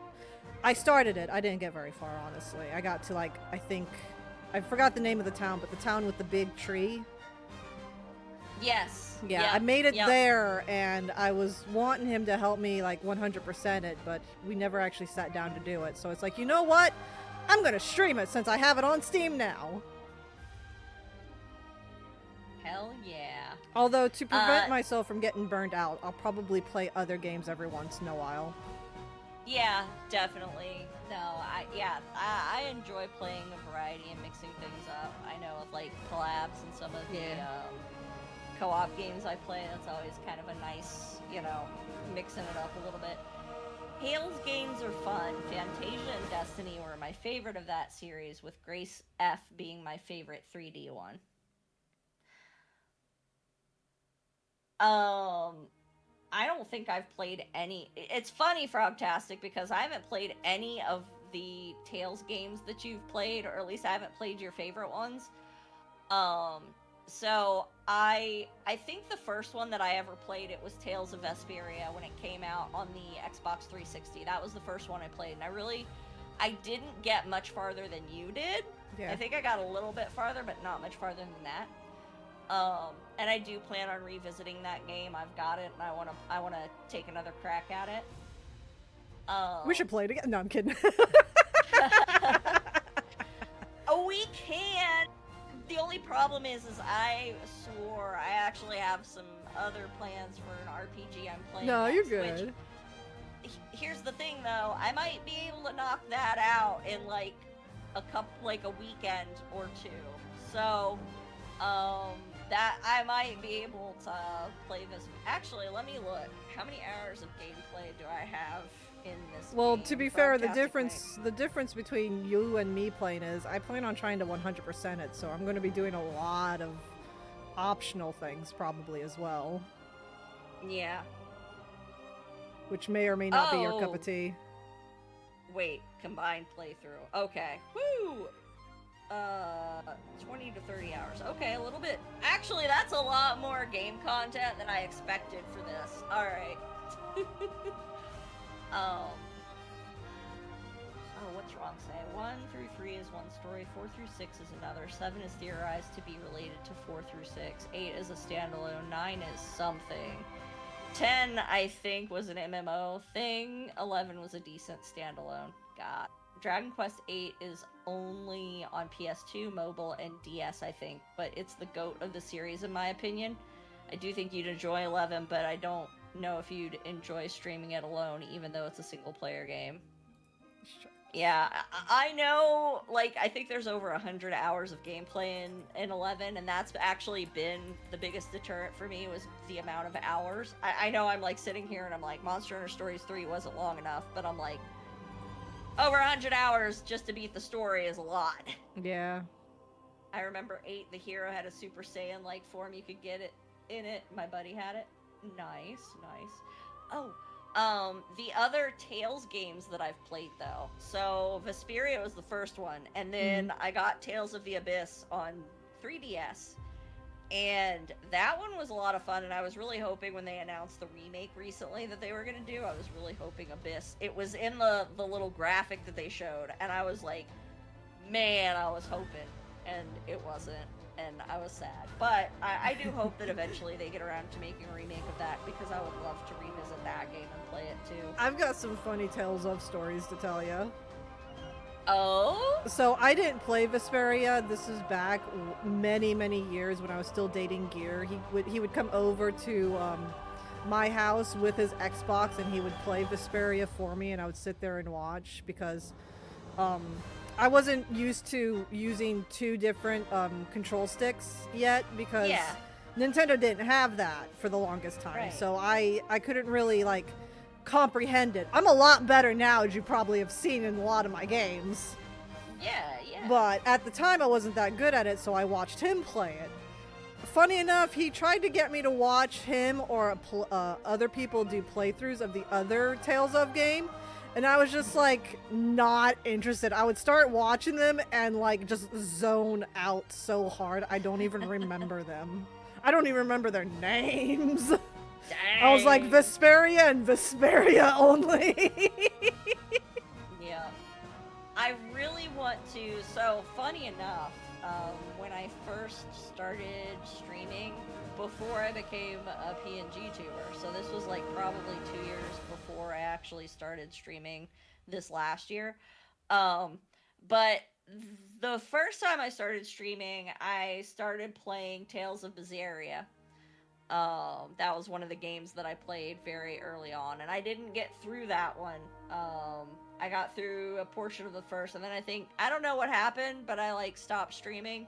I started it. I didn't get very far, honestly. I got to like, I forgot the name of the town, but the town with the big tree. Yes. Yeah, I made it there, and I was wanting him to help me like 100% it, but we never actually sat down to do it. So it's like, you know what? I'm gonna stream it since I have it on Steam now. Hell yeah. Although, to prevent myself from getting burned out, I'll probably play other games every once in a while. Yeah, definitely. No, I enjoy playing a variety and mixing things up. I know with like collabs and some of the co-op games I play, that's always kind of a nice, mixing it up a little bit. Hale's games are fun. Fantasia and Destiny were my favorite of that series, with Grace F being my favorite 3D one. I don't think I've played any. It's funny, Frogtastic, because I haven't played any of the Tales games that you've played, or at least I haven't played your favorite ones. So I think the first one that I ever played, it was Tales of Vesperia when it came out on the Xbox 360. That was the first one I played, and I didn't get much farther than you did. Yeah. I think I got a little bit farther, but not much farther than that. And I do plan on revisiting that game. I've got it, and I wanna take another crack at it. We should play it again. No, I'm kidding. Oh, we can. The only problem is I swore I actually have some other plans for an RPG I'm playing. No, next, you're good. Here's the thing, though. I might be able to knock that out in like a weekend or two. So, that I might be able to play this. Actually, let me look. How many hours of gameplay do I have in this game? To be fair, the difference between you and me playing is I plan on trying to 100% it, so I'm going to be doing a lot of optional things probably as well. Yeah. Which may or may not be your cup of tea. Wait, combined playthrough. Okay. Woo! 20 to 30 hours. Okay, a little bit. Actually, that's a lot more game content than I expected for this. Alright. Oh, what's wrong? Say 1 through 3 is one story, 4 through 6 is another, 7 is theorized to be related to 4 through 6, 8 is a standalone, 9 is something, 10 I think was an MMO thing, 11 was a decent standalone. God. Dragon Quest 8 is only on PS2, mobile, and DS, I think, but it's the GOAT of the series in my opinion. I do think you'd enjoy 11, but I don't know if you'd enjoy streaming it alone, even though it's a single-player game. Sure. Yeah, I know, like, I think there's over 100 hours of gameplay in 11, and that's actually been the biggest deterrent for me, was the amount of hours. I know I'm, like, sitting here and I'm like, Monster Hunter Stories 3 wasn't long enough, but I'm like, over 100 hours just to beat the story is a lot. Yeah. I remember 8, the hero had a Super Saiyan-like form, you could get it in it. My buddy had it. Nice. Oh, the other Tales games that I've played, though. So, Vesperia was the first one, and then I got Tales of the Abyss on 3DS, and that one was a lot of fun, and I was really hoping when they announced the remake recently that they were going to do, I was really hoping Abyss. It was in the little graphic that they showed, and I was like, man, I was hoping, and it wasn't. And I was sad. But I do hope that eventually they get around to making a remake of that, because I would love to revisit that game and play it too. I've got some funny Tales of stories to tell you. Oh? So I didn't play Vesperia. This is back many, many years when I was still dating Gear. He would come over to my house with his Xbox and he would play Vesperia for me, and I would sit there and watch because I wasn't used to using 2 different control sticks yet because Nintendo didn't have that for the longest time. Right. So I couldn't really like comprehend it. I'm a lot better now, as you probably have seen in a lot of my games. Yeah. But at the time I wasn't that good at it, so I watched him play it. Funny enough, he tried to get me to watch him or other people do playthroughs of the other Tales of game, and I was just like not interested. I would start watching them and like just zone out so hard I don't even remember them. I don't even remember their names. Dang. I was like Vesperia and Vesperia only. Yeah. I really want to, so funny enough, when I first started streaming, before I became a PNG tuber, so this was like probably 2 years before I actually started streaming this last year, but the first time I started streaming, I started playing Tales of Berseria. That was one of the games that I played very early on, and I didn't get through that one. I got through a portion of the first, and then I don't know what happened, but I like stopped streaming.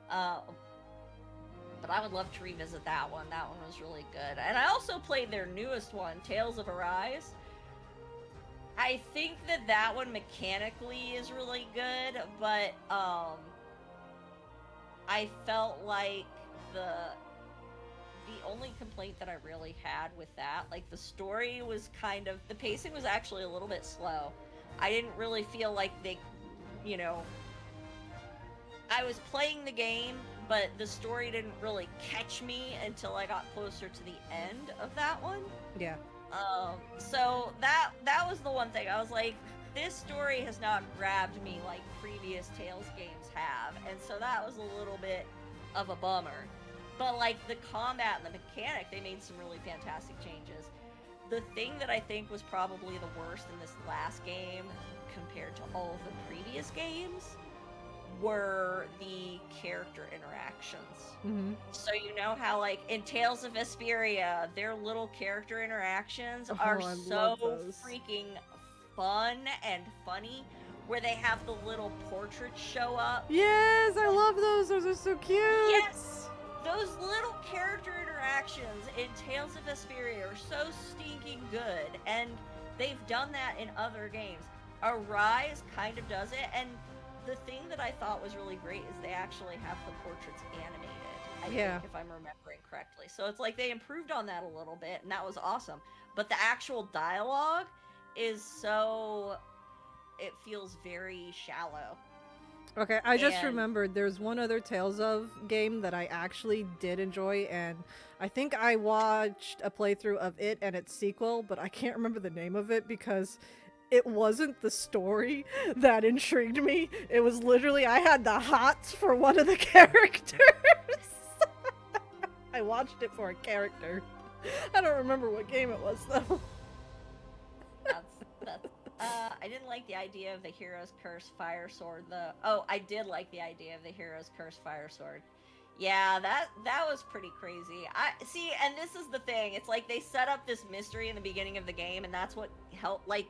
But I would love to revisit that one. That one was really good. And I also played their newest one, Tales of Arise. I think that one mechanically is really good, but I felt like the only complaint that I really had with that, like the story was the pacing was actually a little bit slow. I didn't really feel like they, I was playing the game, but the story didn't really catch me until I got closer to the end of that one. Yeah. So that was the one thing. I was like, this story has not grabbed me like previous Tales games have, and so that was a little bit of a bummer. But like the combat and the mechanic, they made some really fantastic changes. The thing that I think was probably the worst in this last game compared to all of the previous games were the character interactions. Mm-hmm. So you know how like in Tales of Vesperia, their little character interactions are so freaking fun and funny, where they have the little portraits show up. Yes, I love those. Those are so cute. Yes! Those little character interactions in Tales of Vesperia are so stinking good, and they've done that in other games. Arise kind of does it, and the thing that I thought was really great is they actually have the portraits animated, I think, if I'm remembering correctly. So it's like they improved on that a little bit, and that was awesome. But the actual dialogue is it feels very shallow. Okay, I just remembered there's one other Tales of game that I actually did enjoy, and I think I watched a playthrough of it and its sequel, but I can't remember the name of it because it wasn't the story that intrigued me. It was literally, I had the hots for one of the characters. I watched it for a character. I don't remember what game it was, though. I didn't like the idea of the Hero's Curse Fire Sword, though. I did like the idea of the Hero's Curse Fire Sword. Yeah, that was pretty crazy. See, and this is the thing. It's like they set up this mystery in the beginning of the game, and that's what helped, like,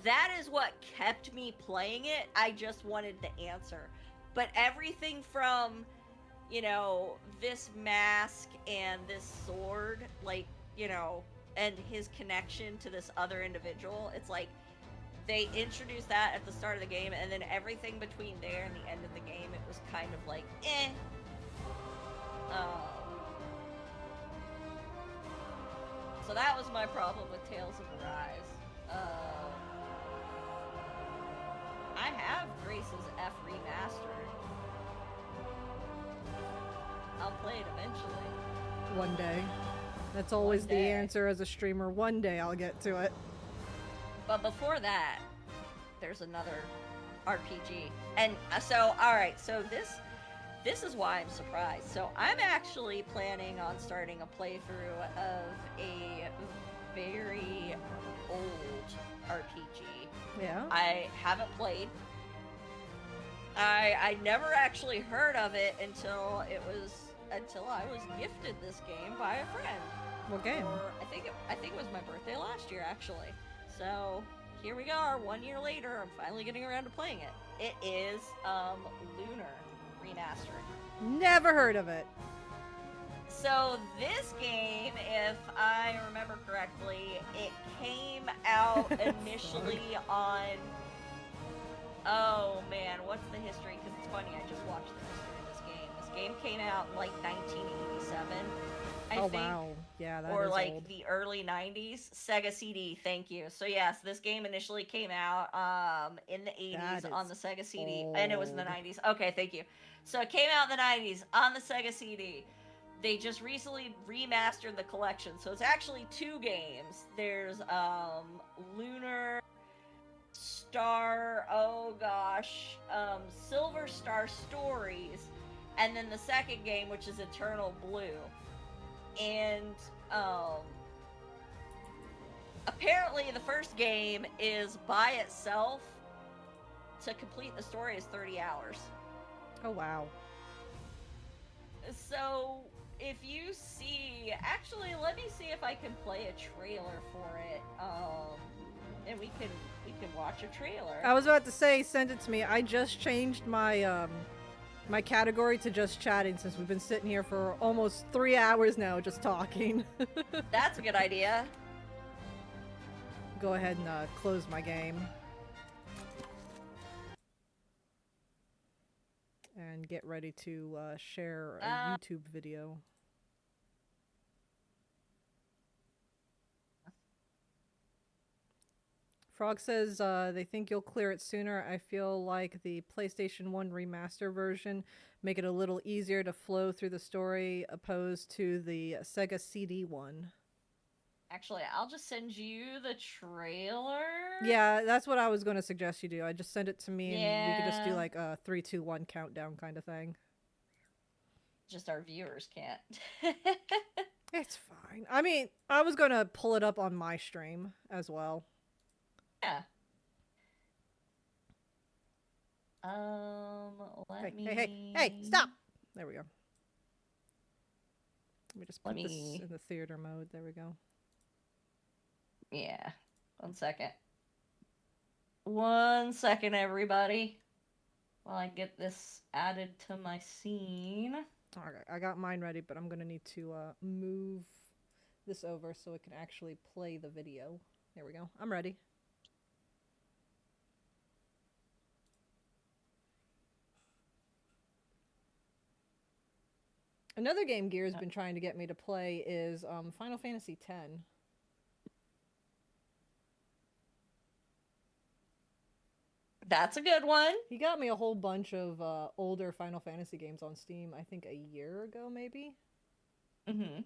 that is what kept me playing it. I just wanted the answer. But everything from, this mask and this sword, like, and his connection to this other individual, it's like, they introduced that at the start of the game, and then everything between there and the end of the game, it was kind of like, eh. So that was my problem with Tales of Arise. I have Grace's F remastered. I'll play it eventually. One day. That's always the answer as a streamer. One day I'll get to it. But before that, there's another RPG. And so, alright, so this is why I'm surprised. So I'm actually planning on starting a playthrough of a very old RPG. Yeah. I haven't played. I never actually heard of it until I was gifted this game by a friend. What game? I think it was my birthday last year, actually. So here we are, 1 year later. I'm finally getting around to playing it. It is Lunar Remastered. Never heard of it. So this game, if I remember correctly, it came out initially on. Oh man, what's the history? Because it's funny, I just watched the history of this game. This game came out in like 1987. I think. Wow. Yeah, that or is like old. the early 90s. Sega CD, thank you. So yes, this game initially came out in the 80s on the Sega CD. And it was in the 90s. Okay, thank you. So it came out in the 90s on the Sega CD. They just recently remastered the collection. So it's actually 2 games. There's Lunar Star, Silver Star Stories, and then the second game, which is Eternal Blue. And apparently the first game is by itself. To complete the story is 30 hours. Oh wow. So if you see, actually let me see if I can play a trailer for it, and we can watch a trailer. I was about to say, send it to me. I just changed my my category to just chatting since we've been sitting here for almost 3 hours now just talking. That's a good idea. Go ahead and close my game. And get ready to share a YouTube video. Frog says they think you'll clear it sooner. I feel like the PlayStation 1 remaster version make it a little easier to flow through the story opposed to the Sega CD one. Actually, I'll just send you the trailer. Yeah, that's what I was going to suggest you do. I just send it to me and we could just do like a 3, 2, 1 countdown kind of thing. Just our viewers can't. It's fine. I mean, I was going to pull it up on my stream as well. Yeah. Hey, stop! There we go. Let me just put this in the theater mode. There we go. Yeah. 1 second. 1 second, everybody. While I get this added to my scene. Alright, I got mine ready, but I'm going to need to move this over so it can actually play the video. There we go. I'm ready. Another game Gear's been trying to get me to play is Final Fantasy X. That's a good one. He got me a whole bunch of older Final Fantasy games on Steam, I think a year ago, maybe? Mm-hmm.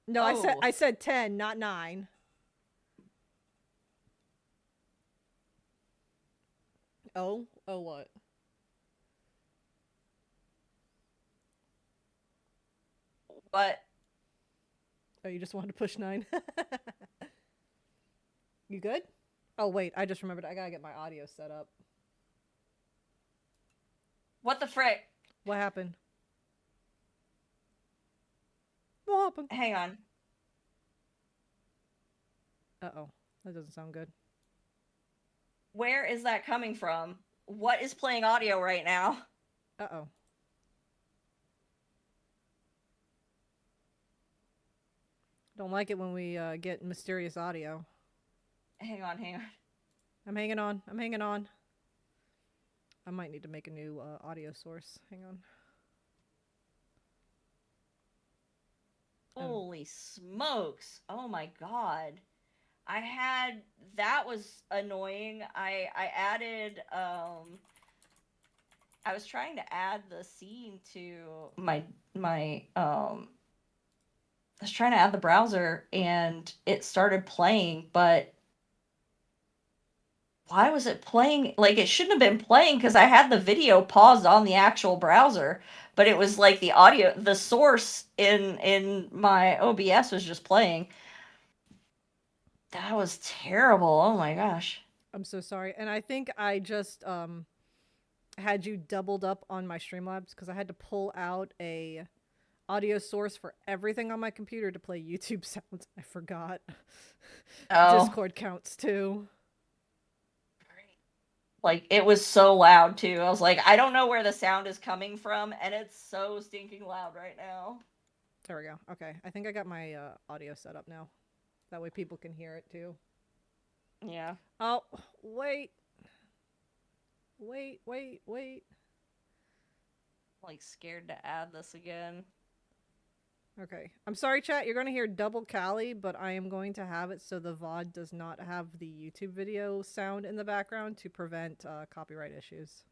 No, I said 10, not 9. Oh? Oh, what? What? Oh, you just wanted to push 9? You good? Oh, wait, I just remembered. I gotta get my audio set up. What the frick? What happened? What happened? Hang on. Uh-oh. That doesn't sound good. Where is that coming from? What is playing audio right now? Uh-oh. Don't like it when we get mysterious audio. Hang on. I'm hanging on. I'm hanging on. I might need to make a new audio source. Hang on. Holy smokes. Oh my god. That was annoying. I added, I was trying to add the scene to I was trying to add the browser and it started playing, but why was it playing? Like, it shouldn't have been playing because I had the video paused on the actual browser, but it was like the audio, the source in my OBS was just playing. That was terrible. Oh my gosh. I'm so sorry. And I think I just had you doubled up on my Streamlabs because I had to pull out a audio source for everything on my computer to play YouTube sounds. I forgot. Oh. Discord counts too. Like, it was so loud too. I was like, I don't know where the sound is coming from, and it's so stinking loud right now. There we go. Okay, I think I got my audio set up now. That way people can hear it too. Yeah. Oh, wait. Wait. Like, scared to add this again. Okay. I'm sorry, chat. You're going to hear double Cali, but I am going to have it so the VOD does not have the YouTube video sound in the background to prevent copyright issues.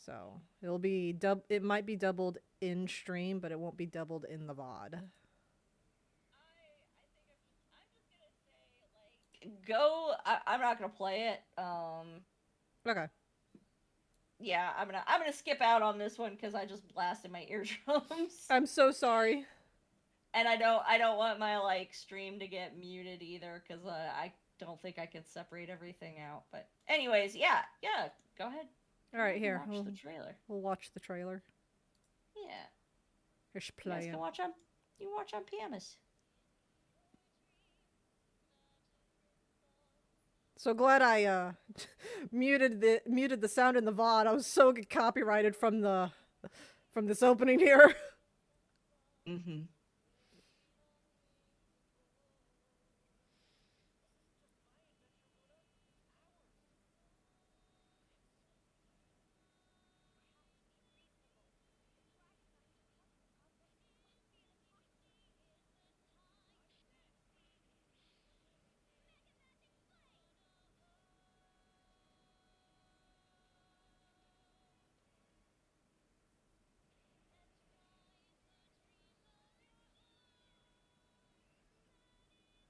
So it'll be it might be doubled in stream, but it won't be doubled in the VOD. I'm not gonna play it. Okay. Yeah, I'm gonna skip out on this one because I just blasted my eardrums. I'm so sorry. And I don't want my like stream to get muted either because I don't think I can separate everything out. But anyways, yeah, go ahead. All right, here. Watch the trailer. We'll watch the trailer. Yeah. Here's You guys playing. can watch on PMS. So glad I muted the sound in the VOD. I was so copyrighted from this opening here. Mm-hmm.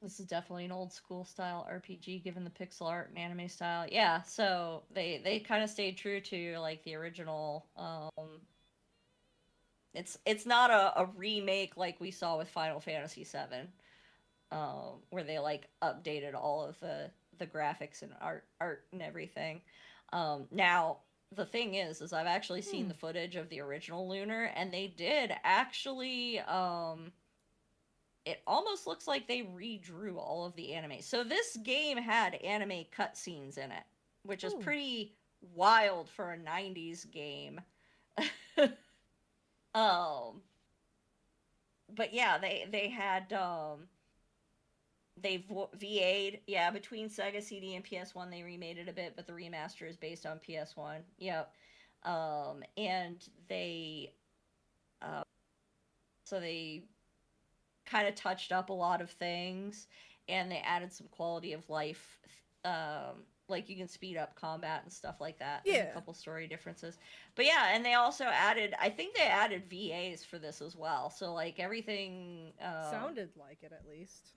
This is definitely an old school style RPG given the pixel art and anime style. Yeah, so they kind of stayed true to like the original. It's not a remake like we saw with Final Fantasy VII, where they like updated all of the graphics and art and everything. Now the thing is I've actually seen the footage of the original Lunar, and they did actually it almost looks like they redrew all of the anime. So this game had anime cutscenes in it, which is pretty wild for a 90s game. But yeah, they had they VA'd, yeah, between Sega CD and PS1 they remade it a bit, but the remaster is based on PS1. Yep. And they so they kind of touched up a lot of things, and they added some quality of life, like you can speed up combat and stuff like that. Yeah. There's a couple story differences, but yeah, and they also added, I think they added VAs for this as well, so like everything sounded like it, at least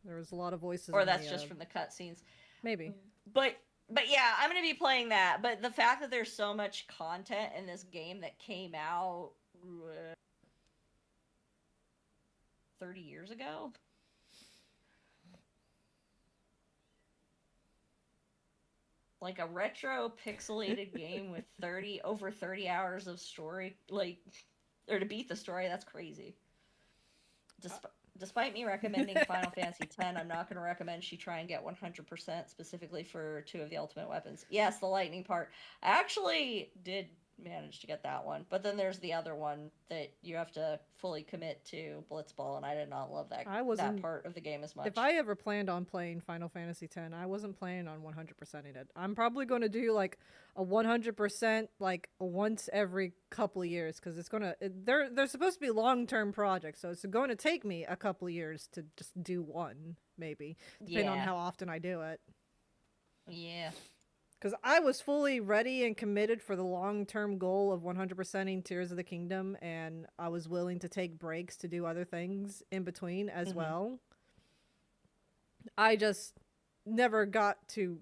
there was a lot of voices, or that's just from the cutscenes, maybe. But yeah, I'm gonna be playing that. But the fact that there's so much content in this game that came out 30 years ago? Like a retro pixelated game with over 30 hours of story, like, or to beat the story, that's crazy. Despite me recommending Final Fantasy X, I'm not going to recommend she try and get 100% specifically for 2 of the ultimate weapons. Yes, the lightning part. I actually did manage to get that one, but then there's the other one that you have to fully commit to Blitzball, and I did not love that part of the game as much. If I ever planned on playing Final Fantasy X, I wasn't planning on 100%ing it. I'm probably going to do like a 100% like once every couple of years, because they're supposed to be long-term projects, so it's going to take me a couple of years to just do one, maybe, depending on how often I do it. Yeah. Because I was fully ready and committed for the long-term goal of 100%ing Tears of the Kingdom, and I was willing to take breaks to do other things in between as well. I just never got to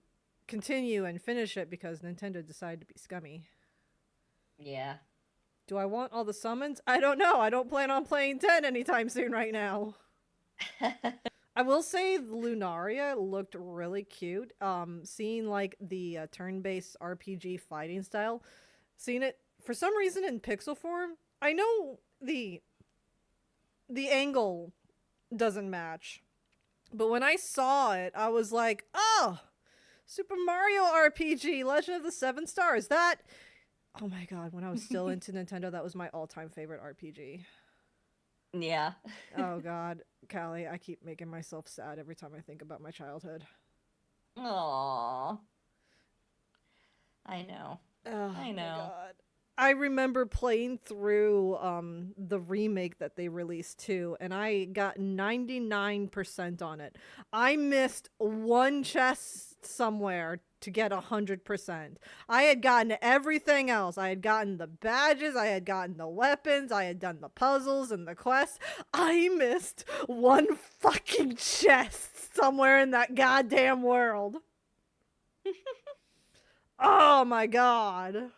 continue and finish it because Nintendo decided to be scummy. Yeah. Do I want all the summons? I don't know. I don't plan on playing 10 anytime soon right now. I will say Lunaria looked really cute. Seeing like the turn-based RPG fighting style, seeing it for some reason in pixel form. I know the angle doesn't match, but when I saw it, I was like, "Oh, Super Mario RPG, Legend of the Seven Stars." That, oh my god, when I was still into Nintendo, that was my all-time favorite RPG. Yeah. Oh god, Callie, I keep making myself sad every time I think about my childhood. Aww. I know. Oh I know. my god. I remember playing through the remake that they released too, and I got 99% on it. I missed one chest somewhere to get 100%. I had gotten everything else. I had gotten the badges, I had gotten the weapons, I had done the puzzles and the quests. I missed one fucking chest somewhere in that goddamn world. Oh my god.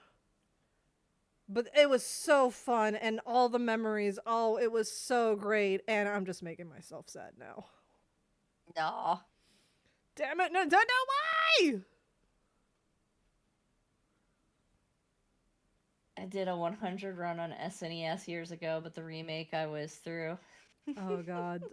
But it was so fun, and all the memories, oh, it was so great, and I'm just making myself sad now. Aw. Damn it, Nintendo, why? I did a 100 run on SNES years ago, but the remake I was through. Oh god.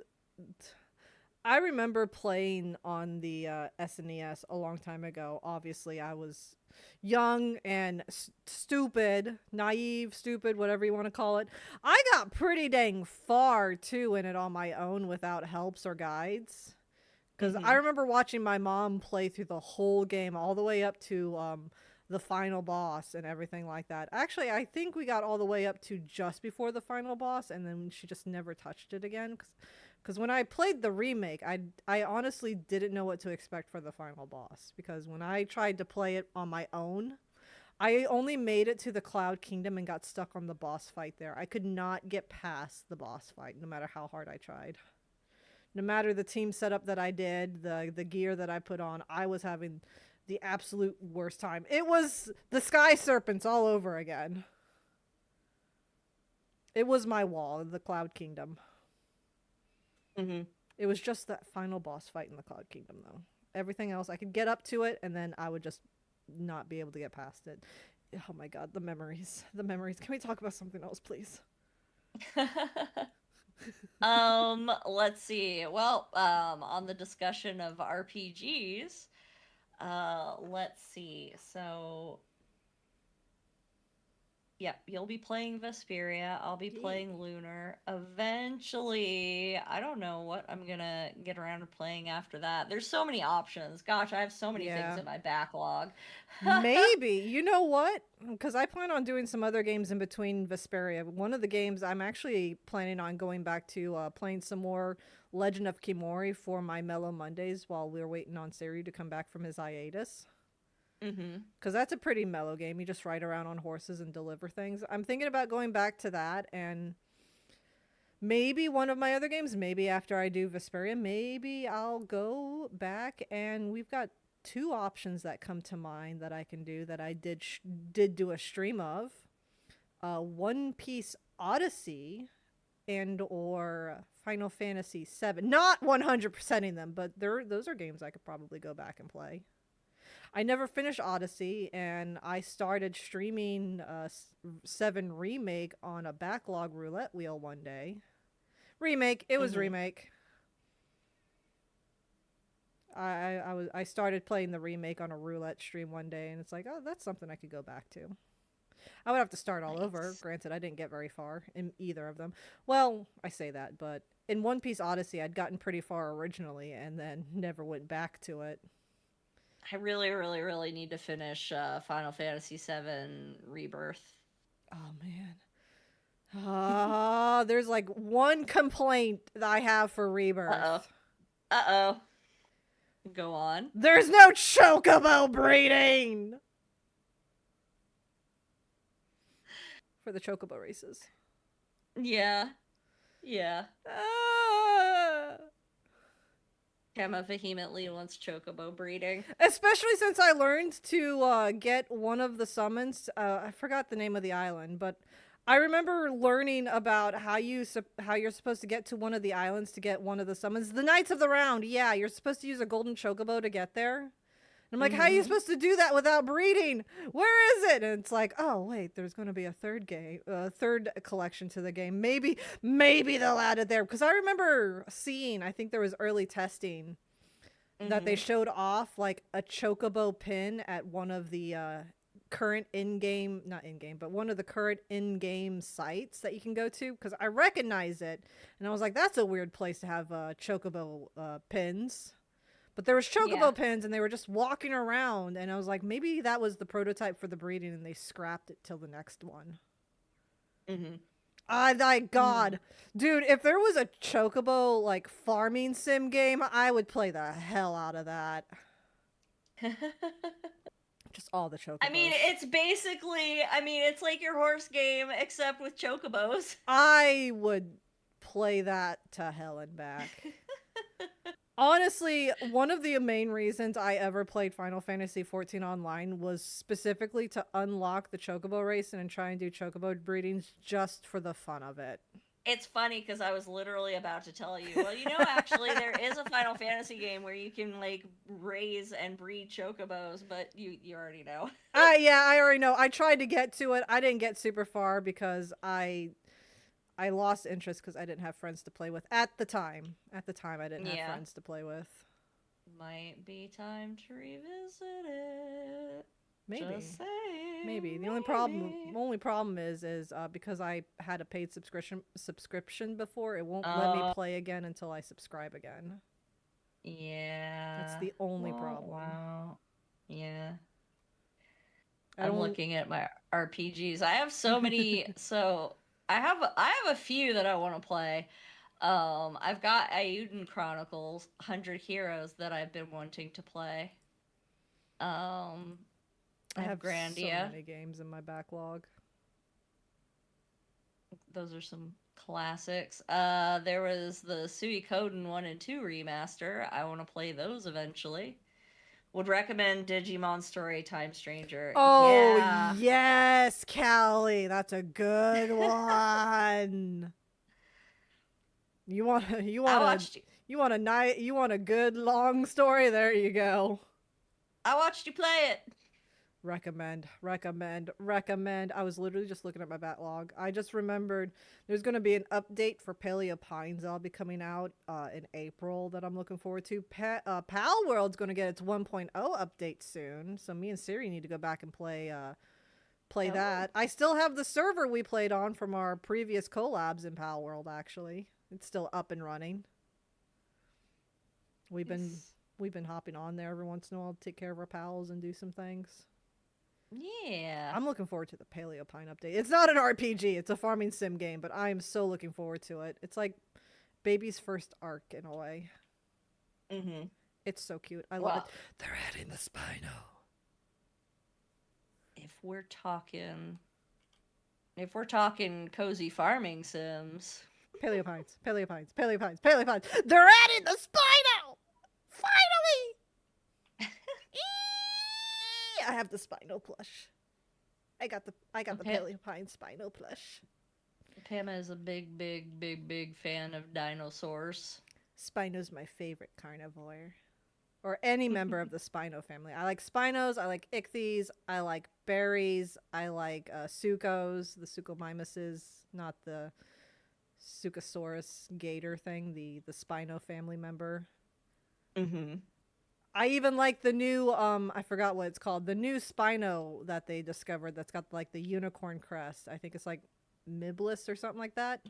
I remember playing on the SNES a long time ago. Obviously, I was young and stupid, naive, stupid, whatever you want to call it. I got pretty dang far, too, in it on my own without helps or guides. Because I remember watching my mom play through the whole game all the way up to the final boss and everything like that. Actually, I think we got all the way up to just before the final boss, and then she just never touched it again. Because when I played the remake, I honestly didn't know what to expect for the final boss. Because when I tried to play it on my own, I only made it to the Cloud Kingdom and got stuck on the boss fight there. I could not get past the boss fight, no matter how hard I tried. No matter the team setup that I did, the gear that I put on, I was having the absolute worst time. It was the Sky Serpents all over again. It was my wall, the Cloud Kingdom. It was just that final boss fight in the Cloud Kingdom, though. Everything else, I could get up to it, and then I would just not be able to get past it. Oh my god, the memories. The memories. Can we talk about something else, please? Let's see. Well, on the discussion of RPGs, let's see. So, yeah, you'll be playing Vesperia. I'll be playing Lunar. Eventually, I don't know what I'm gonna get around to playing after that. There's so many options. Gosh, I have so many things in my backlog. Maybe. You know what? Because I plan on doing some other games in between Vesperia. One of the games I'm actually planning on going back to playing some more Legend of Kimori for my Mellow Mondays while we're waiting on Seiryu to come back from his hiatus. Because that's a pretty mellow game. You just ride around on horses and deliver things. I'm thinking about going back to that, and maybe one of my other games, maybe after I do Vesperia, maybe I'll go back, and we've got two options that come to mind that I can do that I did do a stream of. One Piece Odyssey and or Final Fantasy VII. Not 100%ing them, but those are games I could probably go back and play. I never finished Odyssey, and I started streaming 7 Remake on a backlog roulette wheel one day. Remake, it was Remake. I started playing the Remake on a roulette stream one day, and it's like, oh, that's something I could go back to. I would have to start all over. Granted, I didn't get very far in either of them. Well, I say that, but in One Piece Odyssey, I'd gotten pretty far originally, and then never went back to it. I really, really, really need to finish Final Fantasy VII Rebirth. Oh, man. There's like one complaint that I have for Rebirth. Uh-oh. Go on. There's no chocobo breeding! For the chocobo races. Yeah. Emma vehemently wants chocobo breeding. Especially since I learned to get one of the summons. I forgot the name of the island, but I remember learning about how you're supposed to get to one of the islands to get one of the summons. The Knights of the Round. Yeah, you're supposed to use a golden chocobo to get there. And I'm like, how are you supposed to do that without breeding? Where is it? And it's like, oh wait, there's going to be a third collection to the game. Maybe they'll add it there, because I remember seeing, I think there was early testing that they showed off like a chocobo pin at one of the current one of the current in-game sites that you can go to, because I recognize it and I was like, that's a weird place to have chocobo pins. But there was chocobo pins and they were just walking around, and I was like, maybe that was the prototype for the breeding and they scrapped it till the next one. My God. Dude, if there was a chocobo like farming sim game, I would play the hell out of that. Just all the chocobos. I mean, it's basically, it's like your horse game, except with chocobos. I would play that to hell and back. Honestly, one of the main reasons I ever played Final Fantasy XIV Online was specifically to unlock the chocobo race and try and do chocobo breedings just for the fun of it. It's funny because I was literally about to tell you, well, actually there is a Final Fantasy game where you can like raise and breed chocobos, but you already know. Yeah, I already know. I tried to get to it. I didn't get super far because I lost interest because I didn't have friends to play with at the time. At the time, I didn't have friends to play with. Might be time to revisit it. Maybe. Just saying, maybe. The only problem is because I had a paid subscription before, it won't let me play again until I subscribe again. Yeah. That's the only problem. Wow. Yeah. I'm looking at my RPGs. I have so many. So I have a few that I want to play. I've got Ayuden Chronicles 100 Heroes that I've been wanting to play. I have Grandia. So many games in my backlog. Those are some classics. There was the Suikoden 1 and 2 remaster. I want to play those eventually. Would recommend Digimon Story Time Stranger. Oh, yes, Callie. That's a good one. You want a good long story? There you go. I watched you play it. Recommend. I was literally just looking at my backlog. I just remembered there's going to be an update for Paleo Pines that'll be coming out in April that I'm looking forward to. Pal World's going to get its 1.0 update soon, so me and Siri need to go back and play that. I still have the server we played on from our previous collabs in Pal World, actually. It's still up and running. We've been hopping on there every once in a while to take care of our pals and do some things. Yeah. I'm looking forward to the Paleo Pine update. It's not an RPG, it's a farming sim game, but I am so looking forward to it. It's like baby's first arc in a way. It's so cute. I love it. They're adding the Spino. If we're talking cozy farming sims. Paleo Pines. They're adding the Spino! Finally! I have the Spino plush. I got the Paleo Pine Spino plush. Pam is a big fan of dinosaurs. Spino's my favorite carnivore. Or any member of the Spino family. I like Spinos, I like Ichthyes, I like berries, I like Sukos, the Suchomimuses, not the Suchosaurus gator thing, the Spino family member. I even like the new, I forgot what it's called, the new Spino that they discovered that's got like the unicorn crest. I think it's like Miblis or something like that.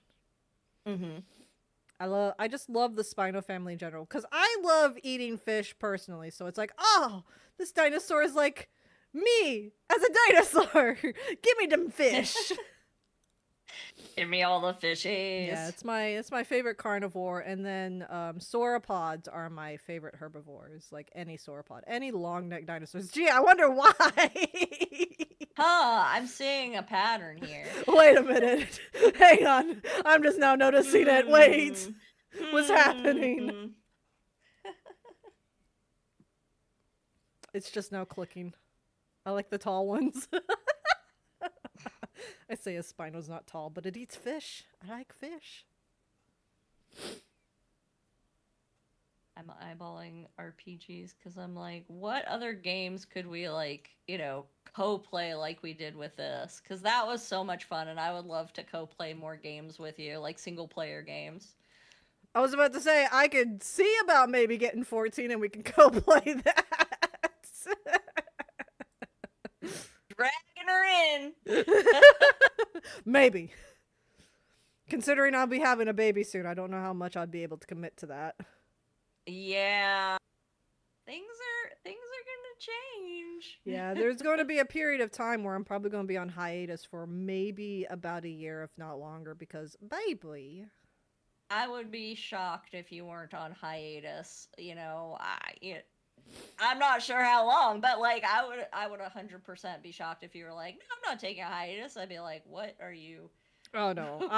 I just love the Spino family in general because I love eating fish personally. So it's like, oh, this dinosaur is like me as a dinosaur. Give me them fish. Give me all the fishies. Yeah, it's my favorite carnivore, and then sauropods are my favorite herbivores. Like any sauropod, any long neck dinosaurs. Gee, I wonder why. I'm seeing a pattern here. Wait a minute. Hang on. I'm just now noticing it. Wait. What's happening? It's just now clicking. I like the tall ones. I say a Spino's not tall, but it eats fish. I like fish. I'm eyeballing RPGs because I'm like, what other games could we, like, you know, co-play like we did with this? Because that was so much fun, and I would love to co-play more games with you, like single-player games. I was about to say, I could see about maybe getting 14 and we can co-play that. Dragging her in. Maybe. Considering I'll be having a baby soon, I don't know how much I'd be able to commit to that. Yeah. Things are gonna change. Yeah, there's going to be a period of time where I'm probably going to be on hiatus for maybe about a year, if not longer, because baby. I would be shocked if you weren't on hiatus. You know, I'm not sure how long, but like I would 100% be shocked if you were like, no, I'm not taking a hiatus. I'd be like, what are you? Oh no,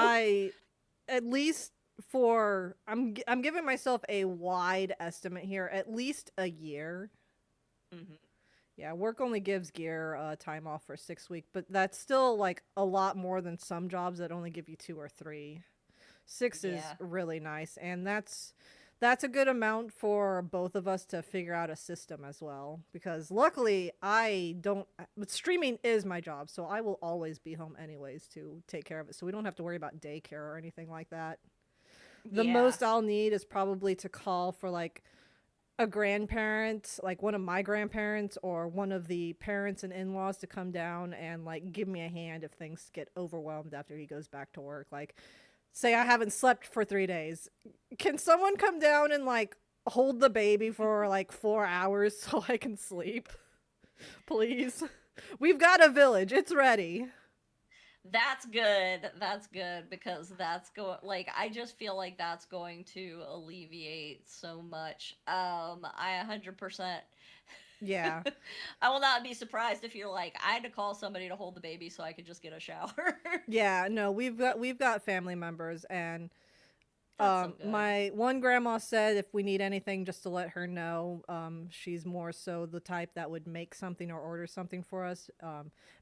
at least for I'm giving myself a wide estimate here, at least a year. Mm-hmm. Yeah, work only gives Gear time off for 6 weeks, but that's still like a lot more than some jobs that only give you 2 or 3. 6 is really nice, and that's a good amount for both of us to figure out a system as well. Because luckily, but streaming is my job, so I will always be home anyways to take care of it. So we don't have to worry about daycare or anything like that. The most I'll need is probably to call for like a grandparent, like one of my grandparents or one of the parents and in-laws to come down and like give me a hand if things get overwhelmed after he goes back to work. Like, say I haven't slept for 3 days. Can someone come down and like hold the baby for like 4 hours so I can sleep? Please. We've got a village. It's ready. That's good. That's good because that's I just feel like that's going to alleviate so much. I 100%. Yeah. I will not be surprised if you're like, I had to call somebody to hold the baby so I could just get a shower. Yeah, no, we've got family members, and so my one grandma said if we need anything just to let her know. She's more so the type that would make something or order something for us.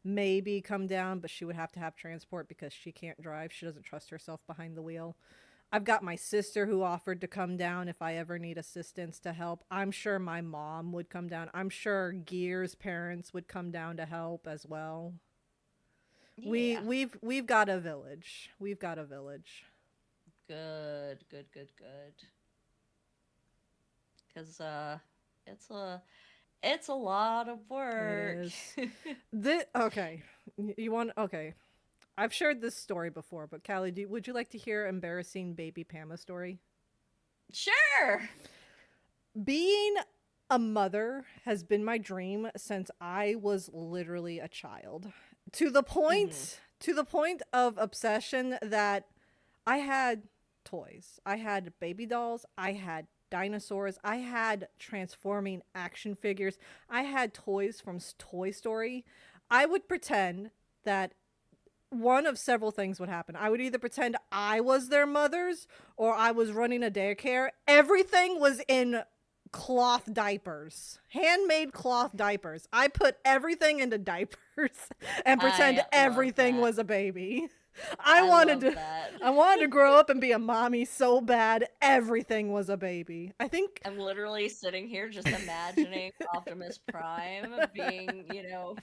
Maybe come down, but she would have to have transport because she can't drive. She doesn't trust herself behind the wheel. I've got my sister who offered to come down if I ever need assistance to help. I'm sure my mom would come down. I'm sure Gear's parents would come down to help as well. Yeah. We've got a village. We've got a village. Good. Because it's a lot of work. It is. Okay. Okay. I've shared this story before, but Callie, would you like to hear embarrassing baby Pama story? Sure. Being a mother has been my dream since I was literally a child. To the point of obsession that I had toys. I had baby dolls. I had dinosaurs. I had transforming action figures. I had toys from Toy Story. I would pretend that one of several things would happen. I would either pretend I was their mothers or I was running a daycare. Everything was in cloth diapers, handmade cloth diapers. I put everything into diapers and pretend everything was a baby. I wanted to grow up and be a mommy so bad. Everything was a baby. I think I'm literally sitting here just imagining Optimus Prime being,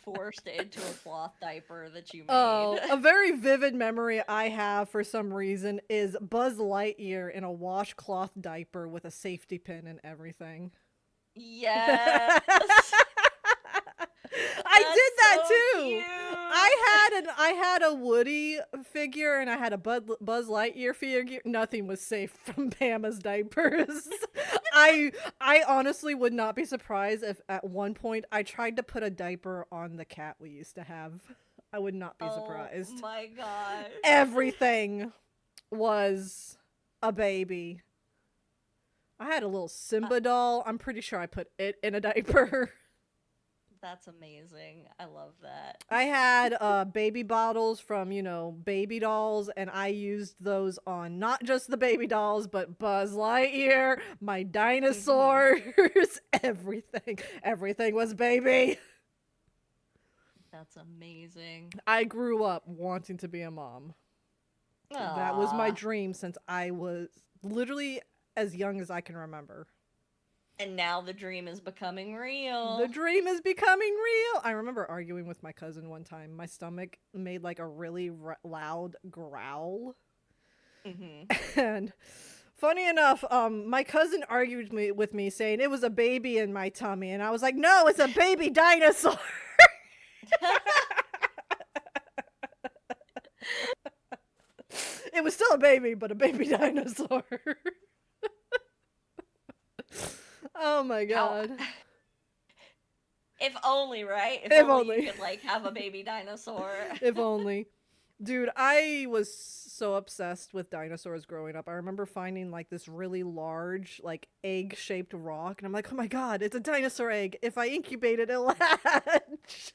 forced into a cloth diaper that you made. Oh, a very vivid memory I have for some reason is Buzz Lightyear in a washcloth diaper with a safety pin and everything. Yes. I did that so too. Cute. I had a Woody figure and I had a Buzz Lightyear figure. Nothing was safe from Pama's diapers. I honestly would not be surprised if at one point I tried to put a diaper on the cat we used to have. I would not be surprised. Oh my god. Everything was a baby. I had a little Simba doll. I'm pretty sure I put it in a diaper. That's amazing. I love that. I had baby bottles from, baby dolls, and I used those on not just the baby dolls, but Buzz Lightyear, my dinosaurs, everything. Everything was baby. That's amazing. I grew up wanting to be a mom. Aww. That was my dream since I was literally as young as I can remember. And now the dream is becoming real. The dream is becoming real. I remember arguing with my cousin one time. My stomach made like a really loud growl. Mm-hmm. And funny enough, my cousin argued with me saying it was a baby in my tummy. And I was like, no, it's a baby dinosaur. It was still a baby, but a baby dinosaur. Oh my god. If only, right? If only you could like have a baby dinosaur. If only. Dude, I was so obsessed with dinosaurs growing up. I remember finding like this really large, like egg-shaped rock, and I'm like, oh my god, it's a dinosaur egg. If I incubate it, it'll hatch.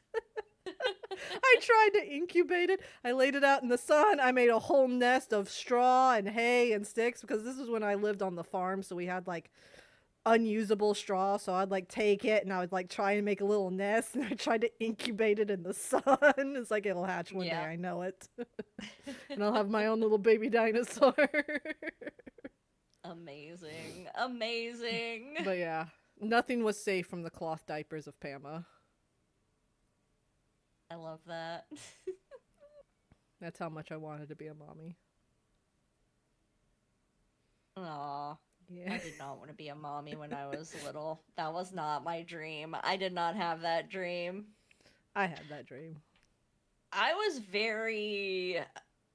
I tried to incubate it. I laid it out in the sun. I made a whole nest of straw and hay and sticks because this was when I lived on the farm, so we had like unusable straw, so I'd like take it and I would like try and make a little nest, and I tried to incubate it in the sun. It's like it'll hatch one day, I know it. And I'll have my own little baby dinosaur. Amazing. Amazing. But yeah, nothing was safe from the cloth diapers of Pama. I love that. That's how much I wanted to be a mommy. Aww. Yeah. I did not want to be a mommy when I was little. That was not my dream. I did not have that dream. I had that dream. I was very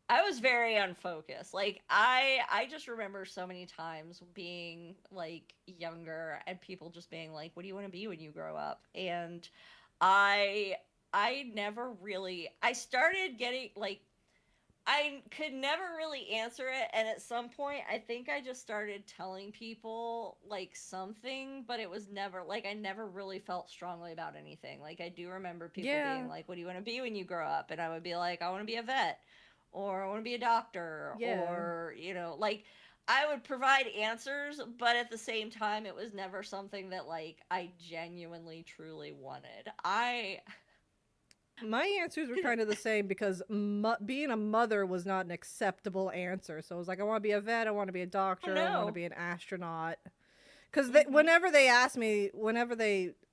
unfocused. Like I just remember so many times being like younger and people just being like, "What do you want to be when you grow up?" And I never really, I started getting like, I could never really answer it, and at some point I think I just started telling people like something, but it was never like, I never really felt strongly about anything. Like I do remember people being like, "What do you want to be when you grow up?" And I would be like, "I want to be a vet," or "I want to be a doctor," or you know, like I would provide answers, but at the same time it was never something that like I genuinely truly wanted. My answers were kind of the same because being a mother was not an acceptable answer. So it was like, I want to be a vet, I want to be a doctor, I want to be an astronaut. Because whenever they asked me,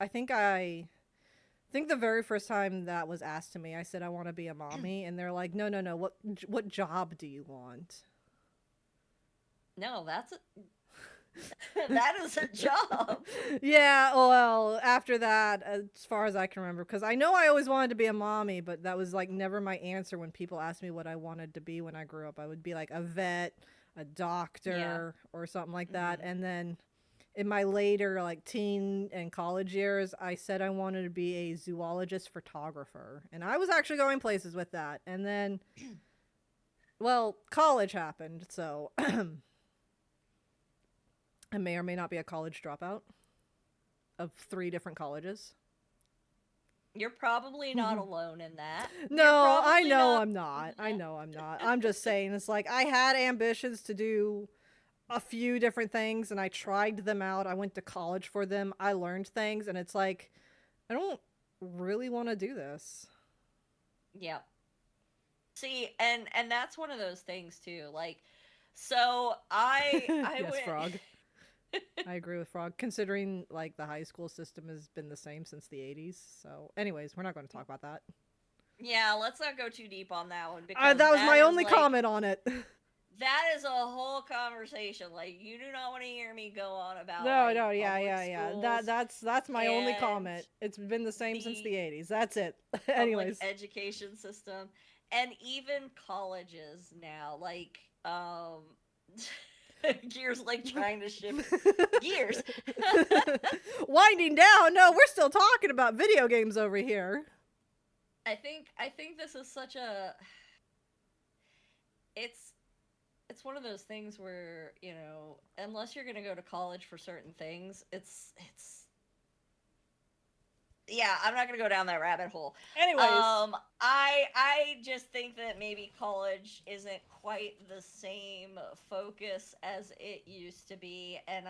I think the very first time that was asked to me, I said I want to be a mommy, and they're like, no, what job do you want? No, that is a job. Yeah, well, after that, as far as I can remember, because I know I always wanted to be a mommy, but that was like never my answer when people asked me what I wanted to be when I grew up. I would be like a vet, a doctor, or something like that. And then in my later like teen and college years, I said I wanted to be a zoologist photographer, and I was actually going places with that. And then, well, college happened, so I may or may not be a college dropout of 3 different colleges. You're probably not alone in that. No, I know I'm not. I know I'm not. I'm just saying, it's like I had ambitions to do a few different things, and I tried them out. I went to college for them. I learned things, and it's like, I don't really want to do this. Yeah. See, and that's one of those things too. Like, so I yes, went... Frog. I agree with Frog, considering like the high school system has been the same since the 80s. So anyways, we're not going to talk about that. Yeah, let's not go too deep on that one, because that was my only comment on it. That is a whole conversation. Like, you do not want to hear me go on about yeah. That's my only comment. It's been the same since the 80s. That's it. Anyways, education system, and even colleges now, like Gears like trying to shift gears. Winding down. No, we're still talking about video games over here. I think this is such a, it's one of those things where, you know, unless you're going to go to college for certain things, it's yeah, I'm not going to go down that rabbit hole. Anyways, I just think that maybe college isn't quite the same focus as it used to be, and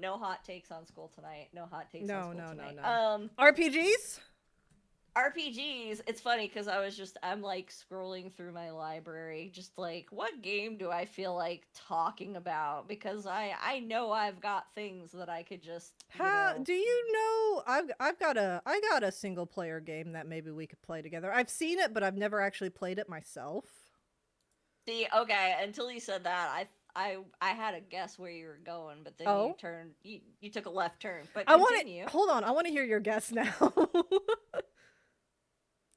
no hot takes on school tonight. No hot takes on school tonight. No. RPGs? RPGs, it's funny because I'm like scrolling through my library, just like, what game do I feel like talking about? Because I know I've got things that I could just, Do you know? I got a single player game that maybe we could play together. I've seen it, but I've never actually played it myself. See, okay, until you said that, I had a guess where you were going, but then you took a left turn. But continue. Hold on, I want to hear your guess now.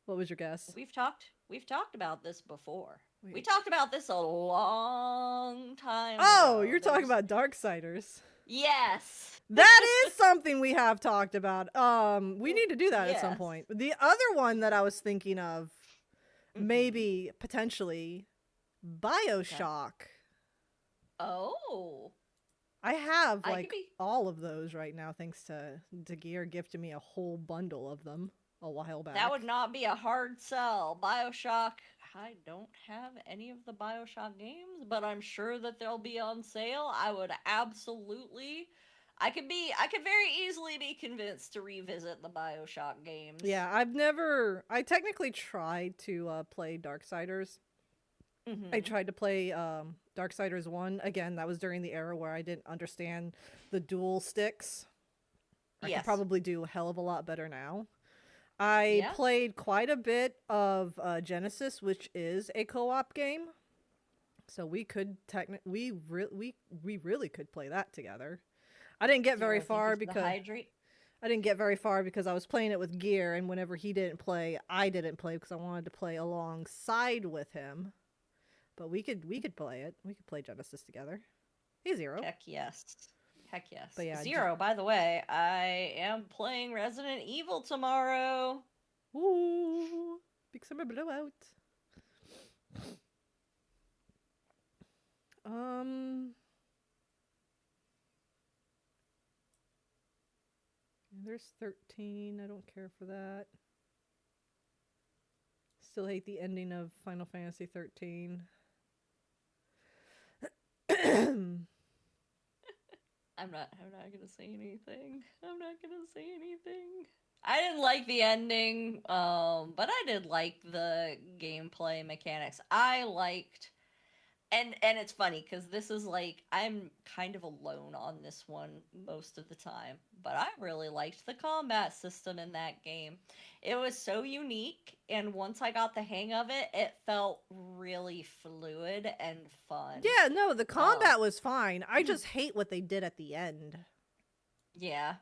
What was your guess? We've talked about this before. Wait. We talked about this a long time ago. You're talking about Darksiders. Yes. That is something we have talked about. We need to do that at some point. The other one that I was thinking of, maybe potentially BioShock. Oh. I have all of those right now, thanks to Gear gifting me a whole bundle of them a while back. That would not be a hard sell. BioShock, I don't have any of the BioShock games, but I'm sure that they'll be on sale. I would absolutely, I could very easily be convinced to revisit the BioShock games. Yeah, I technically tried to play Darksiders. I tried to play Darksiders 1. Again, that was during the era where I didn't understand the dual sticks. I could probably do a hell of a lot better now. I played quite a bit of Genesis, which is a co-op game. So we could we really could play that together. I didn't get very far because I was playing it with Gear, and whenever he didn't play, I didn't play because I wanted to play alongside with him. But we could play it. We could play Genesis together. Hey, Zero. Heck yes. Heck yes. But yeah, Zero, by the way, I am playing Resident Evil tomorrow. Ooh. Big summer blowout. There's 13. I don't care for that. Still hate the ending of Final Fantasy 13. I'm not gonna say anything. I didn't like the ending, but I did like the gameplay mechanics. I liked, and it's funny because this is like, I'm kind of alone on this one most of the time, but I really liked the combat system in that game. It was so unique, and once I got the hang of it, it felt really fluid and fun. Yeah, no, the combat was fine. I just hate what they did at the end. Yeah.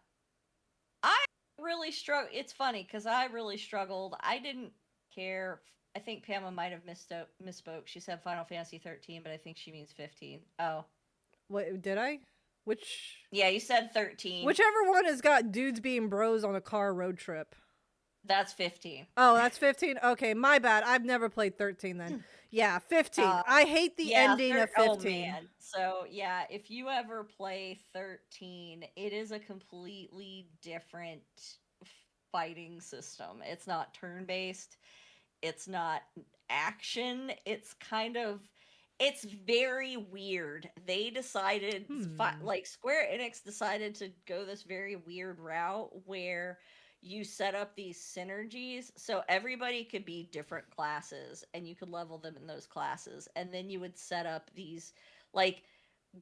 I really struggled. It's funny, because I really struggled. I didn't care. I think Pamela might have misspoke. She said Final Fantasy 13, but I think she means 15. Oh. What, did I? Yeah, you said 13. Whichever one has got dudes being bros on a car road trip. That's 15. Oh, that's 15? Okay, my bad. I've never played 13 then. Yeah, 15. I hate the ending of 15. Oh, man. So, yeah, if you ever play 13, it is a completely different fighting system. It's not turn-based. It's not action. It's it's very weird. They decided, Square Enix decided to go this very weird route where you set up these synergies so everybody could be different classes and you could level them in those classes, and then you would set up these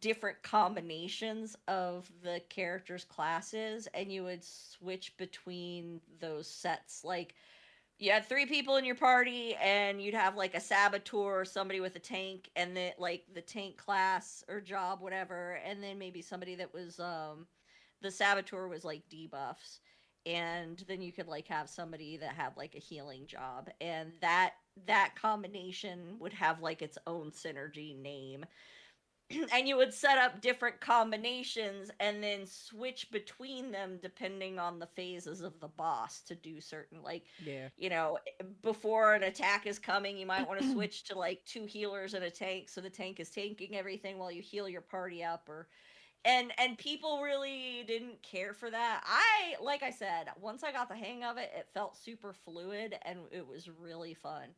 different combinations of the characters' classes, and you would switch between those sets. You had 3 people in your party, and you'd have a saboteur, somebody with a tank, and then the tank class or job, whatever, and then maybe somebody that was the saboteur was debuffs. And then you could have somebody that had a healing job, and that combination would have its own synergy name. And you would set up different combinations and then switch between them depending on the phases of the boss to do certain before an attack is coming, you might want to switch to 2 healers and a tank, so the tank is tanking everything while you heal your party up. And people really didn't care for that. Like I said, once I got the hang of it, it felt super fluid and it was really fun.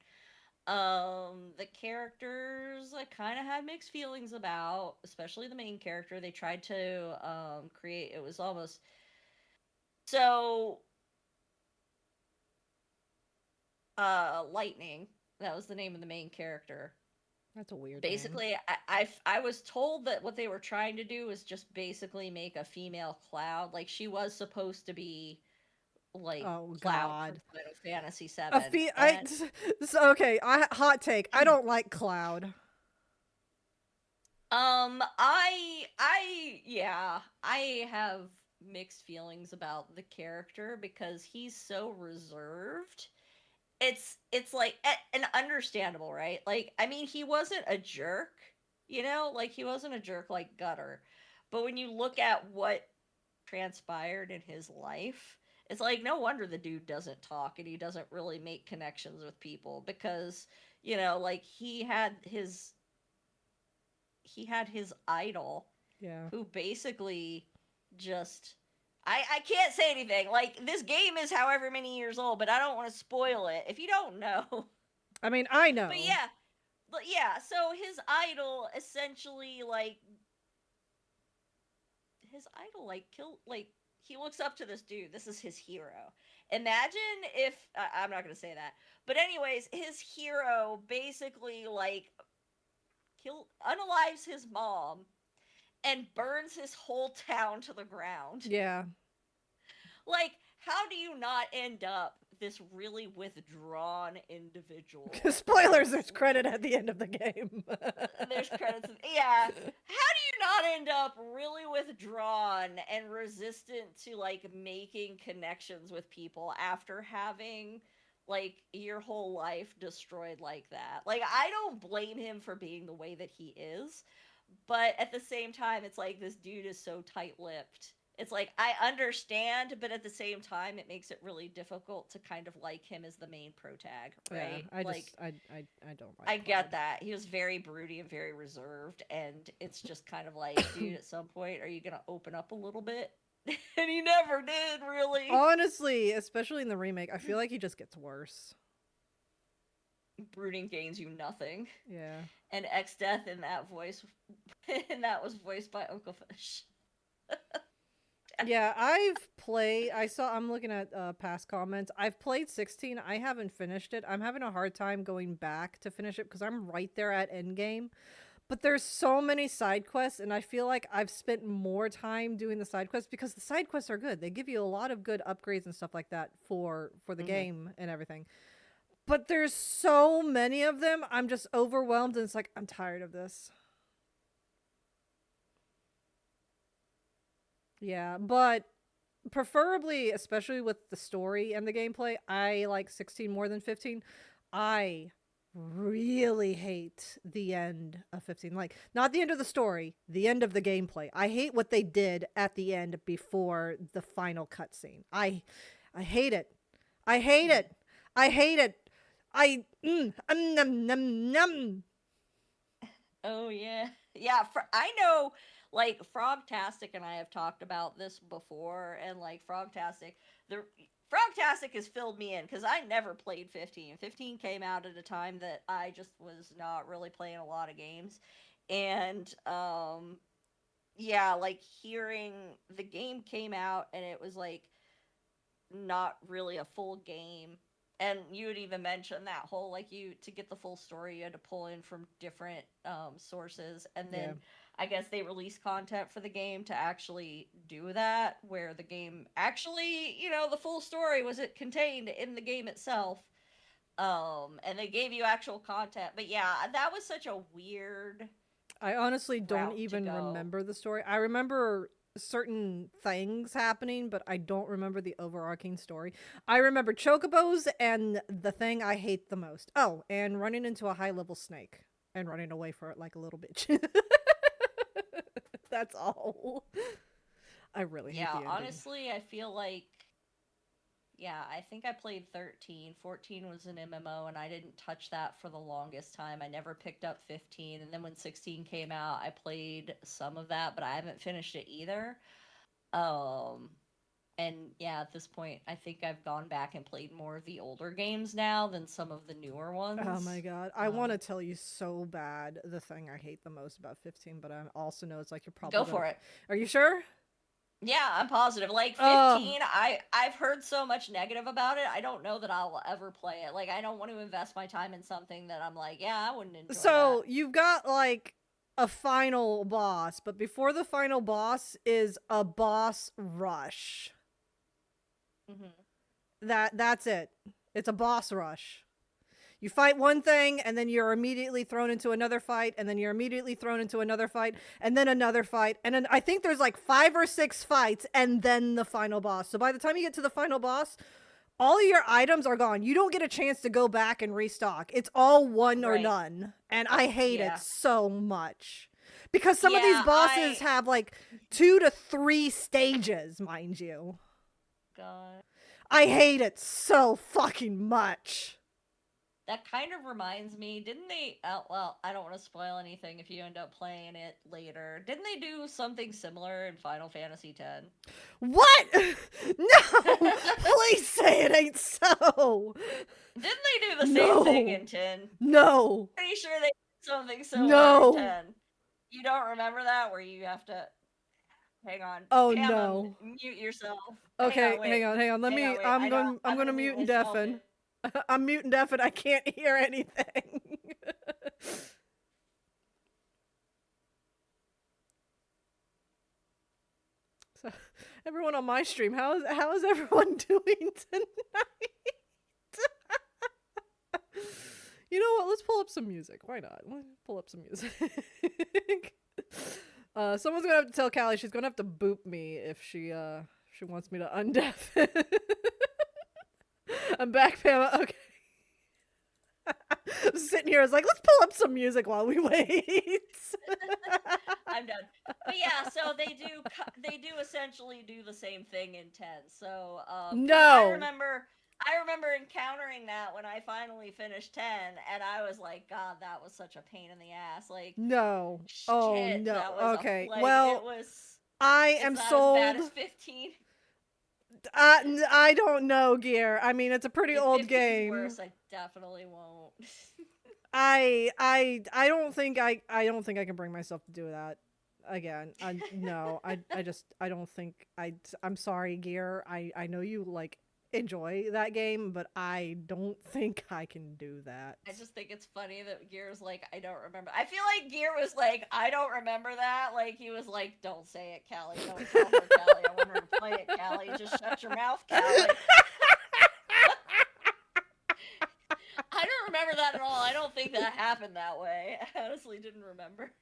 The characters I kind of had mixed feelings about, especially the main character. They tried to create, it was almost so Lightning. That was the name of the main character. That's a weird basically name. I was told that what they were trying to do was just basically make a female Cloud. Like, she was supposed to be like Oh Cloud from God. Final Fantasy A 7. fe- I And okay. Hot take. I don't like Cloud. I have mixed feelings about the character because he's so reserved. It's like, and understandable, right? Like, I mean, he wasn't a jerk, like, he wasn't a jerk like Gutter. But when you look at what transpired in his life, it's like, no wonder the dude doesn't talk and he doesn't really make connections with people, because, like, he had his idol, Yeah. who basically just, I can't say anything. Like, this game is however many years old, but I don't want to spoil it if you don't know. I mean, I know. But yeah, so his idol essentially, like, killed, like, he looks up to this dude. This is his hero. Imagine if, I'm not going to say that. But anyways, his hero basically, like, unalives his mom and burns his whole town to the ground. Yeah. Like, how do you not end up this really withdrawn individual? Spoilers, there's credit at the end of the game. There's credits. Yeah. How do you not end up really withdrawn and resistant to, like, making connections with people after having, like, your whole life destroyed like that? Like, I don't blame him for being the way that he is, but at the same time, it's like, this dude is so tight-lipped. It's like, I understand, but at the same time, it makes it really difficult to kind of like him as the main protag, right? Yeah, I don't like. I get that. He was very broody and very reserved, and it's just kind of like, dude, at some point, are you gonna open up a little bit? And he never did, really. Honestly, especially in the remake, I feel like he just gets worse. Brooding gains you nothing. Yeah. And X-Death in that voice, and that was voiced by Uncle Fish. Yeah, I'm looking at past comments. I've played 16. I haven't finished it. I'm having a hard time going back to finish it because I'm right there at endgame. But there's so many side quests, and I feel like I've spent more time doing the side quests because the side quests are good. They give you a lot of good upgrades and stuff like that for the game and everything. But there's so many of them, I'm just overwhelmed, and it's like, I'm tired of this. Yeah, but preferably, especially with the story and the gameplay, I like 16 more than 15. I really hate the end of 15. Like, not the end of the story, the end of the gameplay. I hate what they did at the end before the final cutscene. I hate it. I hate it. I hate it. Num, num, num. Oh, yeah. Yeah, I know, like, Frogtastic and I have talked about this before, and, like, Frogtastic has filled me in, because I never played 15. 15 came out at a time that I just was not really playing a lot of games, and, yeah, like, hearing the game came out, and it was, like, not really a full game. And you had even mentioned that whole, like, to get the full story, you had to pull in from different sources. And then I guess they released content for the game to actually do that, where the game actually, the full story was contained in the game itself. And they gave you actual content. But yeah, that was such a weird. I honestly don't even remember the story. I remember certain things happening, but I don't remember the overarching story. I remember chocobos and the thing I hate the most. Oh, and running into a high-level snake and running away for it like a little bitch. That's all. I really hate the ending. Honestly, I feel like, I think I played 13. 14 was an MMO, and I didn't touch that for the longest time. I never picked up 15, and then when 16 came out, I played some of that, but I haven't finished it either. And yeah, at this point, I think I've gone back and played more of the older games now than some of the newer ones. Oh my god. I want to tell you so bad the thing I hate the most about 15, but I also know it's like you're probably Go for it. Are you sure? Yeah, I'm positive. Like 15, Oh, I've heard so much negative about it. I don't know that I'll ever play it. Like I don't want to invest my time in something that I'm like, yeah, I wouldn't enjoy that. so you've got like a final boss, but before the final boss is a boss rush. That's it. It's a boss rush. You fight one thing, and then you're immediately thrown into another fight, and then you're immediately thrown into another fight, and then another fight, and then I think there's like 5 or 6 fights, and then the final boss. So by the time you get to the final boss, all of your items are gone. You don't get a chance to go back and restock. It's all one or none, and I hate it so much. Because some of these bosses have like 2 to 3 stages, mind you. God. I hate it so fucking much. That kind of reminds me, didn't they, well, I don't want to spoil anything if you end up playing it later. Didn't they do something similar in Final Fantasy X? What? No! Please say it ain't so! Didn't they do the same thing in 10? No! Pretty sure they did something similar in 10. You don't remember that? Where you have to... Hang on. Oh, Pam, no. Mute yourself. Okay, hang on. Let me, I'm gonna mute and deafen. I'm mute and deafen. I can't hear anything. So, everyone on my stream, how is everyone doing tonight? You know what? Let's pull up some music. Why not? Let's pull up some music. Someone's gonna have to tell Callie she's gonna have to boop me if she wants me to undeafen. I'm back, Pam. Okay. I'm sitting here, I was like, let's pull up some music while we wait. I'm done. But yeah, so they do essentially do the same thing in 10. So no. I remember encountering that when I finally finished 10, and I was like, God, that was such a pain in the ass. Like, no. Shit, oh no. That was okay. like, well, it was. I am sold. As bad as 15. I don't know, Gear. I mean, it's a pretty old game. Worse, I definitely won't. I don't think I can bring myself to do that again. No, I don't think I'm sorry, Gear. I know you like enjoy that game, but I don't think I can do that. I just think it's funny that Gear's like, I don't remember. I feel like Gear was like, I don't remember that. Like, he was like, don't say it, Callie. Don't tell her, Callie. I want her to play it, Callie. Just shut your mouth, Callie. I don't remember that at all. I don't think that happened that way. I honestly didn't remember.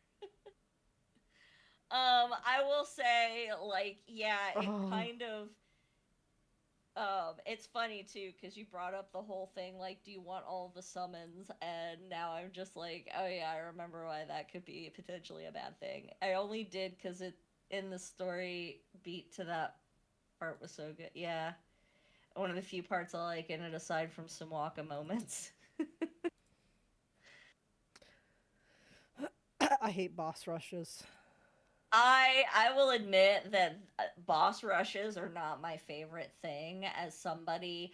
I will say, like, yeah, it kind of... it's funny too, because you brought up the whole thing, like, do you want all the summons? And now I'm just like, oh yeah, I remember why that could be potentially a bad thing. I only did because it, in the story beat to that part was so good. Yeah. One of the few parts I like in it, aside from some Waka moments. I hate boss rushes. I will admit that boss rushes are not my favorite thing. As somebody,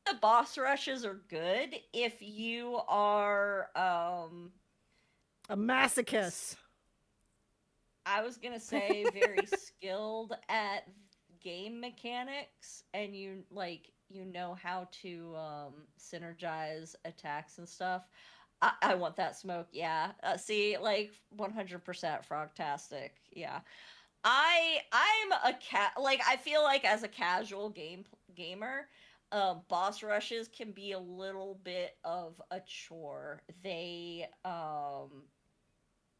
the boss rushes are good if you are a masochist. I was gonna say very skilled at game mechanics, and you know how to synergize attacks and stuff. I want that smoke, yeah. See, like, 100% frogtastic, yeah. I'm a like, I feel like as a casual gamer, boss rushes can be a little bit of a chore. They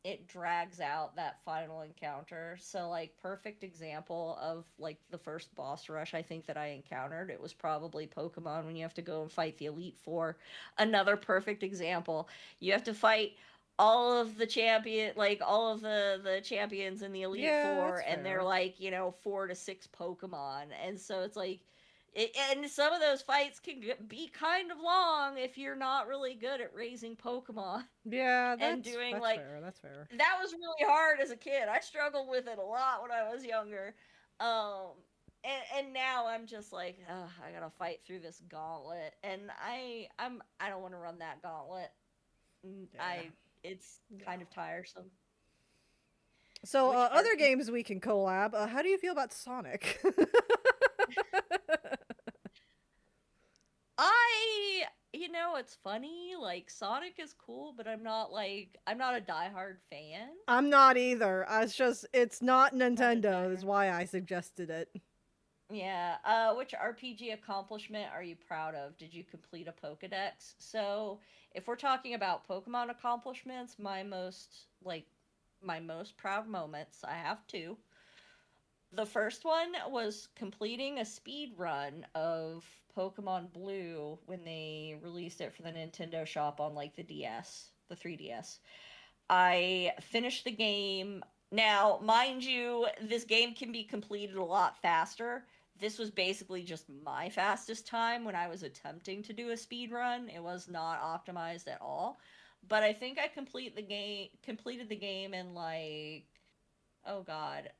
it drags out that final encounter. So, like, perfect example of, like, the first boss rush I think that I encountered, it was probably Pokemon when you have to go and fight the Elite Four. Another perfect example. You have to fight all of the champions in the Elite Four, and they're like, 4 to 6 Pokemon. And so it's like, and some of those fights can be kind of long if you're not really good at raising Pokemon. Yeah, that's fair. That's fair. That was really hard as a kid. I struggled with it a lot when I was younger. And now I'm just like, I gotta fight through this gauntlet, and I don't want to run that gauntlet. Yeah. It's kind of tiresome. So, other games we can collab. How do you feel about Sonic? It's funny. Like, Sonic is cool, but I'm not a diehard fan. I'm not either. It's not Nintendo, is why I suggested it. Yeah. Which RPG accomplishment are you proud of? Did you complete a Pokedex? So, if we're talking about Pokemon accomplishments, my most proud moments, I have two. The first one was completing a speed run of Pokemon Blue when they released it for the Nintendo shop on like the DS, the 3DS. I finished the game. Now, mind you, this game can be completed a lot faster. This was basically just my fastest time when I was attempting to do a speed run. It was not optimized at all. But I think I completed the game in like, oh god,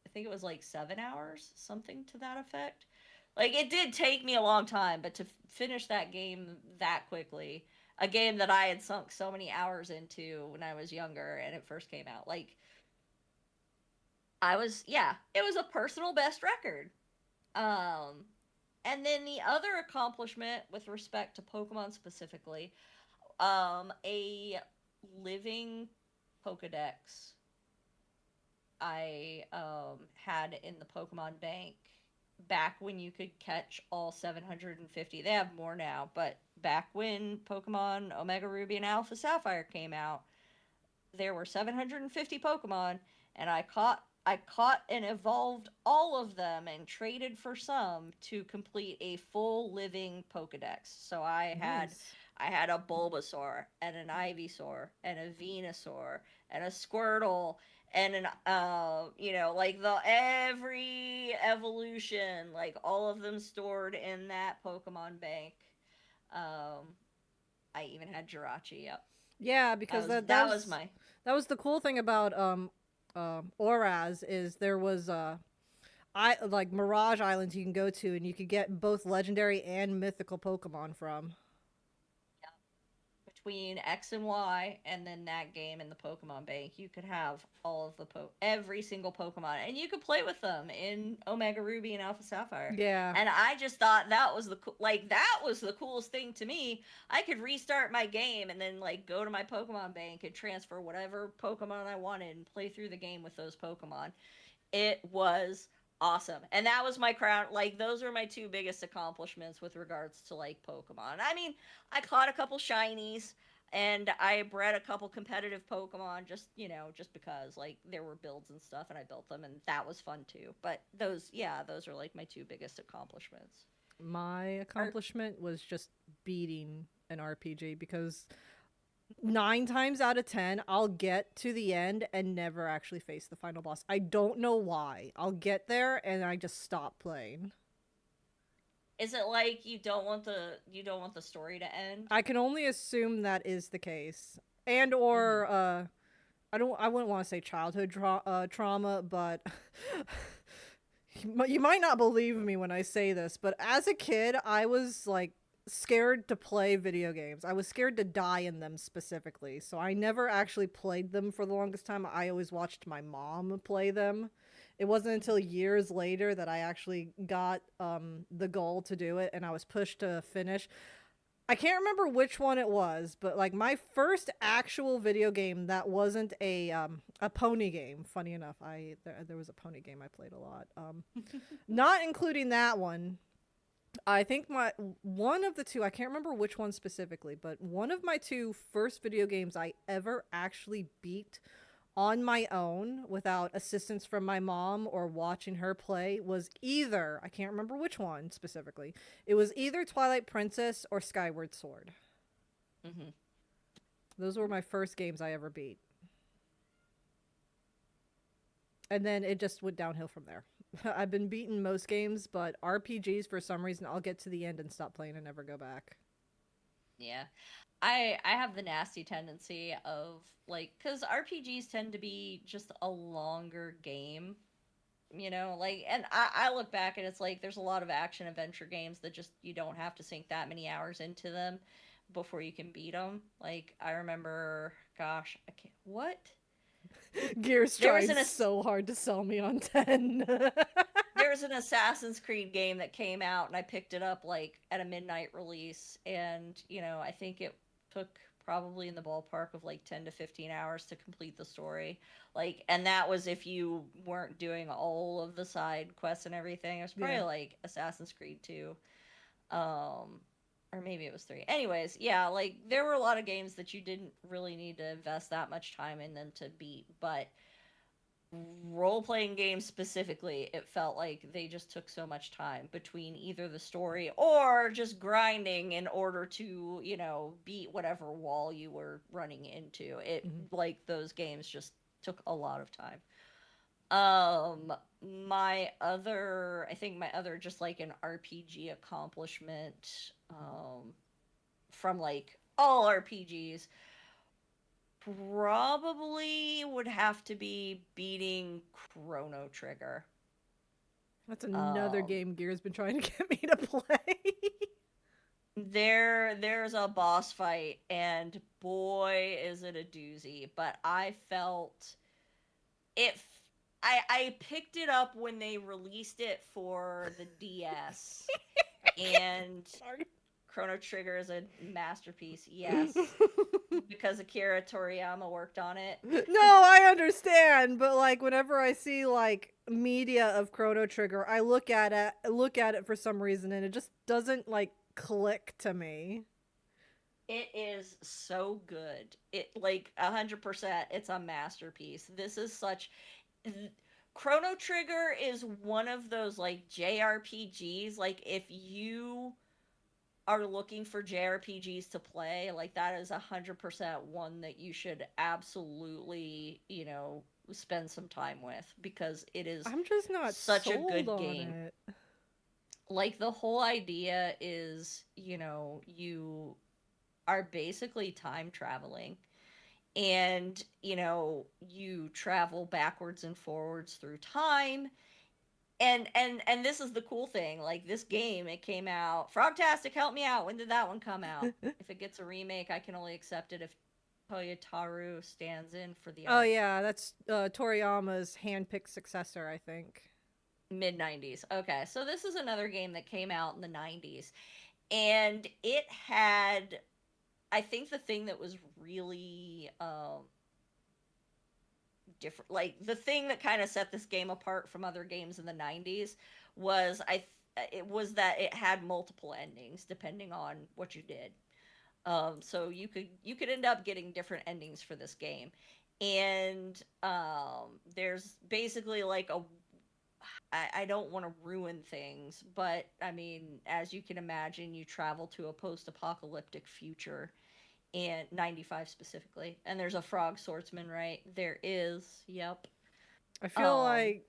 I think it was like 7 hours, something to that effect. Like, it did take me a long time, but to finish that game that quickly, a game that I had sunk so many hours into when I was younger and it first came out, like, it was a personal best record. And then the other accomplishment with respect to Pokemon specifically, a living Pokedex I had in the Pokemon Bank back when you could catch all 750. They have more now, but back when Pokemon Omega Ruby and Alpha Sapphire came out, there were 750 Pokemon, and I caught and evolved all of them and traded for some to complete a full living Pokedex. So I had a Bulbasaur and an Ivysaur and a Venusaur and a Squirtle and an like the every evolution, like all of them stored in that Pokemon bank. I even had Jirachi. Yep. Yeah, because that was the cool thing about Oraz is there was like Mirage Islands you can go to and you could get both legendary and mythical Pokemon from. Between X and Y and then that game in the Pokemon Bank, you could have all of every single Pokemon, and you could play with them in Omega Ruby and Alpha Sapphire. Yeah. And I just thought that was that was the coolest thing to me. I could restart my game and then like go to my Pokemon Bank and transfer whatever Pokemon I wanted and play through the game with those Pokemon. It was awesome. And that was my crown. Like, those are my two biggest accomplishments with regards to like Pokemon. I mean, I caught a couple shinies and I bred a couple competitive Pokemon just because like there were builds and stuff and I built them and that was fun too. But those are like my two biggest accomplishments. My accomplishment was just beating an RPG because 9 times out of 10, I'll get to the end and never actually face the final boss. I don't know why. I'll get there and I just stop playing. Is it like you don't want the story to end? I can only assume that is the case. And or I wouldn't want to say childhood trauma, but you might not believe me when I say this, but as a kid, I was like scared to play video games. I was scared to die in them specifically. So I never actually played them for the longest time. I always watched my mom play them. It wasn't until years later that I actually got the goal to do it and I was pushed to finish. I can't remember which one it was, but like my first actual video game that wasn't a pony game. Funny enough, there was a pony game I played a lot. Not including that one. I think one of the two, I can't remember which one specifically, but one of my two first video games I ever actually beat on my own without assistance from my mom or watching her play was either, I can't remember which one specifically, it was either Twilight Princess or Skyward Sword. Mm-hmm. Those were my first games I ever beat. And then it just went downhill from there. I've been beaten most games, but RPGs, for some reason, I'll get to the end and stop playing and never go back. Yeah. I have the nasty tendency of, like, because RPGs tend to be just a longer game, like, and I look back and it's like there's a lot of action adventure games that just, you don't have to sink that many hours into them before you can beat them. Like, I remember, gosh, what? Gears trying so hard to sell me on 10. There's an Assassin's Creed game that came out, and I picked it up like at a midnight release, and I think it took probably in the ballpark of like 10 to 15 hours to complete the story. Like, and that was if you weren't doing all of the side quests and everything. It was probably like Assassin's Creed 2. Or maybe it was 3. Anyways, yeah, like there were a lot of games that you didn't really need to invest that much time in them to beat, but role-playing games specifically, it felt like they just took so much time between either the story or just grinding in order to beat whatever wall you were running into. It like those games just took a lot of time. I think my other just like an RPG accomplishment from like all RPGs probably would have to be beating Chrono Trigger. That's another game Gear's been trying to get me to play. There's a boss fight, and boy, is it a doozy. But I felt it. I picked it up when they released it for the DS, and Chrono Trigger is a masterpiece. Yes. Because Akira Toriyama worked on it. No, I understand, but like whenever I see like media of Chrono Trigger, I look at it for some reason, and it just doesn't like click to me. It is so good. It like 100%. It's a masterpiece. This is such. Chrono Trigger is one of those like JRPGs. Like if you are looking for JRPGs to play, like that is 100% one that you should absolutely, spend some time with, because it is I'm just not such a good on game. It. Like the whole idea is, you are basically time traveling, and you travel backwards and forwards through time. And this is the cool thing, like this game, it came out. Frogtastic, help me out. When did that one come out? If it gets a remake, I can only accept it if Toyotaru stands in for the art. Oh yeah, that's Toriyama's handpicked successor, I think. Mid-90s. Okay, so this is another game that came out in the 90s. And it had, I think the thing that was really different, like the thing that kind of set this game apart from other games in the 90s was it was that it had multiple endings depending on what you did. So you could end up getting different endings for this game, and there's basically like I don't want to ruin things, but I mean, as you can imagine, you travel to a post-apocalyptic future, and 95 specifically, and there's a frog swordsman, right? There is. Yep. I feel like,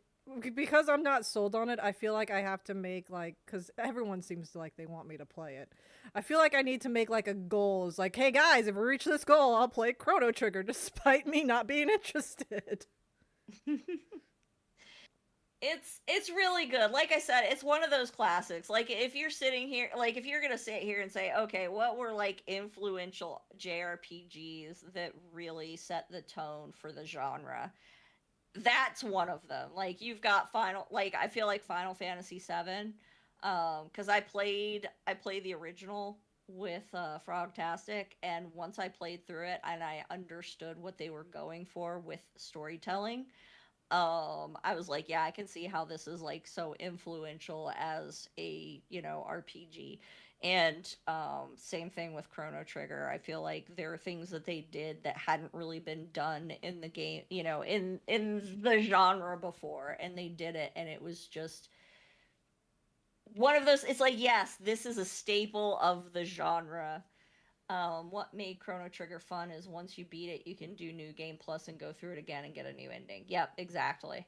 because I'm not sold on it, I feel like I have to make like, because everyone seems to like they want me to play it, I feel like I need to make like a goal. It's like, hey guys, if we reach this goal, I'll play Chrono Trigger, despite me not being interested. It's really good. Like I said, it's one of those classics. Like if you're sitting here, like if you're gonna sit here and say, okay, what were like influential JRPGs that really set the tone for the genre? That's one of them. Like you've got I feel like Final Fantasy VII, because I played the original with Frogtastic, and once I played through it and I understood what they were going for with storytelling, I was like, yeah, I can see how this is like so influential as a RPG. And same thing with Chrono Trigger. I feel like there are things that they did that hadn't really been done in the game, in the genre before, and they did it, and it was just one of those. It's like, yes, this is a staple of the genre. What made Chrono Trigger fun is once you beat it, you can do New Game Plus and go through it again and get a new ending. Yep, exactly.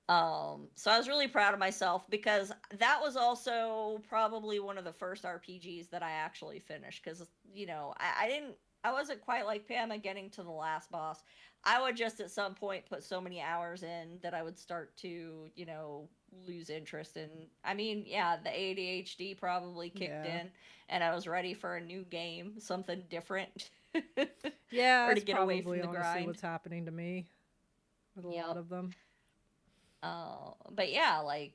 So I was really proud of myself, because that was also probably one of the first RPGs that I actually finished, because I wasn't quite like Pam at getting to the last boss. I would just at some point put so many hours in that I would start to lose interest in. I mean, yeah, the ADHD probably kicked in, and I was ready for a new game, something different. Yeah, or to that's get away probably from the honestly grind. what's happening to me with a lot of them. But yeah, like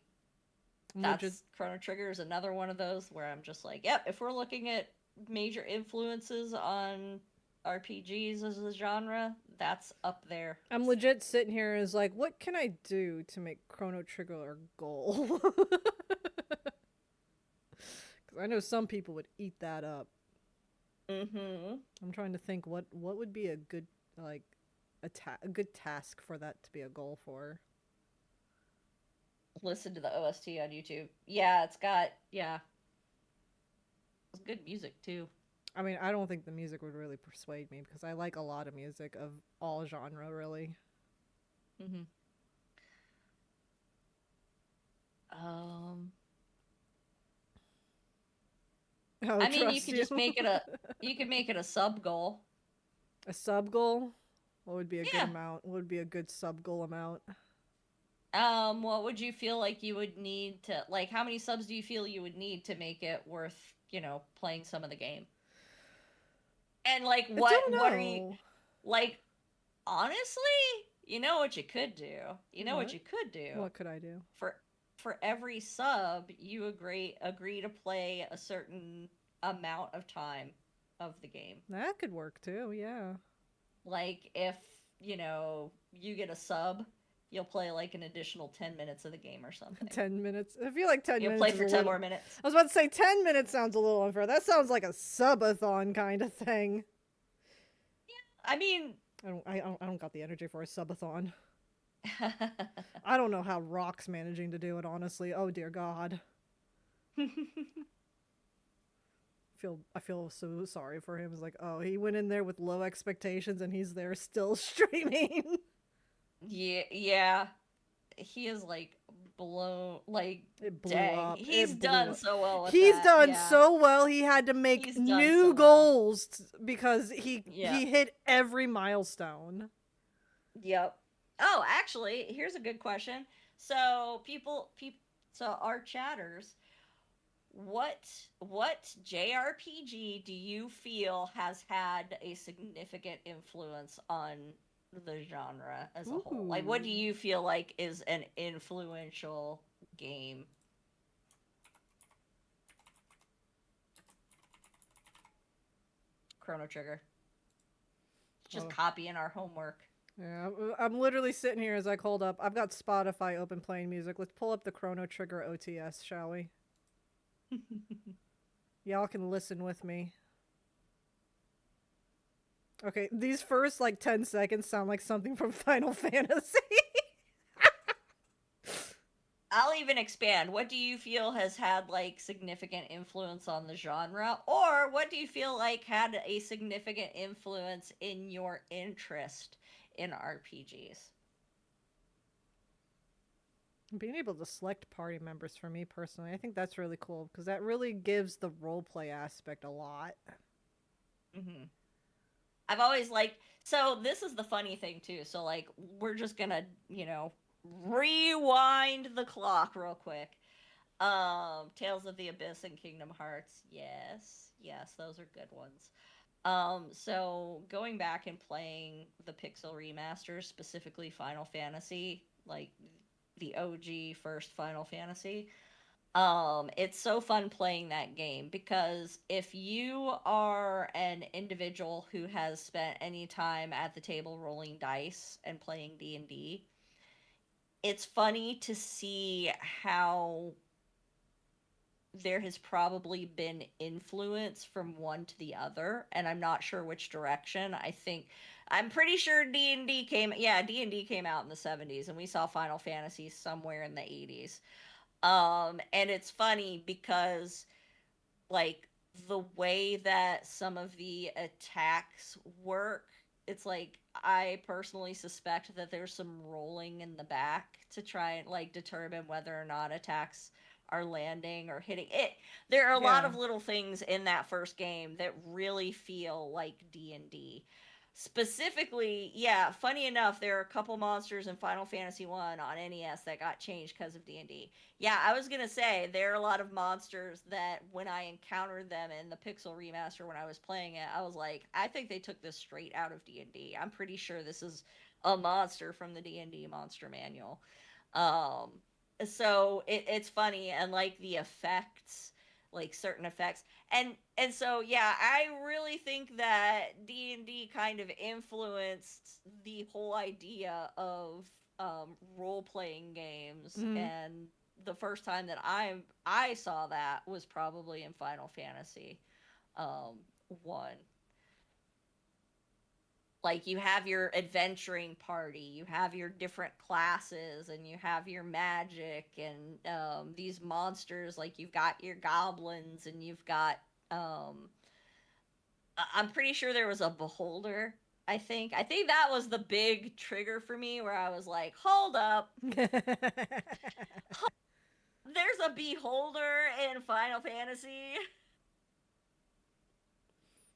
Legit. Chrono Trigger is another one of those where I'm just like, yep, if we're looking at major influences on RPGs as a genre, that's up there. I'm legit sitting here and is like, what can I do to make Chrono Trigger a goal? Because I know some people would eat that up. I'm trying to think what would be a good like a good task for that to be a goal for. Listen to the OST on YouTube. Yeah, it's good music too. I mean, I don't think the music would really persuade me because I like a lot of music of all genre, really. I mean, you could just make it you could make it a sub goal. A sub goal? What would be a good amount? What would be a good sub goal amount? What would you feel like you would need to, like, how many subs do you feel you would need to make it worth, playing some of the game? And like, what are you, like, honestly, you know what you could do? What could I do? For every sub, you agree to play a certain amount of time of the game. That could work too, yeah. Like, if, you get a sub, you'll play like an additional 10 minutes of the game or something. 10 minutes? I feel like 10 minutes. You'll play for 10 more minutes. I was about to say 10 minutes sounds a little unfair. That sounds like a subathon kind of thing. Yeah, I mean, I don't got the energy for a subathon. I don't know how Rock's managing to do it, honestly. Oh dear God. I feel so sorry for him. It's like, oh, he went in there with low expectations and he's there still streaming. Yeah. He is like blown, like, it blew dang. up. He's done so well with He's that. done so well. He had to make new goals because he hit every milestone. Yep. Oh, actually, here's a good question. So so our chatters, what JRPG do you feel has had a significant influence on the genre as a whole? Like, what do you feel like is an influential game? Chrono Trigger. Just copying our homework. Yeah, I'm literally sitting here as I hold up. I've got Spotify open playing music. Let's pull up the Chrono Trigger OTS, shall we? Y'all can listen with me. Okay, these first like 10 seconds sound like something from Final Fantasy. I'll even expand. What do you feel has had like significant influence on the genre? Or what do you feel like had a significant influence in your interest in RPGs? Being able to select party members for me personally, I think that's really cool because that really gives the roleplay aspect a lot. I've always liked, so this is the funny thing too. So like, we're just gonna, rewind the clock real quick. Tales of the Abyss and Kingdom Hearts. Yes, those are good ones. So going back and playing the Pixel remasters, specifically Final Fantasy, like the OG first Final Fantasy, it's so fun playing that game because if you are an individual who has spent any time at the table rolling dice and playing D&D, it's funny to see how there has probably been influence from one to the other, and I'm not sure which direction. I'm pretty sure D&D came out in the 70s, and we saw Final Fantasy somewhere in the 80s. And it's funny because, like, the way that some of the attacks work, it's like, I personally suspect that there's some rolling in the back to try and, like, determine whether or not attacks are landing or hitting it. There are a lot of little things in that first game that really feel like D&D. Specifically, yeah, funny enough, there are a couple monsters in Final Fantasy 1 on NES that got changed because of D&D. Yeah, I was going to say there are a lot of monsters that when I encountered them in the Pixel remaster when I was playing it, I was like, I think they took this straight out of D&D. I'm pretty sure this is a monster from the D&D monster manual. Um so it's funny, and like the effects, like certain effects, and so yeah, I really think that D&D kind of influenced the whole idea of role playing games, Mm. and the first time that I saw that was probably in Final Fantasy 1. Like, you have your adventuring party, you have your different classes, and you have your magic, and these monsters, like you've got your goblins, and you've got I'm pretty sure there was a beholder. I think that was the big trigger for me, where I was like, hold up, there's a beholder in Final Fantasy.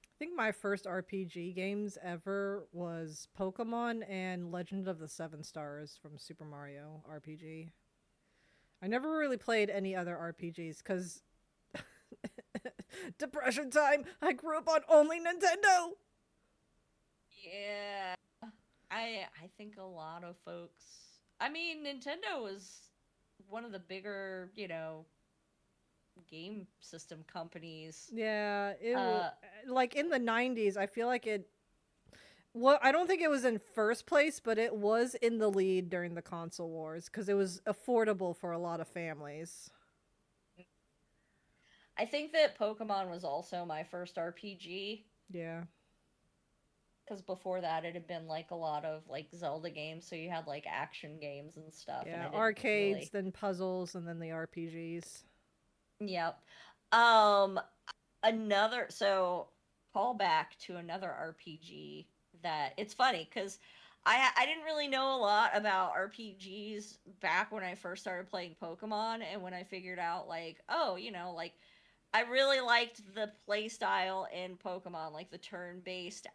I think my first RPG games ever was Pokemon and Legend of the Seven Stars from Super Mario RPG. I never really played any other RPGs because depression time. I grew up on only Nintendo. Yeah, I think a lot of folks. I mean, Nintendo was one of the bigger, game system companies. Yeah, it Uh, like in the 90s, I feel like it. Well, I don't think it was in first place, but it was in the lead during the console wars because it was affordable for a lot of families. I think that Pokemon was also my first RPG, Yeah. because before that it had been like a lot of like Zelda games, so you had like action games and stuff, and I Yeah, didn't arcades, really. then puzzles, and then the RPGs. Yep. Um, another so call back to another RPG that it's funny because I didn't really know a lot about RPGs back when I first started playing Pokemon, and when I figured out like, oh, like I really liked the play style in Pokemon, like the turn-based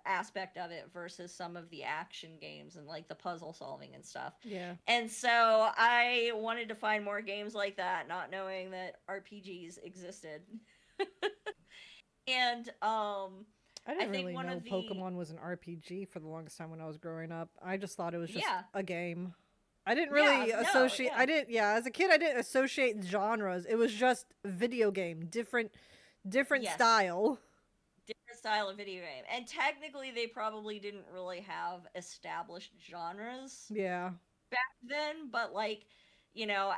aspect of it versus some of the action games and like the puzzle solving and stuff. Yeah. And so I wanted to find more games like that, not knowing that RPGs existed. And I I didn't think really one know of the Pokemon was an RPG for the longest time when I was growing up. I just thought it was just yeah. a game. I didn't Yeah, really no, associate. yeah. I didn't. Yeah, as a kid, I didn't associate genres. It was just video game, different Yes. style. Different style of video game. And technically they probably didn't really have established genres Yeah. back then, but like,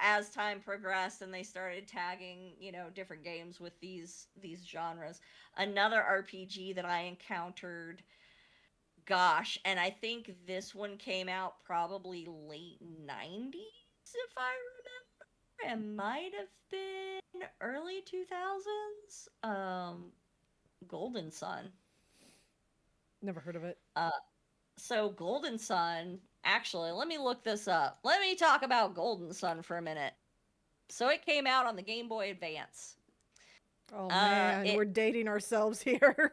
as time progressed and they started tagging, different games with these genres. Another RPG that I encountered, gosh, and I think this one came out probably late 90s if I remember. It might have been early 2000s. Golden Sun. Never heard of it. So Golden Sun, actually, let me look this up. Let me talk about Golden Sun for a minute. So it came out on the Game Boy Advance. Oh man, we're dating ourselves here.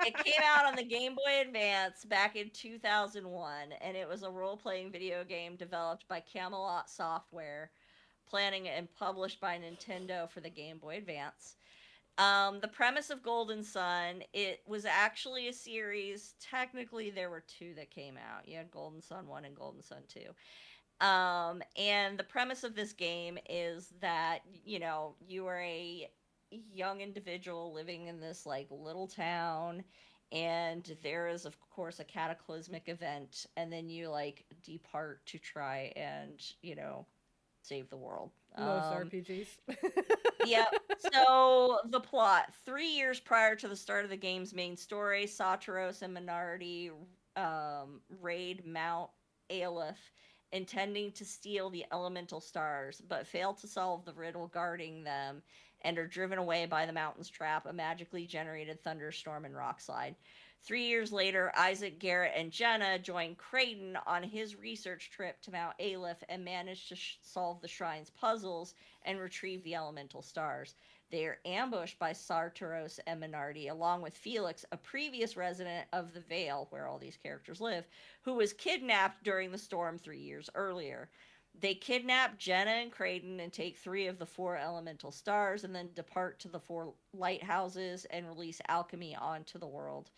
It came out on the Game Boy Advance back in 2001, and it was a role-playing video game developed by Camelot Software, planning and published by Nintendo for the Game Boy Advance. The premise of Golden Sun, it was actually a series. Technically, there were two that came out. You had Golden Sun 1 and Golden Sun 2. And the premise of this game is that, you are a young individual living in this, like, little town, and there is, of course, a cataclysmic event, and then you, like, depart to try and, save the world. Most RPGs. Yep. So the plot: 3 years prior to the start of the game's main story, Saturos and Minardi raid Mount Aleph, intending to steal the elemental stars, but fail to solve the riddle guarding them, and are driven away by the mountain's trap, a magically generated thunderstorm and rockslide. 3 years later, Isaac, Garrett, and Jenna join Creighton on his research trip to Mount Aleph and manage to solve the shrine's puzzles and retrieve the elemental stars. They are ambushed by Sartoros and Minardi, along with Felix, a previous resident of the Vale, where all these characters live, who was kidnapped during the storm 3 years earlier. They kidnap Jenna and Creighton and take 3 of the 4 elemental stars, and then depart to the 4 lighthouses and release alchemy onto the world.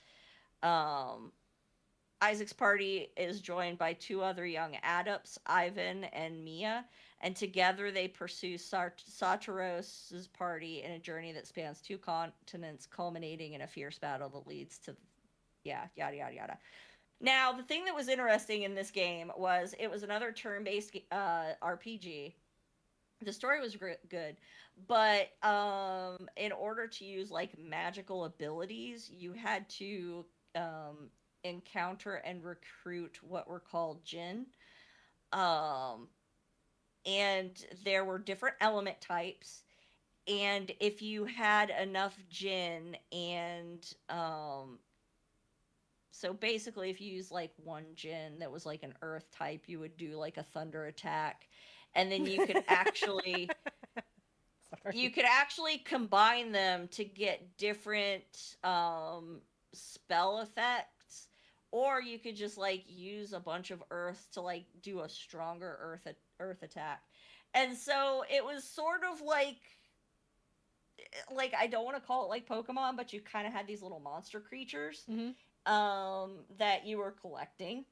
Isaac's party is joined by 2 other young adepts, Ivan and Mia, and together they pursue Sartoros' party in a journey that spans 2 continents, culminating in a fierce battle that leads to, yeah, yada yada yada. Now, the thing that was interesting in this game was it was another turn-based RPG. The story was good, but in order to use like magical abilities, you had to encounter and recruit what were called Jinn. And there were different element types. And if you had enough Jinn and so basically if you use like one Jinn that was like an earth type, you would do like a thunder attack. And then you could actually you could actually combine them to get different spell effects, or you could just like use a bunch of earth to like do a stronger earth attack. And so it was sort of like I don't want to call it like Pokemon, but you kind of had these little monster creatures that you were collecting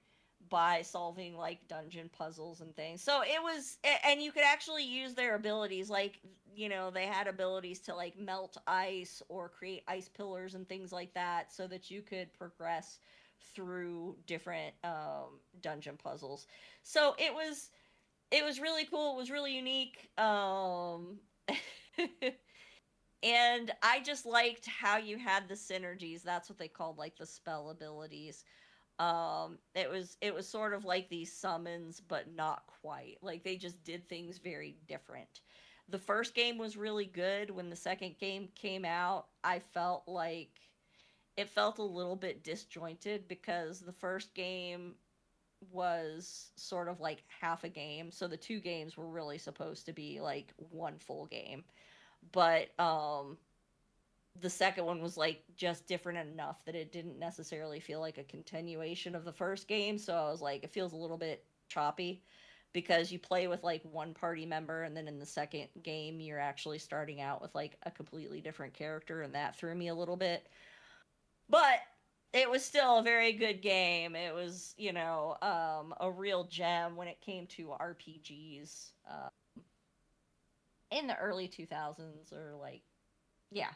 by solving like dungeon puzzles and things. So it was, and you could actually use their abilities. Like, you know, they had abilities to like melt ice or create ice pillars and things like that, so that you could progress through different dungeon puzzles. So it was really cool. It was really unique. And I just liked how you had the synergies. That's what they called like the spell abilities. It was sort of like these summons, but not quite. Like they just did things very different. The first game was really good. When the second game came out, I felt like it felt a little bit disjointed, because the first game was sort of like half a game. So the 2 games were really supposed to be like one full game. But the second one was like just different enough that it didn't necessarily feel like a continuation of the first game. So I was like, it feels a little bit choppy, because you play with like one party member, and then in the second game you're actually starting out with like a completely different character, and that threw me a little bit. But it was still a very good game. It was, you know, a real gem when it came to RPGs in the early 2000s, or like, yeah.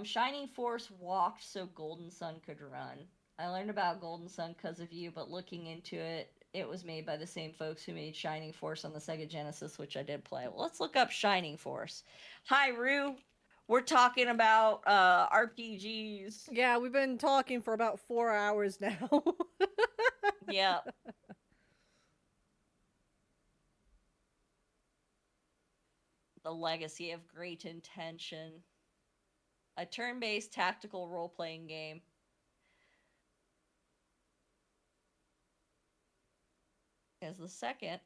Shining Force walked so Golden Sun could run. I learned about Golden Sun because of you, but looking into it, it was made by the same folks who made Shining Force on the Sega Genesis, which I did play. Well, let's look up Shining Force. Hi, Rue. We're talking about RPGs. Yeah, we've been talking for about 4 hours now. Yeah. The Legacy of Great Intention. A turn-based tactical role-playing game. As the second.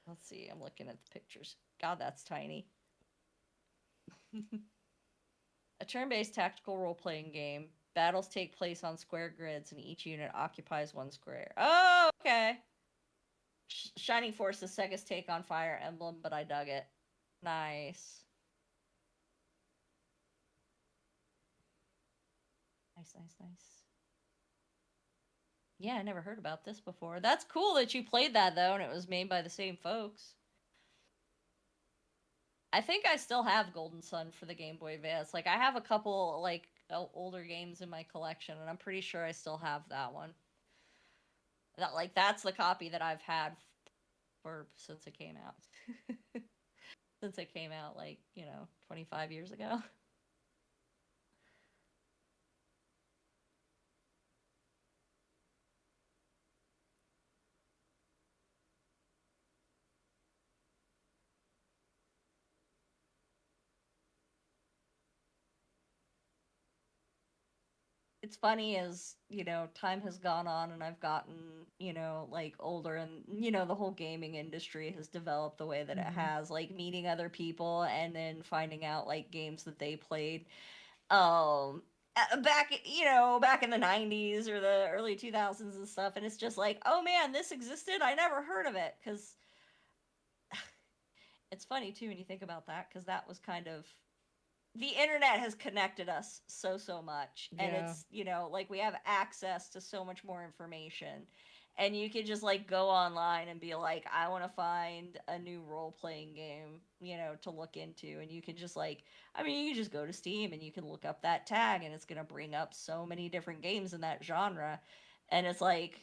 Let's see, I'm looking at the pictures. God, that's tiny. A turn-based tactical role-playing game. Battles take place on square grids, and each unit occupies one square. Oh, okay. Shining Force is Sega's take on Fire Emblem, but I dug it. Nice. Nice, nice, nice. Yeah, I never heard about this before. That's cool that you played that, though, and it was made by the same folks. I think I still have Golden Sun for the Game Boy Advance. Like, I have a couple, like, older games in my collection, and I'm pretty sure I still have that one. That's the copy that I've had since it came out. Since it came out, like, 25 years ago. it's funny as, time has gone on and I've gotten, like older and, the whole gaming industry has developed the way that it has, like meeting other people and then finding out like games that they played. Back in the 90s or the early 2000s and stuff. And it's just like, oh man, this existed. I never heard of it. Cause it's funny too, when you think about that, cause that was kind of, the internet has connected us so much, and it's like we have access to so much more information, and you can just like go online and be like, I want to find a new role-playing game to look into, and you can just like, I mean, you can just go to Steam and you can look up that tag and it's going to bring up so many different games in that genre. And it's like,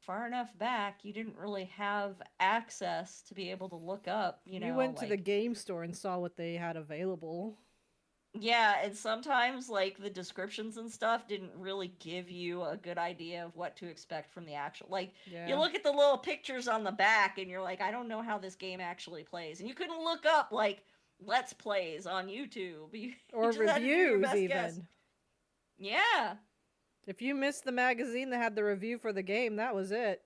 far enough back, you didn't really have access to be able to look up, You went to the game store and saw what they had available. Yeah, and sometimes, like, the descriptions and stuff didn't really give you a good idea of what to expect from the actual... Like, you look at the little pictures on the back, and you're like, I don't know how this game actually plays. And you couldn't look up, like, Let's Plays on YouTube. Or reviews, even. Guess. Yeah. If you missed the magazine that had the review for the game, that was it.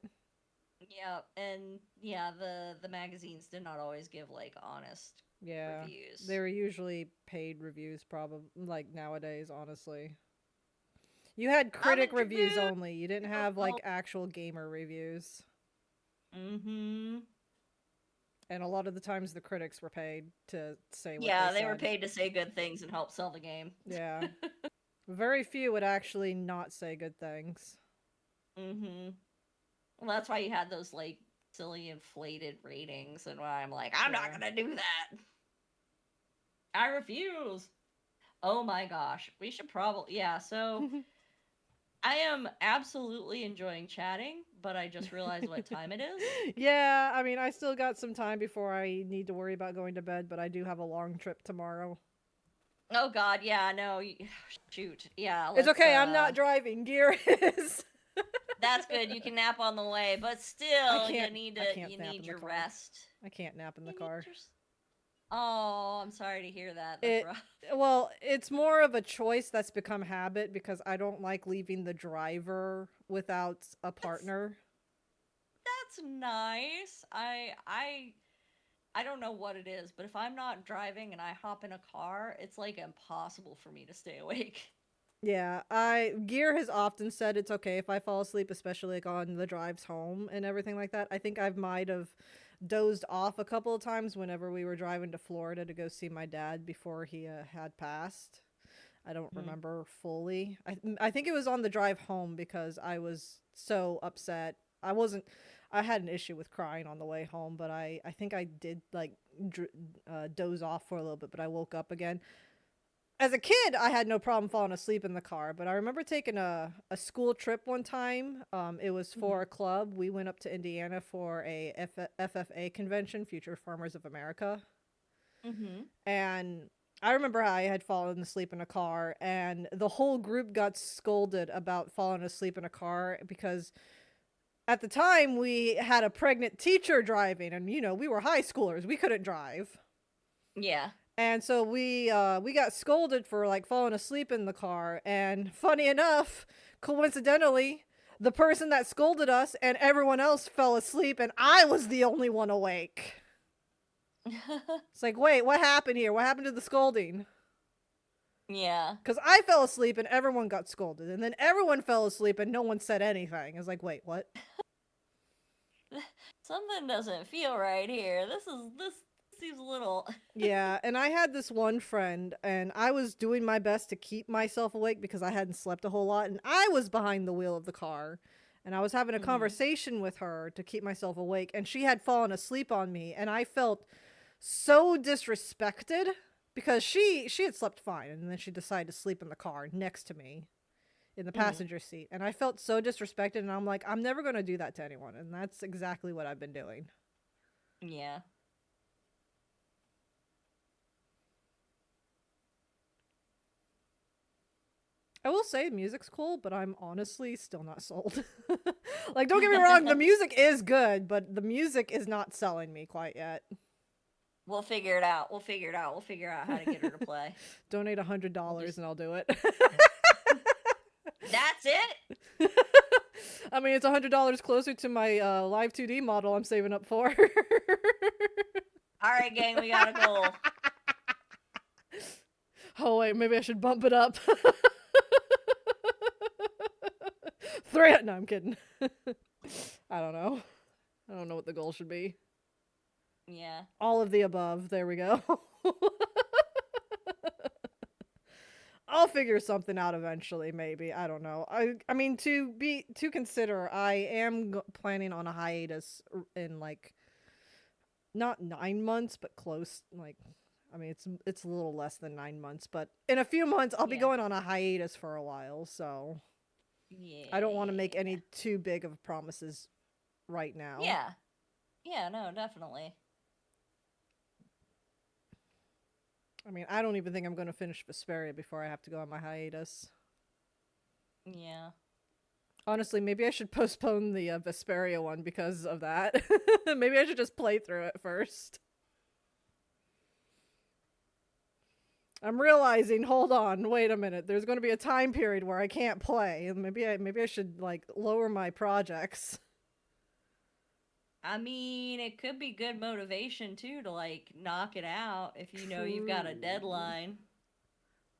Yeah, and the magazines did not always give like honest reviews. They were usually paid reviews, probably, like nowadays, honestly. You had critic reviews only. You didn't have like actual gamer reviews. Mm-hmm. And a lot of the times the critics were paid to say what they said. Were paid to say good things and help sell the game. Yeah. Very few would actually not say good things. Mm-hmm. Well, that's why you had those, like, silly inflated ratings, and why I'm like, I'm not gonna do that. I refuse. Oh my gosh. We should probably... Yeah, so... I am absolutely enjoying chatting, but I just realized what time it is. Yeah, I mean, I still got some time before I need to worry about going to bed, but I do have a long trip tomorrow. Oh god, yeah, no, shoot, yeah. It's okay, I'm not driving. Gear is. That's good. You can nap on the way, but still, you need your rest. I can't nap in the car. Oh, I'm sorry to hear that. That's rough. Well, it's more of a choice that's become habit because I don't like leaving the driver without a partner. That's nice. I don't know what it is, but if I'm not driving and I hop in a car, it's like impossible for me to stay awake. Yeah, Gear has often said it's okay if I fall asleep, especially like on the drives home and everything like that. I think I might have dozed off a couple of times whenever we were driving to Florida to go see my dad before he had passed. I don't remember fully. I think it was on the drive home because I was so upset. I had an issue with crying on the way home, but I think I did like doze off for a little bit, but I woke up again. As a kid, I had no problem falling asleep in the car, but I remember taking a school trip one time. It was for a club. We went up to Indiana for a FFA convention, Future Farmers of America. Mm-hmm. And I remember I had fallen asleep in a car, and the whole group got scolded about falling asleep in a car because at the time we had a pregnant teacher driving, and we were high schoolers. We couldn't drive. Yeah. And so we got scolded for like falling asleep in the car. And funny enough, coincidentally, the person that scolded us and everyone else fell asleep, and I was the only one awake. It's like, wait, what happened here? What happened to the scolding? Yeah. Because I fell asleep and everyone got scolded, and then everyone fell asleep and no one said anything. It's like, wait, what? Something doesn't feel right here. This seems a little... Yeah, and I had this one friend, and I was doing my best to keep myself awake because I hadn't slept a whole lot, and I was behind the wheel of the car, and I was having a conversation with her to keep myself awake, and she had fallen asleep on me, and I felt so disrespected because she had slept fine, and then she decided to sleep in the car next to me in the passenger seat, and I felt so disrespected, and I'm like, I'm never going to do that to anyone, and that's exactly what I've been doing. Yeah. I will say music's cool, but I'm honestly still not sold. Like, don't get me wrong, the music is good, but the music is not selling me quite yet. We'll figure it out. We'll figure out how to get her to play. Donate $100 and I'll do it. That's it? I mean, it's $100 closer to my live 2D model I'm saving up for. All right, gang, we got a goal. Oh wait, maybe I should bump it up. 3. No, I'm kidding. I don't know. I don't know what the goal should be. Yeah. All of the above. There we go. I'll figure something out eventually, maybe. I don't know. I mean, to consider, I am planning on a hiatus in like not 9 months, but close. Like, I mean, it's a little less than 9 months, but in a few months I'll be going on a hiatus for a while. So yeah, I don't want to make any too big of promises right now. Yeah. Yeah. No, definitely. I mean, I don't even think I'm going to finish Vesperia before I have to go on my hiatus. Yeah. Honestly, maybe I should postpone the Vesperia one because of that. Maybe I should just play through it first. I'm realizing, hold on, wait a minute. There's going to be a time period where I can't play, and maybe I should like lower my projects. I mean, it could be good motivation too to like knock it out if you know you've got a deadline.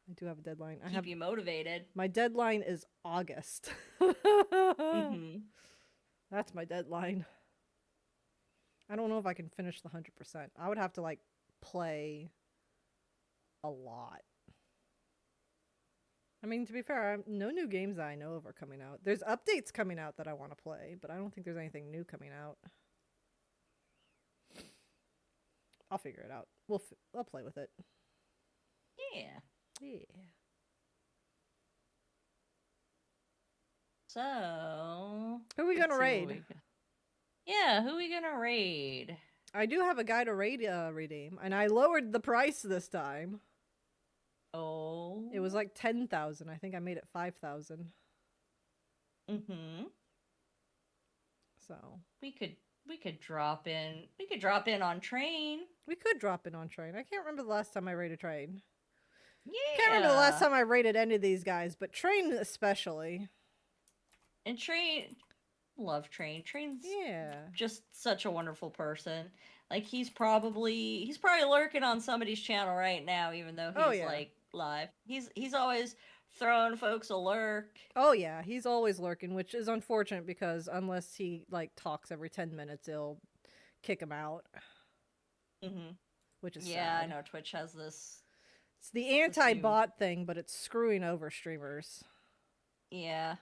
I do have a deadline. Keep you motivated. My deadline is August. That's my deadline. I don't know if I can finish the 100%. I would have to like play a lot. I mean, to be fair, no new games that I know of are coming out. There's updates coming out that I want to play, but I don't think there's anything new coming out. I'll figure it out. I'll play with it. Yeah. Yeah. So, who are we gonna raid? Yeah, who are we gonna raid? I do have a guy to raid redeem, and I lowered the price this time. Oh. It was like 10,000. I think I made it 5,000. So we could drop in. We could drop in on train. We could drop in on train. I can't remember the last time I raided train. Yeah. Can't remember the last time I raided any of these guys, but train especially. And train, love train. Train's just such a wonderful person. Like he's probably lurking on somebody's channel right now, even though he's like live. He's always throwing folks a lurk. Oh yeah, he's always lurking, which is unfortunate because unless he like talks every 10 minutes, it'll kick him out. Which is sad. I know Twitch has this. It's the anti-bot thing, but it's screwing over streamers. Yeah.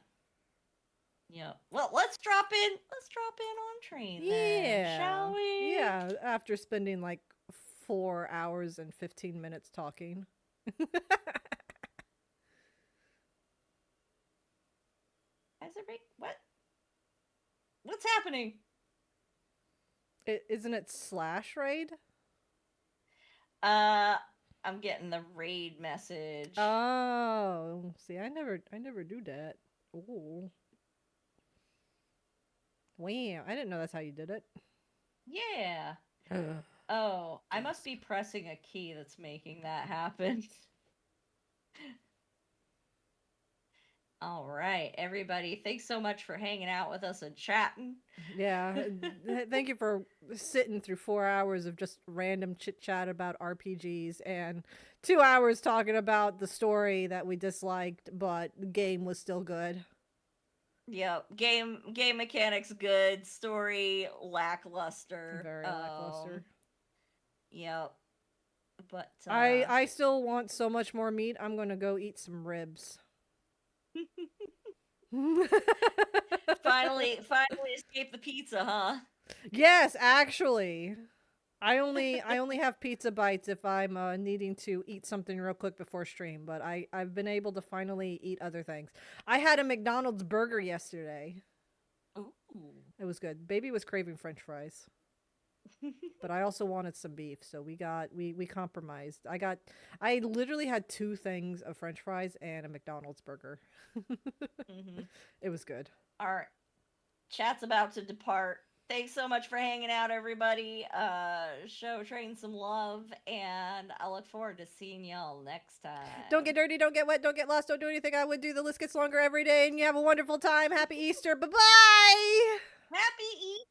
Yeah. Well, let's drop in. Let's drop in on train. Then, shall we? Yeah. After spending like 4 hours and 15 minutes talking. What? What's happening? Isn't it slash raid? I'm getting the raid message. Oh, see, I never do that. Oh. Wow, I didn't know that's how you did it. Yeah. Oh, I must be pressing a key that's making that happen. All right, everybody. Thanks so much for hanging out with us and chatting. Yeah. Thank you for sitting through 4 hours of just random chit chat about RPGs and 2 hours talking about the story that we disliked, but the game was still good. Yep. Game mechanics good, story lackluster. Very lackluster. Yep. But I still want so much more meat. I'm going to go eat some ribs. finally escape the pizza, huh? Yes, actually. I only have pizza bites if I'm needing to eat something real quick before stream, but I've been able to finally eat other things. I had a McDonald's burger yesterday. Ooh. It was good. Baby was craving French fries. But I also wanted some beef, so we compromised. I literally had 2 things of French fries and a McDonald's burger. It was good. All right. Chat's about to depart. Thanks so much for hanging out, everybody. Show Train some love, and I look forward to seeing y'all next time. Don't get dirty, don't get wet, don't get lost, don't do anything I would do. The list gets longer every day, and you have a wonderful time. Happy Easter. Bye-bye! Happy Easter!